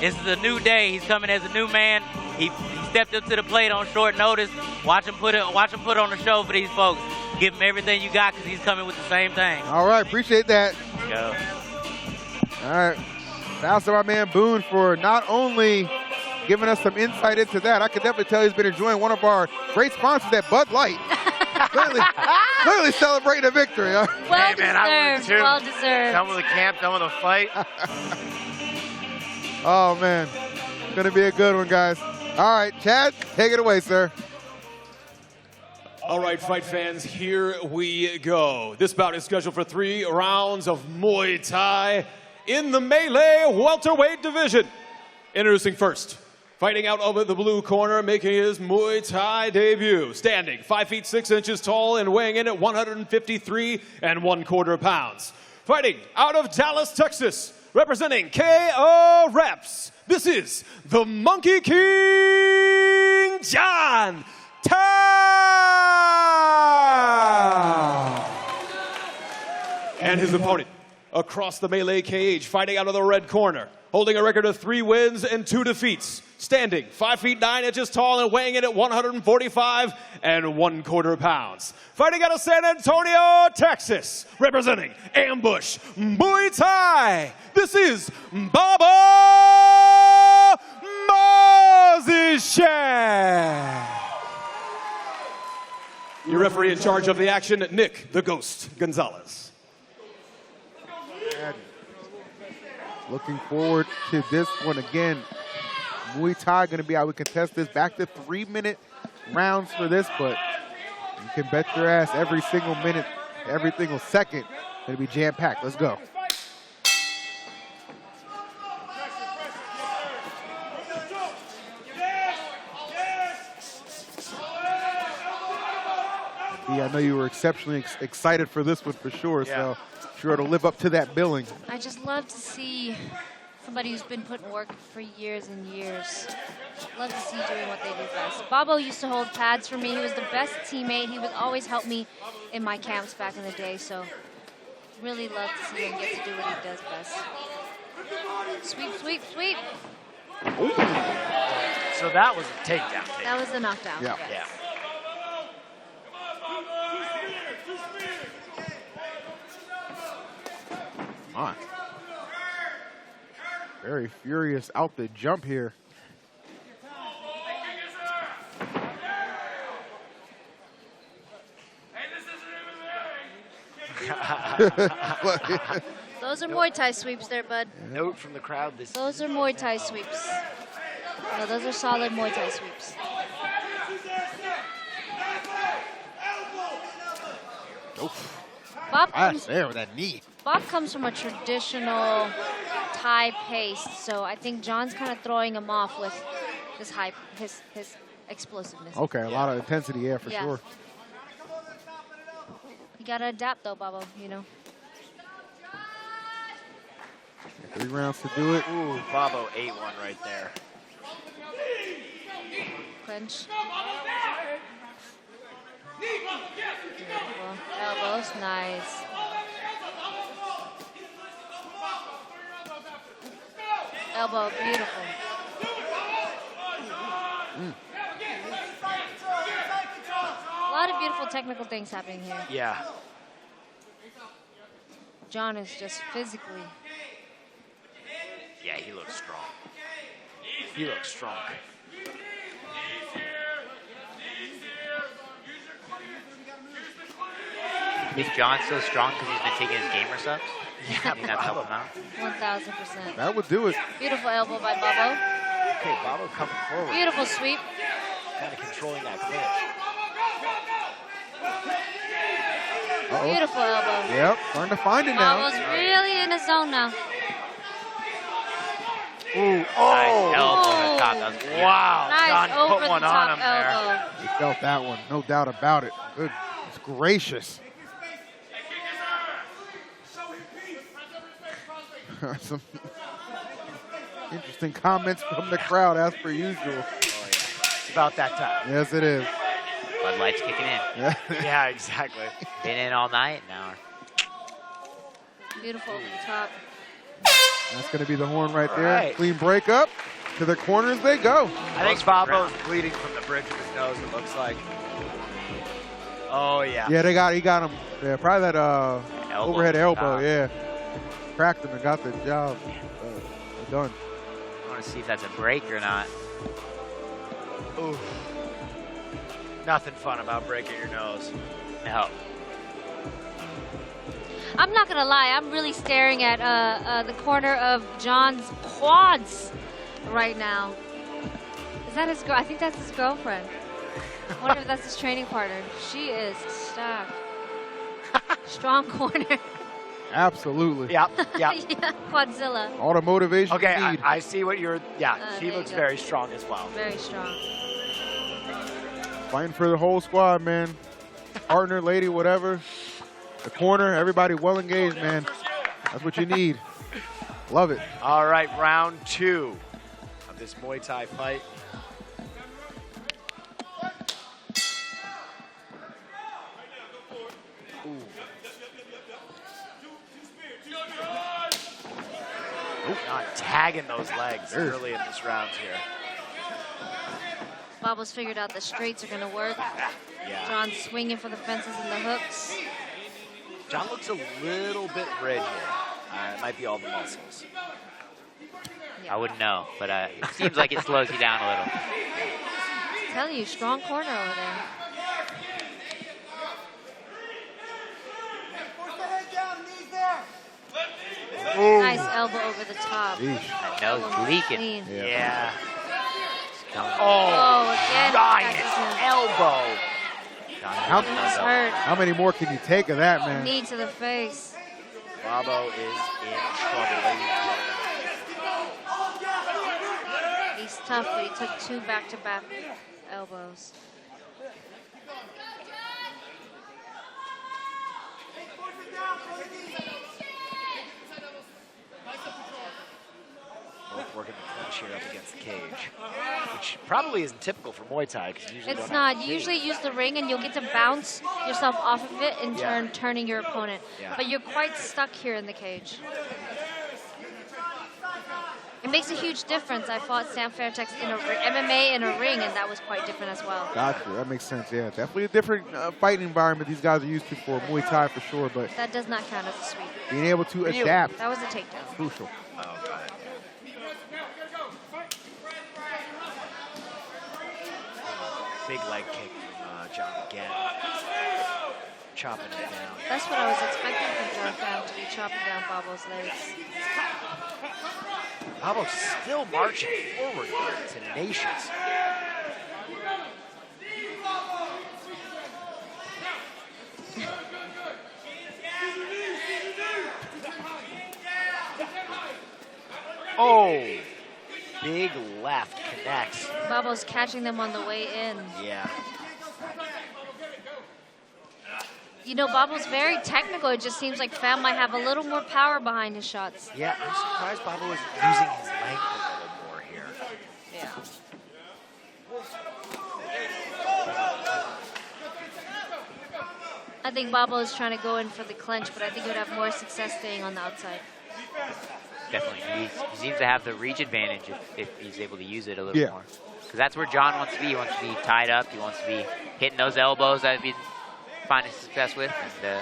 this is a new day. He's coming as a new man. He stepped up to the plate on short notice. Watch him put on the show for these folks. Give him everything you got because he's coming with the same thing. All right, appreciate that. Go. All right. Shouts to my man Boone for not only giving us some insight into that. I can definitely tell he's been enjoying one of our great sponsors at Bud Light. clearly celebrating a victory. Huh? Well hey, man, I would too. Well deserved. Done with the camp, done with the fight. Oh, man. Going to be a good one, guys. All right, Chad, take it away, sir. All right, fight fans, here we go. This bout is scheduled for 3 rounds of Muay Thai in the melee welterweight division. Introducing first, fighting out of the blue corner, making his Muay Thai debut. Standing 5 feet 6 inches tall and weighing in at 153 1/4 pounds. Fighting out of Dallas, Texas, representing KO Reps. This is the Monkey King, John Tao. And his opponent across the melee cage, fighting out of the red corner, holding a record of 3 wins and 2 defeats, standing 5 feet 9 inches tall and weighing in at 145 1/4 pounds. Fighting out of San Antonio, Texas, representing Ambush Muay Thai. This is Baba Mazishan. Your referee in charge of the action, Nick the Ghost Gonzalez. Looking forward to this one again. Muay Thai going to be how we contest this. Back to 3-minute rounds for this, but you can bet your ass every single minute, every single second, going to be jam-packed. Let's go. I know you were exceptionally excited for this one for sure, so sure to live up to that billing. I just love to see somebody who's been putting work for years and years. Love to see doing what they do best. Babo used to hold pads for me. He was the best teammate. He would always help me in my camps back in the day, so really love to see him get to do what he does best. Sweep, sweep, sweep. Ooh. So that was a takedown. That was the knockdown. Yeah. Yes. On. Very furious out the jump here. Those are Muay Thai sweeps there, bud. Note from the crowd. Those are Muay Thai sweeps. No, those are solid Muay Thai sweeps. Bob comes, there with that knee. Bob comes from a traditional Thai pace, so I think John's kind of throwing him off with his explosiveness. Okay, a lot of intensity, yeah, for sure. You gotta adapt though, Babo, you know. 3 rounds to do it. Ooh, Babo ate one right there. Clinch. Beautiful. Elbows, nice. Elbow, beautiful. A lot of beautiful technical things happening here. Yeah. John is just physically. Yeah, he looks strong. He looks strong. Is John so strong because he's been taking his gamer subs? Yeah, I think that's helping him out. 1,000%. That would do it. Beautiful elbow by Babo. Okay, Babo coming forward. Beautiful sweep. Kind of controlling that clinch. Beautiful elbow. Yep, starting to find it now. Babo's really in his zone now. Ooh, Nice elbow on the top. That was beautiful. Wow, Nice John over put one the on top him there. elbow. He felt that one, no doubt about it. Goodness gracious. Some interesting comments from the crowd, as per usual. Oh, yeah. It's about that time. Yes, it is. Bud Light's kicking in. Yeah. Yeah, exactly. Been in all night now. Beautiful over the top. That's going to be the horn right there. Right. Clean break up. To the corners they go. I think Babo's bleeding from the bridge of his nose, it looks like. Oh, yeah. Yeah, he got him. Yeah, probably that overhead elbow, yeah. Cracked him and got the job done. I want to see if that's a break or not. Ooh. Nothing fun about breaking your nose. No. I'm not gonna lie, I'm really staring at the corner of John's quads right now. Is that his girl? I think that's his girlfriend. I wonder if that's his training partner. She is stacked. Strong corner. Absolutely. Yep, yep. Yeah, Quadzilla. All the motivation Okay, you need. I see what you're, yeah, he there looks you go. very strong as well. Very strong. Fighting for the whole squad, man. Partner, lady, whatever. The corner, everybody well engaged, man. That's what you need. Love it. All right, round 2 of this Muay Thai fight. John tagging those legs early in this round here. Babo's figured out the straights are going to work. Yeah. John's swinging for the fences and the hooks. John looks a little bit red here. It might be all the muscles. I wouldn't know, but it seems like it slows you down a little. I'm telling you, strong corner over there. Nice elbow over the top. That nose leaking. Clean. Yeah. Oh, again. Giant elbow. He's hurt. How many more can you take of that, man? Knee to the face. Babo is in trouble. He's tough, but he took 2 back-to-back elbows. Both working the clinch here up against the cage, which probably isn't typical for Muay Thai. Because It's not. You usually use the ring and you'll get to bounce yourself off of it in turn turning your opponent. Yeah. But you're quite stuck here in the cage. It makes a huge difference. I fought Sam Fairtex in a MMA in a ring, and that was quite different as well. Gotcha. That makes sense. Yeah, definitely a different fighting environment these guys are used to for Muay Thai for sure. But That does not count as a sweep. being able to adapt, That was a takedown. crucial. Big leg kick from John again. Chopping it down. That's what I was expecting from John Pham, to be chopping down Babo's legs. Babo's still marching forward here, tenacious. Oh, big left connects. Babo's catching them on the way in. Yeah. You know, Babo's very technical. It just seems like Pham might have a little more power behind his shots. Yeah, I'm surprised Babo is using his length a little more here. Yeah. I think Babo is trying to go in for the clinch, but I think he would have more success staying on the outside. Definitely. He seems to have the reach advantage if he's able to use it a little Yeah. more. Because that's where John wants to be. He wants to be tied up. He wants to be hitting those elbows that he's finding success with. And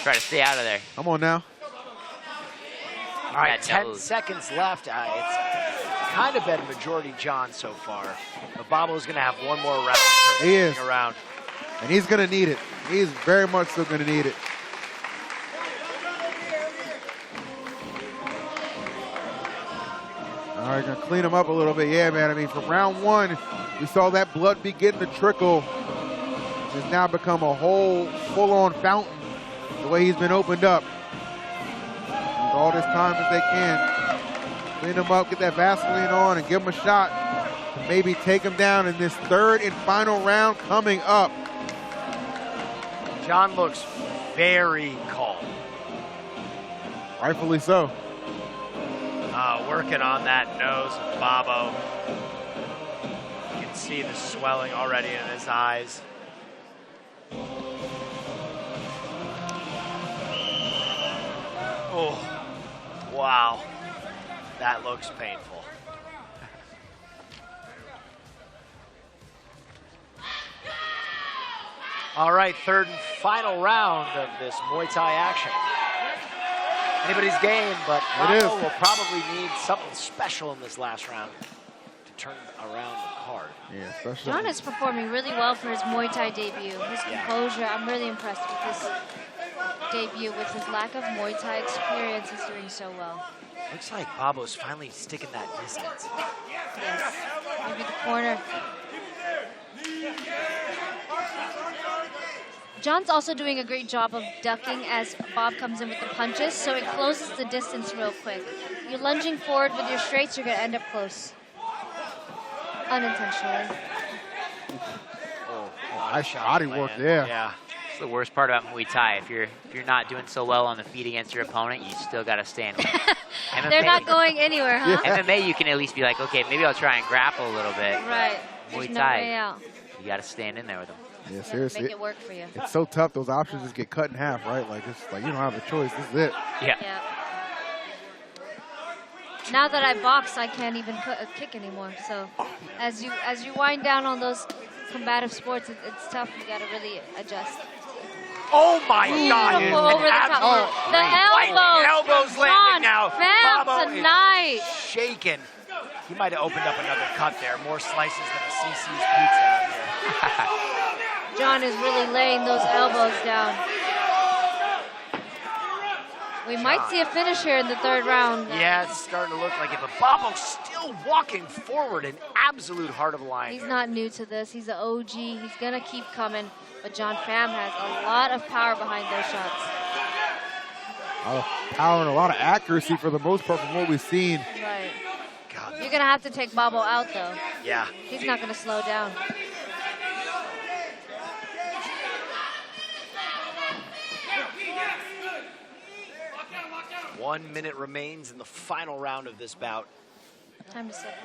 try to stay out of there. Come on now. All right, That 10 nose. seconds left. It's kind of been majority John so far. But Babo's going to have one more round. He is. Around. And he's going to need it. He's very much so going to need it. All right, going to clean him up a little bit. Yeah, man, I mean, from round 1, we saw that blood begin to trickle. It's now become a whole full-on fountain the way he's been opened up. Use all this time as they can. Clean him up, get that Vaseline on, and give him a shot to maybe take him down in this 3rd and final round coming up. John looks very calm. Rightfully so. Working on that nose of Babo. You can see the swelling already in his eyes. Oh, wow. That looks painful. All right, 3rd and final round of this Muay Thai action. Anybody's game, but Babo will probably need something special in this last round to turn around the card. Yeah, especially. John is performing really well for his Muay Thai debut. His composure, I'm really impressed with this debut. With his lack of Muay Thai experience, he's doing so well. Looks like Babo's finally sticking that distance. Yes, maybe the corner. John's also doing a great job of ducking as Bob comes in with the punches, so it closes the distance real quick. You're lunging forward with your straights, you're going to end up close. Unintentionally. Oh, Nice body work there. Yeah. That's the worst part about Muay Thai. If you're not doing so well on the feet against your opponent, you still got to stand. They're not going anywhere, huh? MMA, you can at least be like, okay, maybe I'll try and grapple a little bit. Right. There's Muay no Thai, way out. you got to stand in there with them. Yeah, seriously. Make it work for you. It's so tough. Those options just get cut in half, right? Like, it's like you don't have a choice. This is it. Yeah. Now that I box, I can't even kick anymore. So as you wind down on those combative sports, it's tough. You got to really adjust. Oh my God! Over the top. The elbows. Elbows landing now. Fam Bobo tonight. is shaking. He might have opened up another cut there. More slices than a CC's pizza out here. John is really laying those elbows down. We might see a finish here in the third round. Yeah, it's starting to look like it, but Bobo's still walking forward in absolute heart of the line. He's not new to this. He's an OG. He's going to keep coming. But John Pham has a lot of power behind those shots. A lot of power and a lot of accuracy for the most part from what we've seen. Right. You're going to have to take Bobo out, though. Yeah. He's not going to slow down. One minute remains in the final round of this bout. Time to separate.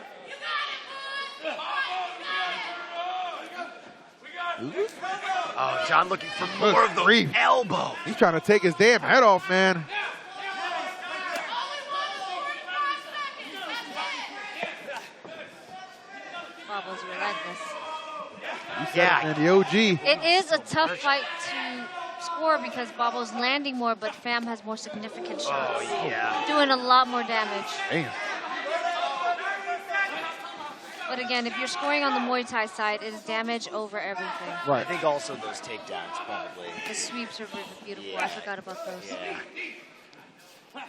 Oh, John looking for more of those elbows. He's trying to take his damn head off, man. Bobo's relentless. And the OG. It is a tough fight to score because Bobo's landing more, but Pham has more significant shots. Oh, yeah. Doing a lot more damage. Damn. But again, if you're scoring on the Muay Thai side, it is damage over everything. Right. I think also those takedowns probably. The sweeps are really beautiful. Yeah. I forgot about those. Yeah.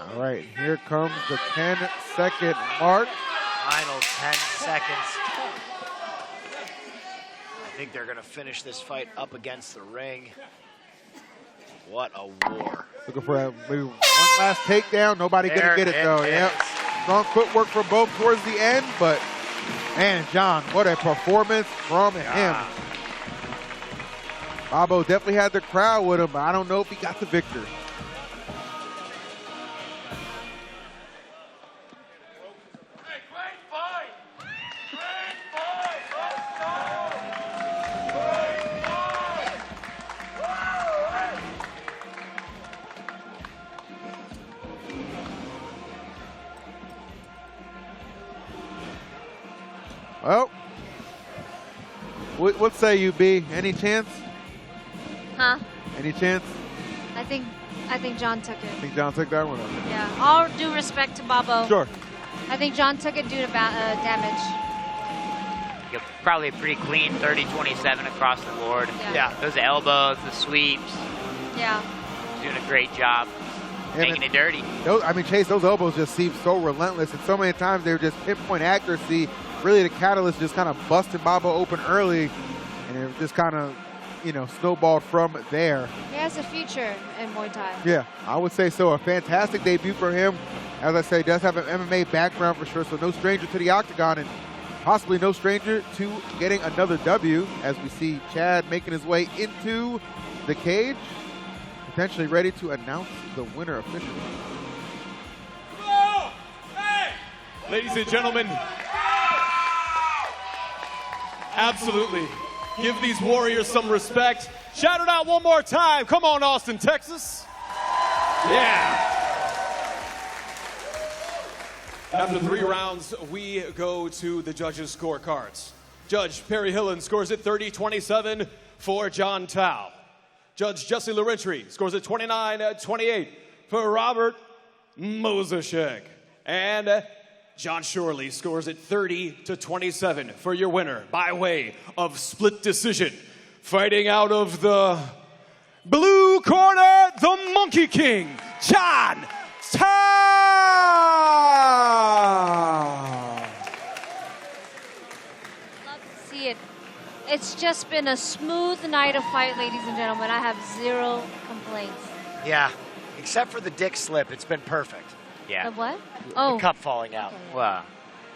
All right, here comes the 10-second mark. Final 10 seconds. I think they're going to finish this fight up against the ring. What a war. Looking for maybe one last takedown. Nobody going to get it, though. Yep. Strong footwork from both towards the end, but, man, John, what a performance from him. Bobo definitely had the crowd with him, but I don't know if he got the victory. Well, what say you, B? Any chance? Huh? Any chance? I think John took it. I think John took that one. Yeah. All due respect to Bobo. Sure. I think John took it due to damage. Probably a pretty clean 30-27 across the board. Yeah. Those elbows, the sweeps. Yeah. Doing a great job. Making it dirty. Chase, those elbows just seem so relentless, and so many times they're just pinpoint accuracy. Really, the catalyst just kind of busted Bobo open early, and it just kind of, snowballed from there. He has a future in Muay Thai. Yeah, I would say so. A fantastic debut for him. As I say, does have an MMA background for sure, so no stranger to the octagon, and possibly no stranger to getting another W, as we see Chad making his way into the cage, potentially ready to announce the winner officially. Ladies and gentlemen, absolutely. Give these warriors some respect. Shout it out one more time. Come on, Austin, Texas. Yeah. After 3 rounds, we go to the judges' scorecards. Judge Perry Hillen scores it 30-27 for John Tao. Judge Jesse Laurentry scores it 29-28 for Robert Mosashek. And John Shorley scores it 30-27 for your winner by way of split decision. Fighting out of the blue corner, the Monkey King, John Tao. Love to see it. It's just been a smooth night of fight, ladies and gentlemen. I have 0 complaints. Yeah, except for the dick slip. It's been perfect. Yeah. The what? The cup falling out. Wow.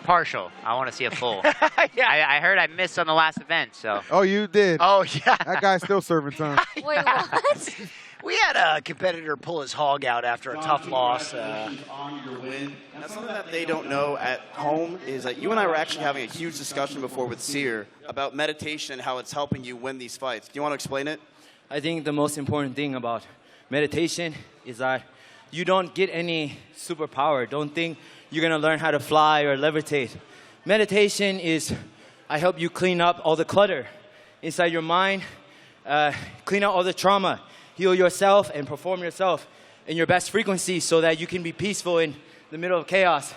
Partial. I want to see a full. I heard I missed on the last event, so. Oh, you did. Oh, yeah. That guy's still serving time. Wait, what? We had a competitor pull his hog out after a tough loss. On your win. Now, something that they don't know at home is that you and I were actually having a huge discussion before with Sear about meditation and how it's helping you win these fights. Do you want to explain it? I think the most important thing about meditation is that you don't get any superpower. Don't think you're going to learn how to fly or levitate. Meditation is, I help you clean up all the clutter inside your mind, clean out all the trauma, heal yourself and perform yourself in your best frequency so that you can be peaceful in the middle of chaos.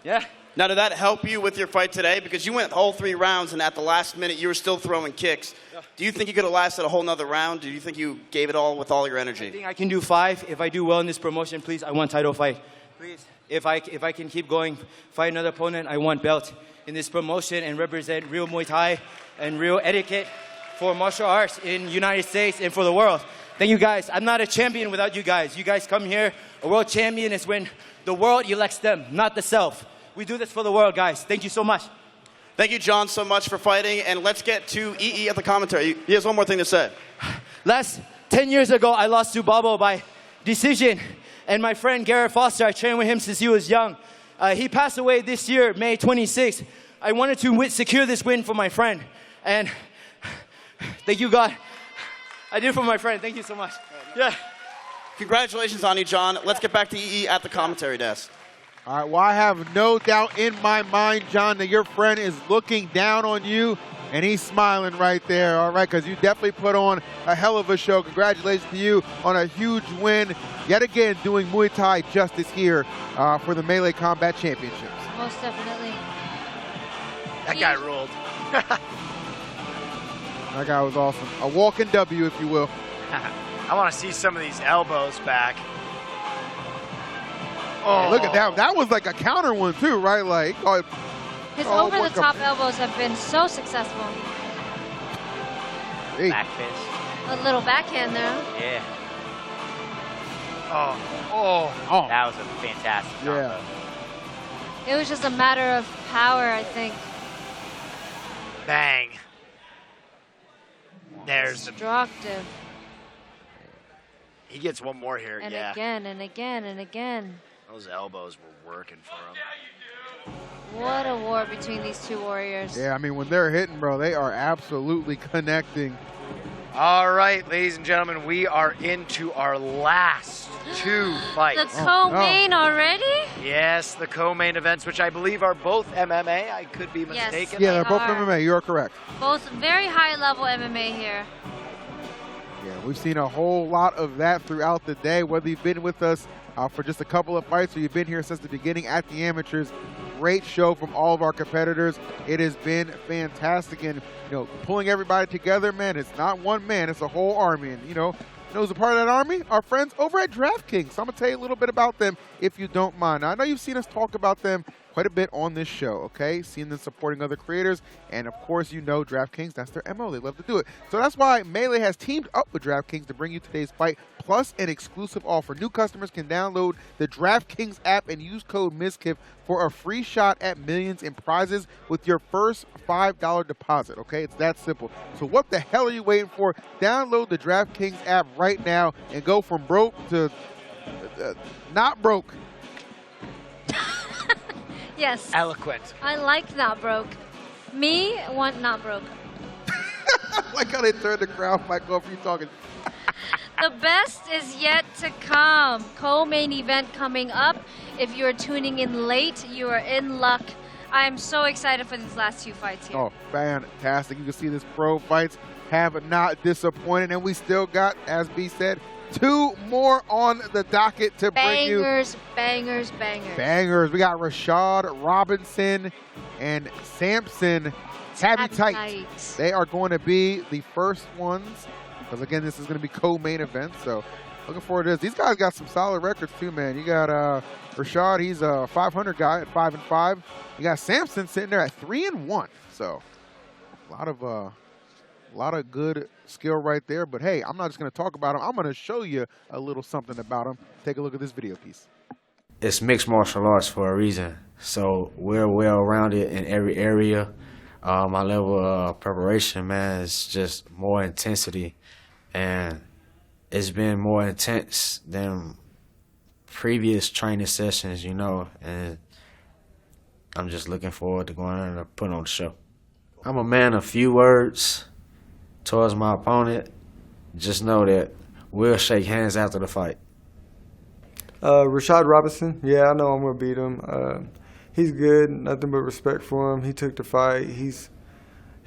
Yeah? Now, did that help you with your fight today? Because you went all 3 rounds, and at the last minute, you were still throwing kicks. Do you think you could have lasted a whole nother round? Do you think you gave it all with all your energy? I think I can do 5. If I do well in this promotion, please, I want title fight. Please. If I can keep going, fight another opponent, I want belt in this promotion and represent real Muay Thai and real etiquette for martial arts in the United States and for the world. Thank you guys. I'm not a champion without you guys. You guys come here. A world champion is when the world elects them, not the self. We do this for the world, guys. Thank you so much. Thank you, John, so much for fighting. And let's get to EE at the commentary. He has one more thing to say. 10 years ago, I lost to Bobo by decision. And my friend Garrett Foster, I trained with him since he was young. He passed away this year, May 26th. I wanted to secure this win for my friend. And thank you, God. I did it for my friend. Thank you so much. Yeah. Congratulations on you, John. Let's get back to EE at the commentary desk. All right, well, I have no doubt in my mind, John, that your friend is looking down on you, and he's smiling right there, all right, because you definitely put on a hell of a show. Congratulations to you on a huge win, yet again doing Muay Thai justice here for the Melee Combat Championships. Most definitely. That guy ruled. That guy was awesome. A walking W, if you will. I want to see some of these elbows back. Oh, look at that. That was like a counter one, too, right? Like, his over-the-top elbows have been so successful. Hey. Back fist. A little backhand there. Yeah. Oh. That was a fantastic combo. It was just a matter of power, I think. Bang. There's the. Destructive. He gets one more here, And yeah. again, and again, and again. Those elbows were working for him. What a war between these two warriors. Yeah, I mean, when they're hitting, bro, they are absolutely connecting. All right, ladies and gentlemen, we are into our last 2 fights. The co-main already? Yes, the co-main events, which I believe are both MMA. I could be mistaken. Yeah, they're both MMA. You are correct. Both very high-level MMA here. Yeah, we've seen a whole lot of that throughout the day, whether you've been with us for just a couple of fights or you've been here since the beginning at the amateurs. Great show from all of our competitors. It has been fantastic, and pulling everybody together, man. It's not one man, it's a whole army. And who's a part of that army? Our friends over at DraftKings. So I'm gonna tell you a little bit about them if you don't mind. Now, I know you've seen us talk about them quite a bit on this show, okay? Seen them supporting other creators, and of course, DraftKings, that's their MO. They love to do it. So that's why Melee has teamed up with DraftKings to bring you today's fight, plus an exclusive offer. New customers can download the DraftKings app and use code Mizkif for a free shot at millions in prizes with your first $5 deposit, okay? It's that simple. So what the hell are you waiting for? Download the DraftKings app right now and go from broke to not broke. Yes. Eloquent. I like not broke. Me want not broke. Like how they turned the crowd mic off you talking. The best is yet to come. Co-main event coming up. If you're tuning in late, you are in luck. I'm so excited for these last 2 fights here. Oh, fantastic. You can see this pro fights have not disappointed. And we still got, as B said, 2 more on the docket to bring you. Bangers. Bangers. We got Rashad Robinson and Samson Tabby Tight. They are going to be the first ones. Because, again, this is going to be co-main event. So, looking forward to this. These guys got some solid records, too, man. You got Rashad. He's a 500 guy at 5-5. You got Samson sitting there at 3-1. So, a lot of good skill right there. But, hey, I'm not just going to talk about him. I'm going to show you a little something about him. Take a look at this video piece. It's mixed martial arts for a reason. So we're well-rounded in every area. My level of preparation, man, is just more intensity. And it's been more intense than previous training sessions, you know. And I'm just looking forward to going in and putting on the show. I'm a man of few words towards my opponent. Just know that we'll shake hands after the fight. Rashad Robinson, yeah, I know I'm going to beat him. He's good, nothing but respect for him. He took the fight. He's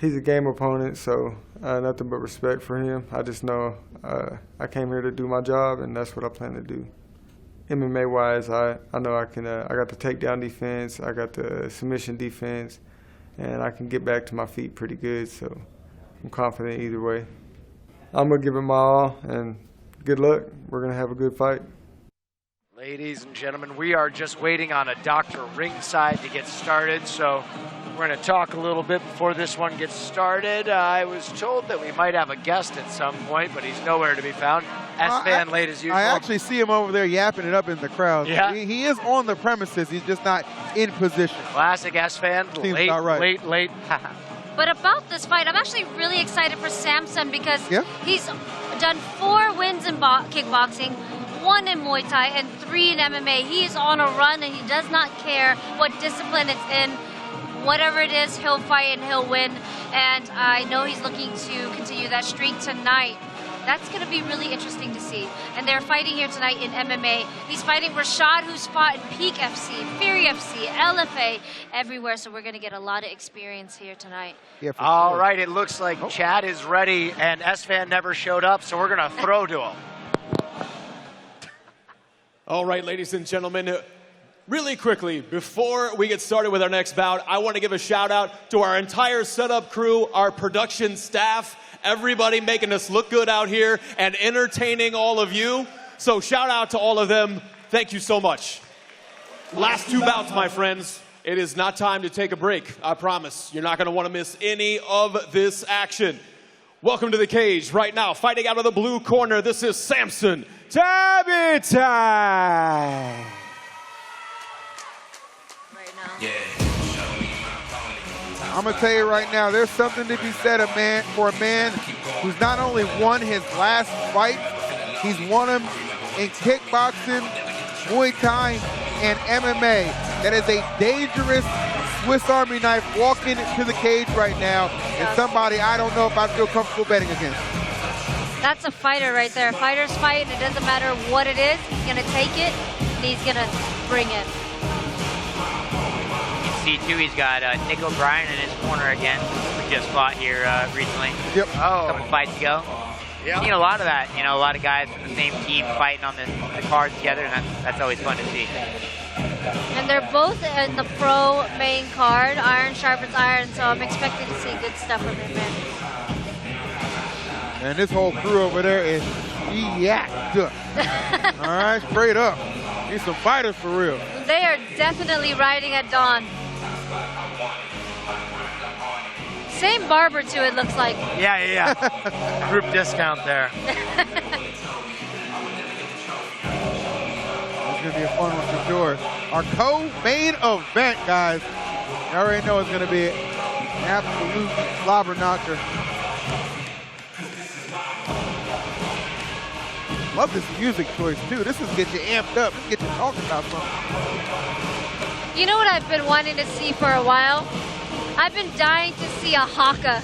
a game opponent, so nothing but respect for him. I just know I came here to do my job, and that's what I plan to do. MMA-wise, I know I can. I got the takedown defense, I got the submission defense, and I can get back to my feet pretty good, so I'm confident either way. I'm going to give it my all, and good luck. We're going to have a good fight. Ladies and gentlemen, we are just waiting on a doctor ringside to get started, so we're going to talk a little bit before this one gets started. I was told that we might have a guest at some point, but he's nowhere to be found. S-Fan late as usual. I actually see him over there yapping it up in the crowd. Yeah. He is on the premises. He's just not in position. Classic S-Fan, late. But about this fight, I'm actually really excited for Samson because he's done 4 wins in kickboxing, 1 in Muay Thai, and 3 in MMA. He is on a run, and he does not care what discipline it's in. Whatever it is, he'll fight and he'll win. And I know he's looking to continue that streak tonight. That's going to be really interesting to see. And they're fighting here tonight in MMA. He's fighting Rashad, who's fought in Peak FC, Fury FC, LFA, everywhere. So we're going to get a lot of experience here tonight. Yeah, All right, it looks like Chad is ready, and S-Fan never showed up, so we're going to throw to him. All right, ladies and gentlemen, really quickly, before we get started with our next bout, I want to give a shout out to our entire setup crew, our production staff, everybody making us look good out here and entertaining all of you. So shout out to all of them. Thank you so much. Last 2 bouts, my friends. It is not time to take a break. I promise. You're not going to want to miss any of this action. Welcome to the cage right now. Fighting out of the blue corner, this is Samson Tabitai. I'm going to tell you right now, there's something to be said for a man who's not only won his last fight, he's won them in kickboxing, Muay Thai, and MMA. That is a dangerous Swiss Army knife walking into the cage right now, and somebody I don't know if I feel comfortable betting against. That's a fighter right there. Fighters fight, and it doesn't matter what it is. He's going to take it, and he's going to bring it. You see, too, he's got Nick O'Brien in his corner again. We just fought here recently. Yep. A couple fights ago. Seen a lot of that. You know, a lot of guys from the same team fighting on the card together, and that's always fun to see. And they're both in the pro main card. Iron sharpens iron, so I'm expecting to see good stuff from him, man. And this whole crew over there is yacked up. All right, straight up. Need some fighters for real. They are definitely riding at dawn. Same barber, too, it looks like. Yeah. Group discount there. It's going to be a fun one for sure. Our co-main event, guys. You already know it's going to be an absolute slobber knocker. Love this music choice, too. This is get you amped up. This get you talking about something. You know what I've been wanting to see for a while? I've been dying to see a haka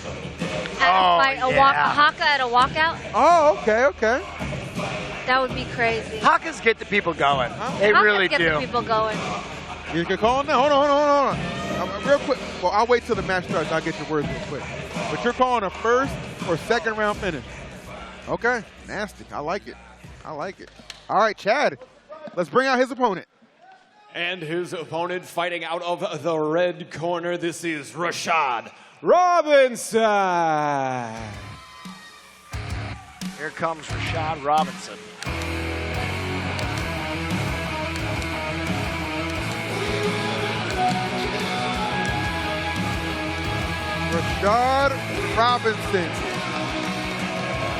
at a haka at a walkout. Oh, okay. That would be crazy. Hakas get the people going. They really get do. the people going. You can call now. Hold on. Real quick. Well, I'll wait till the match starts. I'll get your words real quick. But you're calling a first or second round finish. Okay. Nasty. I like it. All right, Chad. Let's bring out his opponent. And his opponent fighting out of the red corner, this is Rashad Robinson. Here comes Rashad Robinson. Rashad Robinson.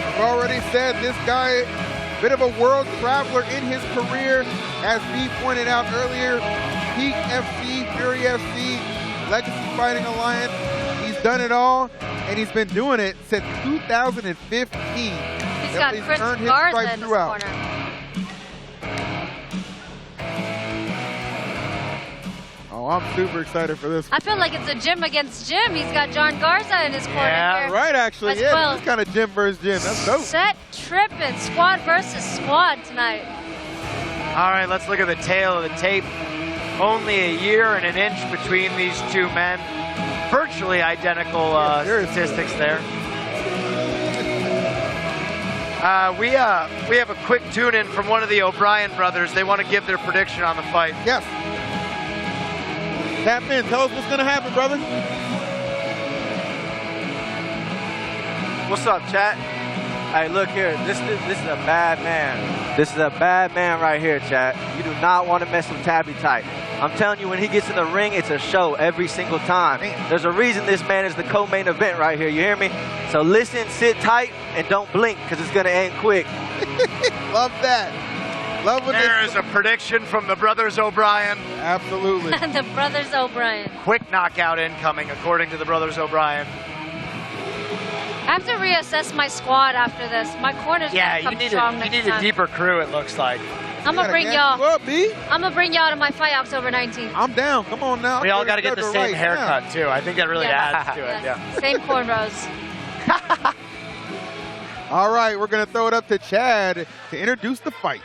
I've already said this guy, bit of a world traveler in his career. As B pointed out earlier, Peak FC, Fury FC, Legacy Fighting Alliance. He's done it all, and he's been doing it since 2015. He's got Chris Garza in his corner. Oh, I'm super excited for this. I feel like it's a gym against gym. He's got John Garza in his corner here. Right, actually. As Yeah, well. this is kind of gym versus gym. That's dope. Set tripping, squad versus squad tonight. All right, let's look at the tail of the tape. Only a year and an inch between these two men. Virtually identical statistics there. We have a quick tune-in from one of the O'Brien brothers. They want to give their prediction on the fight. Yes. Tap in. Tell us what's going to happen, brother. What's up, chat? Hey, look here. This is a bad man. This is a bad man right here, chat. You do not want to mess with Tabby Tight. I'm telling you, when he gets in the ring, it's a show every single time. There's a reason this man is the co-main event right here. You hear me? So listen, sit tight, and don't blink, because it's going to end quick. Love that. Love when there is a prediction from the brothers O'Brien. Absolutely. The brothers O'Brien. Quick knockout incoming, according to the brothers O'Brien. I have to reassess my squad after this. My corner's Yeah, gonna you come need strong a next time. deeper crew, it looks like. I'm gonna bring y'all. B. I'm gonna bring y'all to my fight October 19th. I'm down. Come on now. We all got to get the same haircut, too. I think that really adds to it. Yes. Yeah. Same cornrows. All right, we're going to throw it up to Chad to introduce the fight.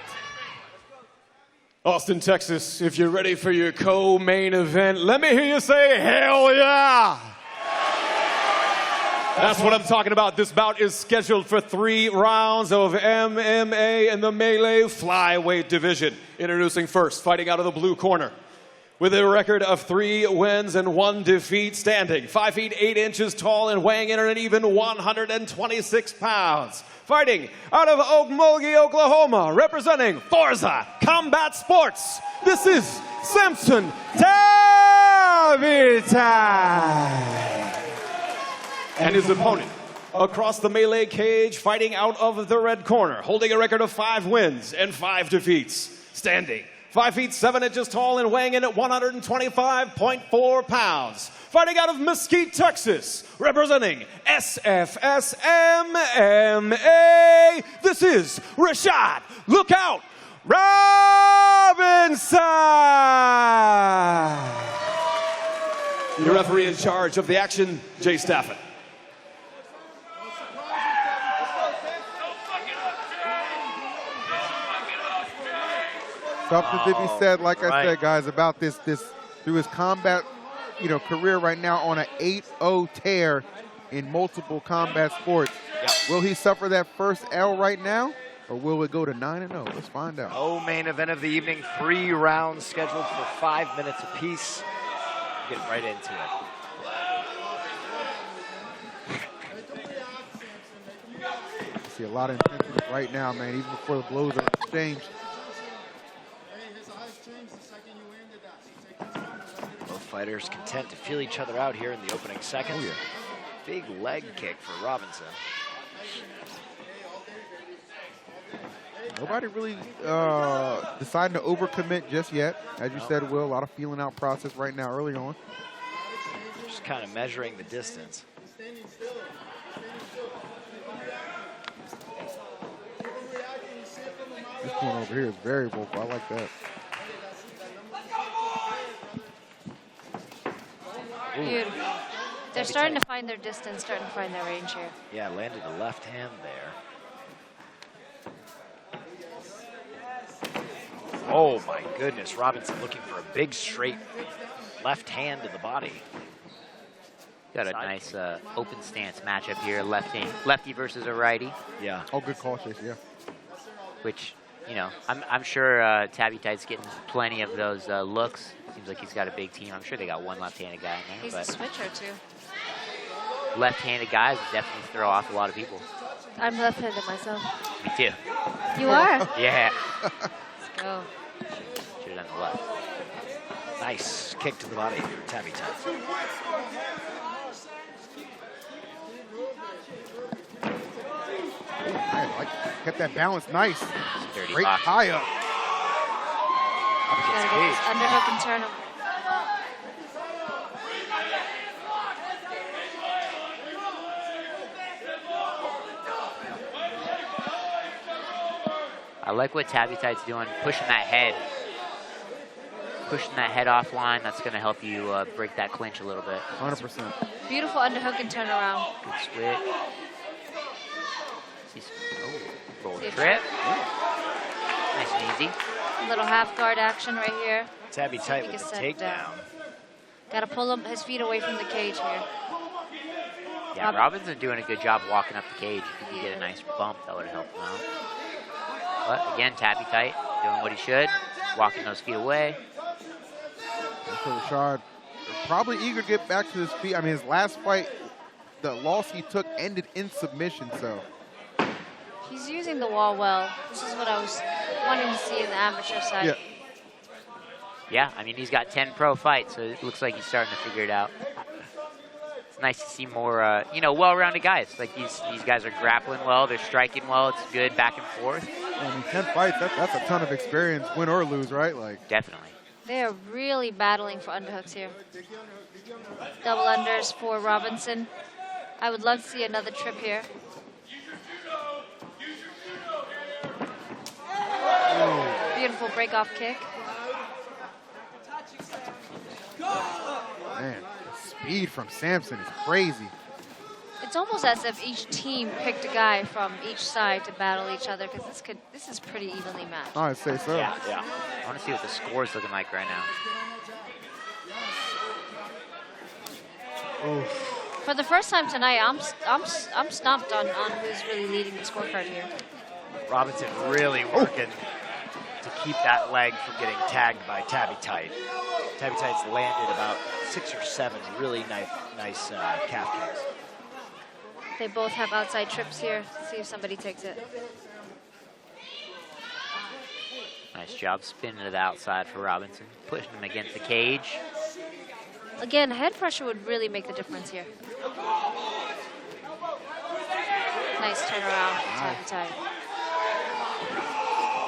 Austin, Texas, if you're ready for your co-main event, let me hear you say, hell yeah! That's what I'm talking about. This bout is scheduled for 3 rounds of MMA in the melee flyweight division. Introducing first, fighting out of the blue corner. With a record of 3 wins and 1 defeat, standing 5 feet 8 inches tall and weighing in at an even 126 pounds. Fighting out of Okmulgee, Oklahoma, representing Forza Combat Sports. This is Samson Tavitai. And his opponent, across the melee cage, fighting out of the red corner, holding a record of 5 wins and 5 defeats, standing 5 feet 7 inches tall and weighing in at 125.4 pounds. Fighting out of Mesquite, Texas, representing SFS MMA, this is Rashad Lookout Robinson. Your referee in charge of the action, Jay Stafford. Something to be said, like I said, guys, about this through his combat, career right now on an 8-0 tear in multiple combat sports. Yep. Will he suffer that first L right now, or will it go to 9-0? Let's find out. Main event of the evening, 3 rounds scheduled for 5 minutes apiece. Get right into it. See a lot of intensity right now, man, even before the blows are exchanged. Both fighters content to feel each other out here in the opening seconds. Big leg kick for Robinson. Nobody really deciding to overcommit just yet. As you said, Will, a lot of feeling out process right now early on. Just kind of measuring the distance. This one over here is very vocal. I like that. Beautiful. They're starting to find their distance, starting to find their range here. Yeah, landed a left hand there. Oh my goodness, Robinson looking for a big straight left hand to the body. Got a nice open stance matchup here, lefty versus a righty. Yeah. Oh, good call, Chase, yeah. Which, I'm sure Tabby Tight's getting plenty of those looks. Seems like he's got a big team. I'm sure they got one left-handed guy in there. He's a switcher, too. Left-handed guys definitely throw off a lot of people. I'm left-handed myself. Me too. You are? Yeah. Let's go. Should have done the left. Nice kick to the body for Tabby Tight. I kept that balance nice. Dirty Great box. high up. Underhook and turn him. I like what Tabby Tight's doing, pushing that head. Pushing that head offline, that's going to help you break that clinch a little bit. 100%. Beautiful underhook and turnaround. Good switch. Roll See a trip. Nice and easy. A little half guard action right here. Tabby Tight Take with a the set takedown. Got to pull his feet away from the cage here. Yeah, Robinson doing a good job walking up the cage. If he could get a nice bump, that would help him out. But again, Tabby Tight doing what he should, walking those feet away. So Rashad probably eager to get back to his feet. I mean, his last fight, the loss he took ended in submission, so. He's using the wall well. This is what I was wanting to see in the amateur side. Yeah. Yeah, I mean, he's got 10 pro fights, so it looks like he's starting to figure it out. It's nice to see more, you know, well-rounded guys. Like, these guys are grappling well, they're striking well, it's good back and forth. I mean, 10 fights, that's a ton of experience, win or lose, right? Like. Definitely. They are really battling for underhooks here. Double unders for Robinson. I would love to see another trip here. Beautiful break-off kick. Man, the speed from Sampson is crazy. It's almost as if each team picked a guy from each side to battle each other, because this is pretty evenly matched. I'd say so. Yeah. I want to see what the score's looking like right now. Oof. For the first time tonight, I'm stumped on who's really leading the scorecard here. Robinson really working to keep that leg from getting tagged by Tabby Tight. Tabby Tight's landed about 6 or 7 really nice calf kicks. They both have outside trips here. Let's see if somebody takes it. Nice job spinning to the outside for Robinson, pushing him against the cage. Again, head pressure would really make the difference here. Nice turnaround from Tabby Tight.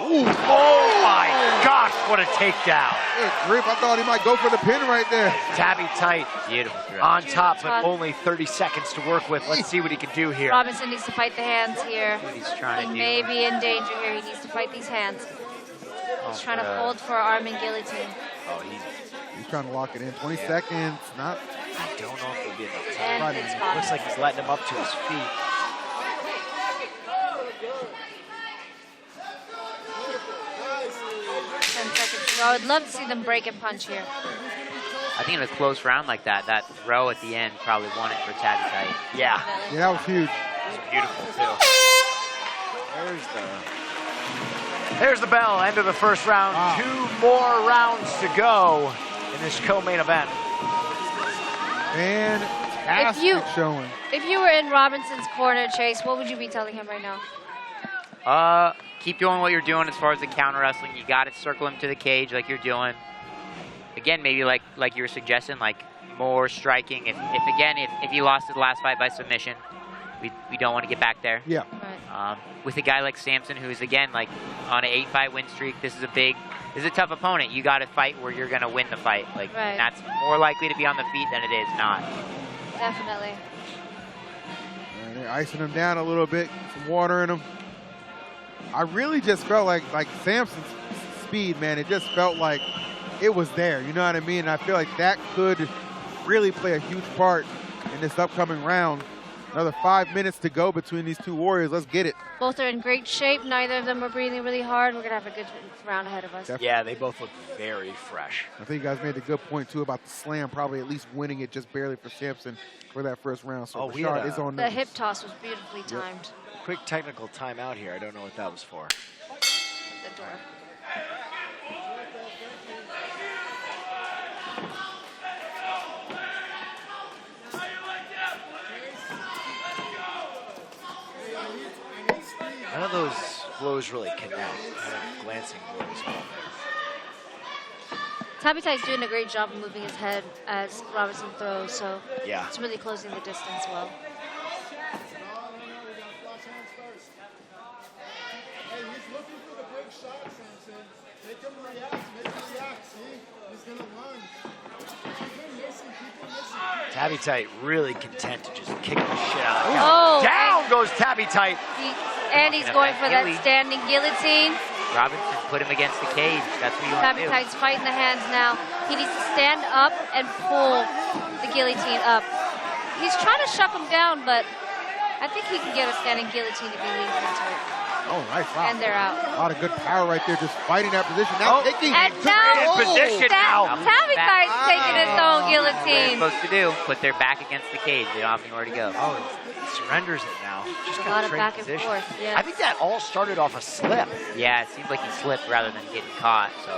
Ooh, oh my gosh, what a takedown. Good grip, I thought he might go for the pin right there. Tabby Tight beautiful on top, but only 30 seconds to work with. Let's see what he can do here. Robinson needs to fight the hands here. He's trying he to may be in danger here. He needs to fight these hands. He's trying to hold for arm and guillotine. Oh, he's trying to lock it in. 20 seconds, not. I don't know if it'll be enough And time. it's caught. Looks like he's letting him up to his feet. I would love to see them break and punch here. I think in a close round like that, that throw at the end probably won it for Tabby Tight. Yeah. Yeah, that was huge. It was beautiful, too. There's the bell, end of the first round. Wow. 2 more rounds to go in this co-main event. Fantastic showing. If you were in Robinson's corner, Chase, what would you be telling him right now? Keep doing what you're doing as far as the counter wrestling. You got to circle him to the cage like you're doing. Again, maybe like you were suggesting, like more striking. If he lost his last fight by submission, we don't want to get back there. Yeah. With a guy like Sampson, who's again like on an 8-fight win streak, this is a tough opponent. You got to fight where you're gonna win the fight. Like Right. that's more likely to be on the feet than it is not. Definitely. And they're icing him down a little bit, some water in him. I really just felt like Sampson's speed, man, it just felt like it was there, you know what I mean? And I feel like that could really play a huge part in this upcoming round. Another 5 minutes to go between these two warriors. Let's get it. Both are in great shape. Neither of them are breathing really hard. We're going to have a good round ahead of us. Definitely. Yeah, they both look very fresh. I think you guys made a good point, too, about the slam, probably at least winning it just barely for Sampson for that first round. So Rashad is on The notice. hip toss was beautifully timed. Quick technical timeout here. I don't know what that was for. The door. None of those blows really connect. Kind of glancing blows. Tabby Tight's doing a great job of moving his head as Robinson throws, so Yeah. it's really closing the distance well. Tabby Tight really content to just kick the shit out of Oh, down goes Tabby Tight. And he's going for that standing guillotine. Robinson put him against the cage. That's what you want Tabby to do. Tight's fighting the hands now. He needs to stand up and pull the guillotine up. He's trying to shut him down, but I think he can get a standing guillotine if he leans into it. Oh, nice. Wow. And they're out. A lot of good power right there, just fighting that position. Now taking And now, position now. Tabby Tight's taking his own What guillotine. they're supposed to do, put their back against the cage. They don't have anywhere to go. Oh, he surrenders it now. Just A got lot of trade back and position. forth, yeah. I think that all started off a slip. Yeah, it seems like he slipped rather than getting caught. So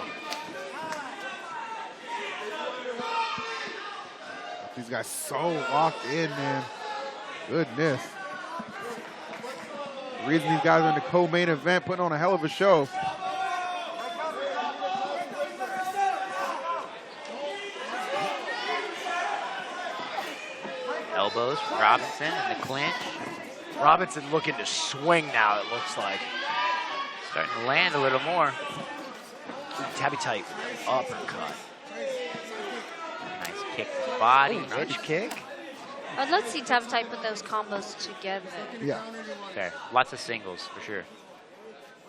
These guys so locked in, man. Goodness. The reason these guys are in the co-main event, putting on a hell of a show. elbows from Robinson in the clinch. Robinson looking to swing now, it looks like. Starting to land a little more. Ooh, Tabby Tight, uppercut. Nice kick to the body. Ooh, edge kick. I'd love to see Tabby Tight put those combos together. Yeah. Fair. Lots of singles for sure.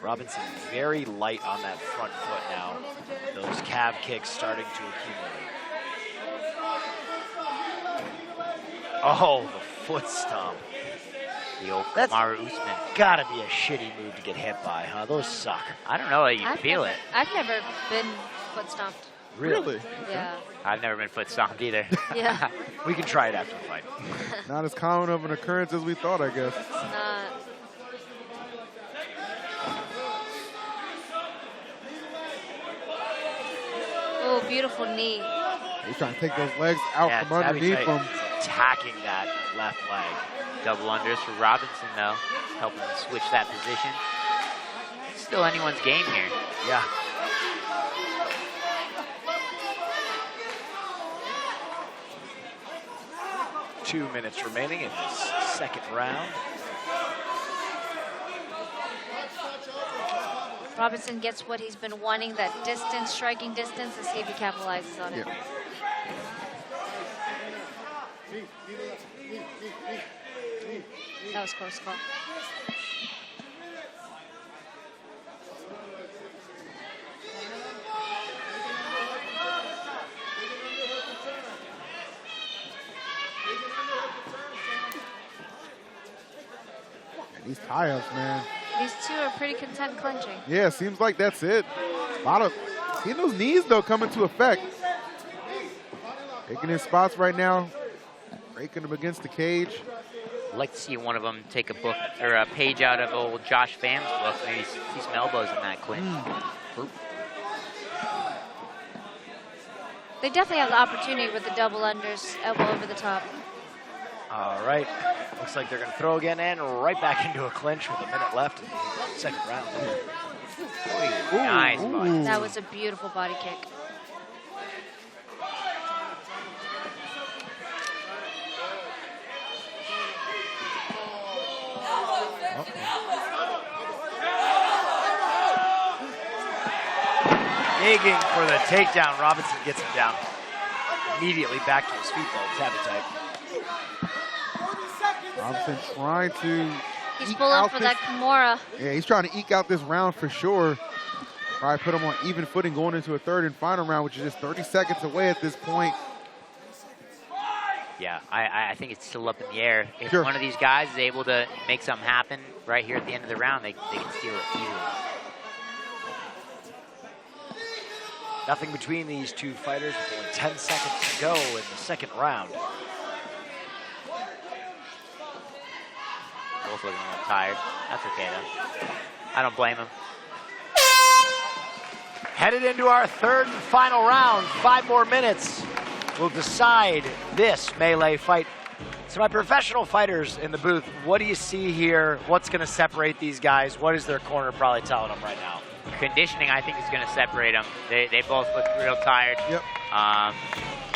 Robinson very light on that front foot now. Those calf kicks starting to accumulate. Oh, the foot stomp. The old That's Kamaru Usman. Gotta be a shitty move to get hit by, huh? Those suck. I don't know how you feel it. I've never been foot stomped. Really? Yeah. I've never been foot stomped either. Yeah. We can try it after the fight. Not as common of an occurrence as we thought, I guess. It's not. Oh, beautiful knee. He's trying to take those legs out Yeah, from Tabby underneath Tight him. is attacking that left leg. Double unders for Robinson, though. Helping him switch that position. Still anyone's game here. Yeah. Two minutes remaining in this second round. Robinson gets what he's been wanting, that distance, striking distance. Let's see if he capitalizes on it. That was close call. These tie-ups, man. These two are pretty content clinching. Yeah, seems like that's it. A lot of seeing those knees though come into effect. Taking his spots right now, breaking them against the cage. I'd like to see one of them take a book or a page out of old Josh Pham's book. Maybe see some elbows in that clinch. They definitely have the opportunity with the double unders, elbow over the top. All right. Looks like they're going to throw again and right back into a clinch with a minute left in the second round. Nice body. That was a beautiful body kick. Digging for the takedown. Robinson gets him down. Immediately back to his feet, though. Tabby Tight. Robinson trying to He's eke pulling out for this- that Kimura. Yeah, he's trying to eke out this round for sure. Probably put him on even footing going into a third and final round, which is just 30 seconds away at this point. Yeah, I think it's still up in the air. If Sure. one of these guys is able to make something happen right here at the end of the round, they can steal it easily. Nothing between these two fighters with only 10 seconds to go in the second round. Both looking a little tired. That's okay, though. I don't blame them. Headed into our third and final round. 5 more minutes will decide this melee fight. So my professional fighters in the booth, what do you see here? What's going to separate these guys? What is their corner probably telling them right now? Conditioning, I think, is going to separate them. They both look real tired. Yep.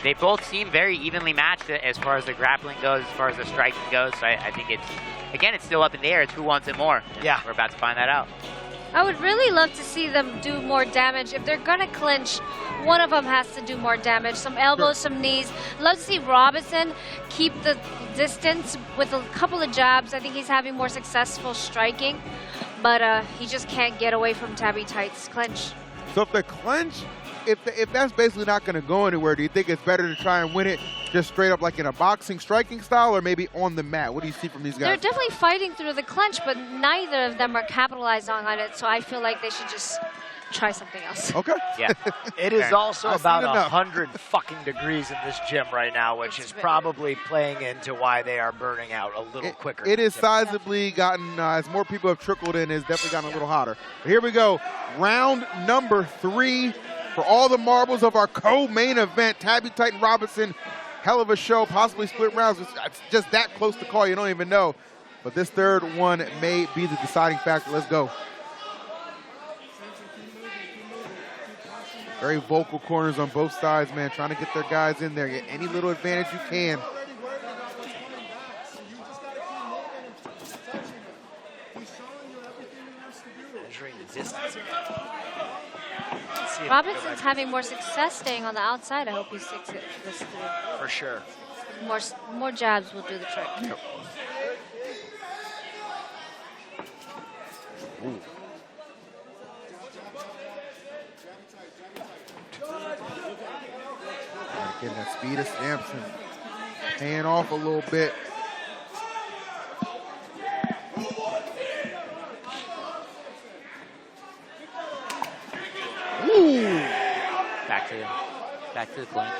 They both seem very evenly matched as far as the grappling goes, as far as the striking goes. So I think it's, again, it's still up in the air. It's who wants it more. Yeah. We're about to find that out. I would really love to see them do more damage. If they're gonna clinch, one of them has to do more damage. Some elbows, some knees. Love to see Robinson keep the distance with a couple of jabs. I think he's having more successful striking, but he just can't get away from Tabby Tight's clinch. So if the clinch, if that's basically not going to go anywhere, do you think it's better to try and win it just straight up like in a boxing striking style, or maybe on the mat? What do you see from these guys? They're definitely fighting through the clinch, but neither of them are capitalizing on it, so I feel like they should just try something else. Okay. Yeah. It is also about 100 fucking degrees in this gym right now, which is probably playing into why they are burning out a little quicker. It is sizably gotten, as more people have trickled in, it's definitely gotten a little hotter. But here we go. Round number 3 for all the marbles of our co-main event. Tabby Titan Robinson, hell of a show, possibly split rounds. It's just that close to call, you don't even know. But this third one may be the deciding factor. Let's go. Very vocal corners on both sides, man, trying to get their guys in there. Get any little advantage you can. Measuring the distance. Robinson's having more success staying on the outside. I hope he sticks it this through. For sure. More jabs will do the trick. Yep. Ooh. Getting that speed of Sampson. Paying off a little bit. Ooh. Back to the clinch.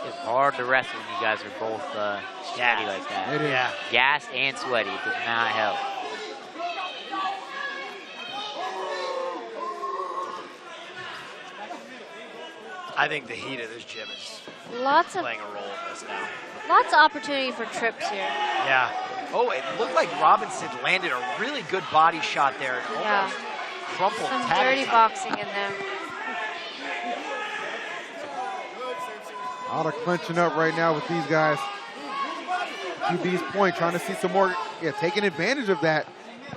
It's hard to wrestle when you guys are both sweaty like that. It is. Yeah. Gassed and sweaty. It does not help. I think the heat of this gym is playing a role in this now. Lots of opportunity for trips here. Yeah. Oh, it looked like Robinson landed a really good body shot there. And almost crumpled Some Tabby dirty Tight. boxing in there. A lot of clenching up right now with these guys. QB's point, trying to see some more, taking advantage of that.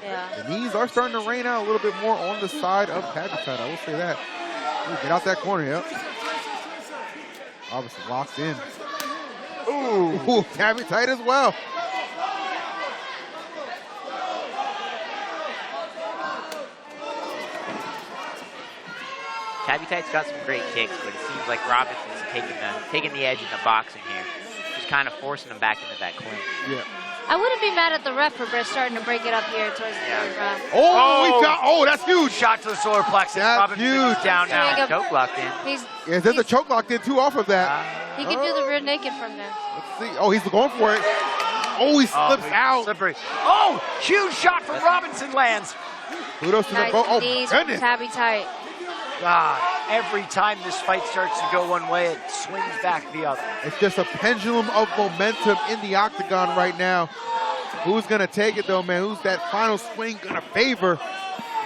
Yeah. The knees are starting to rain out a little bit more on the side of Tabby Tight, I will say that. Ooh, get out that corner, yep. Obviously locked in. Ooh, Tabby Tight as well. Tabby Tight's got some great kicks, but it seems like Robinson's taking the edge in the boxing here. Just kind of forcing him back into that clinch. Yeah. I wouldn't be mad at the ref for starting to break it up here towards the third round. That's huge. Shot to the solar plexus. That's Robinson huge. Down now. Choke locked in. Yeah, there's a choke locked in too off of that. He can do the rear naked from there. Let's see. Oh, he's going for it. Oh, he slips out. Slippery. Oh, huge shot from Robinson lands. Kudos to the Nice boat. Oh, knees from goodness. Tabby Tight. God, every time this fight starts to go one way, it swings back the other. It's just a pendulum of momentum in the octagon right now. Who's going to take it, though, man? Who's that final swing going to favor?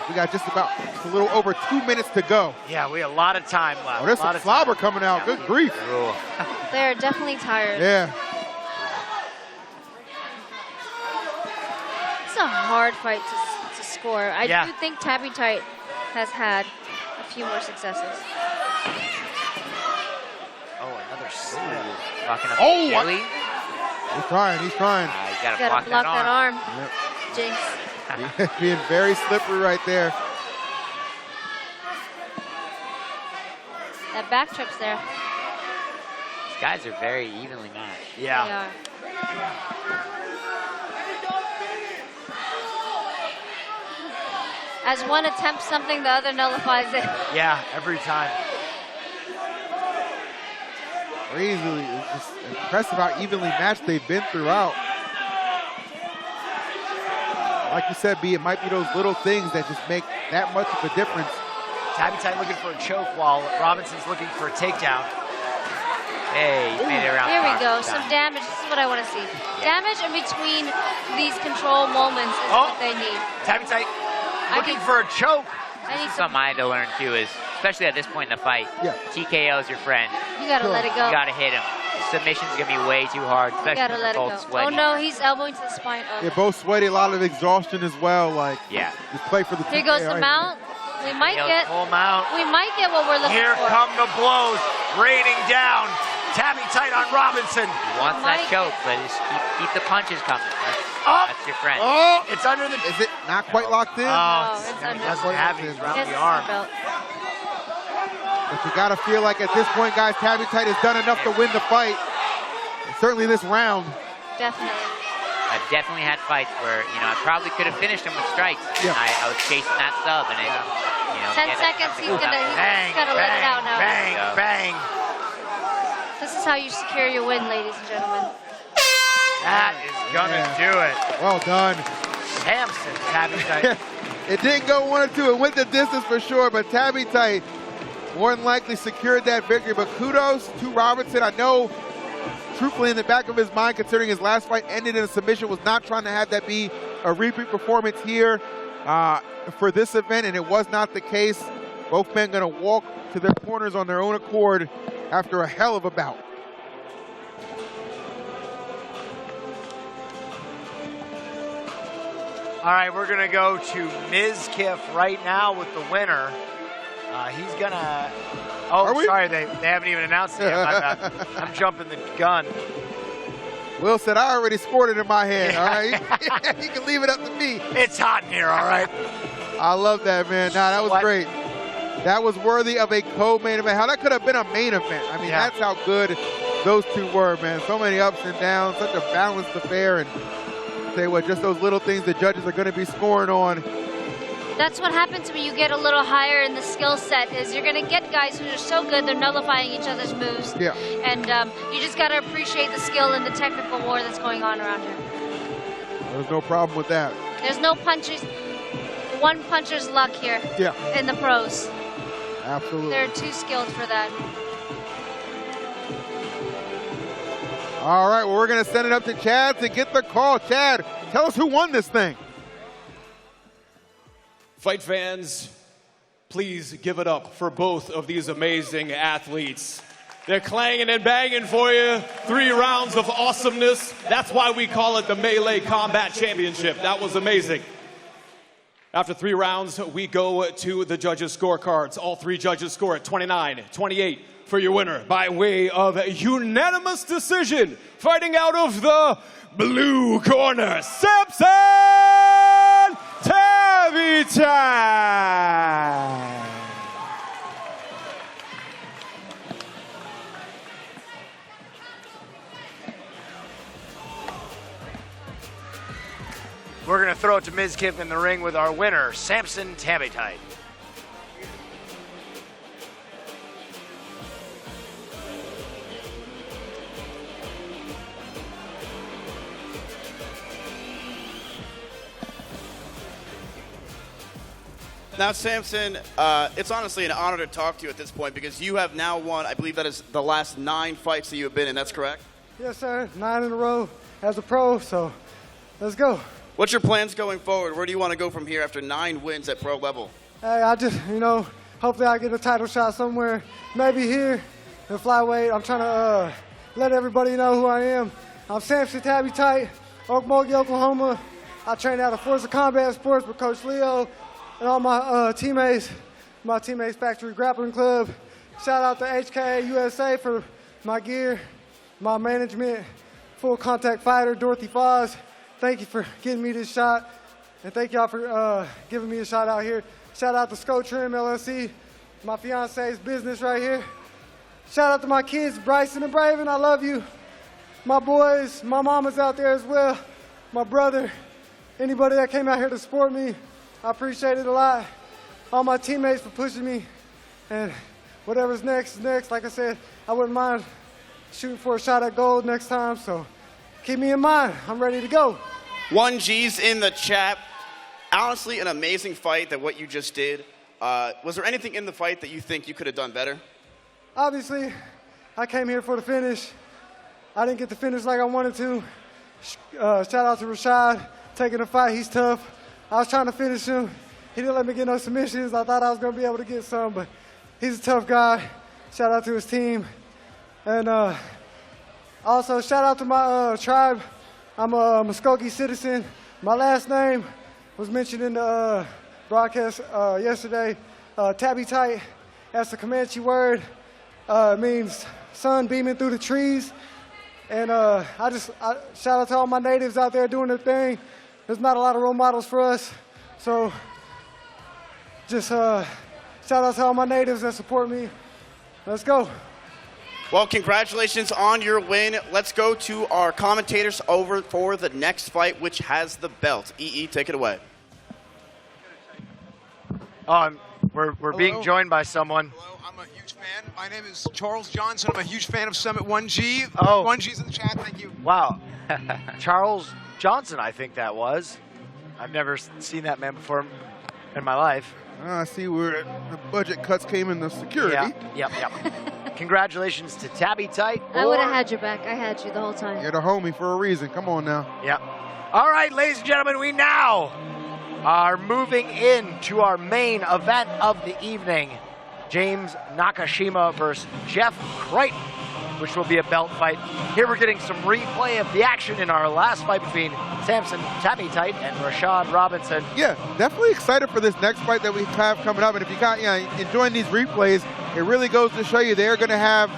We got just about a little over 2 minutes to go. Yeah, we have a lot of time left. Oh, there's some slobber coming out. Good grief. They're definitely tired. Yeah. It's a hard fight to score. I do think Tabby Tight has had a few more successes. Oh, another slew. Locking up Oh, Kelly. He's trying. He's trying. You gotta Gotta block that arm. Yep. Jinx. Being very slippery right there. That back trip's there. These guys are very evenly matched. Yeah. They are. As one attempts something, the other nullifies it. Yeah, every time. Crazy. It's just impressive how evenly matched they've been throughout. Like you said, B, it might be those little things that just make that much of a difference. Tabby Tight looking for a choke while Robinson's looking for a takedown. Hey, you made it around. Here we go. Some damage. This is what I want to see. Damage in between these control moments is what they need. Tabby Tight looking for a choke. I need Something I had to learn too is, especially at this point in the fight, TKO is your friend. You gotta let it go. You gotta hit him. submission's going to be way too hard, You especially gotta when let they're it both go. sweaty. Oh no, he's elbowing to the spine. Oh. They're both sweaty, a lot of exhaustion as well. Like, yeah. Just play for the Here goes the TKO. mount. We might get. Full mount. We might get what we're looking Here for. come the blows, raining down. Tabby tight on Robinson. He wants that choke, but just keep the punches coming. That's your friend. Oh, it's under the. Is it not quite locked in? Oh, it's he under. doesn't have it. He's around the arm. But you got to feel like at this point, guys, Tabby Tight has done enough to win the fight. Certainly this round. Definitely. I've definitely had fights where, I probably could have finished him with strikes. Yeah. And I was chasing that sub, and it, 10 seconds, he's gotta let it out now. Bang, bang. This is how you secure your win, ladies and gentlemen. That is gonna do it. Well done. Samson, Tabby Tight. It didn't go 1 or 2. It went the distance for sure, but Tabby Tight more than likely secured that victory. But kudos to Robertson. I know, truthfully, in the back of his mind, considering his last fight ended in a submission, was not trying to have that be a repeat performance here for this event, and it was not the case. Both men going to walk to their corners on their own accord after a hell of a bout. All right, we're gonna go to Mizkif right now with the winner. He's gonna. Oh, sorry, they haven't even announced it yet. My bad. I'm jumping the gun. Will said, I already scored it in my head, all right? You can leave it up to me. It's hot in here, all right? I love that, man. Nah, that was great. That was worthy of a co-main event. How that could have been a main event. I mean, that's how good those two were, man. So many ups and downs, such a balanced affair. And I'll tell you what, just those little things the judges are going to be scoring on. That's what happens when you get a little higher in the skill set, is you're going to get guys who are so good, they're nullifying each other's moves. Yeah. And you just got to appreciate the skill and the technical war that's going on around here. There's no problem with that. There's no punches, one puncher's luck here in the pros. Absolutely. They're too skilled for that. All right, well, we're going to send it up to Chad to get the call. Chad, tell us who won this thing. Fight fans, please give it up for both of these amazing athletes. They're clanging and banging for you. 3 rounds of awesomeness. That's why we call it the Melee Combat Championship. That was amazing. After 3 rounds, we go to the judges' scorecards. All 3 judges score at 29-28 for your winner by way of a unanimous decision. Fighting out of the blue corner, Samson Tabby Tight. We're gonna throw it to Mizkif in the ring with our winner, Samson Tabby Tight. Now, Samson, it's honestly an honor to talk to you at this point because you have now won, I believe that is the last 9 fights that you have been in, that's correct? Yes, sir. 9 in a row as a pro, so let's go. What's your plans going forward? Where do you want to go from here after 9 wins at pro level? Hey, I just, hopefully I get a title shot somewhere, maybe here in flyweight. I'm trying to let everybody know who I am. I'm Samson Tabby Tight, Okmulgee, Oklahoma. I train out of Forza Combat Sports with Coach Leo and all my teammates Factory Grappling Club. Shout out to HK USA for my gear, my management, Full Contact Fighter, Dorothy Foz. Thank you for getting me this shot, and thank y'all for giving me a shot out here. Shout out to Sco Trim LLC, my fiance's business right here. Shout out to my kids, Bryson and Braven, I love you. My boys, my mama's out there as well, my brother, anybody that came out here to support me, I appreciate it a lot. All my teammates for pushing me, and whatever's next is next. Like I said, I wouldn't mind shooting for a shot at gold next time, so keep me in mind. I'm ready to go. 1G's in the chat. Honestly, an amazing fight that what you just did. Was there anything in the fight that you think you could have done better? Obviously, I came here for the finish. I didn't get the finish like I wanted to. Shout out to Rashad, taking the fight. He's tough. I was trying to finish him. He didn't let me get no submissions. I thought I was going to be able to get some, but he's a tough guy. Shout out to his team. And Also, shout out to my tribe. I'm a Muskogee citizen. My last name was mentioned in the broadcast yesterday. Tabby Tight, that's a Comanche word. It means sun beaming through the trees. And I shout out to all my natives out there doing their thing. There's not a lot of role models for us. So just shout out to all my natives that support me. Let's go. Well, congratulations on your win. Let's go to our commentators over for the next fight, which has the belt. EE, take it away. We're being joined by someone. Hello, I'm a huge fan. My name is Charles Johnson. I'm a huge fan of Summit 1G. Oh. 1G's in the chat. Thank you. Wow. Charles Johnson, I think that was. I've never seen that man before in my life. I see where the budget cuts came in the security. Yep. Congratulations to Tabby Tight. I would have had your back. I had you the whole time. You're the homie for a reason. Come on now. Yep. All right, ladies and gentlemen, we now are moving into our main event of the evening. James Nakashima versus Jeff Creighton, which will be a belt fight. Here we're getting some replay of the action in our last fight between Samson Tabby Tight and Rashad Robinson. Yeah, definitely excited for this next fight that we have coming up. And if you got enjoying these replays, it really goes to show you they're going to have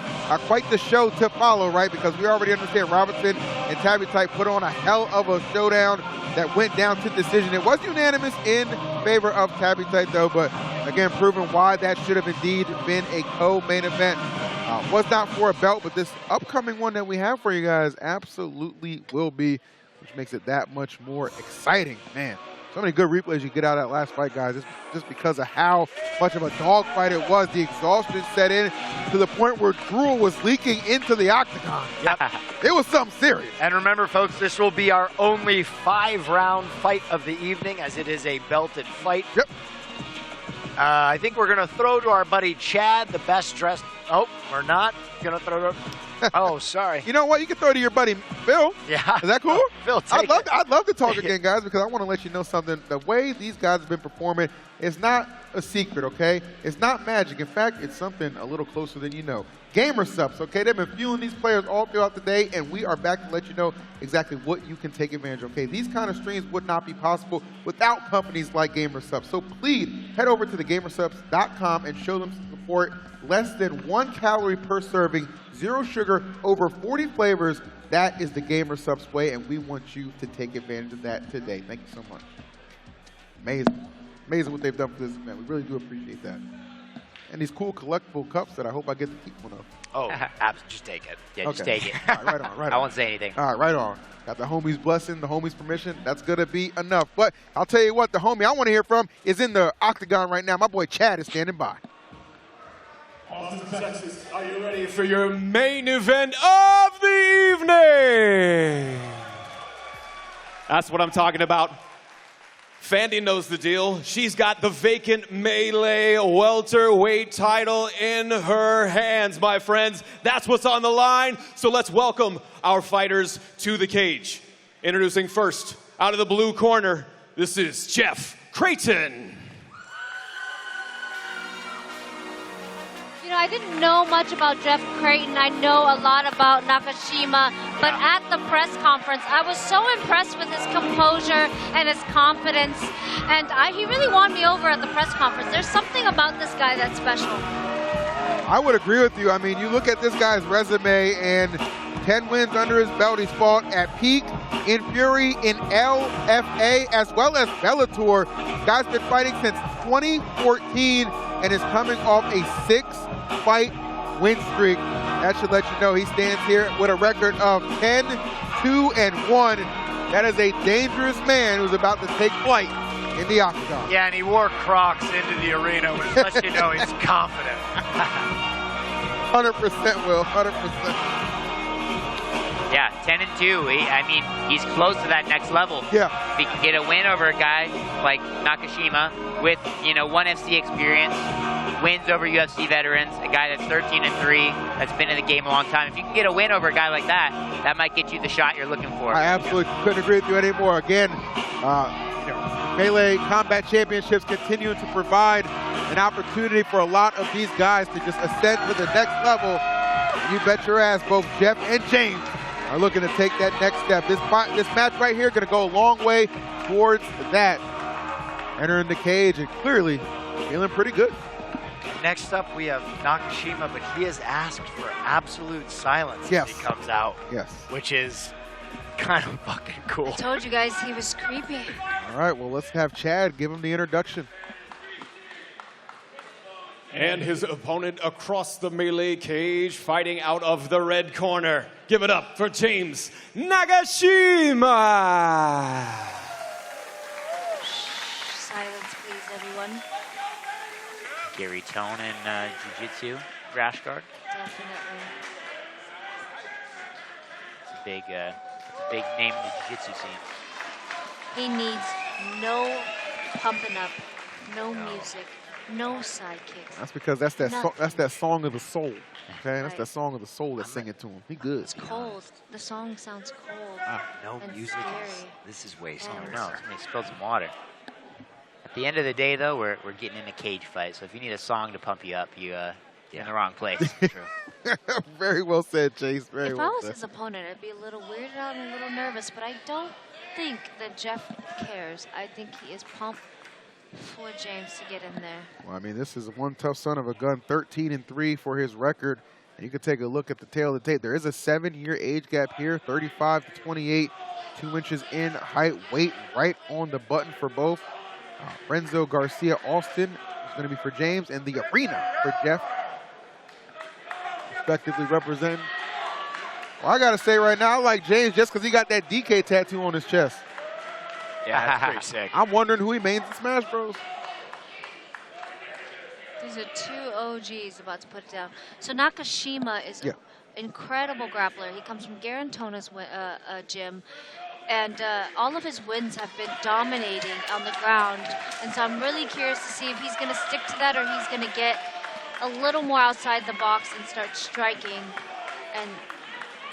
quite the show to follow, right? Because we already understand Robinson and Tabby Tight put on a hell of a showdown that went down to decision. It was unanimous in favor of Tabby Tight, though, but again, proving why that should have indeed been a co-main event. Was not for a belt, but this upcoming one that we have for you guys absolutely will be, which makes it that much more exciting. Man, so many good replays you get out of that last fight, guys, just because of how much of a dogfight it was. The exhaustion set in to the point where drool was leaking into the octagon. Yep. It was something serious. And remember, folks, this will be our only 5-round fight of the evening, as it is a belted fight. Yep. I think we're going to throw to our buddy Chad, the best dressed. Oh, we're not going to throw to. Oh, sorry. You know what? You can throw to your buddy Phil. Yeah. Is that cool? Phil, I'd love to talk again, guys, because I want to let you know something. The way these guys have been performing is not a secret, okay? It's not magic. In fact, it's something a little closer than you know. Gamer subs, okay? They've been fueling these players all throughout the day, and we are back to let you know exactly what you can take advantage of, okay? These kind of streams would not be possible without companies like Gamer Subs. So please head over to thegamersubs.com and show them some support. Less than 1 calorie per serving, 0 sugar, over 40 flavors. That is the Gamer Subs way, and we want you to take advantage of that today. Thank you so much. Amazing. Amazing what they've done for this event. We really do appreciate that. And these cool collectible cups that I hope I get to keep one of. Oh, just take it. Yeah, Okay. just take it. All right, right on, right on. I won't say anything. All right, right on. Got the homie's blessing, the homie's permission. That's going to be enough. But I'll tell you what, the homie I want to hear from is in the octagon right now. My boy Chad is standing by. Austin, Texas, are you ready for your main event of the evening? That's what I'm talking about. Fandy knows the deal. She's got the vacant melee welterweight title in her hands, my friends. That's what's on the line. So let's welcome our fighters to the cage. Introducing first, out of the blue corner, this is Jeff Creighton. You know, I didn't know much about Jeff Creighton. I know a lot about Nakashima, but at the press conference, I was so impressed with his composure and his confidence, and he really won me over at the press conference. There's something about this guy that's special. I would agree with you. I mean, you look at this guy's resume and 10 wins under his belt. He's fought at Peak, in Fury, in LFA, as well as Bellator. Guy's been fighting since 2014 and is coming off a 6-fight win streak. That should let you know he stands here with a record of 10-2-1. That is a dangerous man who's about to take flight in the octagon. Yeah, and he wore Crocs into the arena, which lets you know he's confident. 100%, Will, 100%. Yeah, 10-2. I mean, he's close to that next level. Yeah. If he can get a win over a guy like Nakashima with, ONE FC experience, wins over UFC veterans, a guy that's 13-3, that's been in the game a long time. If you can get a win over a guy like that, that might get you the shot you're looking for. I absolutely couldn't agree with you anymore. Again, Melee Combat Championships continuing to provide an opportunity for a lot of these guys to just ascend to the next level. You bet your ass both Jeff and James are looking to take that next step. This match right here going to go a long way towards that. Entering the cage and clearly feeling pretty good. Next up, we have Nakashima, but he has asked for absolute silence as he comes out. Yes. Which is kind of fucking cool. I told you guys he was creepy. All right, well, let's have Chad give him the introduction. And his opponent across the melee cage, fighting out of the red corner. Give it up for James Nakashima. Silence, please, everyone. Gary Tone and Jiu-Jitsu rash guard. Definitely. It's a big name in the Jiu-Jitsu scene. He needs no pumping up, no music, no sidekicks. That's because that's that song of the soul. Okay, that's Right. that song of the soul that's singing to him. He good. It's cold. The song sounds cold. No and music. scary. This is wasting. And- No, somebody spilled some water. At the end of the day, though, we're getting in a cage fight. So if you need a song to pump you up, you're in the wrong place. Very well said, Chase. Very If I well was said. his opponent, I'd be a little weirded out and a little nervous, but I don't think that Jeff cares. I think he is pumped for James to get in there. Well, I mean, this is one tough son of a gun, 13-3 for his record. And you can take a look at the tail of the tape. There is a 7-year age gap here, 35 to 28, 2 inches in height, weight right on the button for both. Renzo Garcia Austin is going to be for James, and the Arena for Jeff, respectively representing. Well, I got to say right now, I like James just because he got that DK tattoo on his chest. Yeah, that's pretty sick. I'm wondering who he mains in Smash Bros. These are two OGs about to put it down. So Nakashima is an incredible grappler. He comes from Garantona's gym. And all of his wins have been dominating on the ground. And so I'm really curious to see if he's going to stick to that or he's going to get a little more outside the box and start striking and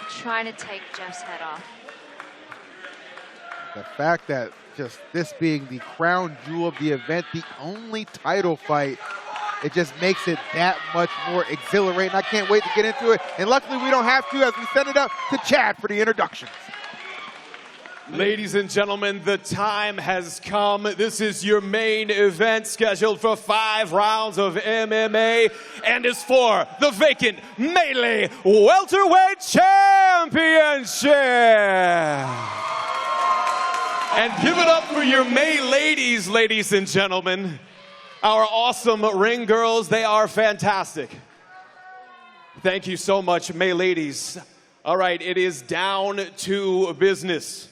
trying to take Jeff's head off. The fact that just this being the crown jewel of the event, the only title fight, it just makes it that much more exhilarating. I can't wait to get into it. And luckily we don't have to as we send it up to Chad for the introductions. Ladies and gentlemen, the time has come. This is your main event scheduled for 5 rounds of MMA and is for the vacant Melee Welterweight Championship. And give it up for your May ladies, ladies and gentlemen. Our awesome ring girls, they are fantastic. Thank you so much, May ladies. All right, it is down to business.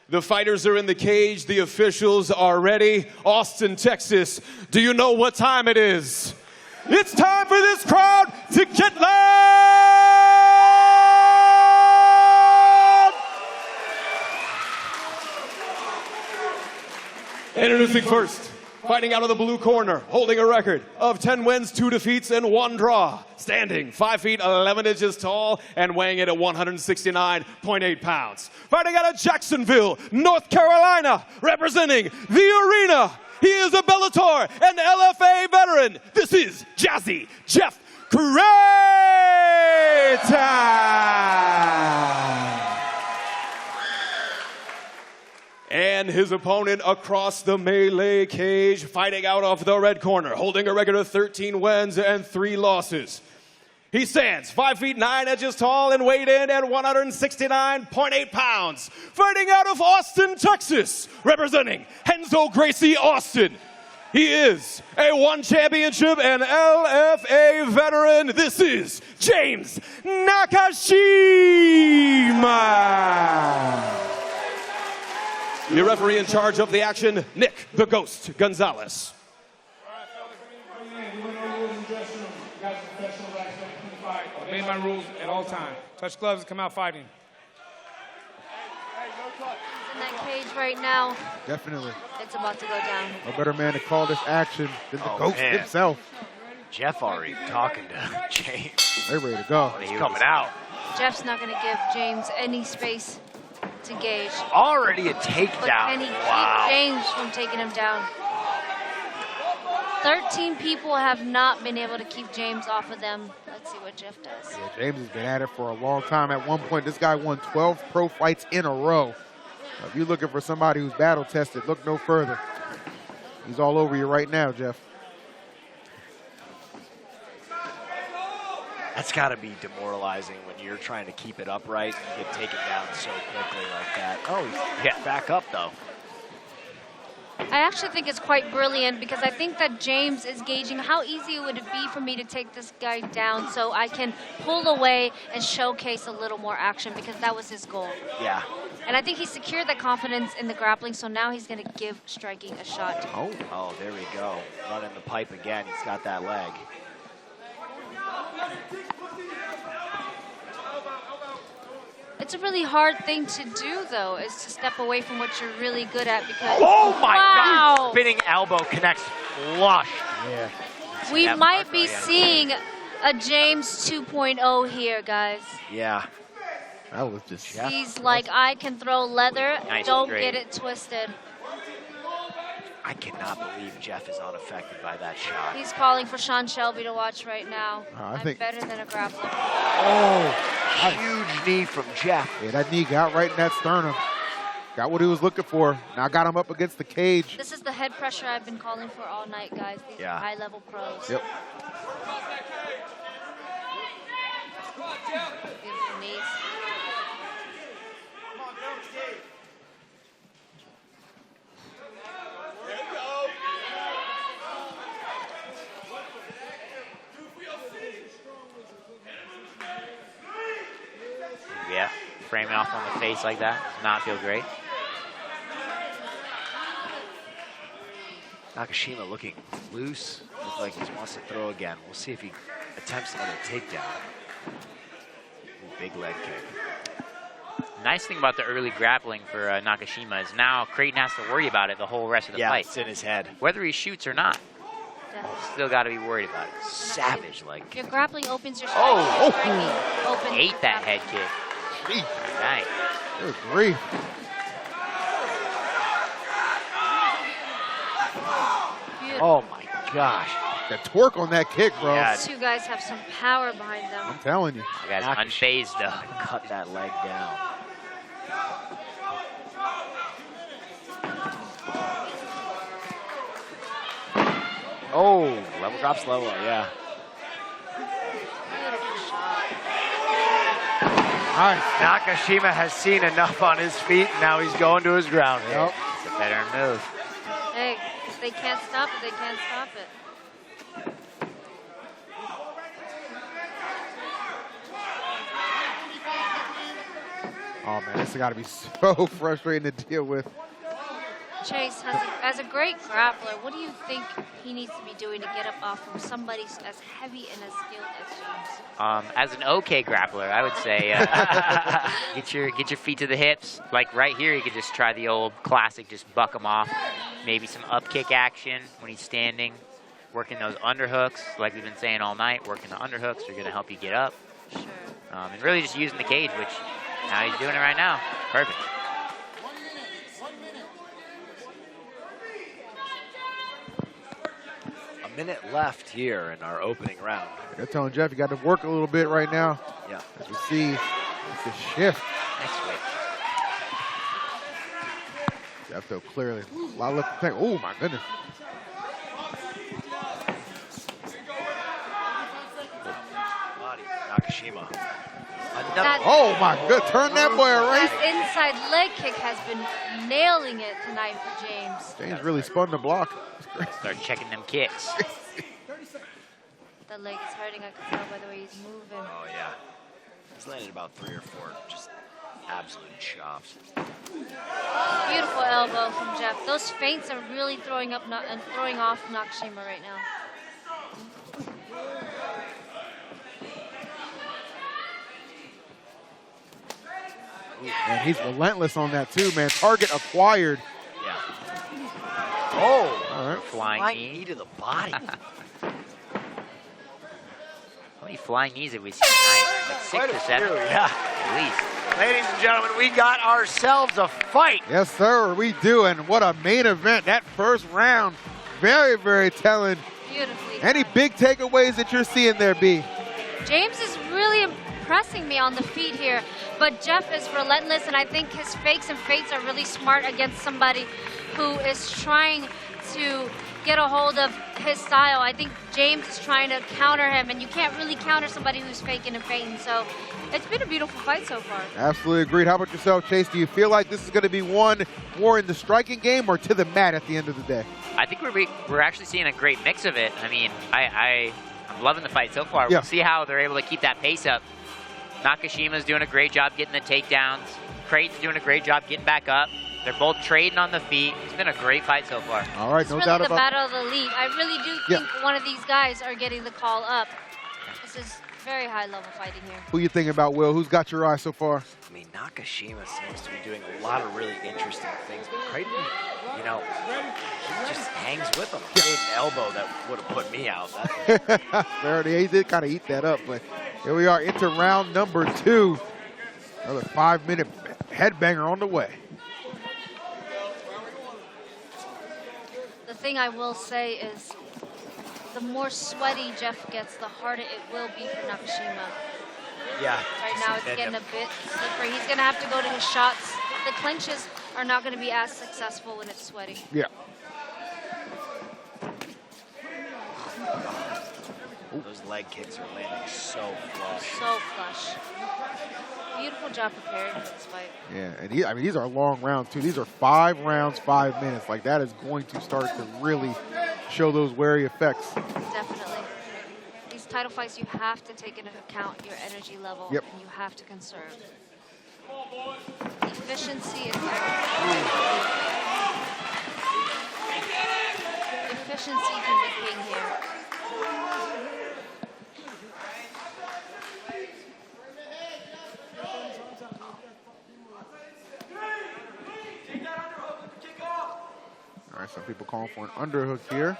The fighters are in the cage. The officials are ready. Austin, Texas, do you know what time it is? It's time for this crowd to get loud! Introducing first, fighting out of the blue corner, holding a record of 10 wins, 2 defeats, and 1 draw. Standing 5 feet 11 inches tall and weighing in at 169.8 pounds. Fighting out of Jacksonville, North Carolina, representing the Arena. He is a Bellator and LFA veteran. This is Jazzy Jeff Creighton. And his opponent across the melee cage, fighting out of the red corner, holding a record of 13 wins and 3 losses. He stands 5 feet 9 inches tall and weighed in at 169.8 pounds. Fighting out of Austin, Texas, representing Renzo Gracie Austin. He is a 1 championship and LFA veteran. This is James Nakashima. Your referee in charge of the action, Nick the Ghost Gonzalez. Obey my rules at all times. Touch gloves and come out fighting. He's in that cage right now. Definitely. It's about to go down. No better man to call this action than the Ghost man. himself. Jeff already talking to James. They're ready to go. He's coming out. Jeff's not going to give James any space to gauge. Already a But takedown. can he Wow. keep James from taking him down? 13 people have not been able to keep James off of them. Let's see what Jeff does. Yeah, James has been at it for a long time. At one point, this guy won 12 pro fights in a row. If you're looking for somebody who's battle-tested, look no further. He's all over you right now, Jeff. That's got to be demoralizing when you're trying to keep it upright and you get taken down so quickly like that. Oh, he's getting back up, though. I actually think it's quite brilliant because I think that James is gauging how easy would it be for me to take this guy down so I can pull away and showcase a little more action, because that was his goal. Yeah. And I think he secured that confidence in the grappling, so now he's going to give striking a shot. Oh, there we go. Running the pipe again. He's got that leg. It's a really hard thing to do, though, is to step away from what you're really good at, because oh my wow. God! Spinning elbow connects flush. Yeah. We might be seeing a James 2.0 here, guys. Yeah. That was just. He's like, I can throw leather, Nice don't straight. get it twisted. I cannot believe Jeff is unaffected by that shot. He's calling for Sean Shelby to watch right now. I I'm think- better than a grappler. Oh, huge knee from Jeff. Yeah, that knee got right in that sternum. Got what he was looking for. Now got him up against the cage. This is the head pressure I've been calling for all night, guys. These Yeah. are high-level pros. Yep. Beautiful knees. Yeah, framing off on the face like that does not feel great. Nakashima looking loose. Looks like he wants to throw again. We'll see if he attempts another takedown. Ooh, big leg kick. Nice thing about the early grappling for Nakashima is now Creighton has to worry about it the whole rest of the Yeah, fight. it's in his head. Whether he shoots or not, still got to be worried about it. Savage like. Your grappling opens your strike. Oh! Striking opens Ate that head kick. Nice. Good grief. Oh my gosh. The torque on that kick, bro. These two guys have some power behind them. I'm telling you. You guys unfazed though. Cut that leg down. Oh, level drops level, yeah. Nice. Nakashima has seen enough on his feet, and now he's going to his ground here. Yep. It's a better move. Hey, if they can't stop it, they can't stop it. Oh, man, this has got to be so frustrating to deal with. Chase, as a great grappler, what do you think he needs to be doing to get up off from somebody as heavy and as skilled as James? As an okay grappler, I would say get your feet to the hips. Like right here, you could just try the old classic, just buck him off. Maybe some up kick action when he's standing. Working those underhooks, like we've been saying all night. Working the underhooks are going to help you get up. Sure. And really just using the cage, which now he's doing it right now. Perfect. A minute left here in our opening round. They're telling Jeff you got to work a little bit right now. Yeah. As we see, it's a shift. Nice switch. Jeff, though, clearly. A lot left to think. Oh, my goodness. Body, Nakashima. Oh, my good. Turn that boy around. That inside leg kick has been nailing it tonight for James. James really spun the block. Start checking them kicks. The leg is hurting, I can tell by the way he's moving. Oh, yeah. He's landed about 3 or 4 just absolute chops. Beautiful elbow from Jeff. Those feints are really throwing off Nakashima right now. And he's relentless on that, too, man. Target acquired. Yeah. Oh, all right. Flying knee to the body. How many flying knees have we seen tonight? Like 6 or 7? Yeah. At least. Ladies and gentlemen, we got ourselves a fight. Yes, sir, we do. And what a main event. That first round Very, very telling. Beautifully. Any big takeaways that you're seeing there, B? James is really impressing me on the feet here, but Jeff is relentless, and I think his fakes and feints are really smart against somebody who is trying to get a hold of his style. I think James is trying to counter him, and you can't really counter somebody who's faking and feinting, so it's been a beautiful fight so far. Absolutely agreed. How about yourself, Chase? Do you feel like this is going to be one more in the striking game or to the mat at the end of the day? I think we're actually seeing a great mix of it. I mean, I'm loving the fight so far. Yeah. We'll see how they're able to keep that pace up. Nakashima's doing a great job getting the takedowns. Creighton's doing a great job getting back up. They're both trading on the feet. It's been a great fight so far. All right, It's no really doubt the about battle of the elite. I really do think one of these guys are getting the call up. This is very high level fighting here. Who you thinking about, Will? Who's got your eye so far? I mean, Nakashima seems to be doing a lot of really interesting things, but Creighton, you know, he just hangs with him. He made an elbow that would have put me out. He did kind of eat that up, but here we are into round number 2. Another 5-minute headbanger on the way. The thing I will say is the more sweaty Jeff gets, the harder it will be for Nakashima. Yeah. Right now it's getting a bit slippery. He's going to have to go to his shots. The clinches are not going to be as successful when it's sweaty. Yeah. Those leg kicks are landing so flush. So flush. Beautiful job preparing for this fight. Yeah, and I mean, these are long rounds, too. These are 5 rounds, 5 minutes. Like, that is going to start to really show those wary effects. Definitely. These title fights, you have to take into account your energy level, Yep. and you have to conserve. Efficiency is everything. Efficiency can be king here. All right, some people calling for an underhook here.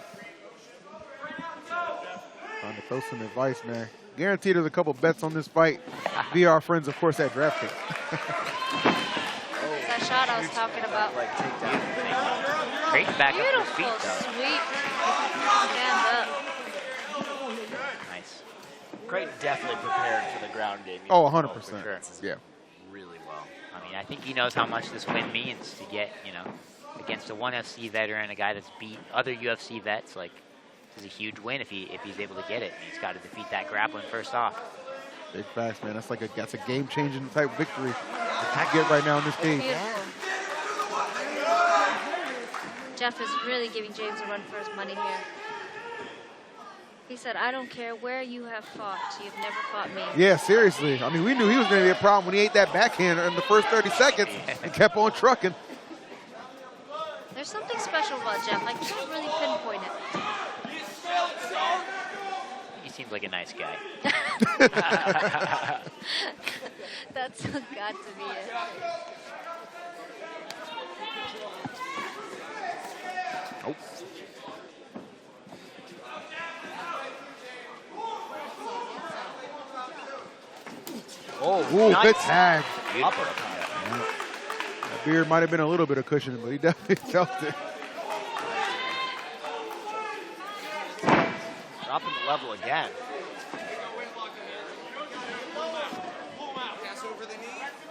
Trying to throw some advice, man. Guaranteed there's a couple bets on this fight via our friends, of course, at DraftKings. That's that shot I was talking about. Great back up Beautiful his feet, though. sweep. Stand up. Nice. Creighton definitely prepared for the ground game. Oh, For 100%. sure. Yeah. Really well. I mean, I think he knows how much this win means to get, you know, against a 1FC veteran, a guy that's beat other UFC vets. Like, this is a huge win if he's able to get it. He's got to defeat that grappling first off. Big facts, man. That's a game-changing type victory that you get right now in this cage. Jeff is really giving James a run for his money here. He said, I don't care where you have fought. You've never fought me. Yeah, seriously. I mean, we knew he was going to be a problem when he ate that backhand in the first 30 seconds and kept on trucking. There's something special about Jeff. I can't really pinpoint it. He seems like a nice guy. That's got to be it. Nope. Oh, ooh, nice. good tag. Uppercut. That beard might have been a little bit of cushion, but he definitely felt it. Dropping the level again.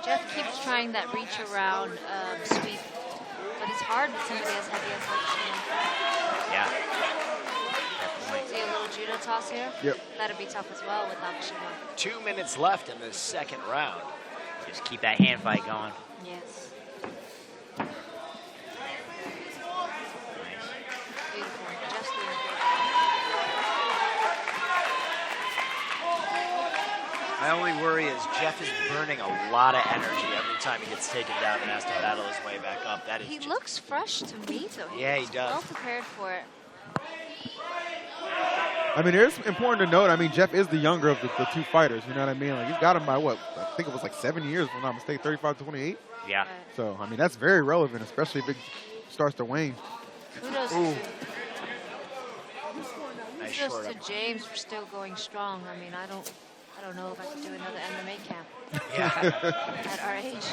Jeff keeps trying that reach around sweep, but it's hard with somebody as heavy as Nakashima. Yeah. See a little judo toss here? Yep. That'd be tough as well with Nakashima. 2 minutes left in the second round. Just keep that hand fight going. Yes. Beautiful. Jeff's doing a great job. My only worry is Jeff is burning a lot of energy every time he gets taken down and has to battle his way back up. That is He just, looks fresh to me, though. Yeah, he does. Well prepared for it. I mean, it's important to note, I mean, Jeff is the younger of the 2 fighters, you know what I mean? Like, he's got him by, what, I think it was like 7 years, if I'm not mistaken, 35 to 28? Yeah. So, I mean, that's very relevant, especially if it starts to wane. Kudos Ooh. Nice Kudos short to up. James for still going strong. I mean, I don't know if I could do another MMA camp. Yeah. At our age.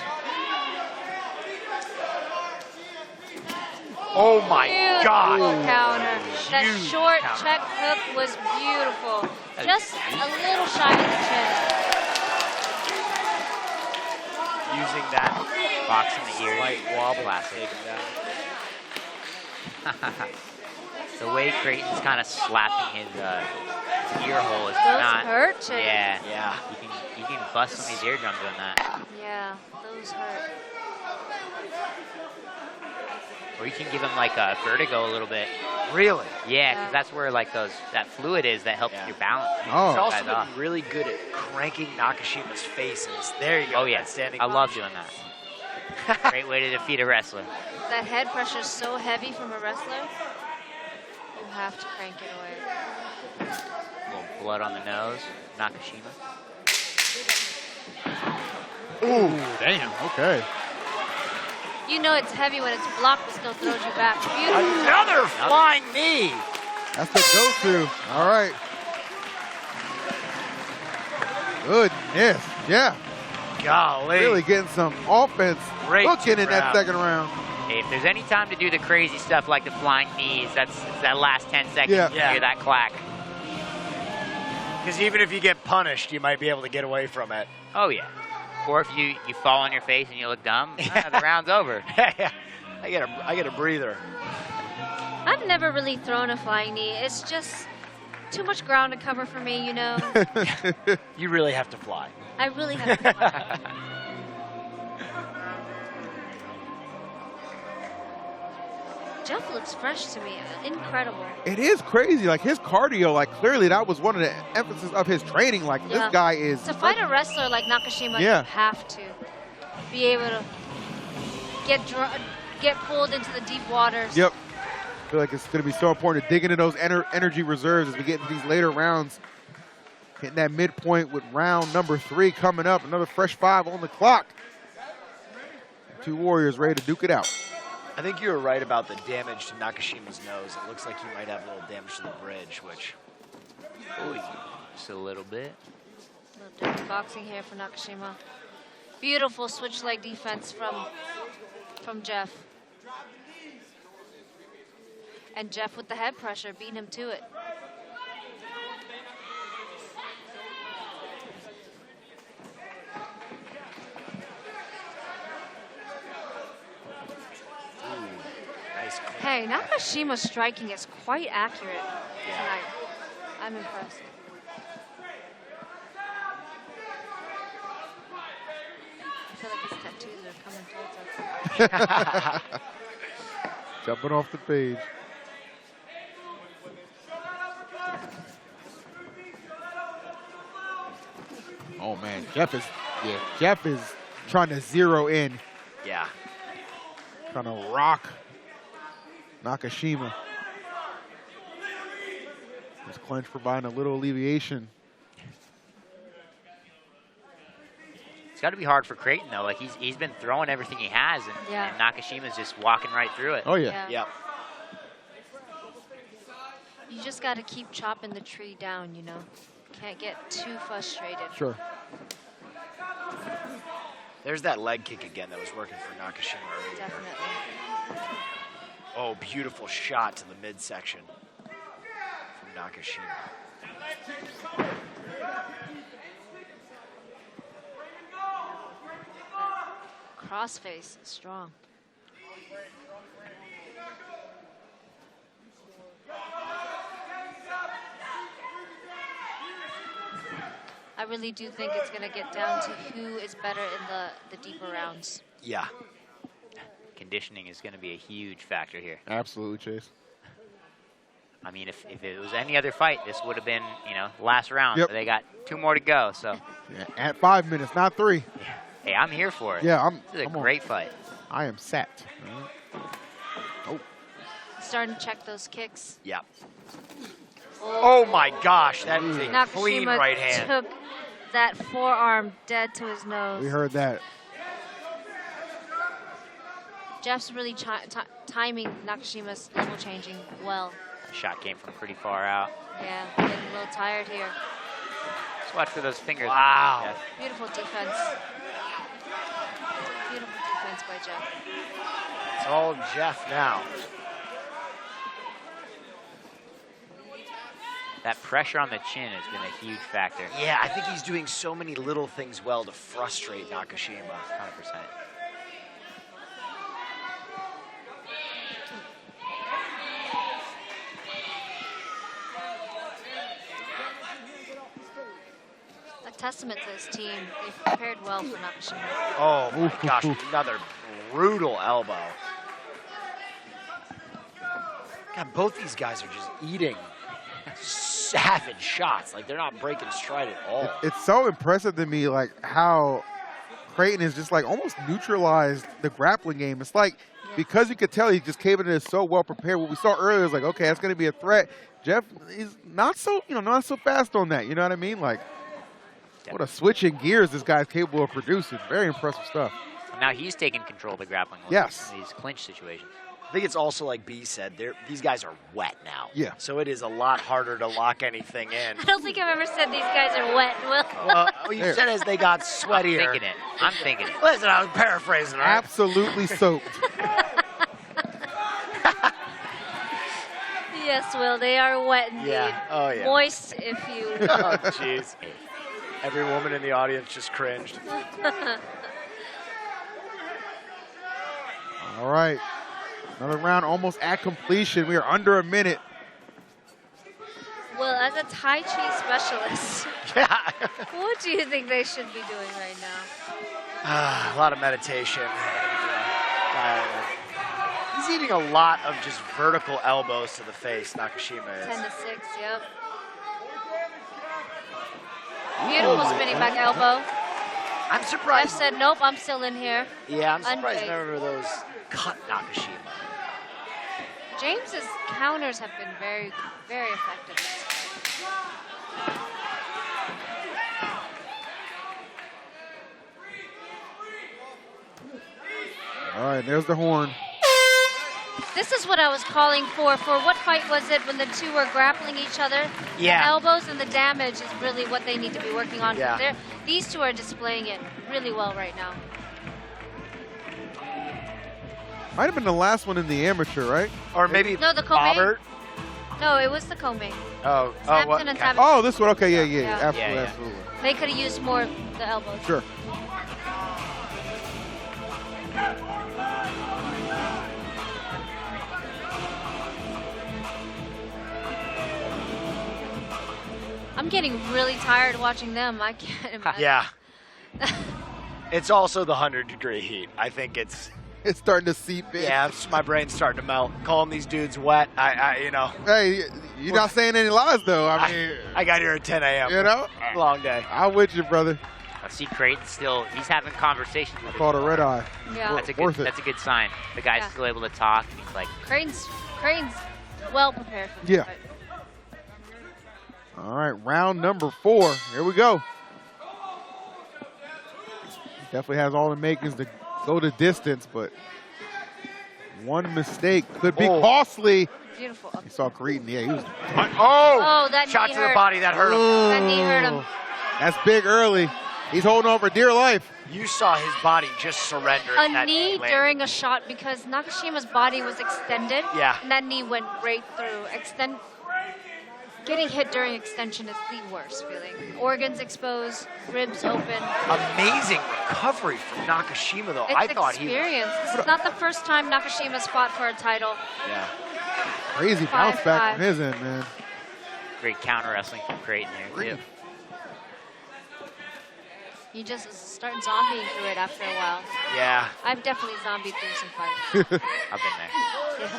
Oh my God! Beautiful counter. That Huge short counter. check hook was beautiful. Just a little shy of the chin. Using that Box in the ear. slight wobble. Classic. Taking down. The way Creighton's kind of slapping his ear hole is Those not. hurt, Chick. Yeah. Yeah. You can bust some of these eardrums on that. Yeah, those hurt. Or you can give him like a vertigo a little bit. Really? Yeah, because that's where like that fluid is that helps your balance. Oh. He's also Guys off. been really good at cranking Nakashima's face. There you go. Oh yeah, that standing I love position. doing that. Great way to defeat a wrestler. That head pressure is so heavy from a wrestler. You have to crank it away. A little blood on the nose. Nakashima. Ooh, damn. Okay. You know it's heavy when it's blocked, but still throws you back. Beautiful. Another flying knee. That's the go-to. All right. Goodness. Yeah. Golly. Really getting some offense cooking in that second round. Hey, if there's any time to do the crazy stuff like the flying knees, that's that last 10 seconds. Yeah. You hear that clack. Because even if you get punished, you might be able to get away from it. Oh yeah. Or if you fall on your face and you look dumb, the round's over. Yeah. I get a breather. I've never really thrown a flying knee. It's just too much ground to cover for me, you know. You really have to fly. I really have to fly. Jeff looks fresh to me. Incredible. It is crazy. Like his cardio, like clearly that was one of the emphasis of his training. Like this guy is. To fight a wrestler like Nakashima, Yeah. you have to be able to get pulled into the deep waters. Yep. I feel like it's going to be so important to dig into those energy reserves as we get into these later rounds. Hitting that midpoint with round number 3 coming up. Another fresh 5 on the clock. Two warriors ready to duke it out. I think you were right about the damage to Nakashima's nose. It looks like he might have a little damage to the bridge, which... Ooh, just a little bit. A little dirty boxing here for Nakashima. Beautiful switch leg defense from Jeff. And Jeff with the head pressure, beating him to it. Nice. Hey, Nakashima's striking is quite accurate tonight. I'm impressed. I feel like his tattoos are coming towards us. Jumping off the page. Oh man, Jeff is trying to zero in. Yeah. Trying to rock Nakashima. This clinch providing a little alleviation. It's got to be hard for Creighton though. Like he's been throwing everything he has, and Nakashima's just walking right through it. Oh yeah. Yep. You just got to keep chopping the tree down, you know. Can't get too frustrated. Sure. There's that leg kick again that was working for Nakashima earlier. Definitely. Oh, beautiful shot to the midsection from Nakashima. Crossface, strong. I really do think it's going to get down to who is better in the deeper rounds. Yeah. Conditioning is going to be a huge factor here. Absolutely, Chase. I mean, if it was any other fight, this would have been, last round. Yep. But they got 2 more to go, so. Yeah, at 5 minutes, not 3. Hey, I'm here for it. Yeah, This is a I'm on. great fight. I am set. Oh. Starting to check those kicks. Yep. Oh my gosh, that is a Nakashima clean right hand. took that forearm dead to his nose. We heard that. Jeff's really timing Nakashima's level changing well. Shot came from pretty far out. Yeah, getting a little tired here. Just watch for those fingers. Wow. Jeff. Beautiful defense. Beautiful defense by Jeff. It's all Jeff now. That pressure on the chin has been a huge factor. Yeah, I think he's doing so many little things well to frustrate Nakashima. 100%. A testament to this team. They've prepared well for Nakashima. Oh my gosh, another brutal elbow. God, both these guys are just eating savage shots. Like, they're not breaking stride at all. It's so impressive to me, like, how Creighton has just, like, almost neutralized the grappling game. It's like, because you could tell he just came in there so well prepared. What we saw earlier was like, okay, that's going to be a threat. Jeff is not so, not so fast on that. You know what I mean? Like, what a switch in gears this guy's capable of producing. Very impressive stuff. Now he's taking control of the grappling. Yes. In these clinch situations. I think it's also like B said, these guys are wet now. Yeah. So it is a lot harder to lock anything in. I don't think I've ever said these guys are wet, Will. Well, you said as they got sweatier. I'm thinking it. Listen, I was paraphrasing, right? Absolutely soaked. Yes, Will, they are wet indeed. Yeah. Oh, yeah. Moist, if you... Oh, jeez. Every woman in the audience just cringed. All right. Another round almost at completion. We are under a minute. Well, as a Tai Chi specialist, what do you think they should be doing right now? A lot of meditation. He's eating a lot of just vertical elbows to the face, Nakashima is. 10 to 6, yep. Beautiful spinning back elbow. I'm surprised. Jeff said, nope, I'm still in here. Yeah, I'm surprised Unfazed. none of those cut Nakashima. James's counters have been very, very effective. All right, there's the horn. This is what I was calling for. For what fight was it when the two were grappling each other? Yeah. The elbows and the damage is really what they need to be working on. Yeah. These two are displaying it really well right now. Might have been the last one in the amateur, right? Or maybe No, the co-main. No, it was the co-main. Oh, Sampson and Sampson. Oh, this one. Okay, yeah. Yeah. Absolutely, Yeah, yeah. absolutely. They could have used more of the elbows. Sure. I'm getting really tired watching them. I can't imagine. Yeah. It's also the 100-degree heat. I think it's starting to seep in. Yeah, my brain's starting to melt. Calling these dudes wet, you know. Hey, you're not saying any lies, though. I mean, I got here at 10 a.m. You know? Long day. I'm with you, brother. I see Creighton still, he's having conversations with Called a red eye. Yeah. That's a good sign. The guy's Yeah. still able to talk. And he's like, Creighton's well prepared for this Yeah. fight. All right, round number 4. Here we go. Definitely has all the makings to go the distance, but one mistake could be costly. Beautiful. You saw Creighton. Yeah, he was. Oh, that shot knee to hurt. the body that hurt him. That knee hurt him. That's big early. He's holding on for dear life. You saw his body just surrender. A that knee landed. during a shot because Nakashima's body was extended. Yeah. And that knee went right through. Getting hit during extension is the worst feeling. Organs exposed, ribs open. Amazing recovery from Nakashima, though. It's I thought experience. This is not the first time Nakashima's fought for a title. Yeah. Crazy bounce back from his end, man. great counter wrestling from Creighton here, too. You just start zombieing through it after a while. Yeah. I've definitely zombied through some fights. I've been there. Yeah.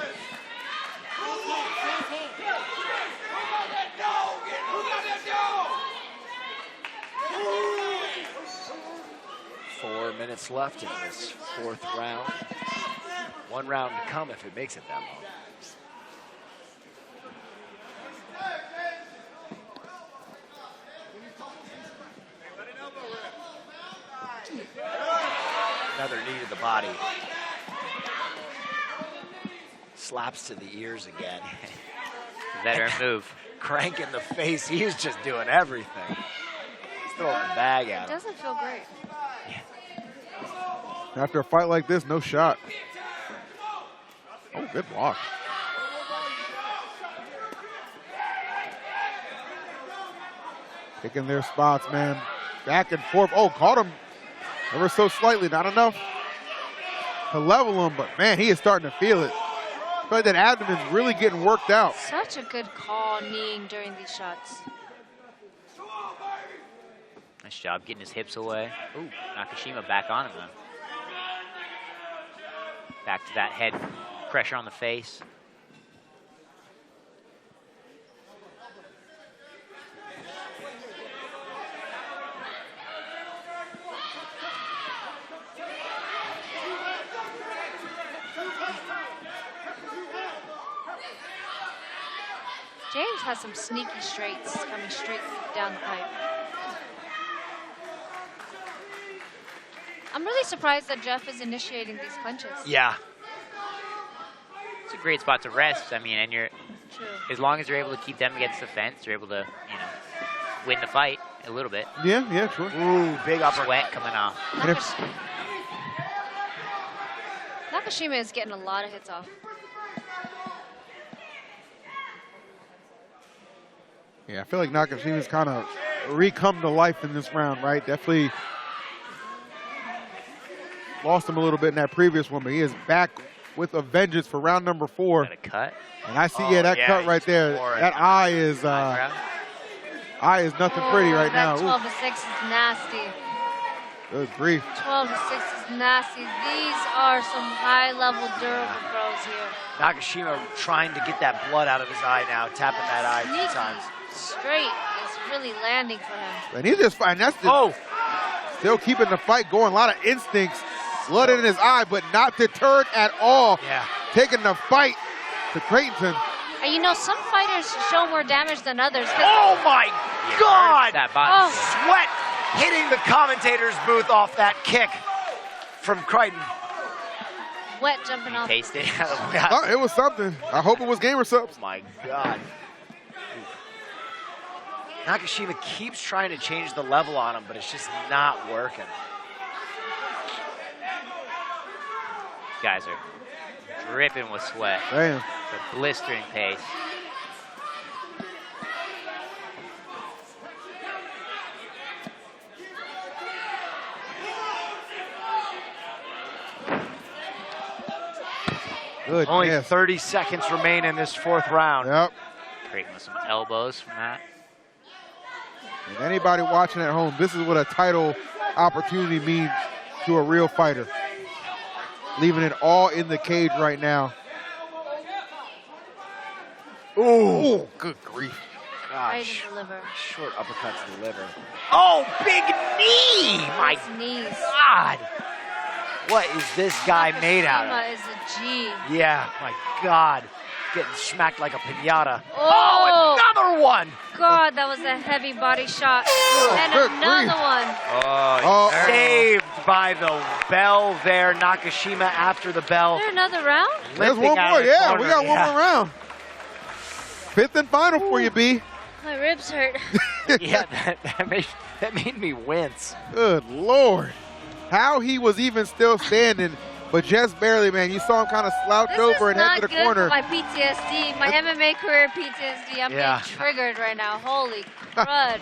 4 minutes left in this 4th round. 1 round to come if it makes it that long. Another knee to the body. Slaps to the ears again. Veteran move. Crank in the face. He was just doing everything. He's throwing the bag at It him. doesn't feel great. After a fight like this, no shot. Oh, good block. Picking their spots, man. Back and forth. Oh, caught him ever so slightly. Not enough to level him, but man, he is starting to feel it. I feel like that abdomen's really getting worked out. Such a good call kneeing during these shots. Nice job getting his hips away. Ooh, Nakashima back on him though. Back to that head pressure on the face. James has some sneaky straights coming straight down the pipe. I'm really surprised that Jeff is initiating these punches. Yeah. It's a great spot to rest. I mean, and you're, as long as you're able to keep them against the fence, you're able to, win the fight a little bit. Yeah, sure. Ooh, big upper. Sweat coming off. Nakashima is getting a lot of hits off. Yeah, I feel like Nakashima's kind of re-come to life in this round, right? Definitely lost him a little bit in that previous one, but he is back with a vengeance for round number 4. Got a cut. And I see, that cut right there. That eye is nothing pretty right now. That 12-6 is nasty. Good grief. 12-6 is nasty. These are some high-level durable throws here. Nakashima trying to get that blood out of his eye now, tapping that eye a few times. Straight is really landing for him. And he's just fine. That's still keeping the fight going. A lot of instincts, blood in his eye, but not deterred at all. Yeah. Taking the fight to Creighton. And some fighters show more damage than others. Oh my God! Oh. Sweat hitting the commentator's booth off that kick from Creighton. Wet jumping off. Taste it. It was something. I hope it was gamer subs. Oh my God. Nakashima keeps trying to change the level on him, but it's just not working. Guys are dripping with sweat. Damn. It's a blistering pace. Good. Only 30 seconds remain in this 4th round. Yep. Creighton with some elbows from that. And anybody watching at home, this is what a title opportunity means to a real fighter. Leaving it all in the cage right now. Ooh, good grief. Right in the liver. Short uppercut to the liver. Oh, big knee! My knees. God. What is this guy made out of? Nakashima is a G. Yeah, my God. Getting smacked like a piñata. Oh, another one! God, that was a heavy body shot. And another one. Oh, saved by the bell there. Nakashima after the bell. Is there another round? There's one more, yeah. We got one more round. 5th and final for you, B. My ribs hurt. Yeah, that made me wince. Good Lord. How he was even still standing, but just barely, man. You saw him kind of slouch over and head to the corner. This is not good for my PTSD, my MMA career PTSD. I'm getting triggered right now. Holy crud.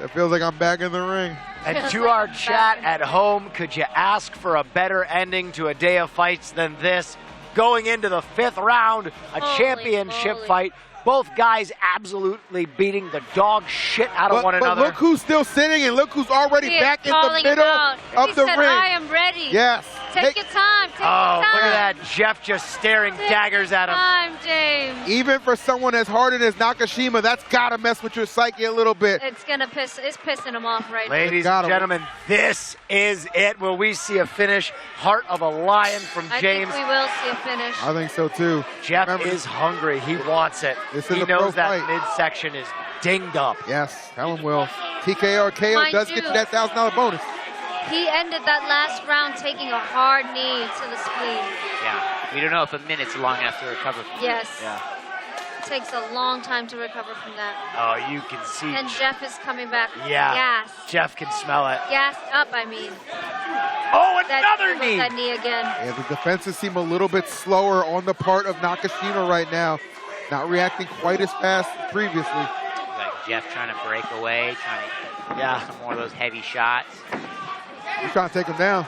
It feels like I'm back in the ring. And to our chat at home, could you ask for a better ending to a day of fights than this? Going into the 5th round, a championship fight. Both guys absolutely beating the dog shit out of one another. But look who's still sitting and look who's already back in the middle of the ring. I am ready. Yes. Take your time. Take your time. Look at that. Jeff just staring daggers at him. Time, James. Even for someone as hardened as Nakashima, that's got to mess with your psyche a little bit. It's pissing him off right now. Ladies and gentlemen, this is it. Will we see a finish? Heart of a lion from James. I think we will see a finish. I think so too. Jeff is hungry. He wants it. He knows that midsection is dinged up. Yes, Helen will. TKO or KO does get you that $1,000 bonus. He ended that last round taking a hard knee to the spleen. Yeah, we don't know if a minute's long enough to recover from that. Yes. Yeah. It takes a long time to recover from that. Oh, you can see. And Jeff is coming back. Yeah. Gas. Jeff can smell it. Gassed up, I mean. Oh, another knee. That knee again. Yeah, the defenses seem a little bit slower on the part of Nakashima right now. Not reacting quite as fast as previously. Jeff trying to break away, trying to get some more of those heavy shots. He's trying to take him down.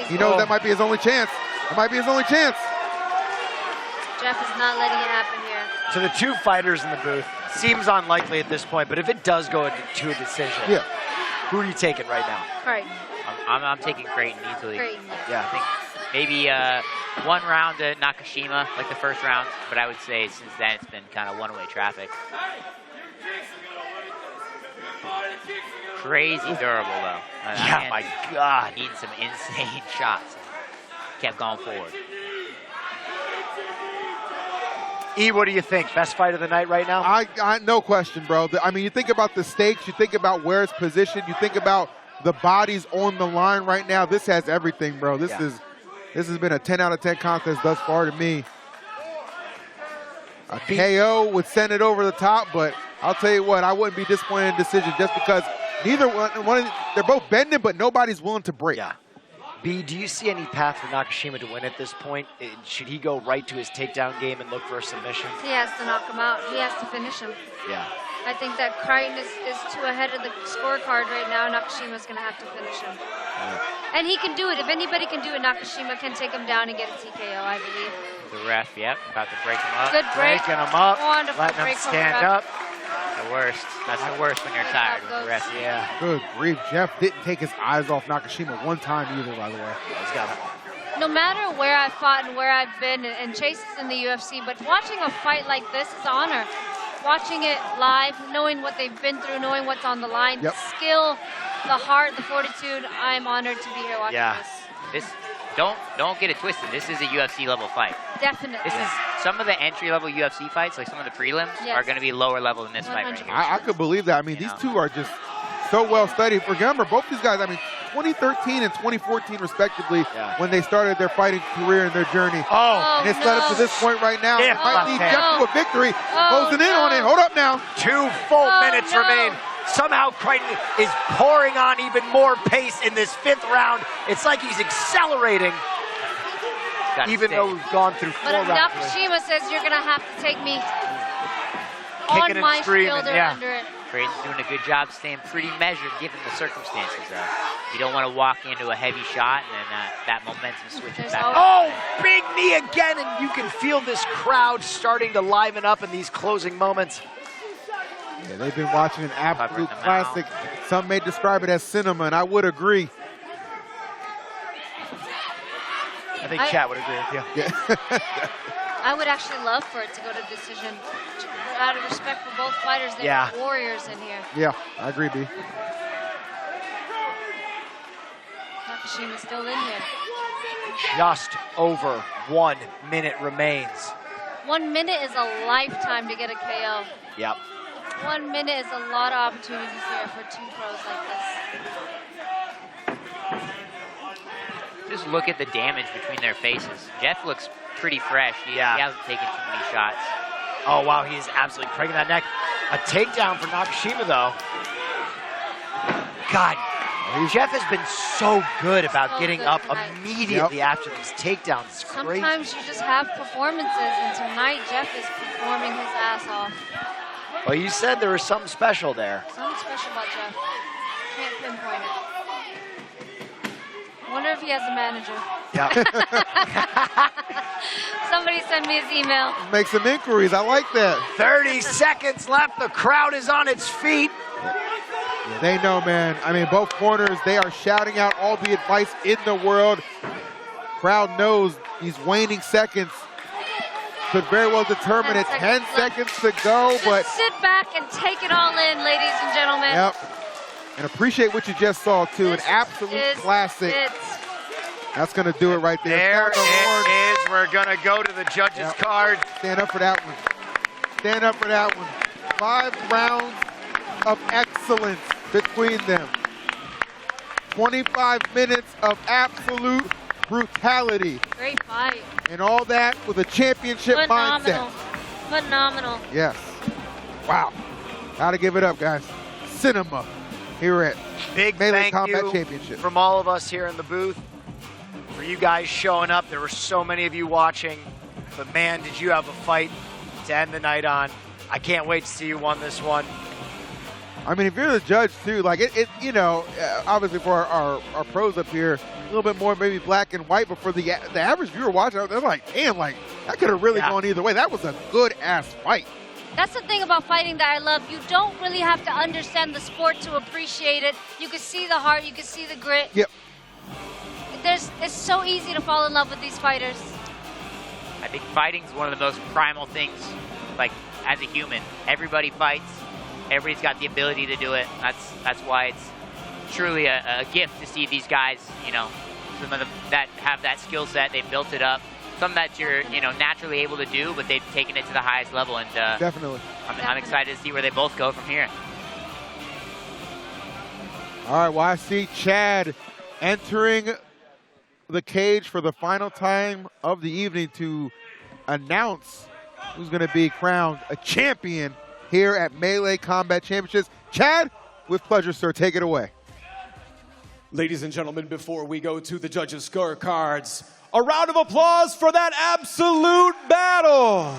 He knows that might be his only chance. That might be his only chance. Jeff is not letting it happen here. To the two fighters in the booth, seems unlikely at this point, but if it does go to a decision, who are you taking right now? Creighton. I'm taking Creighton easily. Creighton. Yeah. I think maybe one round to Nakashima, like the first round, but I would say since then it's been kind of one-way traffic. Crazy durable, though. Yeah, my God. Needing some insane shots. Kept going forward. E, what do you think? Best fight of the night right now? I no question, bro. I mean, you think about the stakes, you think about where it's positioned, you think about the bodies on the line right now. This has everything, bro. This has been a 10 out of 10 contest thus far to me. A KO would send it over the top, but I'll tell you what, I wouldn't be disappointed in the decision just because neither one they're both bending, but nobody's willing to break. Yeah. B, do you see any path for Nakashima to win at this point? Should he go right to his takedown game and look for a submission? He has to knock him out. He has to finish him. Yeah. I think that Creighton is too ahead of the scorecard right now. Nakashima's going to have to finish him. And he can do it. If anybody can do it, Nakashima can take him down and get a TKO, I believe. The ref, about to break him up. Good break. Breaking him up. Wonderful letting break him stand from the up. The worst. That's the worst when you're tired with the ref. Yeah. Good grief. Jeff didn't take his eyes off Nakashima one time either, by the way. He's got it. No matter where I've fought and where I've been, and Chase is in the UFC, but watching a fight like this is an honor. Watching it live, knowing what they've been through, knowing what's on the line, the skill, the heart, the fortitude, I'm honored to be here watching this. Don't get it twisted. This is a UFC level fight. Definitely. This is some of the entry level UFC fights, like some of the prelims, are going to be lower level than this fight right here. I could believe that. I mean, these two are just so well studied. Remember, both these guys, I mean, 2013 and 2014 respectively, when they started their fighting career and their journey. And it's led up to this point right now. It might lead Jeff to a victory. Closing in on it. Hold up now. 2 full minutes remain. Somehow Creighton is pouring on even more pace in this 5th round. It's like he's accelerating, even though we've gone through 4 rounds. But Nakashima says you're going to have to take me Kicking on my and screaming, shield or under it. Creighton's doing a good job staying pretty measured given the circumstances. You don't want to walk into a heavy shot and then that momentum switches back. Oh, big knee again, and you can feel this crowd starting to liven up in these closing moments. Yeah, they've been watching an absolute classic. Some may describe it as cinema, and I would agree. I think Chat would agree with you. I would actually love for it to go to decision. Out of respect for both fighters, they're warriors in here. Yeah, I agree, B. Nakashima's still in here. Just over 1 minute remains. 1 minute is a lifetime to get a KO. Yep. 1 minute is a lot of opportunities here for 2 pros like this. Just look at the damage between their faces. Jeff looks pretty fresh. He hasn't taken too many shots. Oh, wow, he is absolutely breaking that neck. A takedown for Nakashima, though. God, Jeff has been so good about getting up immediately after these takedowns. It's crazy. Sometimes you just have performances, and tonight Jeff is performing his ass off. Well, you said there was something special there. Something special about Jeff. Can't pinpoint it. Wonder if he has a manager. Yeah. Somebody send me his email. Make some inquiries. I like that. 30 seconds left. The crowd is on its feet. Yeah, they know, man. I mean, both corners, they are shouting out all the advice in the world. Crowd knows these waning seconds could very well determine it. 10 seconds to go, but sit back and take it all in, ladies and gentlemen. Yep. And appreciate what you just saw, too. An absolute classic. That's going to do it right there. There it is. We're going to go to the judges' card. Stand up for that one. Stand up for that one. 5 rounds of excellence between them. 25 minutes of absolute brutality. Great fight. And all that with a championship mindset. Phenomenal. Yes. Wow. Gotta give it up, guys. Cinema here at Big Melee thank Combat you Championship. from all of us here in the booth for you guys showing up. There were so many of you watching, but man, did you have a fight to end the night on. I can't wait to see you won this one. I mean, if you're the judge too, like you know, obviously for our pros up here, a little bit more maybe black and white, but for the average viewer watching, they're like, damn, like that could have really gone either way. That was a good ass fight. That's the thing about fighting that I love. You don't really have to understand the sport to appreciate it. You can see the heart, you can see the grit. Yep. It's so easy to fall in love with these fighters. I think fighting's one of the most primal things, like as a human. Everybody fights. Everybody's got the ability to do it. That's why it's truly a gift to see these guys, you know, some of them that have that skill set, they've built it up. Some that you're, you know, naturally able to do, but they've taken it to the highest level. And definitely. I'm excited to see where they both go from here. All right, well, I see Chad entering the cage for the final time of the evening to announce who's going to be crowned a champion here at Melee Combat Championships. Chad, with pleasure, sir. Take it away. Ladies and gentlemen, before we go to the judges' scorecards, a round of applause for that absolute battle.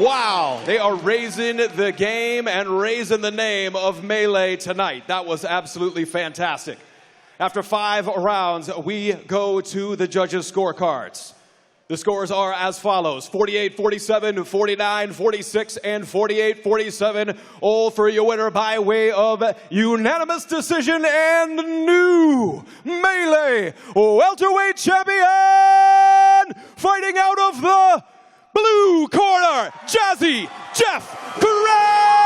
Wow, they are raising the game and raising the name of Melee tonight. That was absolutely fantastic. After 5 rounds, we go to the judges' scorecards. The scores are as follows: 48-47, 49-46, and 48-47. All for your winner by way of unanimous decision and new Melee welterweight champion, fighting out of the blue corner, Jazzy Jeff Greta.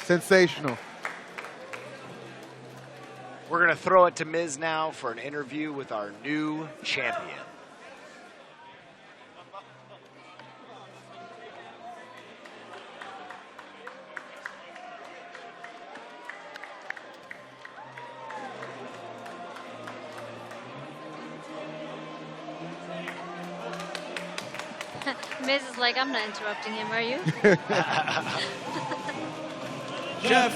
Sensational. We're going to throw it to Miz now for an interview with our new champion. Miz is like, I'm not interrupting him, are you? Jeff,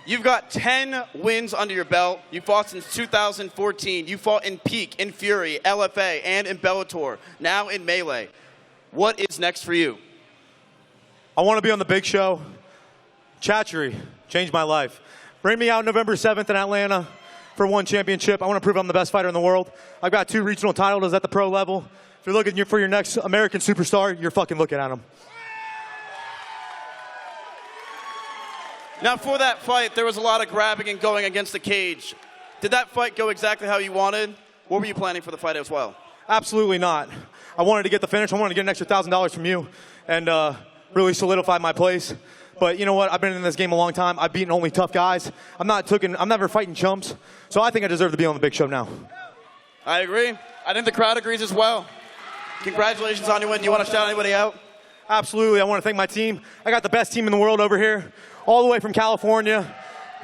you've got 10 wins under your belt. You fought since 2014. You fought in Peak, in Fury, LFA, and in Bellator, now in Melee. What is next for you? I want to be on the big show. Chatchery changed my life. Bring me out November 7th in Atlanta for one championship. I want to prove I'm the best fighter in the world. I've got 2 regional titles at the pro level. If you're looking for your next American superstar, you're fucking looking at him. Now, for that fight, there was a lot of grabbing and going against the cage. Did that fight go exactly how you wanted? What were you planning for the fight as well? Absolutely not. I wanted to get the finish. I wanted to get an extra $1,000 from you and really solidify my place. But you know what? I've been in this game a long time. I've beaten only tough guys. I'm never fighting chumps. So I think I deserve to be on the big show now. I agree. I think the crowd agrees as well. Congratulations on your win. Do you want to shout anybody out? Absolutely. I want to thank my team. I got the best team in the world over here, all the way from California.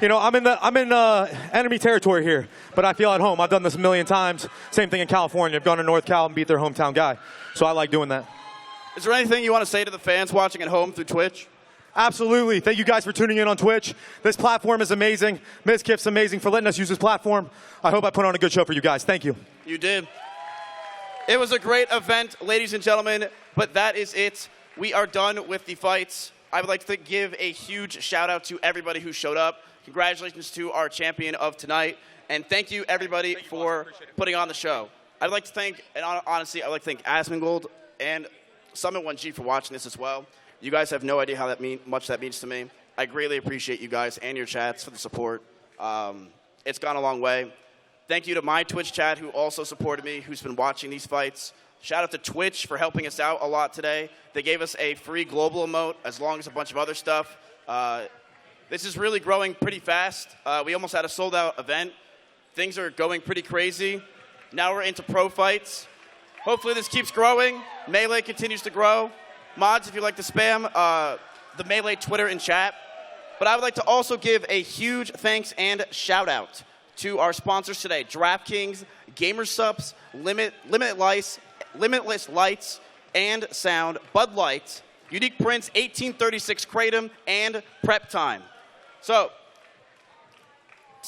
You know, I'm in enemy territory here, but I feel at home. I've done this a million times. Same thing in California. I've gone to North Cal and beat their hometown guy. So I like doing that. Is there anything you want to say to the fans watching at home through Twitch? Absolutely. Thank you guys for tuning in on Twitch. This platform is amazing. Mizkif's amazing for letting us use this platform. I hope I put on a good show for you guys. Thank you. You did. It was a great event, ladies and gentlemen, but that is it. We are done with the fights. I would like to give a huge shout out to everybody who showed up. Congratulations to our champion of tonight. And thank you, everybody, for putting on the show. I'd like to thank, and honestly, I'd like to thank Asmongold and Summit 1G for watching this as well. You guys have no idea how much that means to me. I greatly appreciate you guys and your chats for the support. It's gone a long way. Thank you to my Twitch chat who also supported me, who's been watching these fights. Shout out to Twitch for helping us out a lot today. They gave us a free global emote as long as a bunch of other stuff. This is really growing pretty fast. We almost had a sold-out event. Things are going pretty crazy. Now we're into pro fights. Hopefully this keeps growing. Melee continues to grow. Mods, if you'd like to spam the Melee Twitter and chat. But I would like to also give a huge thanks and shout-out to our sponsors today, DraftKings, GamerSupps, Limitless Lights and Sound, Bud Light, Unique Prints, 1836 Kratom, and Prep Time. So,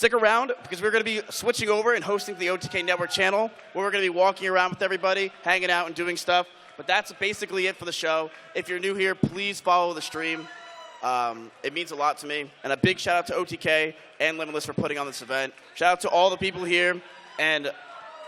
Stick around because we're going to be switching over and hosting the OTK Network channel where we're going to be walking around with everybody, hanging out and doing stuff. But that's basically it for the show. If you're new here, please follow the stream. It means a lot to me. And a big shout out to OTK and Limitless for putting on this event. Shout out to all the people here. And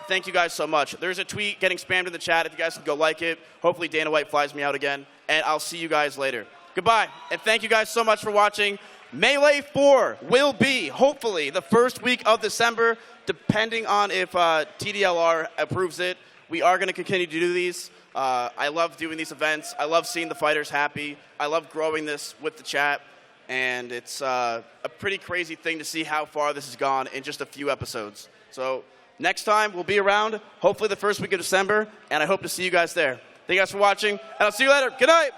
thank you guys so much. There's a tweet getting spammed in the chat. If you guys can go like it. Hopefully Dana White flies me out again. And I'll see you guys later. Goodbye. And thank you guys so much for watching. Melee 4 will be, hopefully, the first week of December, depending on if TDLR approves it. We are going to continue to do these. I love doing these events. I love seeing the fighters happy. I love growing this with the chat. And it's a pretty crazy thing to see how far this has gone in just a few episodes. So next time, we'll be around, hopefully the first week of December, and I hope to see you guys there. Thank you guys for watching, and I'll see you later. Good night.